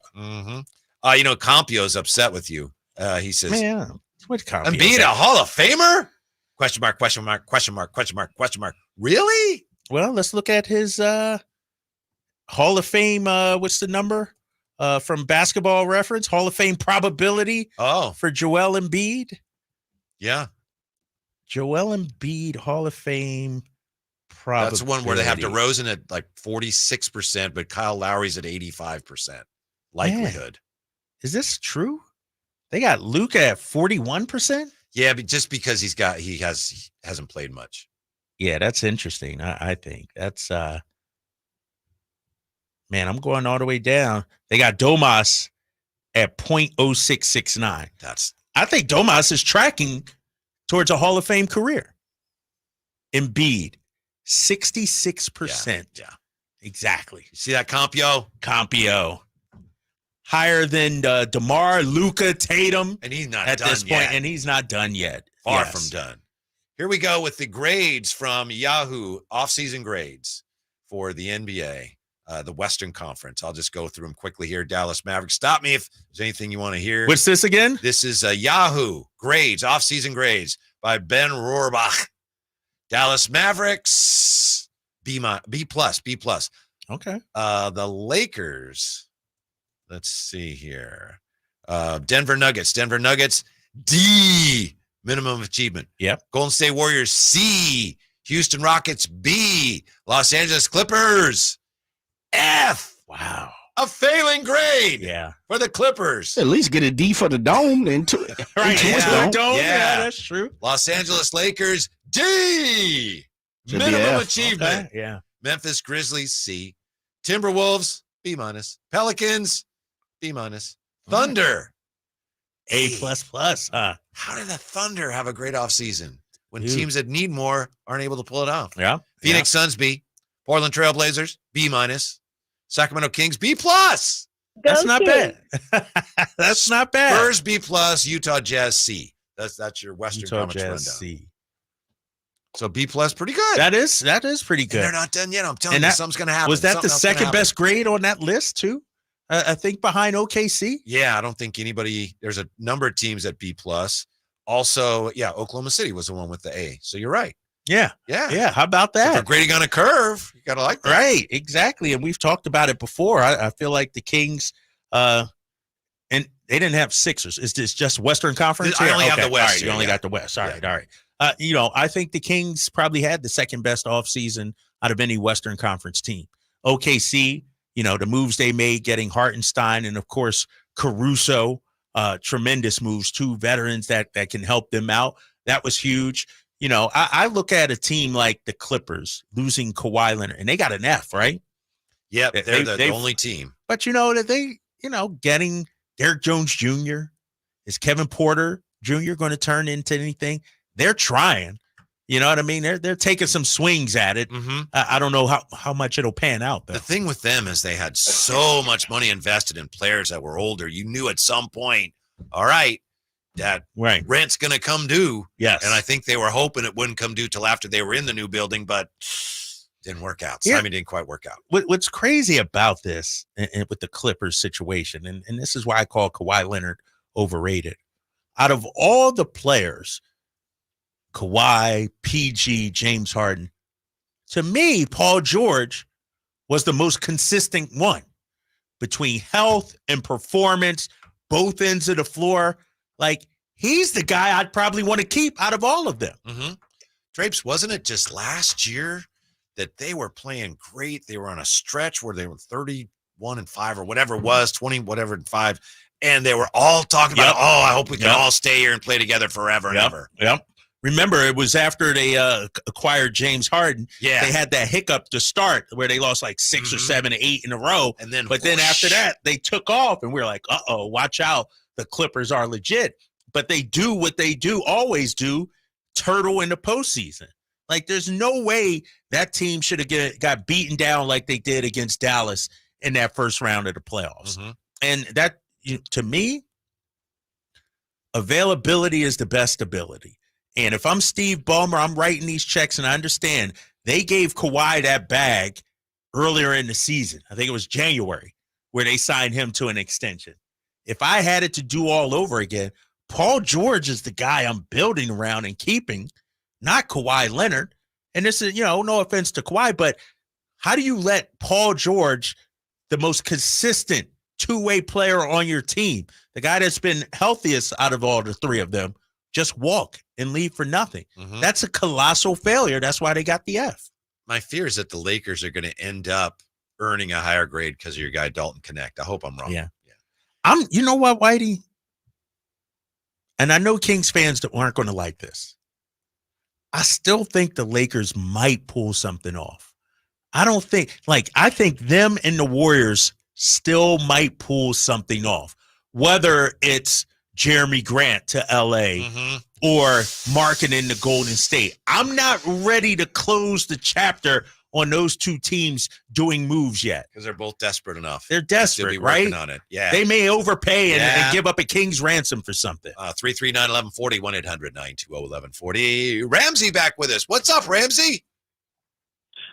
Compio's upset with you. He says, man, what Compio? And being a Hall of Famer? Question mark, question mark, question mark, question mark, question mark. Really? Well, let's look at his Hall of Fame. What's the number from Basketball Reference? Hall of Fame probability for Joel Embiid. Yeah. Joel Embiid, Hall of Fame probability. That's one where they have DeRozan at like 46%, but Kyle Lowry's at 85% likelihood. Man. Is this true? They got Luka at 41%? Yeah, but just because he hasn't played much. Yeah, that's interesting. I think that's man, I'm going all the way down. They got Domas at 0.0669. I think Domas is tracking towards a Hall of Fame career. Embiid, 66%. Yeah. Exactly. You see that Compio? Compio. Higher than DeMar, Luka, Tatum. And he's not at done this point, yet. and he's not done yet. Far from done. Here we go with the grades from Yahoo, off-season grades for the NBA, the Western Conference. I'll just go through them quickly here. Dallas Mavericks. Stop me if there's anything you want to hear. What's this again? This is Yahoo grades, off-season grades by Ben Rohrbach. Dallas Mavericks, B plus. Okay. The Lakers. Let's see here. Denver Nuggets, D, minimum achievement. Yep. Golden State Warriors, C. Houston Rockets, B. Los Angeles Clippers, F. Wow. A failing grade. Yeah. For the Clippers. At least get a D for the dome. Right. Yeah. Dome. Yeah. That's true. Los Angeles Lakers, D. Should be Minimum F. achievement. Okay. Yeah. Memphis Grizzlies, C. Timberwolves, B minus. Pelicans, B minus. Thunder, A++. Huh? How did the Thunder have a great offseason when Dude. teams that need more aren't able to pull it off? Yeah. Phoenix Suns, B. Portland Trailblazers, B minus. Sacramento Kings, B plus. That's not bad. That's not bad. Spurs, B plus. Utah Jazz, C. That's your Western Utah Conference Jazz rundown. C. So B plus, pretty good. That is pretty good. And they're not done yet. I'm telling you, something's going to happen. Was that Something the else gonna second happen. best grade on that list too? I think behind OKC. Yeah, I don't think anybody. There's a number of teams at B plus. Also, yeah, Oklahoma City was the one with the A. So you're right. Yeah. Yeah. How about that? If they're grading on a curve, you gotta like that. Right, exactly. And we've talked about it before. I feel like the Kings, and they didn't have Sixers. Is this just Western Conference? I only have the West All right, you here, only yeah. got the West. All right. I think the Kings probably had the second best offseason out of any Western Conference team. OKC, the moves they made, getting Hartenstein and, of course, Caruso, tremendous moves, 2 veterans that can help them out. That was huge. I look at a team like the Clippers losing Kawhi Leonard, and they got an F, right? Yep, they're the only team. But that they, getting Derrick Jones Jr., is Kevin Porter Jr. going to turn into anything? They're trying. You know what I mean? They're taking some swings at it. Mm-hmm. I don't know how much it'll pan out, though. The thing with them is they had so much money invested in players that were older. You knew at some point, all right, that rent's going to come due. Yes. And I think they were hoping it wouldn't come due till after they were in the new building, but didn't work out. Yeah. Simon didn't quite work out. What's crazy about this and with the Clippers situation, and this is why I call Kawhi Leonard overrated. Out of all the players, Kawhi, PG, James Harden, to me, Paul George was the most consistent one between health and performance, both ends of the floor. Like, he's the guy I'd probably want to keep out of all of them. Mm-hmm. Drapes, wasn't it just last year that they were playing great? They were on a stretch where they were 31-5 or whatever it was, 20 whatever and 5, and they were all talking about, I hope we can all stay here and play together forever and ever. Yep. Remember, it was after they acquired James Harden. Yeah. They had that hiccup to start where they lost like 6 or 7 or 8 in a row. And then, then after that, they took off, and we were like, uh-oh, watch out. The Clippers are legit. But they do what they always do, turtle in the postseason. Like, there's no way that team should have got beaten down like they did against Dallas in that first round of the playoffs. Mm-hmm. And that, to me, availability is the best ability. And if I'm Steve Ballmer, I'm writing these checks, and I understand they gave Kawhi that bag earlier in the season. I think it was January where they signed him to an extension. If I had it to do all over again, Paul George is the guy I'm building around and keeping, not Kawhi Leonard. And this is, no offense to Kawhi, but how do you let Paul George, the most consistent two-way player on your team, the guy that's been healthiest out of all the 3 of them, just walk and leave for nothing? Mm-hmm. That's a colossal failure. That's why they got the F. My fear is that the Lakers are going to end up earning a higher grade because of your guy Dalton Connect. I hope I'm wrong. Yeah. You know what, Whitey? And I know Kings fans that aren't going to like this. I still think the Lakers might pull something off. I think them and the Warriors still might pull something off. Whether it's Jeremy Grant to LA or marketing to Golden State. I'm not ready to close the chapter on those 2 teams doing moves yet. Because they're both desperate enough. They're desperate, working right? on it. Yeah. They may overpay and give up a king's ransom for something. 339-1140, 1-800-920-1140. Ramsey back with us. What's up, Ramsey?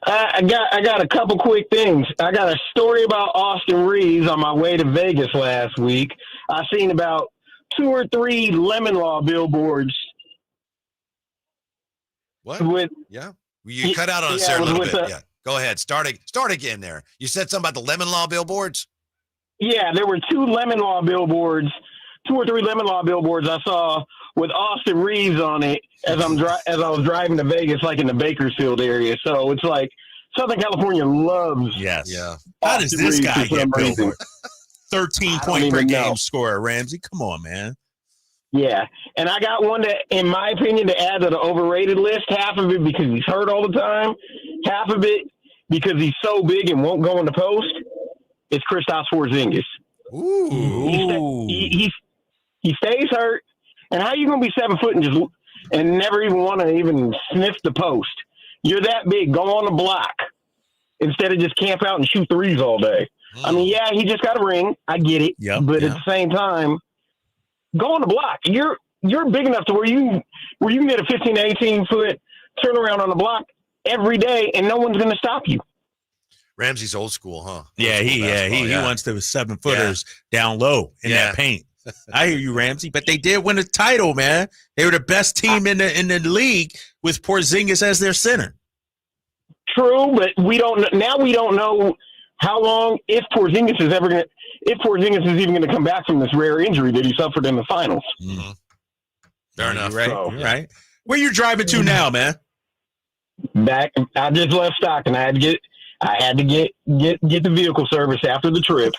I got a couple quick things. I got a story about Austin Reeves on my way to Vegas last week. I seen about 2 or 3 lemon law billboards. What? You cut out on us there a little bit. Go ahead. Start again there. You said something about the lemon law billboards? Yeah, there were 2 lemon law billboards, 2 or 3 lemon law billboards I saw with Austin Reeves on it as I was driving to Vegas, like in the Bakersfield area. So it's like Southern California loves. Yes. Yeah. How does Austin this Reeves guy for get some reason. billboard? 13 point even per game know. scorer, Ramsey. Come on, man. Yeah, and I got one that, in my opinion, to add to the overrated list. Half of it because he's hurt all the time. Half of it because he's so big and won't go in the post. It's Kristaps Porzingis. Ooh. He stays hurt. And how are you going to be 7 foot and never even want to even sniff the post? You're that big. Go on the block instead of just camp out and shoot threes all day. I mean, yeah, he just got a ring. I get it. But at the same time, go on the block. You're big enough to where you can get a 15 to 18 foot turnaround on the block every day, and no one's going to stop you. Ramsey's old school, huh? Yeah, he wants those 7-footers down low in that paint. I hear you, Ramsey. But they did win a title, man. They were the best team in the league with Porzingis as their center. True, but we don't know how long, if Porzingis is even going to come back from this rare injury that he suffered in the finals. Mm-hmm. Fair enough. You're right. Where you driving to now, man? Back. I just left Stockton. I had to get the vehicle service after the trip.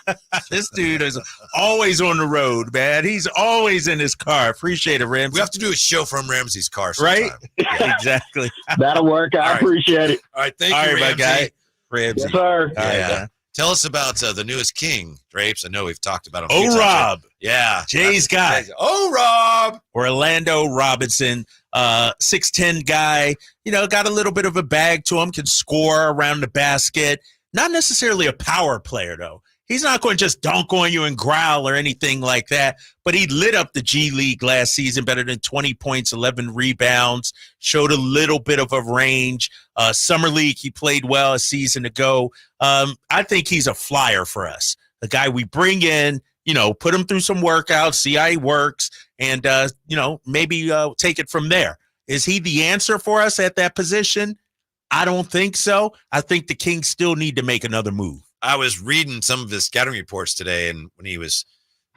This dude is always on the road, man. He's always in his car. Appreciate it, Ramsey. We have to do a show from Ramsey's car sometime. Right? Yeah, exactly. That'll work. I appreciate it. All right. Thank you, Ramsey. my guy. Ramsey. Yes, sir. Yeah. Tell us about the newest king, Drapes. I know we've talked about him. Rob. Yeah. Jay's guy. Rob. Orlando Robinson, 6'10" guy, got a little bit of a bag to him, can score around the basket. Not necessarily a power player, though. He's not going to just dunk on you and growl or anything like that, but he lit up the G League last season, better than 20 points, 11 rebounds, showed a little bit of a range. Summer League, he played well a season ago. I think he's a flyer for us, a guy we bring in, put him through some workouts, see how he works, and, maybe take it from there. Is he the answer for us at that position? I don't think so. I think the Kings still need to make another move. I was reading some of his scouting reports today, and when he was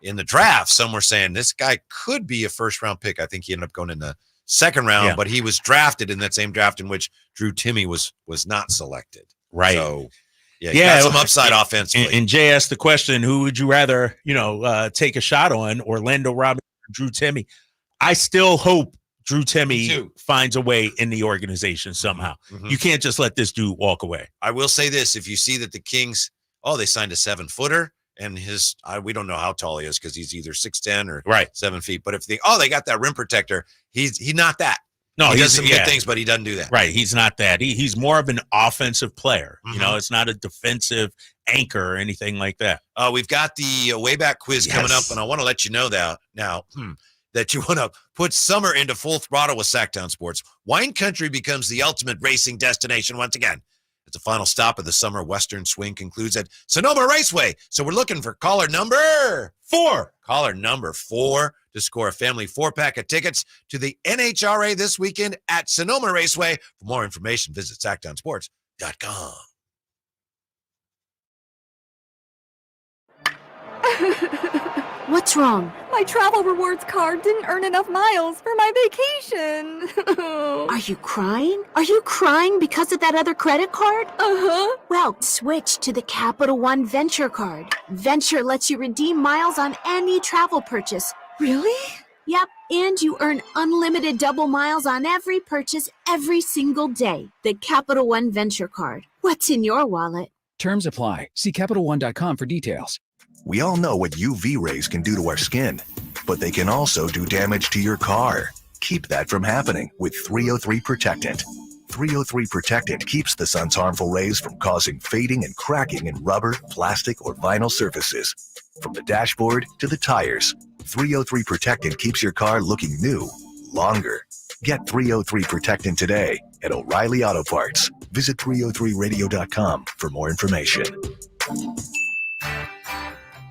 in the draft, some were saying this guy could be a first-round pick. I think he ended up going in the second round, but he was drafted in that same draft in which Drew Timme was not selected. Right. So, got some upside offensively. And Jay asked the question, who would you rather, take a shot on, Orlando Robinson or Drew Timme? I still hope Drew Timme finds a way in the organization somehow. Mm-hmm. You can't just let this dude walk away. I will say this. If you see that the Kings, they signed a 7-footer, and we don't know how tall he is because he's either 6'10" or 7 feet. But if they got that rim protector, he's not that. No, he does some good things, but he doesn't do that. Right. He's not that. He's more of an offensive player. Mm-hmm. It's not a defensive anchor or anything like that. We've got the Wayback quiz coming up, and I want to let you know that now that you want to put summer into full throttle with Sactown Sports. Wine Country becomes the ultimate racing destination once again. The final stop of the summer Western swing concludes at Sonoma Raceway. So we're looking for caller number 4. Caller number 4 to score a family 4-pack of tickets to the NHRA this weekend at Sonoma Raceway. For more information, visit SactownSports.com. What's wrong? My travel rewards card didn't earn enough miles for my vacation. Are you crying? Are you crying because of that other credit card? Uh-huh. Well, switch to the Capital One Venture card. Venture lets you redeem miles on any travel purchase. Really? Yep, and you earn unlimited double miles on every purchase every single day. The Capital One Venture card. What's in your wallet? Terms apply. See CapitalOne.com for details. We all know what UV rays can do to our skin, but they can also do damage to your car. Keep that from happening with 303 Protectant. 303 Protectant keeps the sun's harmful rays from causing fading and cracking in rubber, plastic, or vinyl surfaces. From the dashboard to the tires, 303 Protectant keeps your car looking new longer. Get 303 Protectant today at O'Reilly Auto Parts. Visit 303radio.com for more information.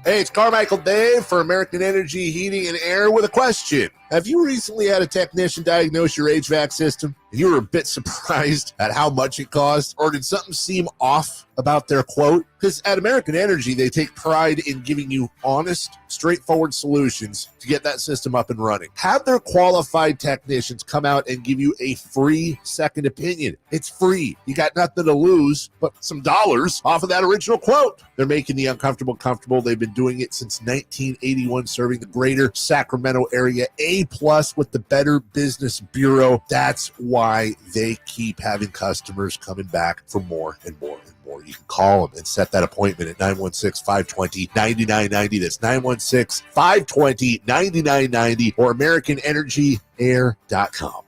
Hey, it's Carmichael Dave for American Energy Heating and Air with a question. Have you recently had a technician diagnose your HVAC system and you were a bit surprised at how much it cost? Or did something seem off about their quote? Because at American Energy, they take pride in giving you honest, straightforward solutions to get that system up and running. Have their qualified technicians come out and give you a free second opinion. It's free. You got nothing to lose but some dollars off of that original quote. They're making the uncomfortable comfortable. They've been doing it since 1981, serving the greater Sacramento area. A+ with the Better Business Bureau. That's why they keep having customers coming back for more and more and more. You can call them and set that appointment at 916-520-9990. That's 916-520-9990 or AmericanEnergyAir.com.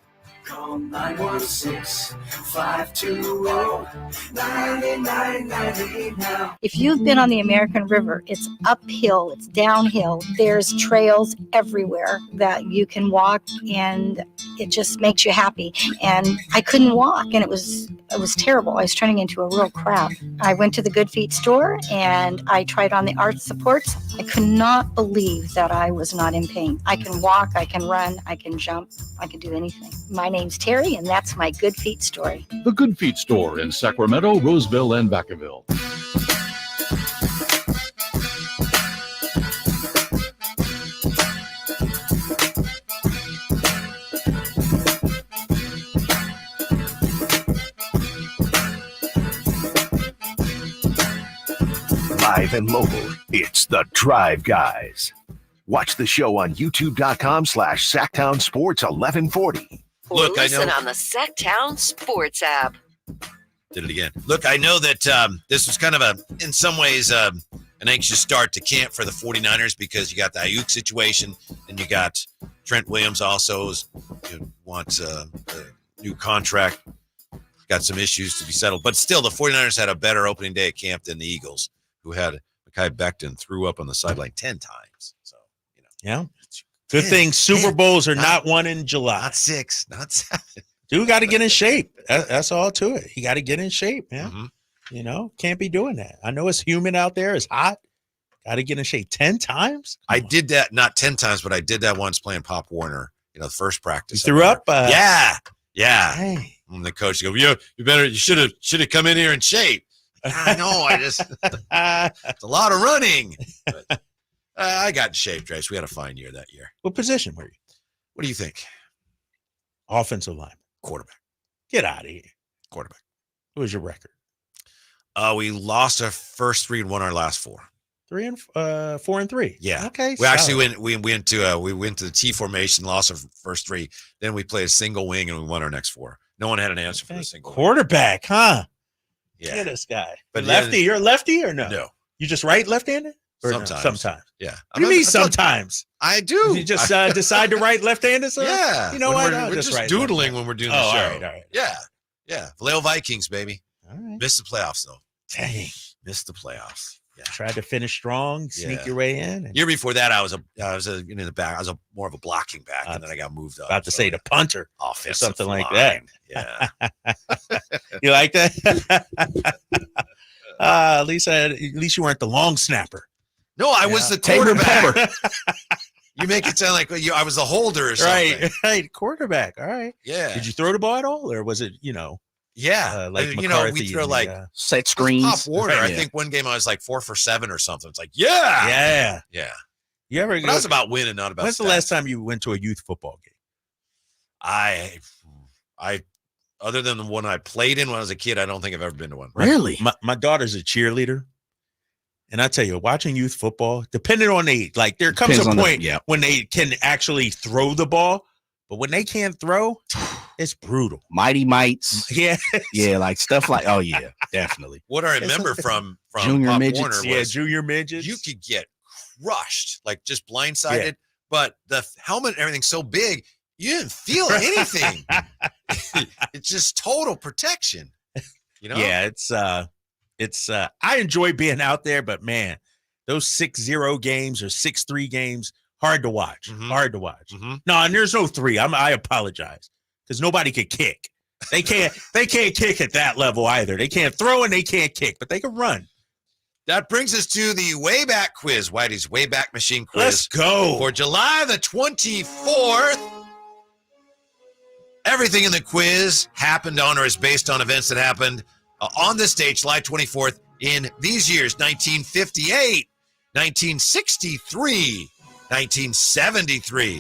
Call 916-520-9990 now. If you've been on the American River, it's uphill, it's downhill. There's trails everywhere that you can walk, and it just makes you happy. And I couldn't walk, and it was terrible. I was turning into a real crab. I went to the Good Feet store, and I tried on the arch supports. I could not believe that I was not in pain. I can walk, I can run, I can jump, I can do anything. My name's Terry, and that's my Good Feet story. The Good Feet Store in Sacramento, Roseville, and Vacaville. Live and local, it's the Drive Guys. Watch the show on youtube.com/Sactown Sports 1140. Look, I Listen know. on the Sactown Sports app. Did it again. Look, I know that this was kind of in some ways, an anxious start to camp for the 49ers because you got the Aiyuk situation and you got Trent Williams also wants a new contract. Got some issues to be settled. But still, the 49ers had a better opening day at camp than the Eagles, who had Mekhi Becton threw up on the sideline 10 times. So, yeah. Good thing Super Bowls are not won in July. Not 6, not 7. Dude got to get in shape. That's all to it. He got to get in shape, man. Mm-hmm. Can't be doing that. I know it's humid out there. It's hot. Got to get in shape 10 times. I did that, not 10 times, but I did that once playing Pop Warner, the first practice. You threw up? Yeah. Dang. And the coach goes, you should have come in here in shape. I know. It's a lot of running. But, I got in shape, Trace. We had a fine year that year. What position were you? What do you think? Offensive line. Quarterback. Get out of here. Quarterback. What was your record? We lost our first 3 and won our last 4. 4 and 3. Yeah. Okay. We actually went to the T formation, lost our first 3. Then we played a single wing and we won our next 4. No one had an answer for the single quarterback, wing. huh? Yeah. Look at this guy. But lefty. You're a lefty or no? No. You just right left-handed? Or Sometimes. No? Sometimes. Yeah. What do you mean sometimes? I do. You just decide to write left-handed? So? Yeah. You know what? We're just doodling when we're doing the show. All right. Yeah. Yeah. Vallejo Vikings, baby. All right. Missed the playoffs, though. Dang. Missed the playoffs. Yeah. Tried to finish strong, sneak your way in. Year before that, I was in the back. I was more of a blocking back, and then I got moved up. About to say the punter, offensive or something line. like that. Yeah. You like that? At least you weren't the long snapper. No, I was the quarterback. You make it sound like I was the holder or something. Right. Quarterback. All right. Yeah. Did you throw the ball at all, or was it Yeah, like we throw like set screens. Pop Warner. Right, I think one game I was like 4 for 7 or something. It's like yeah. You ever? But I was about winning, not about. When's the last time you went to a youth football game? I other than the one I played in when I was a kid, I don't think I've ever been to one. Really? My daughter's a cheerleader, and I tell you, watching youth football, depending on age, like there comes a point when they can actually throw the ball, but when they can't throw, it's brutal. Mighty Mites. Yeah. Yeah, like stuff like, oh yeah, definitely. What I remember from Junior Pop midgets. Warner was junior midgets. You could get crushed, like just blindsided, but the helmet and everything's so big, you didn't feel anything. It's just total protection. Yeah, it's I enjoy being out there, but man, those 6-0 games or 6-3 games, hard to watch. Hard to watch. No, and there's no 3. I apologize. Because nobody could kick. They can't kick at that level either. They can't throw and they can't kick, but they can run. That brings us to the Wayback quiz, Whitey's Wayback Machine quiz. Let's go. For July the 24th. Everything in the quiz happened on or is based on events that happened on this date, July 24th, in these years: 1958, 1963, 1973,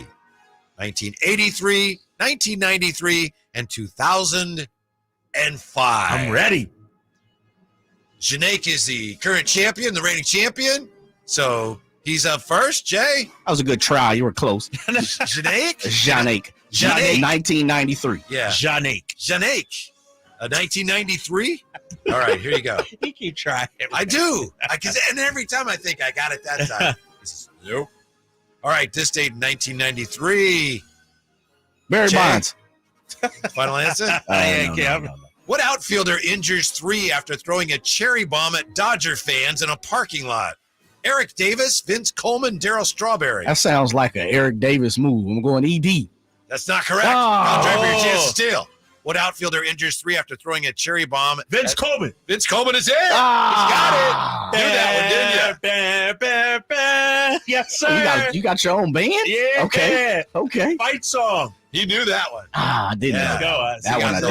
1983, 1993, and 2005. I'm ready. Janaik is the current champion, the reigning champion. So he's up first. Jay? That was a good try. You were close. Janaik? Janaik. Janaik. 1993. Yeah. Janaik. 1993? All right, here you go. You keep trying. I do. And every time I think I got it that time. He says, nope. All right, this date in 1993. Barry Bonds. Final answer? No. What outfielder injures 3 after throwing a cherry bomb at Dodger fans in a parking lot? Eric Davis, Vince Coleman, Darryl Strawberry. That sounds like an Eric Davis move. I'm going ED. That's not correct. Kyle Draper, your chance to steal. What outfielder injures 3 after throwing a cherry bomb? Vince Coleman. Vince Coleman is in. He's got it. Do that one, didn't you? Yes, sir. You got your own band? Yeah. Okay. Fight song. He knew that one. I didn't know. Go. That one I the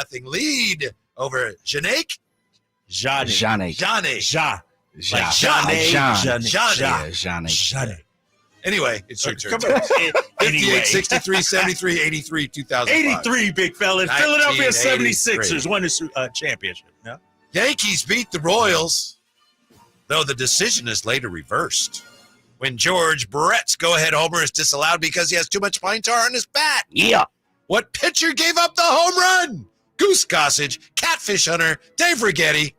did. 1-0 lead over Janaik. Janaik. Anyway, it's your turn. Come on. 58, 63, 73, 83, 2005. 83, big fellas. Philadelphia 76ers won the championship. No? Yankees beat the Royals, though the decision is later reversed. When George Brett's go-ahead homer is disallowed because he has too much pine tar on his bat. Yeah. What pitcher gave up the home run? Goose Gossage, Catfish Hunter, Dave Righetti.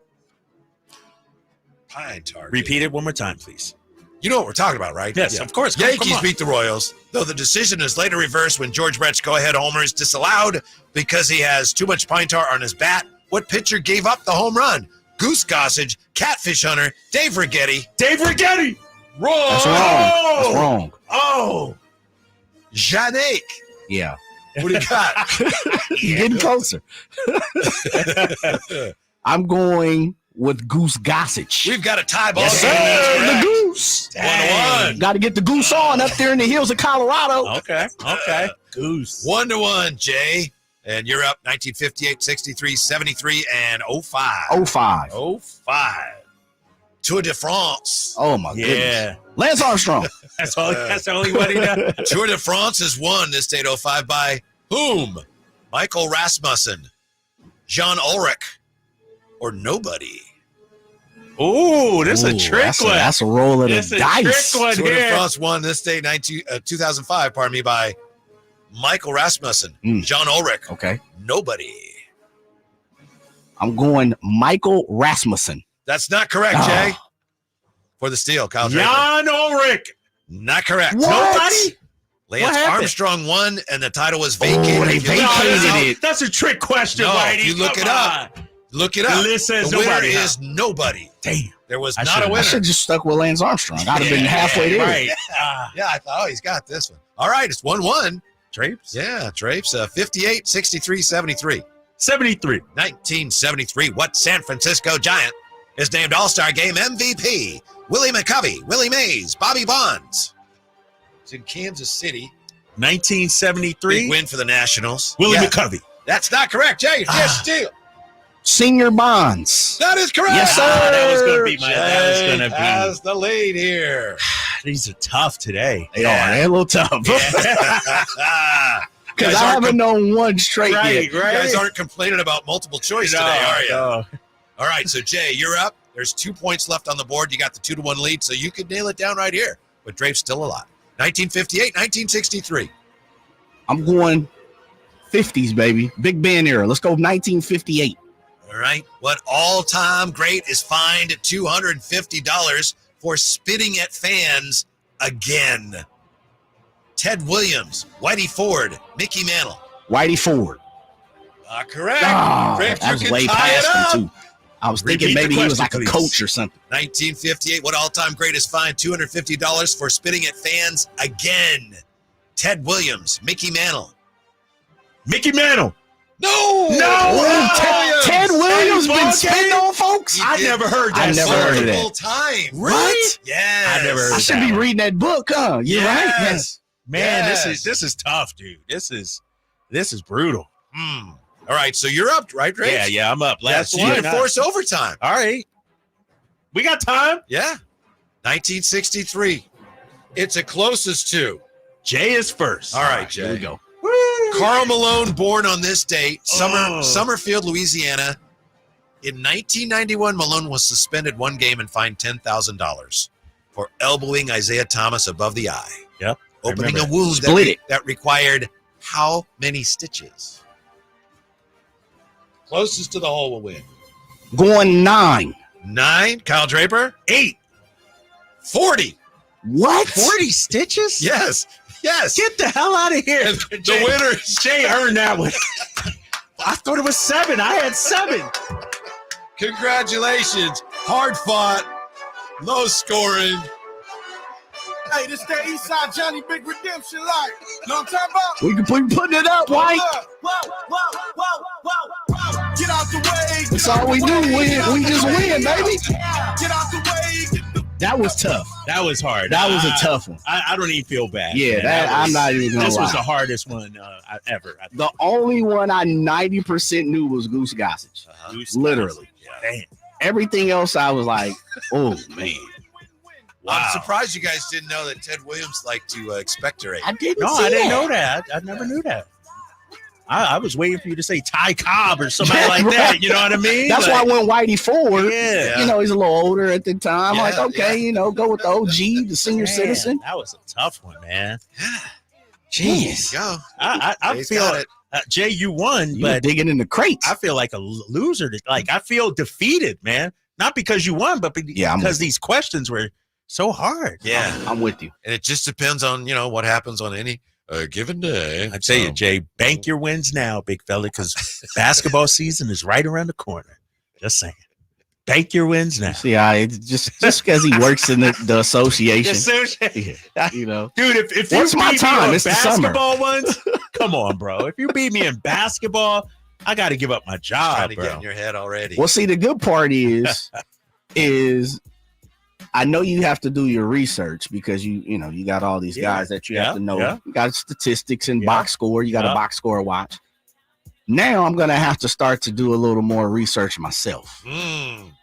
Pine tar. Repeat it one more time, please. You know what we're talking about, right? Yes, of course. Yankees beat the Royals, though the decision is later reversed when George Brett's go-ahead homer is disallowed because he has too much pine tar on his bat. What pitcher gave up the home run? Goose Gossage, Catfish Hunter, Dave Righetti. Dave Righetti! Wrong! That's wrong. Oh! Janaik. Yeah. What do you got? You're getting closer. I'm going with Goose Gossage. We've got a tie ball. Yes, game. sir. That's The Goose. 1-1. Got to get the goose on up there in the hills of Colorado. Okay. Goose. 1-1, Jay. And you're up 1958, 63, 73, and 05. 05. 05. Tour de France. Oh, my goodness. Lance Armstrong. That's the only one he knows. Tour de France is won this date 05 by whom? Michael Rasmussen, John Ulrich, or nobody? Ooh, this is a trick one. That's a roll of the This is dice. trick one Tour de here. France won this date 2005, by Michael Rasmussen, John Ulrich, Okay. nobody. I'm going Michael Rasmussen. That's not correct, Jay. For the steal, Kyle Draper. Jan Ulrich. Not correct. What? Nobody? Lance What happened? Armstrong won, and the title was vacated. they If you look vacated it. That's a trick question, No, Whitey. you look Come it up. on. Look it up. The list says the winner nobody, huh? is nobody. Damn. There was I not a should've- I winner. should have just stuck with Lance Armstrong. I'd have been halfway there. Right. Yeah, I thought, he's got this one. All right, it's 1-1. Drapes? Yeah, Drapes. 58, 63, 73. 73. 1973. What San Francisco Giant is named All-Star Game MVP? Willie McCovey, Willie Mays, Bobby Bonds. It's in Kansas City. 1973. Big win for the Nationals. Willie Yeah. McCovey. That's not correct, Jay. Just steal. Senior Bonds. That is correct. Yes, sir. That was going to be my. Jay That was going to has the lead here. be. These are tough today. They are. They're a little tough. Because I haven't known one straight yet. You guys aren't complaining about multiple choice today, are you? No. All right, so Jay, you're up. There's 2 points left on the board. You got the 2-1 lead, so you could nail it down right here. But Drape's still alive. 1958, 1963. I'm going 50s, baby. Big Ben era. Let's go 1958. All right. What all-time great is fined $250 for spitting at fans again? Ted Williams, Whitey Ford, Mickey Mantle. Whitey Ford. Correct. Drape, That you was can way tie it past up. him, too. I was thinking Repeat the maybe he was question, like a please. coach or something. 1958, what all-time great is fined $250 for spitting at fans again? Ted Williams, Mickey Mantle. Mickey Mantle. No! Ted Williams been spitting on folks? I never heard that. I never heard of that. Multiple times. What? Yes. I never heard I of should that be one. reading that book, huh? You're right. Yes. Man, Yes. this is tough, dude. This is This is brutal. All right, so you're up, right, Rich? Yeah, I'm up. Last you can force overtime. All right. We got time. Yeah. 1963. It's a closest to. Jay is first. All right, Jay. Here we go. Karl Malone, born on this date, Summerfield, Louisiana. In 1991, Malone was suspended 1 game and fined $10,000 for elbowing Isaiah Thomas above the eye. Yep. Opening a wound that required how many stitches? Closest to the hole will win. Going 9. 9. Kyle Draper? 8. 40. What? 40 stitches? Yes. Get the hell out of here. The winner. Jay earned that one. I thought it was 7. I had 7. Congratulations. Hard fought. Low scoring. Hey, this that Eastside Johnny Big Redemption life. Know what I'm talking about? We can putting it up, White. Get out the way. That's all we do. We just win, baby. Get out the way. That was tough. That was hard. That was a tough one. I don't even feel bad. Yeah, I'm not even gonna This lie. was the hardest one ever. The only one I 90% knew was Goose Gossage. Literally. Damn. Everything else I was like, oh man. Wow. I'm surprised you guys didn't know that Ted Williams liked to expectorate. I didn't I didn't know that. I never knew that. I was waiting for you to say Ty Cobb or somebody like that. You know what I mean? That's why I went Whitey forward. Yeah. You know, he's a little older at the time. Yeah, like, okay, go with the OG, the senior citizen. That was a tough one, man. Jeez. Go. I Jay's feel got it. Jay, you won, You were but digging in the crates. I feel like a loser. Like I feel defeated, man. Not because you won, but because these questions were so hard. Yeah. I'm with you. And it just depends on, what happens on any given day. I tell you, Jay, bank your wins now, big fella, because basketball season is right around the corner. Just saying. Bank your wins now. See, it's just because he works in the association. Yeah. Dude, if you What's my beat time? me on It's the summer. basketball ones, come on, bro. If you beat me in basketball, I got to give up my job, Trying to bro. get in your head already. Well, see, the good part is I know you have to do your research because you got all these guys that you have to know. Yeah. You got statistics and box score. You got a box score watch. Now I'm gonna have to start to do a little more research myself.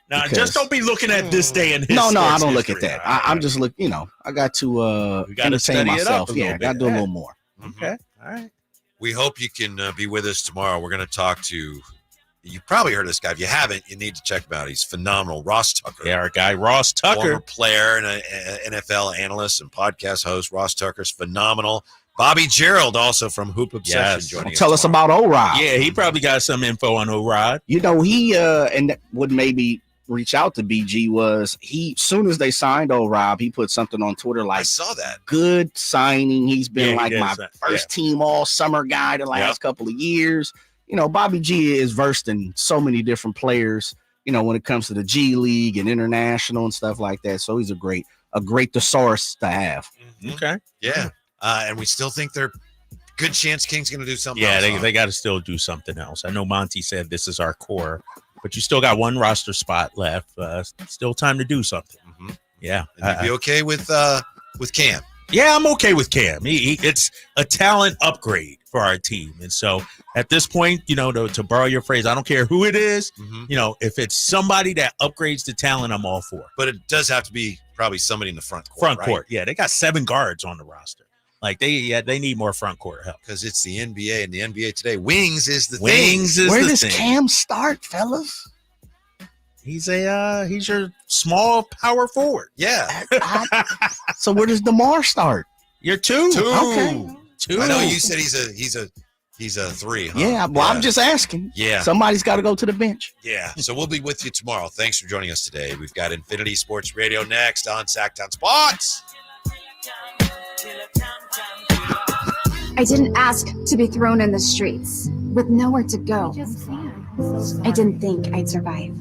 Now, just don't be looking at this day in history. No, I don't look at that. I'm just looking. I got to entertain study it up myself. a Yeah, I little got to bit. do a little more. Okay, all right. We hope you can be with us tomorrow. We're going to talk to, you probably heard of this guy. If you haven't, you need to check him out. He's phenomenal. Ross Tucker. Yeah, our guy, Ross Tucker. Former player and an NFL analyst and podcast host. Ross Tucker's phenomenal. Bobby Gerald, also from Hoop Obsession, joining us. Tell us about O-Rod. Yeah, he probably got some info on O-Rod. He and what maybe reach out to BG was soon as they signed O-Rob, he put something on Twitter like, I saw that. Good signing. He's been Yeah, he my did. first team all summer guy the last couple of years. Bobby G is versed in so many different players, when it comes to the G League and international and stuff like that. So he's a great thesaurus to have. Okay. Yeah. And we still think they're good chance King's going to do something Yeah, else. they got to still do something else. I know Monty said this is our core, but you still got one roster spot left. Still time to do something. Mm-hmm. Yeah. And you'd be okay with Cam? Yeah, I'm okay with Cam. It's a talent upgrade for our team. And so at this point, to borrow your phrase, I don't care who it is. Mm-hmm. If it's somebody that upgrades the talent, I'm all for it. But it does have to be probably somebody in the front court. Court. Yeah, they got 7 guards on the roster. Like they need more front court help because it's the NBA, and the NBA today, wings is the wings thing. Is Where the does thing. Cam start, fellas? He's your small power forward. Yeah. So where does DeMar start? You're 2. Okay. 2. I know you said he's a 3. Huh? Yeah. Well, I'm just asking. Yeah. Somebody's got to go to the bench. Yeah. So we'll be with you tomorrow. Thanks for joining us today. We've got Infinity Sports Radio next on Sactown Sports. I didn't ask to be thrown in the streets with nowhere to go. I didn't think I'd survive.